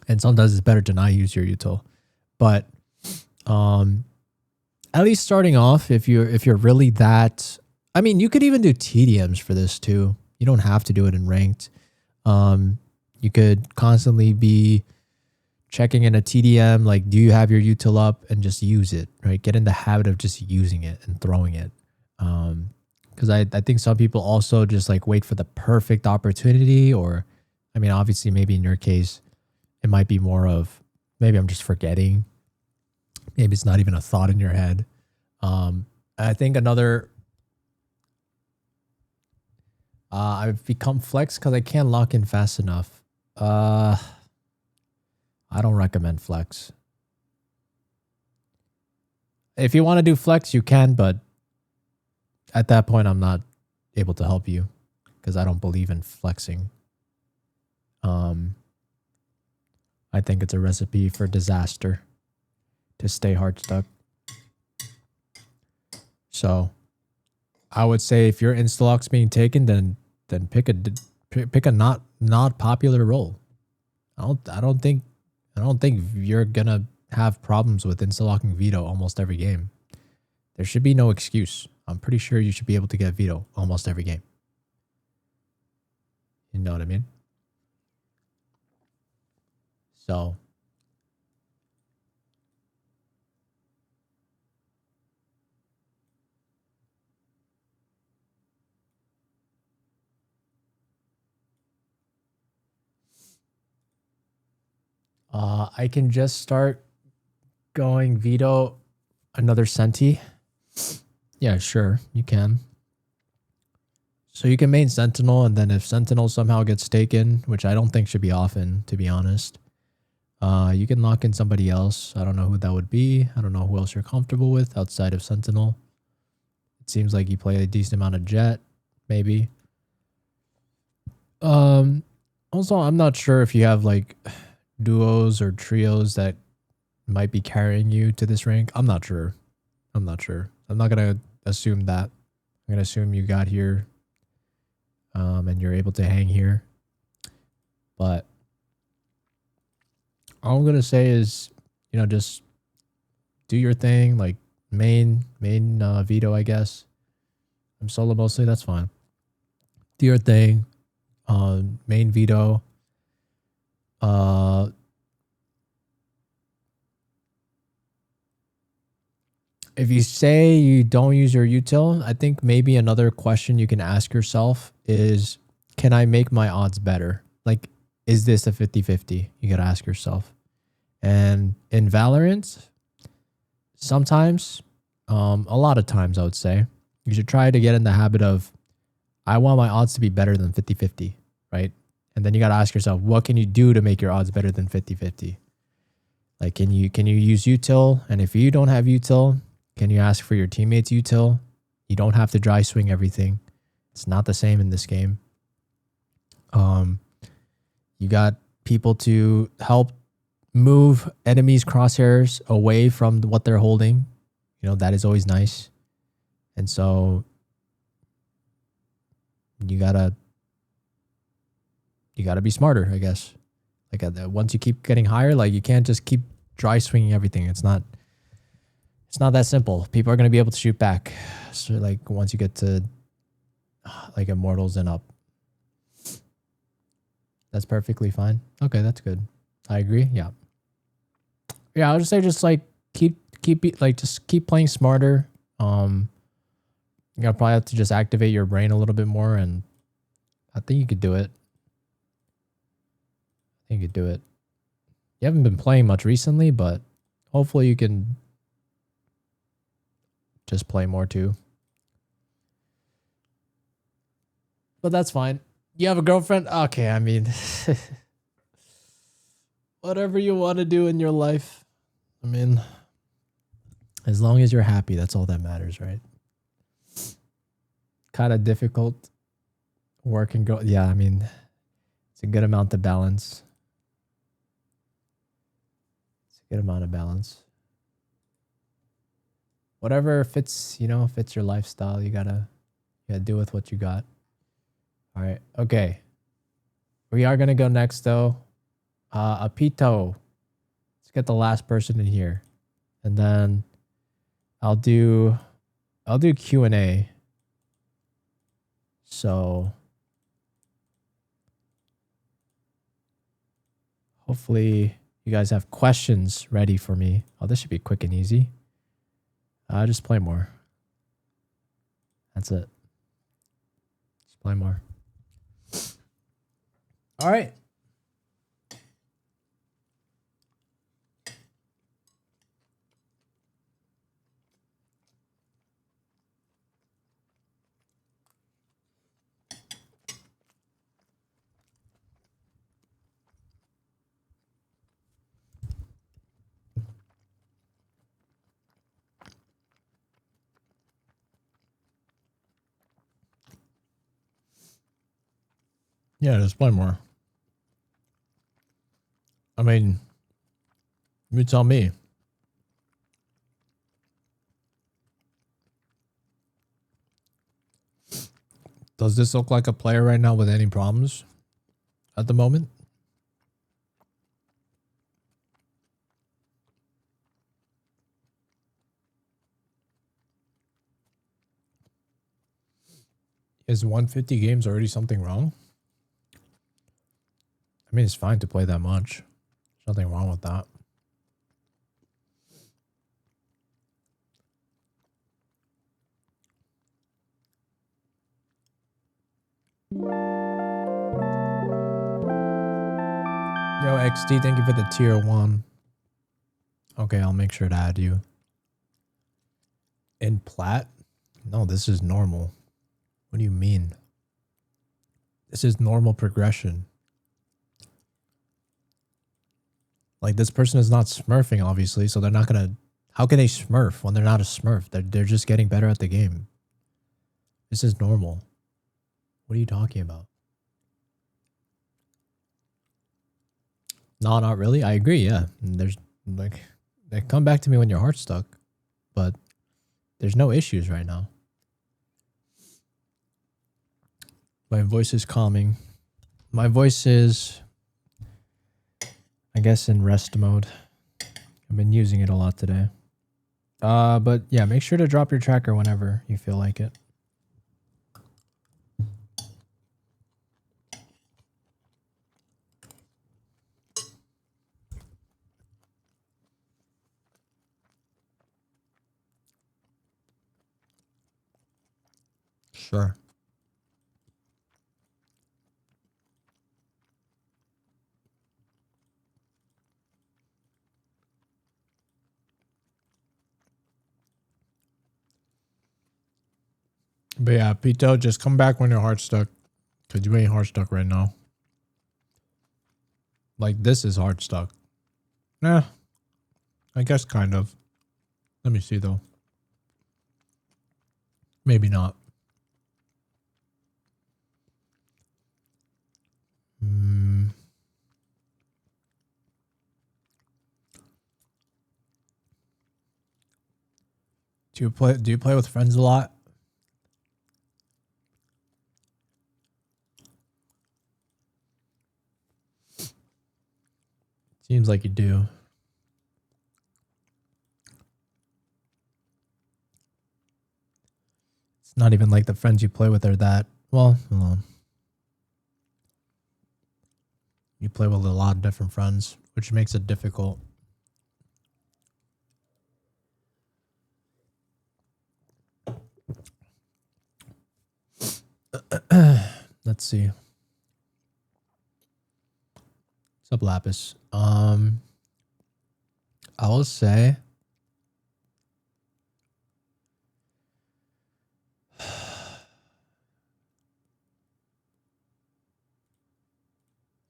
And sometimes it's better to not use your util. But at least starting off, if you're really that, I mean, you could even do TDMs for this too. You don't have to do it in ranked. You could constantly be checking in a TDM, like, do you have your util up, and just use it, right? Get in the habit of just using it and throwing it. Because I think some people also just like wait for the perfect opportunity, or, I mean, obviously maybe in your case, it might be more of, maybe I'm just forgetting. Maybe it's not even a thought in your head. I think another, I've become flex because I can't lock in fast enough. I don't recommend flex. If you want to do flex, you can, but at that point, I'm not able to help you because I don't believe in flexing. I think it's a recipe for disaster to stay hard stuck. So I would say if your insta-lock's being taken, then pick a not popular role. I don't think you're gonna have problems with insta-locking veto almost every game. There should be no excuse. I'm pretty sure you should be able to get veto almost every game. You know what I mean? So I can just start going veto another Senti. Yeah, sure, you can. So you can main Sentinel, and then if Sentinel somehow gets taken, which I don't think should be often, to be honest, you can lock in somebody else. I don't know who that would be. I don't know who else you're comfortable with outside of Sentinel. It seems like you play a decent amount of Jet, maybe. Also, I'm not sure if you have like duos or trios that might be carrying you to this rank. I'm not sure. I'm not gonna assume that. I'm gonna assume you got here, and you're able to hang here. But all I'm gonna say is, you know, just do your thing, like main veto, I guess. I'm solo mostly. That's fine. Do your thing. Main veto. If you say you don't use your util, I think maybe another question you can ask yourself is, can I make my odds better? Like, is this a 50-50? You got to ask yourself. And in Valorant, sometimes, a lot of times I would say, you should try to get in the habit of, I want my odds to be better than 50-50, right? And then you got to ask yourself, what can you do to make your odds better than 50-50? Like, can you use util? And if you don't have util, can you ask for your teammates util? You don't have to dry swing everything. It's not the same in this game. You got people to help move enemies' crosshairs away from what they're holding. You know, that is always nice. And so you gotta be smarter, I guess. Like once you keep getting higher, like you can't just keep dry swinging everything. It's not that simple. People are going to be able to shoot back. So like once you get to like Immortals and up, that's perfectly fine. Okay, that's good. I agree. Yeah. Yeah, I would just say just like keep just keep playing smarter. You gotta probably have to just activate your brain a little bit more, and I think you could do it. You haven't been playing much recently, but hopefully you can just play more too. But that's fine. You have a girlfriend? Okay, I mean, whatever you want to do in your life. I mean, as long as you're happy, that's all that matters, right? Kind of difficult work and go. Yeah, I mean, it's a good amount to balance. Whatever fits, fits your lifestyle. You gotta do with what you got. All right. Okay. We are gonna go next though. Apito. Let's get the last person in here, and then I'll do Q&A. So hopefully you guys have questions ready for me. Oh, this should be quick and easy. Just play more. That's it. Just play more. All right. Yeah, just play more. I mean, you tell me. Does this look like a player right now with any problems at the moment? Is 150 games already something wrong? I mean, it's fine to play that much. There's nothing wrong with that. Yo, XD, thank you for the tier 1. Okay, I'll make sure to add you. In plat? No, this is normal. What do you mean? This is normal progression. Like, this person is not smurfing, obviously, so they're not gonna... How can they smurf when they're not a smurf? They're just getting better at the game. This is normal. What are you talking about? No, not really. I agree, yeah. There's, like... Come back to me when your heart's stuck. But there's no issues right now. My voice is calming. My voice is, I guess, in rest mode. I've been using it a lot today. But yeah, make sure to drop your tracker whenever you feel like it. Sure. But yeah, Pito, just come back when your heart's stuck. Because you ain't heart stuck right now. Like, this is heart stuck. Nah. I guess kind of. Let me see, though. Maybe not. Do you play with friends a lot? Seems like you do. It's not even like the friends you play with are that, well, you play with a lot of different friends, which makes it difficult. Let's see. What's up, Lapis? I will say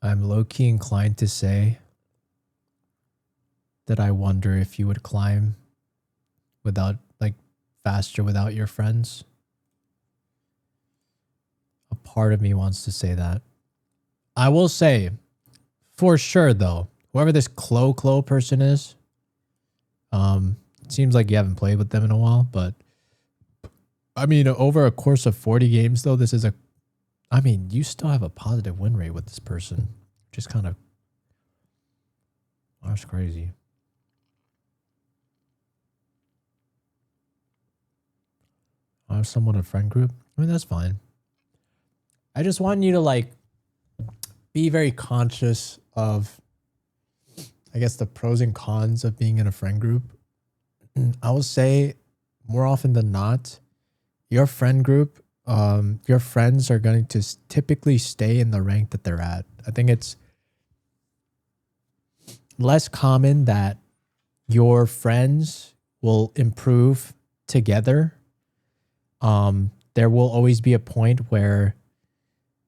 I'm low-key inclined to say that I wonder if you would climb without, like, faster without your friends. A part of me wants to say that. I will say, for sure, though, whoever this Clo person is, it seems like you haven't played with them in a while, but I mean, over a course of 40 games, though, this is I mean, you still have a positive win rate with this person. Just kind of, that's crazy. I have somewhat a friend group. I mean, that's fine. I just want you to, like, be very conscious of, I guess, the pros and cons of being in a friend group. I will say, more often than not, your friend group, your friends are going to typically stay in the rank that they're at. I think it's less common that your friends will improve together. There will always be a point where,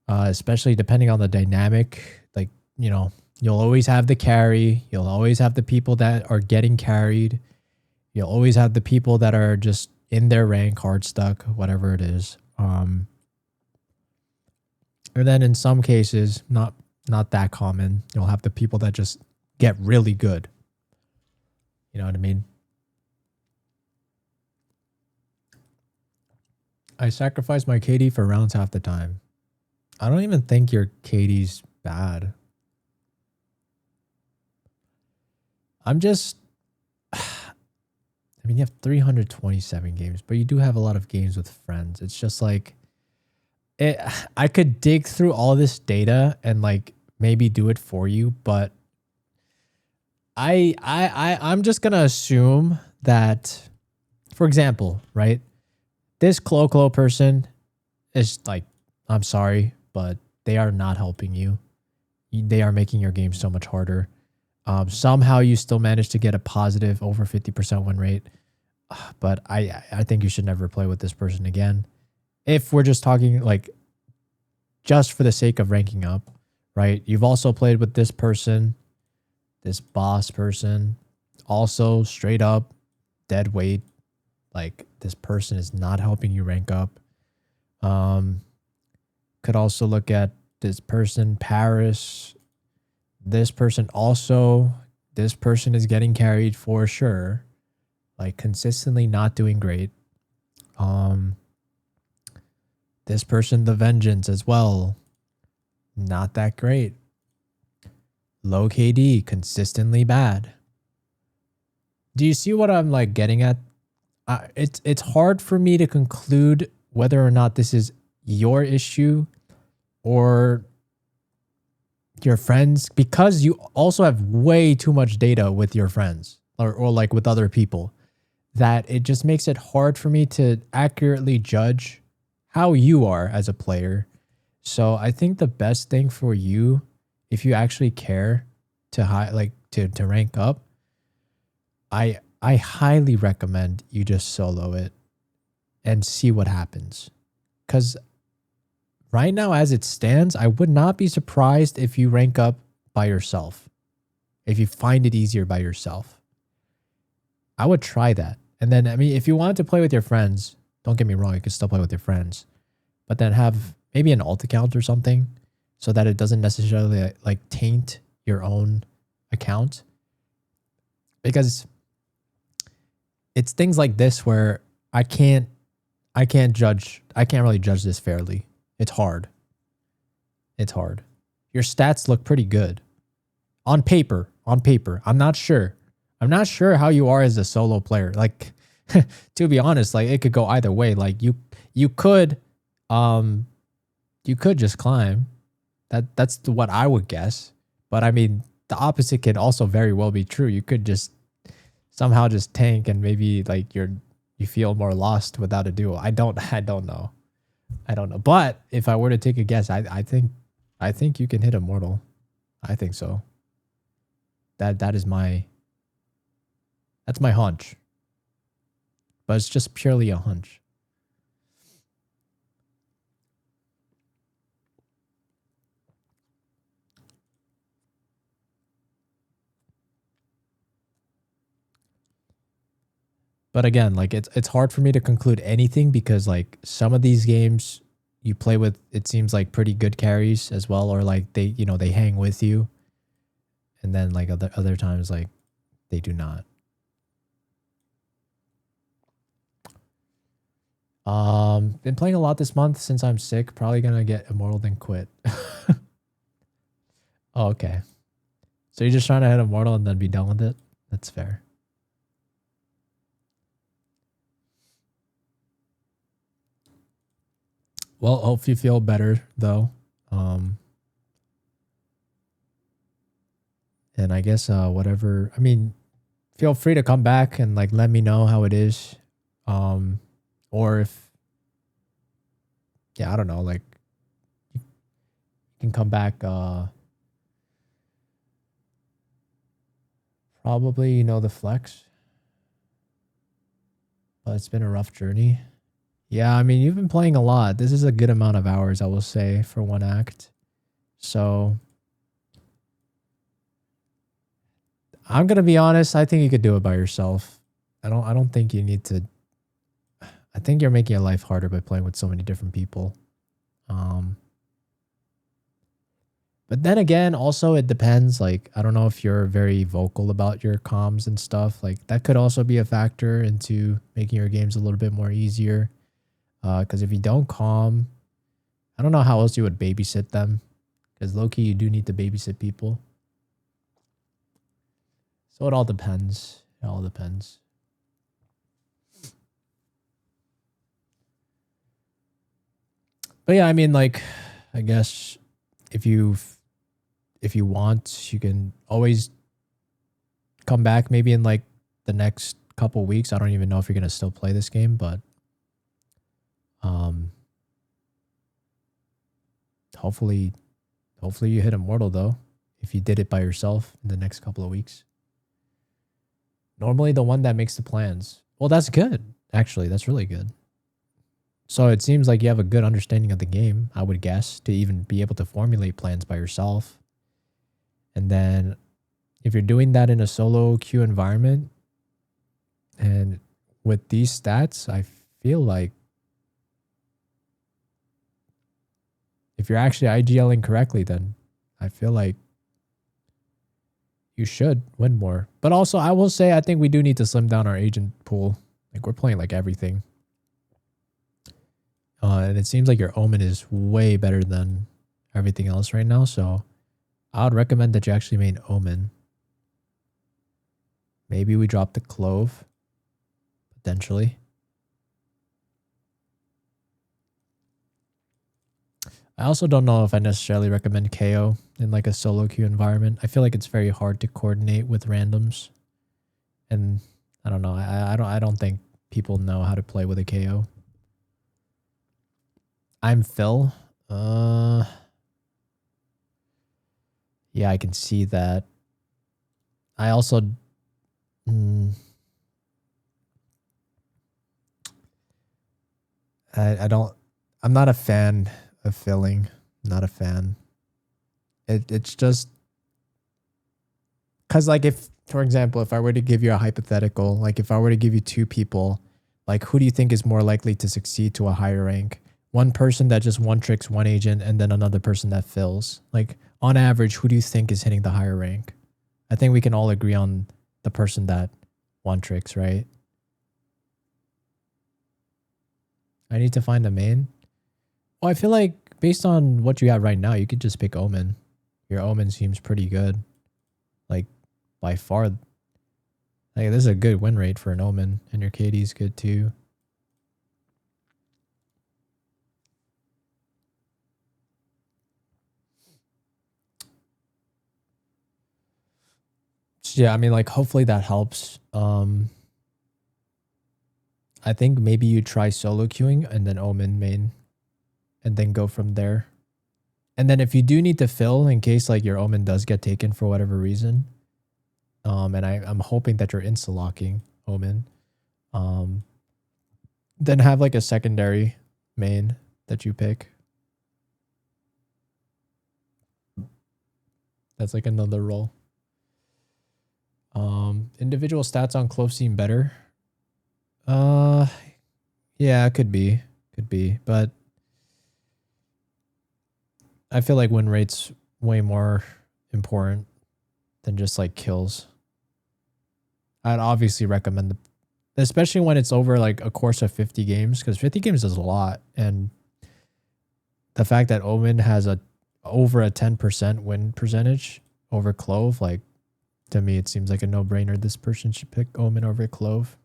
especially depending on the dynamic, like, you know, you'll always have the carry. You'll always have the people that are getting carried. You'll always have the people that are just in their rank, hard stuck, whatever it is. And then in some cases, not that common, you'll have the people that just get really good. You know what I mean? I sacrifice my KD for rounds half the time. I don't even think your KD's bad. I'm just... I mean, you have 327 games, but you do have a lot of games with friends. It's just like... it, I could dig through all this data and like maybe do it for you, but I'm just gonna assume that, for example, right? This Clo person is like, I'm sorry, but they are not helping you. They are making your game so much harder. Somehow you still manage to get a positive over 50% win rate, but I think you should never play with this person again. If we're just talking like just for the sake of ranking up, right? You've also played with this person, this boss person, also straight up dead weight. Like this person is not helping you rank up. Could also look at this person, Paris. This person also, this person is getting carried for sure. Like consistently not doing great. This person, the Vengeance as well. Not that great. Low KD, consistently bad. Do you see what I'm like getting at? It's hard for me to conclude whether or not this is your issue or your friends, because you also have way too much data with your friends or like with other people, that it just makes it hard for me to accurately judge how you are as a player. So I think the best thing for you, if you actually care to to rank up, I highly recommend you just solo it and see what happens. Because right now, as it stands, I would not be surprised if you rank up by yourself. If you find it easier by yourself, I would try that. And then, I mean, if you wanted to play with your friends, don't get me wrong, you can still play with your friends, but then have maybe an alt account or something so that it doesn't necessarily like taint your own account. Because it's things like this where I can't really judge this fairly. It's hard. It's hard. Your stats look pretty good. On paper. I'm not sure. I'm not sure how you are as a solo player. Like, to be honest, like it could go either way. Like you could just climb. That's what I would guess. But I mean, the opposite can also very well be true. You could just somehow just tank and maybe like you feel more lost without a duo. I don't know. But if I were to take a guess, I think you can hit Immortal. I think so. That's my hunch. But it's just purely a hunch. But again, like it's hard for me to conclude anything because like some of these games you play with, it seems like pretty good carries as well, or like they hang with you, and then like other times like they do not. Been playing a lot this month since I'm sick. Probably gonna get Immortal then quit. Oh, okay. So you're just trying to hit Immortal and then be done with it? That's fair. Well, hope you feel better though. And I guess whatever. I mean, feel free to come back and like let me know how it is. Or if I don't know, like you can come back probably the flex. But it's been a rough journey. Yeah, I mean, you've been playing a lot. This is a good amount of hours, I will say, for one act. So I'm gonna be honest. I think you could do it by yourself. I don't think you need to. I think you're making your life harder by playing with so many different people. But then again, also it depends. Like, I don't know if you're very vocal about your comms and stuff. Like, that could also be a factor into making your games a little bit more easier. Because if you don't calm, I don't know how else you would babysit them. Because low-key, you do need to babysit people. So it all depends. It all depends. But yeah, I mean, like, I guess if you want, you can always come back maybe in like the next couple weeks. I don't even know if you're gonna still play this game, but hopefully you hit immortal though. If you did it by yourself in the next couple of weeks. Normally the one that makes the plans. Well, that's good. Actually, that's really good. So it seems like you have a good understanding of the game, I would guess, to even be able to formulate plans by yourself. And then if you're doing that in a solo queue environment and with these stats, I feel like if you're actually IGLing correctly, then I feel like you should win more. But also, I will say, I think we do need to slim down our agent pool. Like, we're playing like everything. And it seems like your Omen is way better than everything else right now. So I would recommend that you actually main Omen. Maybe we drop the Clove. Potentially. I also don't know if I necessarily recommend KO in like a solo queue environment. I feel like it's very hard to coordinate with randoms. And I don't know. I don't think people know how to play with a KO. I'm Phil. Yeah, I can see that. I also I'm not a fan of filling. Not a fan. It's just because, like, if, for example, if I were to give you a hypothetical, like if I were to give you two people, like, who do you think is more likely to succeed to a higher rank? One person that just one tricks one agent and then another person that fills. Like, on average, who do you think is hitting the higher rank? I think we can all agree on the person that one tricks, right? I need to find a main. Well, I feel like based on what you have right now, you could just pick Omen. Your Omen seems pretty good. Like, by far. Like, this is a good win rate for an Omen. And your KD's good too. So yeah, I mean, like, hopefully that helps. I think maybe you try solo queuing and then Omen main. And then go from there. And then if you do need to fill in case like your Omen does get taken for whatever reason, and I'm hoping that you're insta-locking Omen, then have like a secondary main that you pick. That's like another role. Individual stats on Clove seem better. Yeah, it could be. But I feel like win rate's way more important than just like kills. I'd obviously recommend especially when it's over like a course of 50 games, because 50 games is a lot. And the fact that Omen has over a 10% win percentage over Clove, like, to me, it seems like a no-brainer. This person should pick Omen over Clove.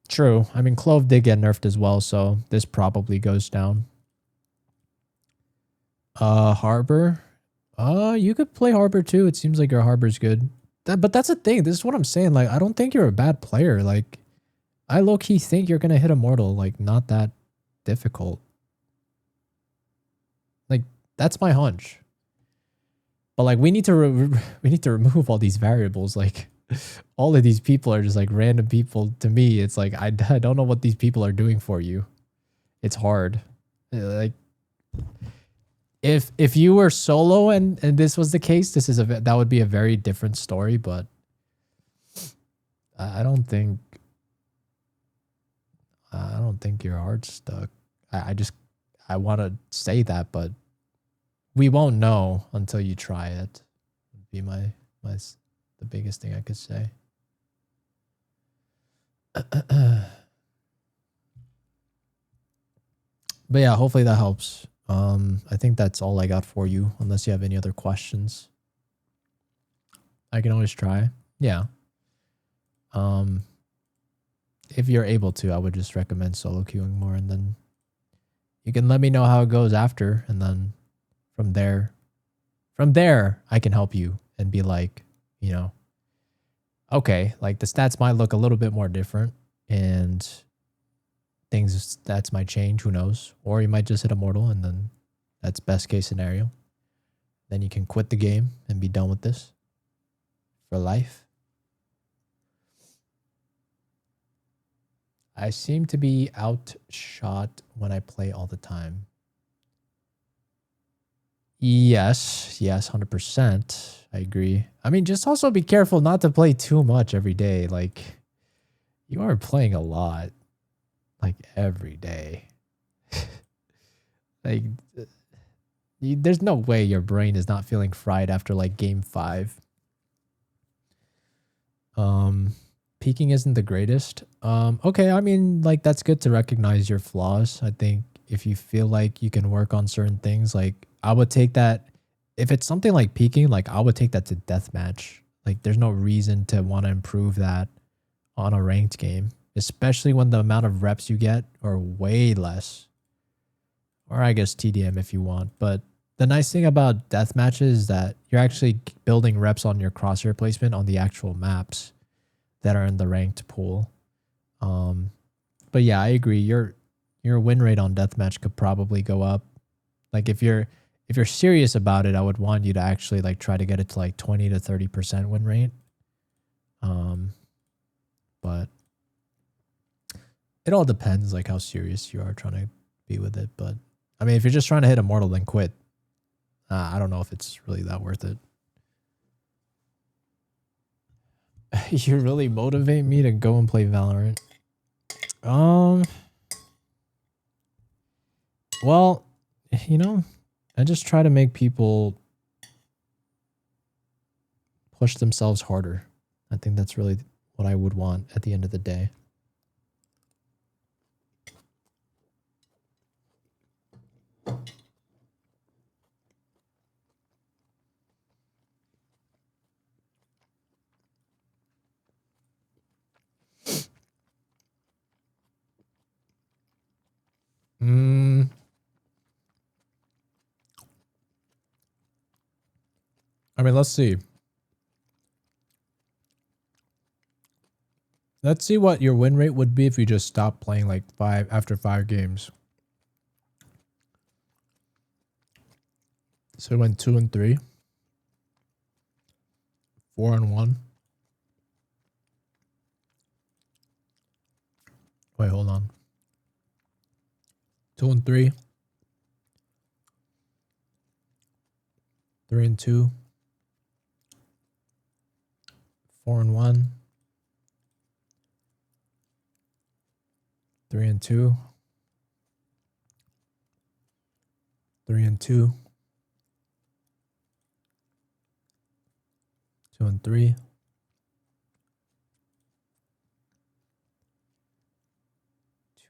True. I mean, Clove did get nerfed as well, so this probably goes down. Harbor. You could play Harbor too. It seems like your Harbor's good. But that's the thing. This is what I'm saying. Like, I don't think you're a bad player. Like, I low-key think you're gonna hit Immortal. Like, not that difficult. Like, that's my hunch. But like, we need to remove all these variables. Like, all of these people are just like random people. To me, it's like I don't know what these people are doing for you. It's hard. Like, if you were solo and this was the case, that would be a very different story. But I don't think you're hard stuck. I want to say that, but we won't know until you try it. Would be the biggest thing I could say. But yeah, hopefully that helps. I think that's all I got for you, unless you have any other questions. I can always try. Yeah. If you're able to, I would just recommend solo queuing more and then You can let me know how it goes after, and then from there I can help you and be like, you know, okay, like the stats might look a little bit more different and stats might change, who knows? Or you might just hit immortal and then that's best case scenario. Then you can quit the game and be done with this for life. I seem to be outshot when I play all the time. Yes, 100%. I agree. I mean, just also be careful not to play too much every day. Like, you are playing a lot, like every day. Like, there's no way your brain is not feeling fried after like game 5. Peaking isn't the greatest. Okay, I mean, like that's good to recognize your flaws. I think if you feel like you can work on certain things, like I would take that. If it's something like peaking, like I would take that to deathmatch. Like there's no reason to want to improve that on a ranked game, especially when the amount of reps you get are way less. Or I guess TDM if you want. But the nice thing about deathmatches is that you're actually building reps on your crosshair placement on the actual maps that are in the ranked pool. But yeah, I agree. Your win rate on deathmatch could probably go up. Like if you're serious about it, I would want you to actually like try to get it to like 20 to 30% win rate. But it all depends like how serious you are trying to be with it. But I mean, if you're just trying to hit immortal, then quit. I don't know if it's really that worth it. You really motivate me to go and play Valorant. Well, you know, I just try to make people push themselves harder. I think that's really what I would want at the end of the day. I mean, let's see. Let's see what your win rate would be if you just stopped playing like after 5 games. So it went 2-3, 4-1. Wait, hold on. 2-3, 3-2, 4-1, 3-2, 3-2, 2-3,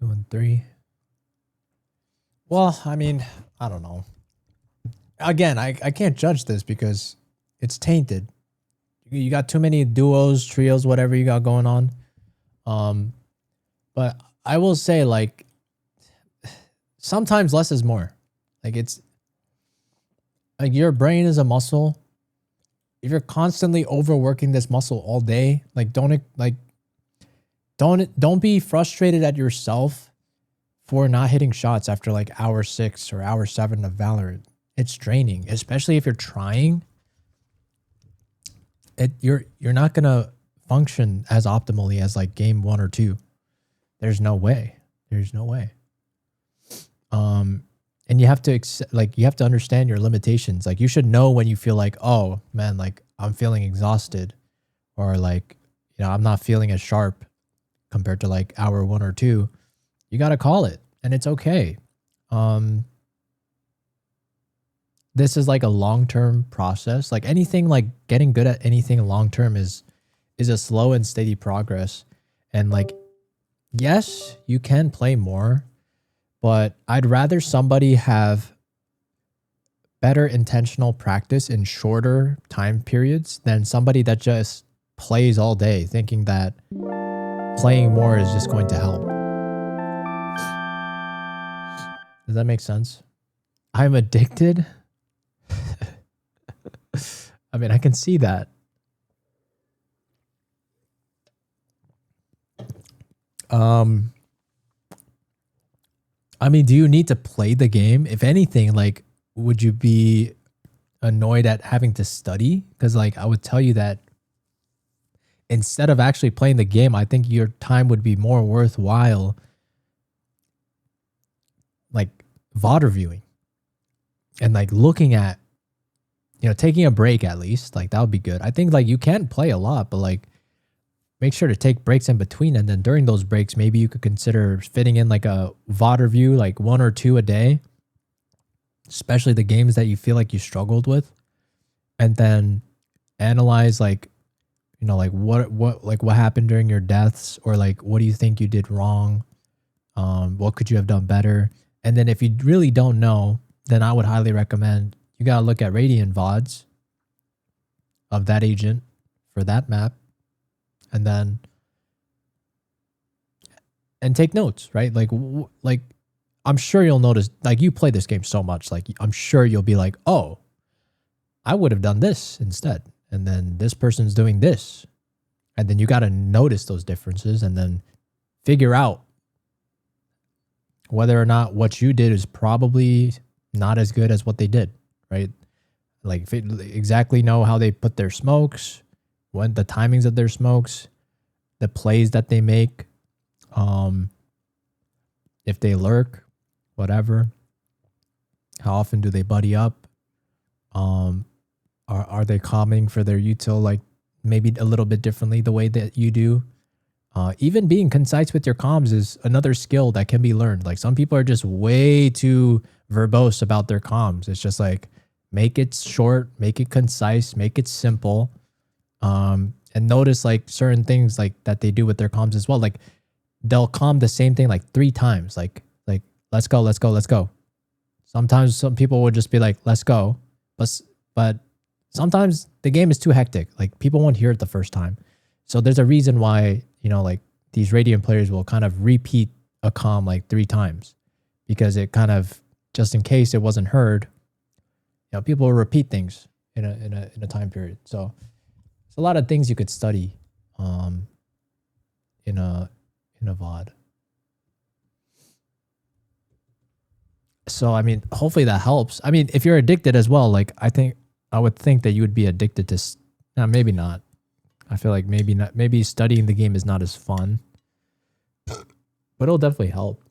2-3. Well, I mean, I don't know. Again, I can't judge this because it's tainted. You got too many duos, trios, whatever you got going on. But I will say, like, sometimes less is more. Like, it's like your brain is a muscle. If you're constantly overworking this muscle all day, like, don't be frustrated at yourself for not hitting shots after like hour 6 or hour 7 of Valorant. It's draining, especially if you're trying. You're not gonna function as optimally as like game 1 or 2. There's no way. There's no way. And you have to you have to understand your limitations. Like you should know when you feel like, oh man, like I'm feeling exhausted, or like, you know, I'm not feeling as sharp compared to like hour 1 or 2. You got to call it, and it's okay. This is like a long-term process. Like anything, like getting good at anything long-term is a slow and steady progress. And like, yes, you can play more, but I'd rather somebody have better intentional practice in shorter time periods than somebody that just plays all day thinking that playing more is just going to help. Does that make sense? I'm addicted. I mean, I can see that. I mean, do you need to play the game? If anything, like, would you be annoyed at having to study? Because, like, I would tell you that instead of actually playing the game, I think your time would be more worthwhile, like, VOD reviewing and, like, looking at, you know, taking a break at least. Like, that would be good. I think, like, you can play a lot, but, like, make sure to take breaks in between. And then during those breaks, maybe you could consider fitting in like a VOD review, like 1 or 2 a day, especially the games that you feel like you struggled with. And then analyze like, you know, like what happened during your deaths, or like, what do you think you did wrong? What could you have done better? And then if you really don't know, then I would highly recommend you got to look at Radiant VODs of that agent for that map. And then, and take notes, right? Like, like, I'm sure you'll notice, like, you play this game so much, like, I'm sure you'll be like, oh, I would have done this instead. And then this person's doing this. And then you got to notice those differences and then figure out whether or not what you did is probably not as good as what they did, right? Like, exactly know how they put their smokes, when the timings of their smokes, the plays that they make, if they lurk, whatever. How often do they buddy up? Are they calming for their util like maybe a little bit differently the way that you do? Even being concise with your comms is another skill that can be learned. Like, some people are just way too verbose about their comms. It's just like, make it short, make it concise, make it simple. And notice like certain things like that they do with their comms as well. Like, they'll comm the same thing like 3 times. Like let's go, let's go, let's go. Sometimes some people would just be like, let's go. But sometimes the game is too hectic. Like, people won't hear it the first time. So there's a reason why, you know, like, these Radiant players will kind of repeat a comm like 3 times, because it kind of, just in case it wasn't heard, you know, people will repeat things in a time period. So it's a lot of things you could study in a VOD. So I mean, hopefully that helps. I mean, if you're addicted as well, like, I would think that you would be addicted to maybe not. I feel like maybe not. Maybe studying the game is not as fun, but it'll definitely help.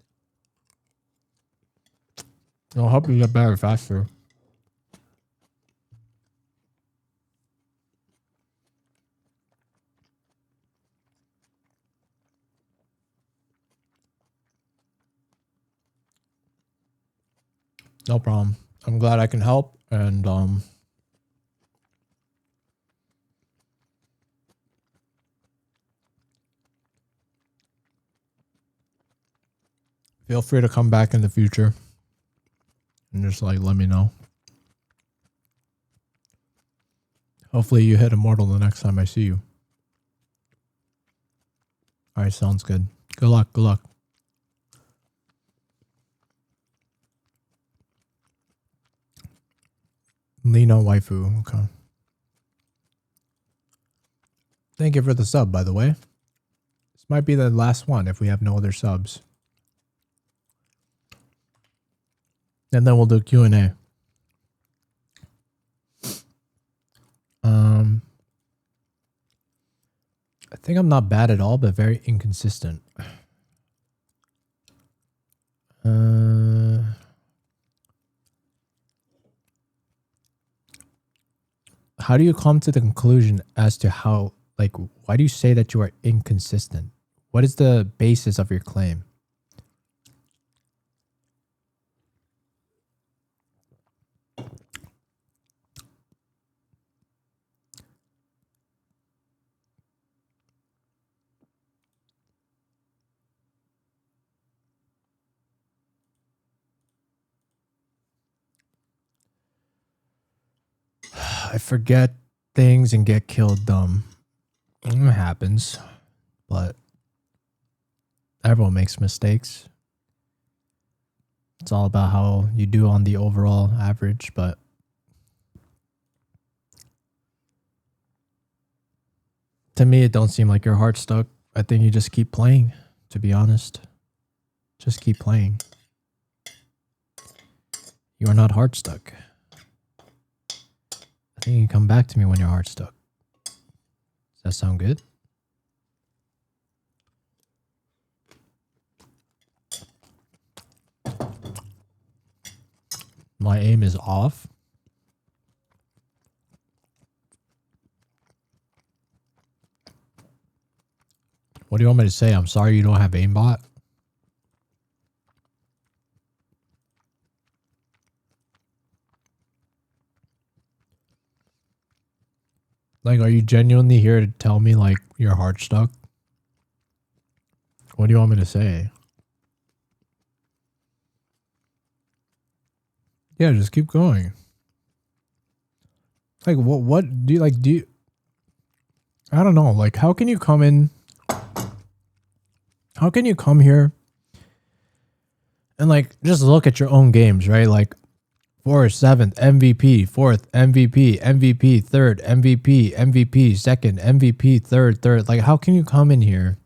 It'll help you get better faster. No problem. I'm glad I can help, and feel free to come back in the future and just like let me know. Hopefully you hit immortal the next time I see you. All right, sounds good. Good luck. Good luck. Lino waifu. Okay. Thank you for the sub, by the way. This might be the last one if we have no other subs. And then we'll do Q&A. I think I'm not bad at all, but very inconsistent. How do you come to the conclusion as to how, like, why do you say that you are inconsistent? What is the basis of your claim? I forget things and get killed dumb. It happens, but everyone makes mistakes. It's all about how you do on the overall average, but to me, it don't seem like your heart's stuck. I think you just keep playing, to be honest. Just keep playing. You are not heart stuck. I think you can come back to me when your heart's stuck. Does that sound good? My aim is off. What do you want me to say? I'm sorry you don't have aimbot? Like, are you genuinely here to tell me, like, your heart's stuck? What do you want me to say? Yeah, just keep going. Like, what do you, I don't know, like, how can you come here and, like, just look at your own games, right? Like, 4th, 7th, MVP, 4th, MVP, MVP, 3rd, MVP, MVP, 2nd, MVP, 3rd. Like, how can you come in here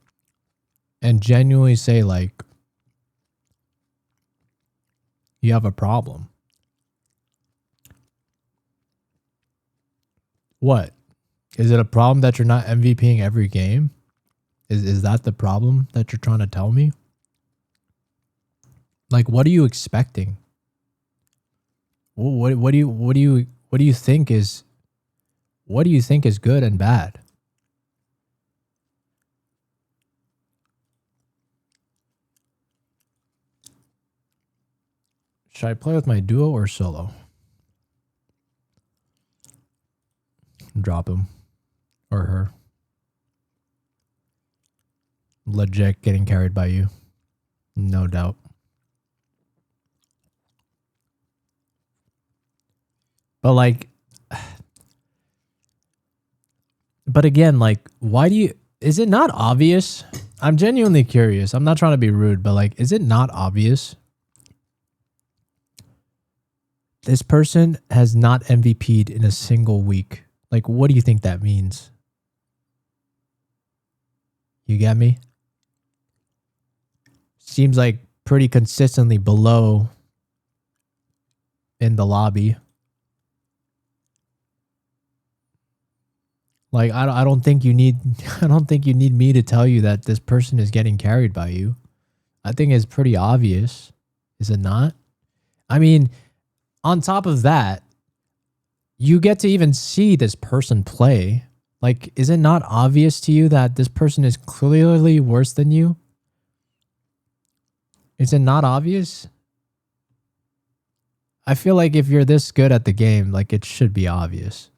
and genuinely say, like, you have a problem? What? Is it a problem that you're not MVPing every game? Is that the problem that you're trying to tell me? Like, what are you expecting? What do you think is good and bad? Should I play with my duo or solo? Drop him or her. Legit getting carried by you. No doubt. But like, but again, like, why do you, is it not obvious? I'm genuinely curious. I'm not trying to be rude, but like, is it not obvious? This person has not MVP'd in a single week. Like, what do you think that means? You get me? Seems like pretty consistently below in the lobby. Like, I don't think you need me to tell you that this person is getting carried by you. I think it's pretty obvious. Is it not? I mean, on top of that, you get to even see this person play. Like, is it not obvious to you that this person is clearly worse than you? Is it not obvious? I feel like if you're this good at the game, like, it should be obvious.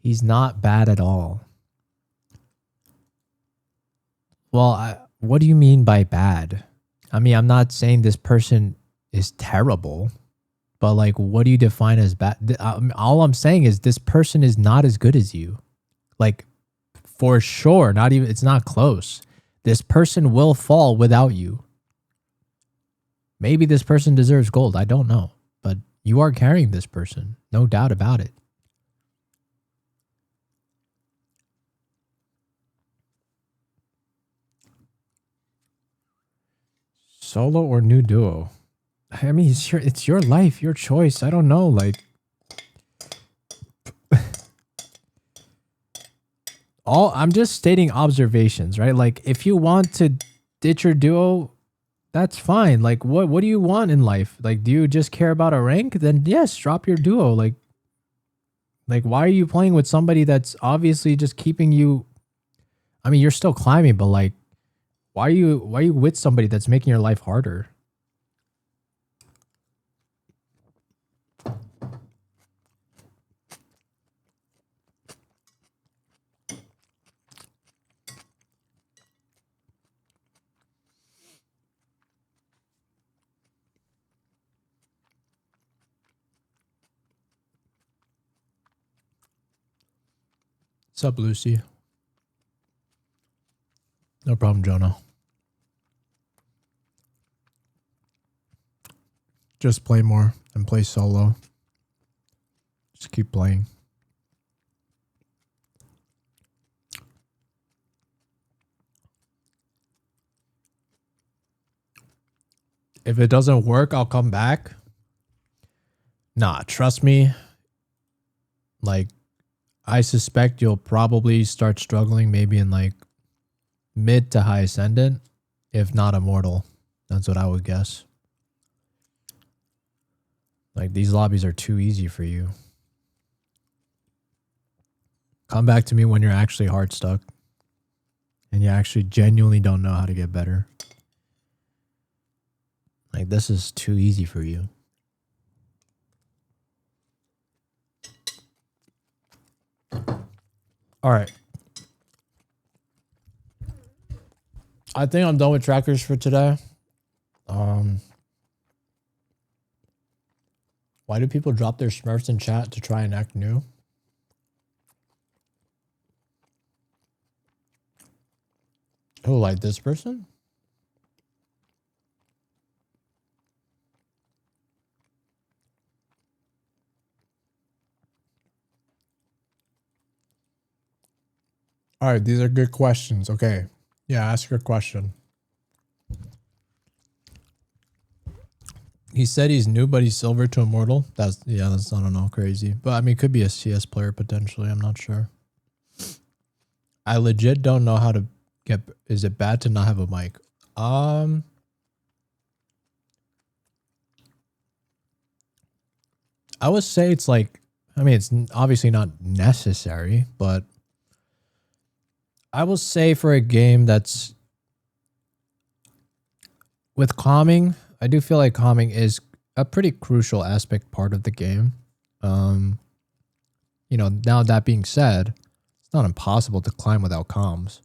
He's not bad at all. Well, what do you mean by bad? I mean, I'm not saying this person is terrible, but like, what do you define as bad? All I'm saying is this person is not as good as you. Like, for sure, not even, it's not close. This person will fall without you. Maybe this person deserves gold. I don't know, but you are carrying this person. No doubt about it. Solo or new duo? I mean, it's your life, your choice. I don't know. Like, I'm just stating observations, right? Like, if you want to ditch your duo, that's fine. Like, what do you want in life? Like, do you just care about a rank? Then yes, drop your duo. Like, why are you playing with somebody that's obviously just keeping you? I mean, you're still climbing, but like, why are you with somebody that's making your life harder? What's up, Lucy? No problem, Jonah. Just play more and play solo. Just keep playing. If it doesn't work, I'll come back. Nah, trust me. Like, I suspect you'll probably start struggling maybe in like mid to high ascendant, if not immortal. That's what I would guess. Like, these lobbies are too easy for you. Come back to me when you're actually hard stuck and you actually genuinely don't know how to get better. Like, this is too easy for you. All right. I think I'm done with trackers for today. Why do people drop their Smurfs in chat to try and act new? Oh, like this person? All right, these are good questions. Okay. Yeah, ask your question. He said he's new, but he's silver to immortal. That's, I don't know, crazy. But I mean, it could be a CS player potentially. I'm not sure. I legit don't know how to get. Is it bad to not have a mic? I would say it's like, I mean, it's obviously not necessary, but I will say for a game that's with calming, I do feel like calming is a pretty crucial aspect part of the game. You know, now that being said, it's not impossible to climb without comms.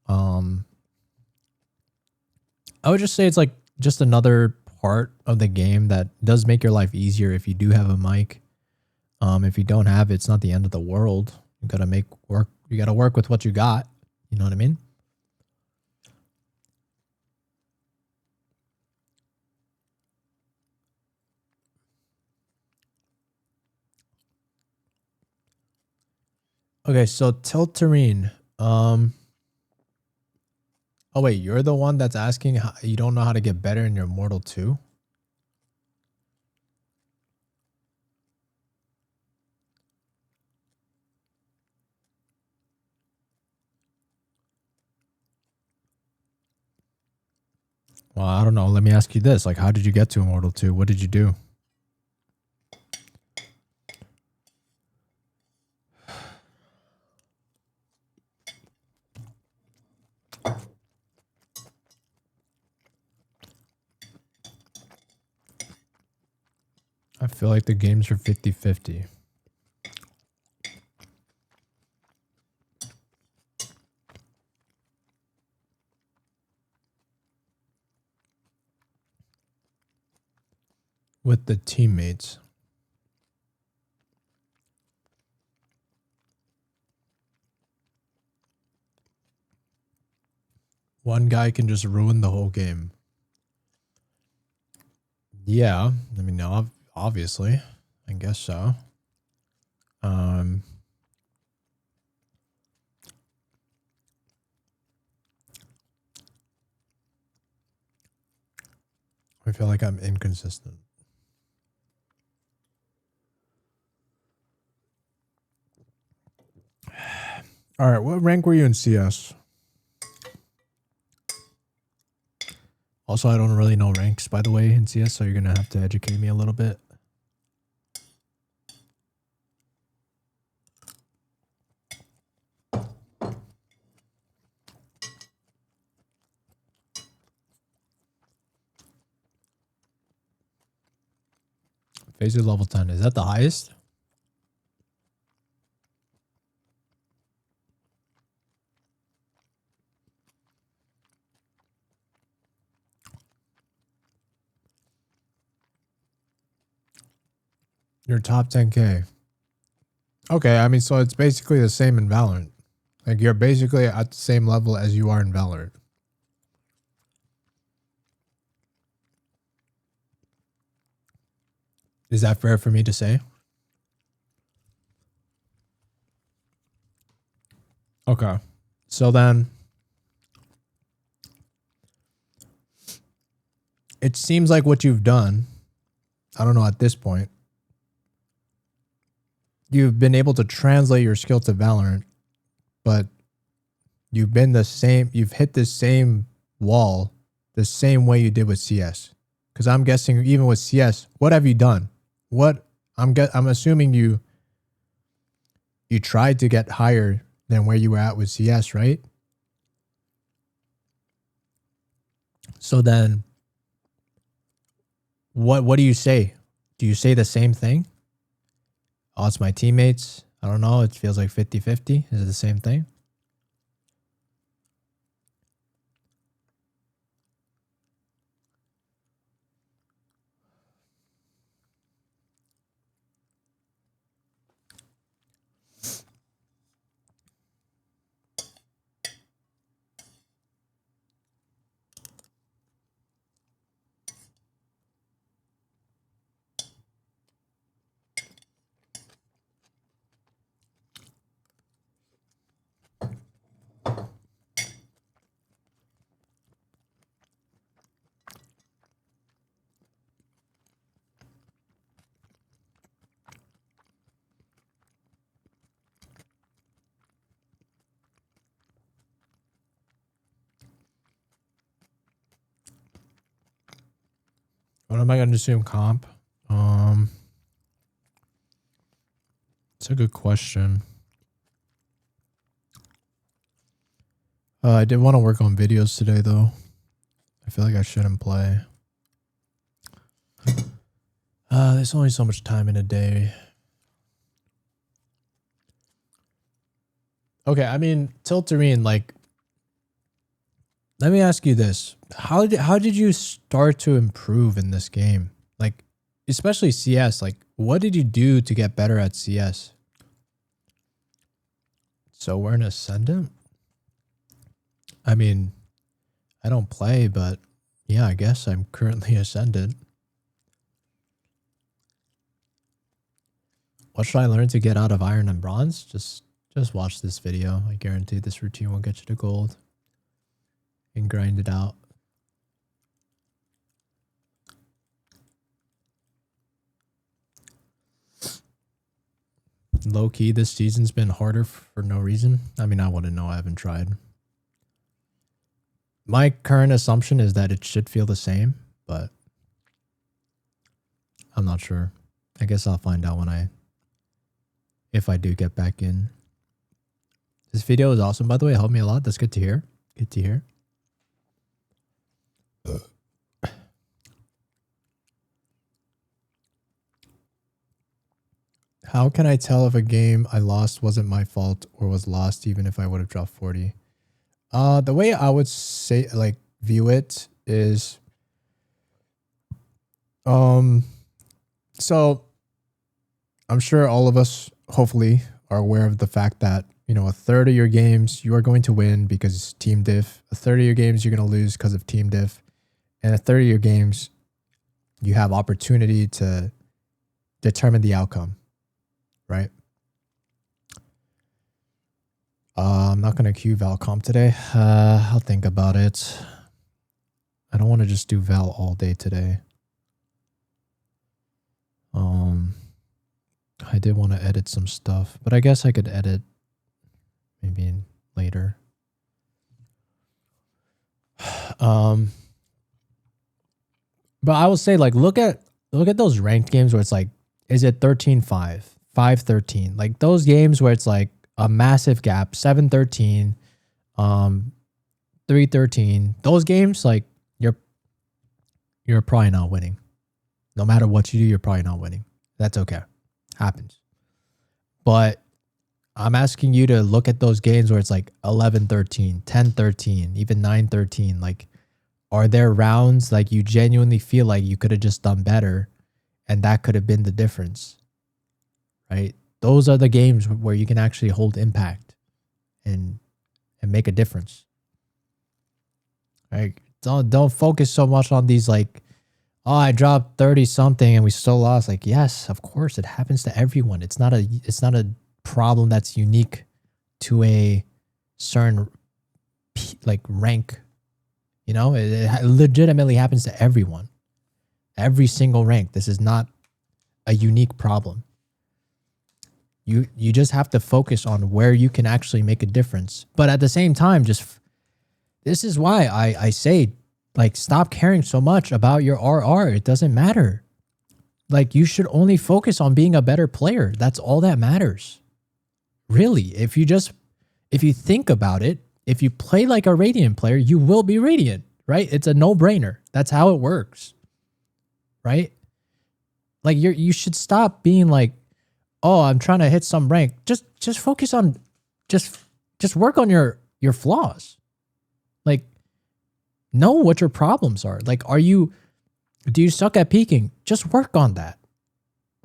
I would just say it's like just another part of the game that does make your life easier if you do have a mic. If you don't have it, it's not the end of the world. You gotta make work. You gotta work with what you got. You know what I mean? Okay, so Tilterine. Oh wait, you're the one that's asking how you don't know how to get better in your Mortal 2? Well, I don't know. Let me ask you this. Like, how did you get to Immortal 2? What did you do? I feel like the games are 50-50. With the teammates. One guy can just ruin the whole game. Yeah, I mean, obviously, I guess so. I feel like I'm inconsistent. All right, what rank were you in CS? Also, I don't really know ranks, by the way, in CS, so you're going to have to educate me a little bit. Phase is level 10. Is that the highest? You're top 10K. Okay, I mean, so it's basically the same in Valorant. Like, you're basically at the same level as you are in Valorant. Is that fair for me to say? Okay. So then it seems like what you've done, I don't know at this point, you've been able to translate your skill to Valorant, but you've hit the same wall the same way you did with CS. Because I'm guessing even with CS, what have you done? I'm assuming you tried to get higher than where you were at with CS, right? So then what do you say? Do you say the same thing? Oh, it's my teammates. I don't know. It feels like 50-50. Is it the same thing? What am I going to assume comp? It's a good question. I did want to work on videos today, though. I feel like I shouldn't play. There's only so much time in a day. Okay, I mean, Tilterine, like, let me ask you this. How did you start to improve in this game? Like, especially CS, like, what did you do to get better at CS? So we're an Ascendant? I mean, I don't play, but yeah, I guess I'm currently Ascendant. What should I learn to get out of Iron and Bronze? Just watch this video. I guarantee this routine will get you to gold. And grind it out. Low key, this season's been harder for no reason. I mean, I wouldn't know. I haven't tried. My current assumption is that it should feel the same, but I'm not sure. I guess I'll find out if I do get back in. This video is awesome, by the way. It helped me a lot. That's good to hear. Good to hear. How can I tell if a game I lost wasn't my fault or was lost even if I would have dropped 40? The way I would say, like, view it is, so I'm sure all of us hopefully are aware of the fact that, you know, a third of your games you are going to win because team diff, a third of your games you're going to lose because of team diff, and a third of your games you have opportunity to determine the outcome, right? I'm not going to queue Val comp today. I'll think about it. I don't want to just do Val all day today. I did want to edit some stuff, but I guess I could edit maybe later. But I will say, like, look at those ranked games where it's like, is it 13-5, 5-13? Like those games where it's like a massive gap, 7-13, 3-13. Those games, like, you're probably not winning. No matter what you do, you're probably not winning. That's okay. Happens. But I'm asking you to look at those games where it's like 11-13, 10-13, even 9-13. Like, are there rounds like you genuinely feel like you could have just done better and that could have been the difference? Right? Those are the games where you can actually hold impact and make a difference. Right? Don't focus so much on these, like, oh, I dropped 30 something and we still lost. Like, yes, of course, it happens to everyone. It's not a problem that's unique to a certain like rank. You know, it legitimately happens to everyone. Every single rank. This is not a unique problem. You just have to focus on where you can actually make a difference. But at the same time, this is why I say, like, stop caring so much about your RR. It doesn't matter. Like, you should only focus on being a better player. That's all that matters. Really, if you think about it, if you play like a Radiant player, you will be Radiant, right? It's a no-brainer. That's how it works, right? Like, you should stop being like, oh, I'm trying to hit some rank. Just focus on, just work on your flaws. Like, know what your problems are. Like, do you suck at peeking? Just work on that,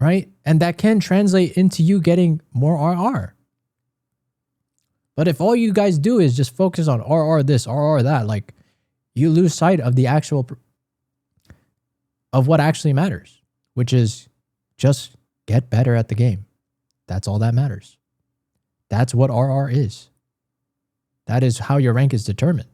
right? And that can translate into you getting more RR. But if all you guys do is just focus on RR this, RR that, like, you lose sight of the of what actually matters, which is just get better at the game. That's all that matters. That's what RR is. That is how your rank is determined.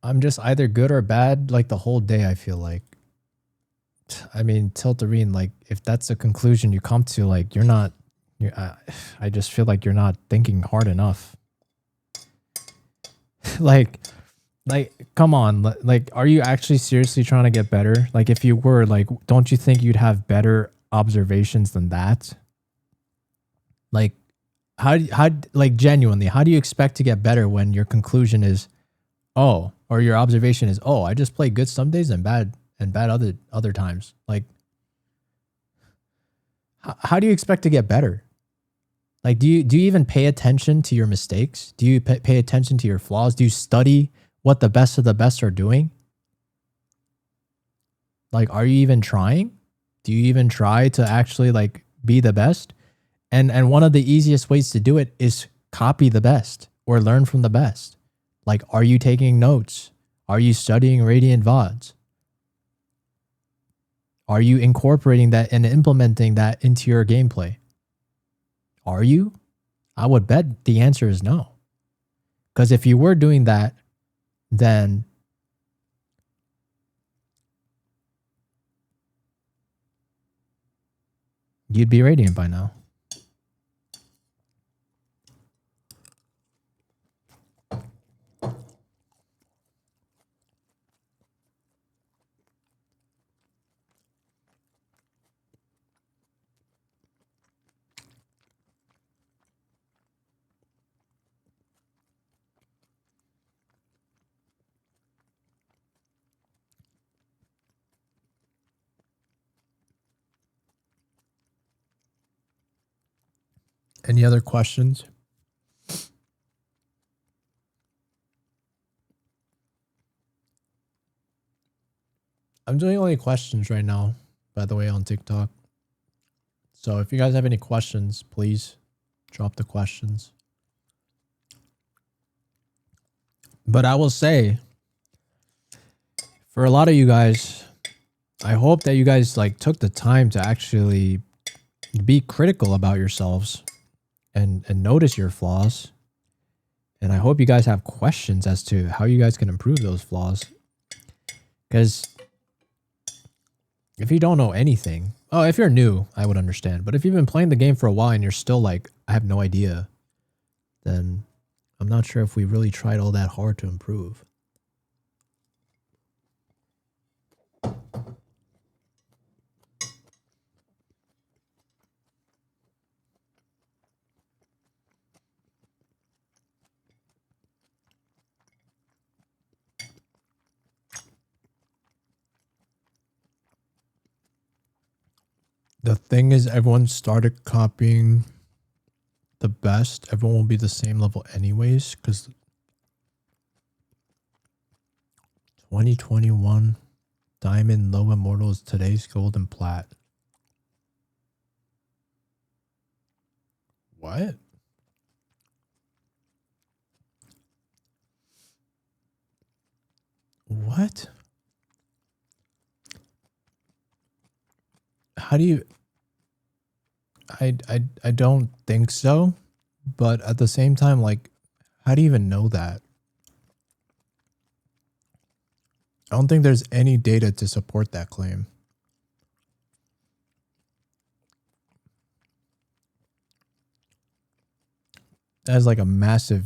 I'm just either good or bad like the whole day, I feel like. I mean, Tiltarine, like, if that's the conclusion you come to, like, I just feel like you're not thinking hard enough. like, come on. Like, are you actually seriously trying to get better? Like, if you were, like, don't you think you'd have better observations than that? Like, like, genuinely, how do you expect to get better when your conclusion is, oh, or your observation is, oh, I just play good some days and bad other times? Like, how do you expect to get better? Like, do you even pay attention to your mistakes? Do you pay attention to your flaws? Do you study what the best of the best are doing? Like, are you even trying? Do you even try to actually, like, be the best? And one of the easiest ways to do it is copy the best or learn from the best. Like, are you taking notes? Are you studying Radiant VODs? Are you incorporating that and implementing that into your gameplay? Are you? I would bet the answer is no. Because if you were doing that, then you'd be Radiant by now. Any other questions? I'm doing only questions right now, by the way, on TikTok. So if you guys have any questions, please drop the questions. But I will say, for a lot of you guys, I hope that you guys, like, took the time to actually be critical about yourselves and notice your flaws. And I hope you guys have questions as to how you guys can improve those flaws. Because if you don't know anything, oh, if you're new, I would understand. But if you've been playing the game for a while and you're still like, I have no idea, then I'm not sure if we really tried all that hard to improve. The thing is, everyone started copying the best, everyone will be the same level anyways, because 2021 Diamond Low Immortal is today's gold and plat. What? What? How do you... I don't think so, but at the same time, like, how do you even know that? I don't think there's any data to support that claim. That is like a massive,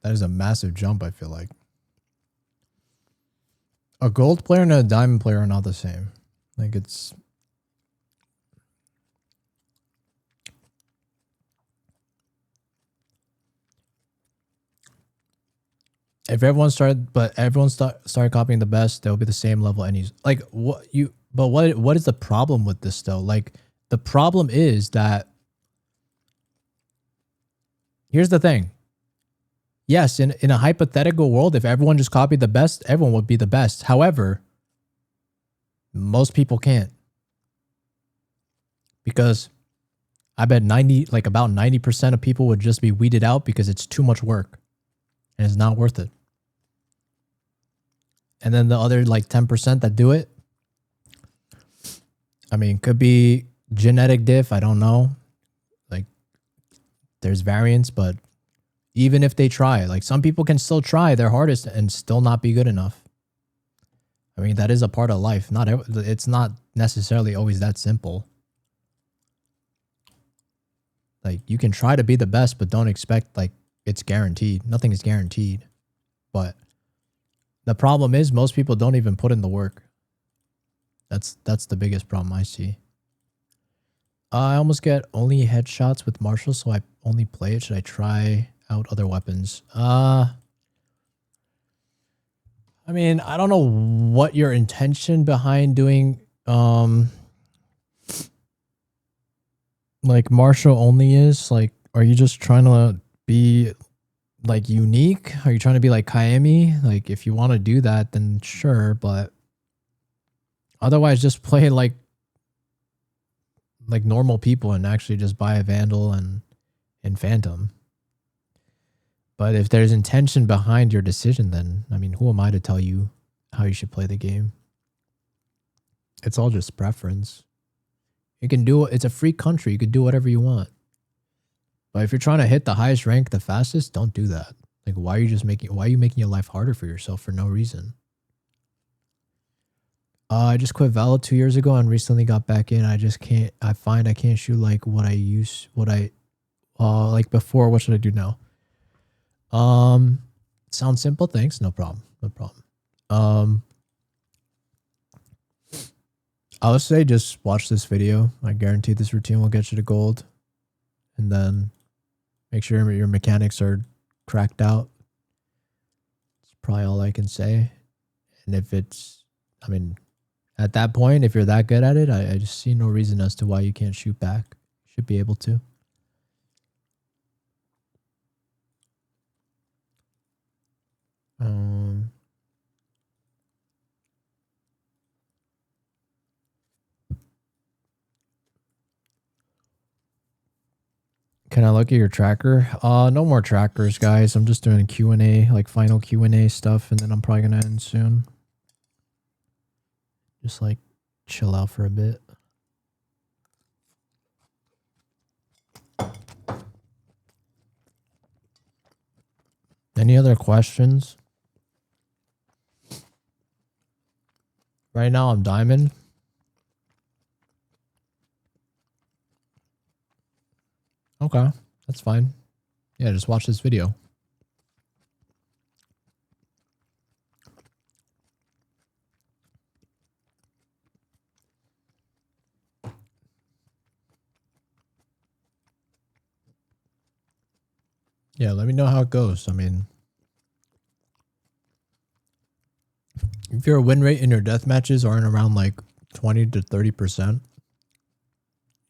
that is a massive jump, I feel like. A gold player and a diamond player are not the same. Like, it's... If everyone started, but everyone started copying the best, they'll be the same level. And he's like, what you? But what is the problem with this though? Like, the problem is that here's the thing. Yes, in a hypothetical world, if everyone just copied the best, everyone would be the best. However, most people can't, because I bet about 90% of people would just be weeded out because it's too much work and it's not worth it. And then the other like 10% that do it, I mean, could be genetic diff. I don't know. Like, there's variance, but even if they try, like, some people can still try their hardest and still not be good enough. I mean, that is a part of life. It's not necessarily always that simple. Like, you can try to be the best, but don't expect like it's guaranteed. Nothing is guaranteed. But the problem is most people don't even put in the work. That's the biggest problem I see. I almost get only headshots with Marshall, so I only play it. Should I try out other weapons? I mean, I don't know what your intention behind doing like Marshall only is. Like, are you just trying to be like unique? Are you trying to be like Kaemi? Like, if you want to do that, then sure, but otherwise just play like normal people and actually just buy a Vandal and Phantom. But if there's intention behind your decision, then I mean, who am I to tell you how you should play the game? It's all just preference. You can do it. It's a free country. You can do whatever you want. But if you're trying to hit the highest rank the fastest, don't do that. Like, why are you making your life harder for yourself for no reason? I just quit Valor 2 years ago and recently got back in. I find I can't shoot like like before. What should I do now? Sounds simple. Thanks. No problem. No problem. I would say just watch this video. I guarantee this routine will get you to gold. And then make sure your mechanics are cracked out. That's probably all I can say. And if it's, I mean, at that point, if you're that good at it, I just see no reason as to why you can't shoot back. You should be able to. Can I look at your tracker? No more trackers, guys. I'm just doing Q&A, like final Q&A stuff, and then I'm probably gonna end soon. Just like chill out for a bit. Any other questions? Right now I'm diamond. Okay, that's fine. Yeah, just watch this video. Yeah, let me know how it goes. I mean, if your win rate in your death matches aren't around like 20 to 30%,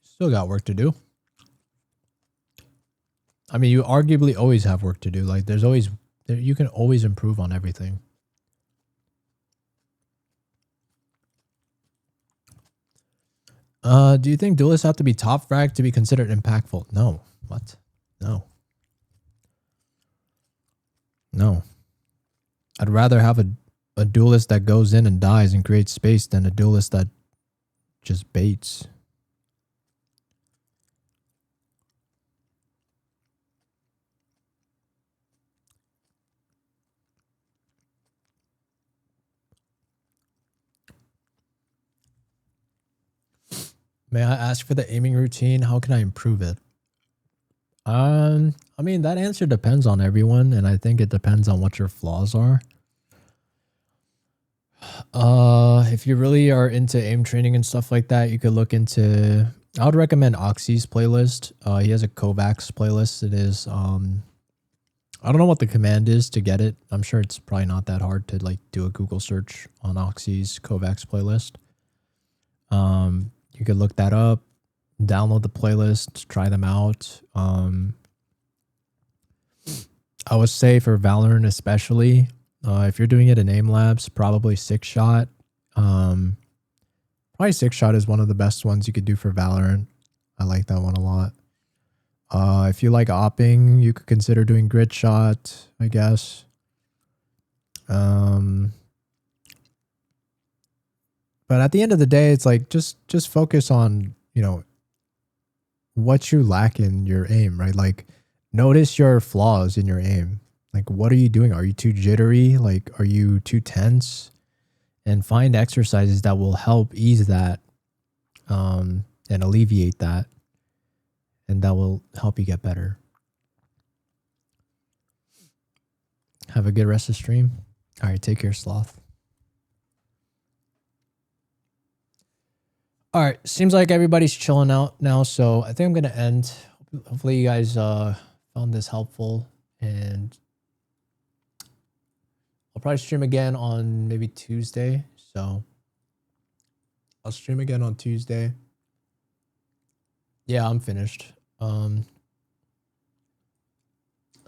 still got work to do. I mean, you arguably always have work to do. Like there's always, you can always improve on everything. Do you think duelists have to be top frag to be considered impactful? No. What? No. No. I'd rather have a duelist that goes in and dies and creates space than a duelist that just baits. May I ask for the aiming routine? How can I improve it? I mean, that answer depends on everyone, and I think it depends on what your flaws are. If you really are into aim training and stuff like that, you could look into, I would recommend Oxy's playlist. He has a Kovacs playlist. It is, I don't know what the command is to get it. I'm sure it's probably not that hard to like do a Google search on Oxy's Kovacs playlist. You could look that up, download the playlist, try them out. I would say for Valorant especially, if you're doing it in aim labs, probably 6-shot. Probably 6-shot is one of the best ones you could do for Valorant. I like that one a lot. If you like opping, you could consider doing grid shot, I guess. But at the end of the day, it's like just focus on, you know, what you lack in your aim, right? Like notice your flaws in your aim. Like what are you doing? Are you too jittery? Like are you too tense? And find exercises that will help ease that and alleviate that. And that will help you get better. Have a good rest of the stream. All right, take care, Sloth. All right, seems like everybody's chilling out now, so I think I'm gonna end. Hopefully, you guys found this helpful, and I'll probably stream again on maybe Tuesday. So I'll stream again on Tuesday. Yeah, I'm finished. I'll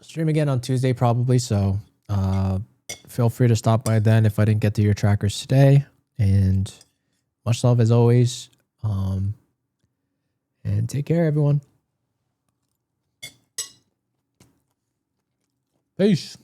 stream again on Tuesday probably. So feel free to stop by then if I didn't get to your trackers today. And much love as always. And take care, everyone. Peace.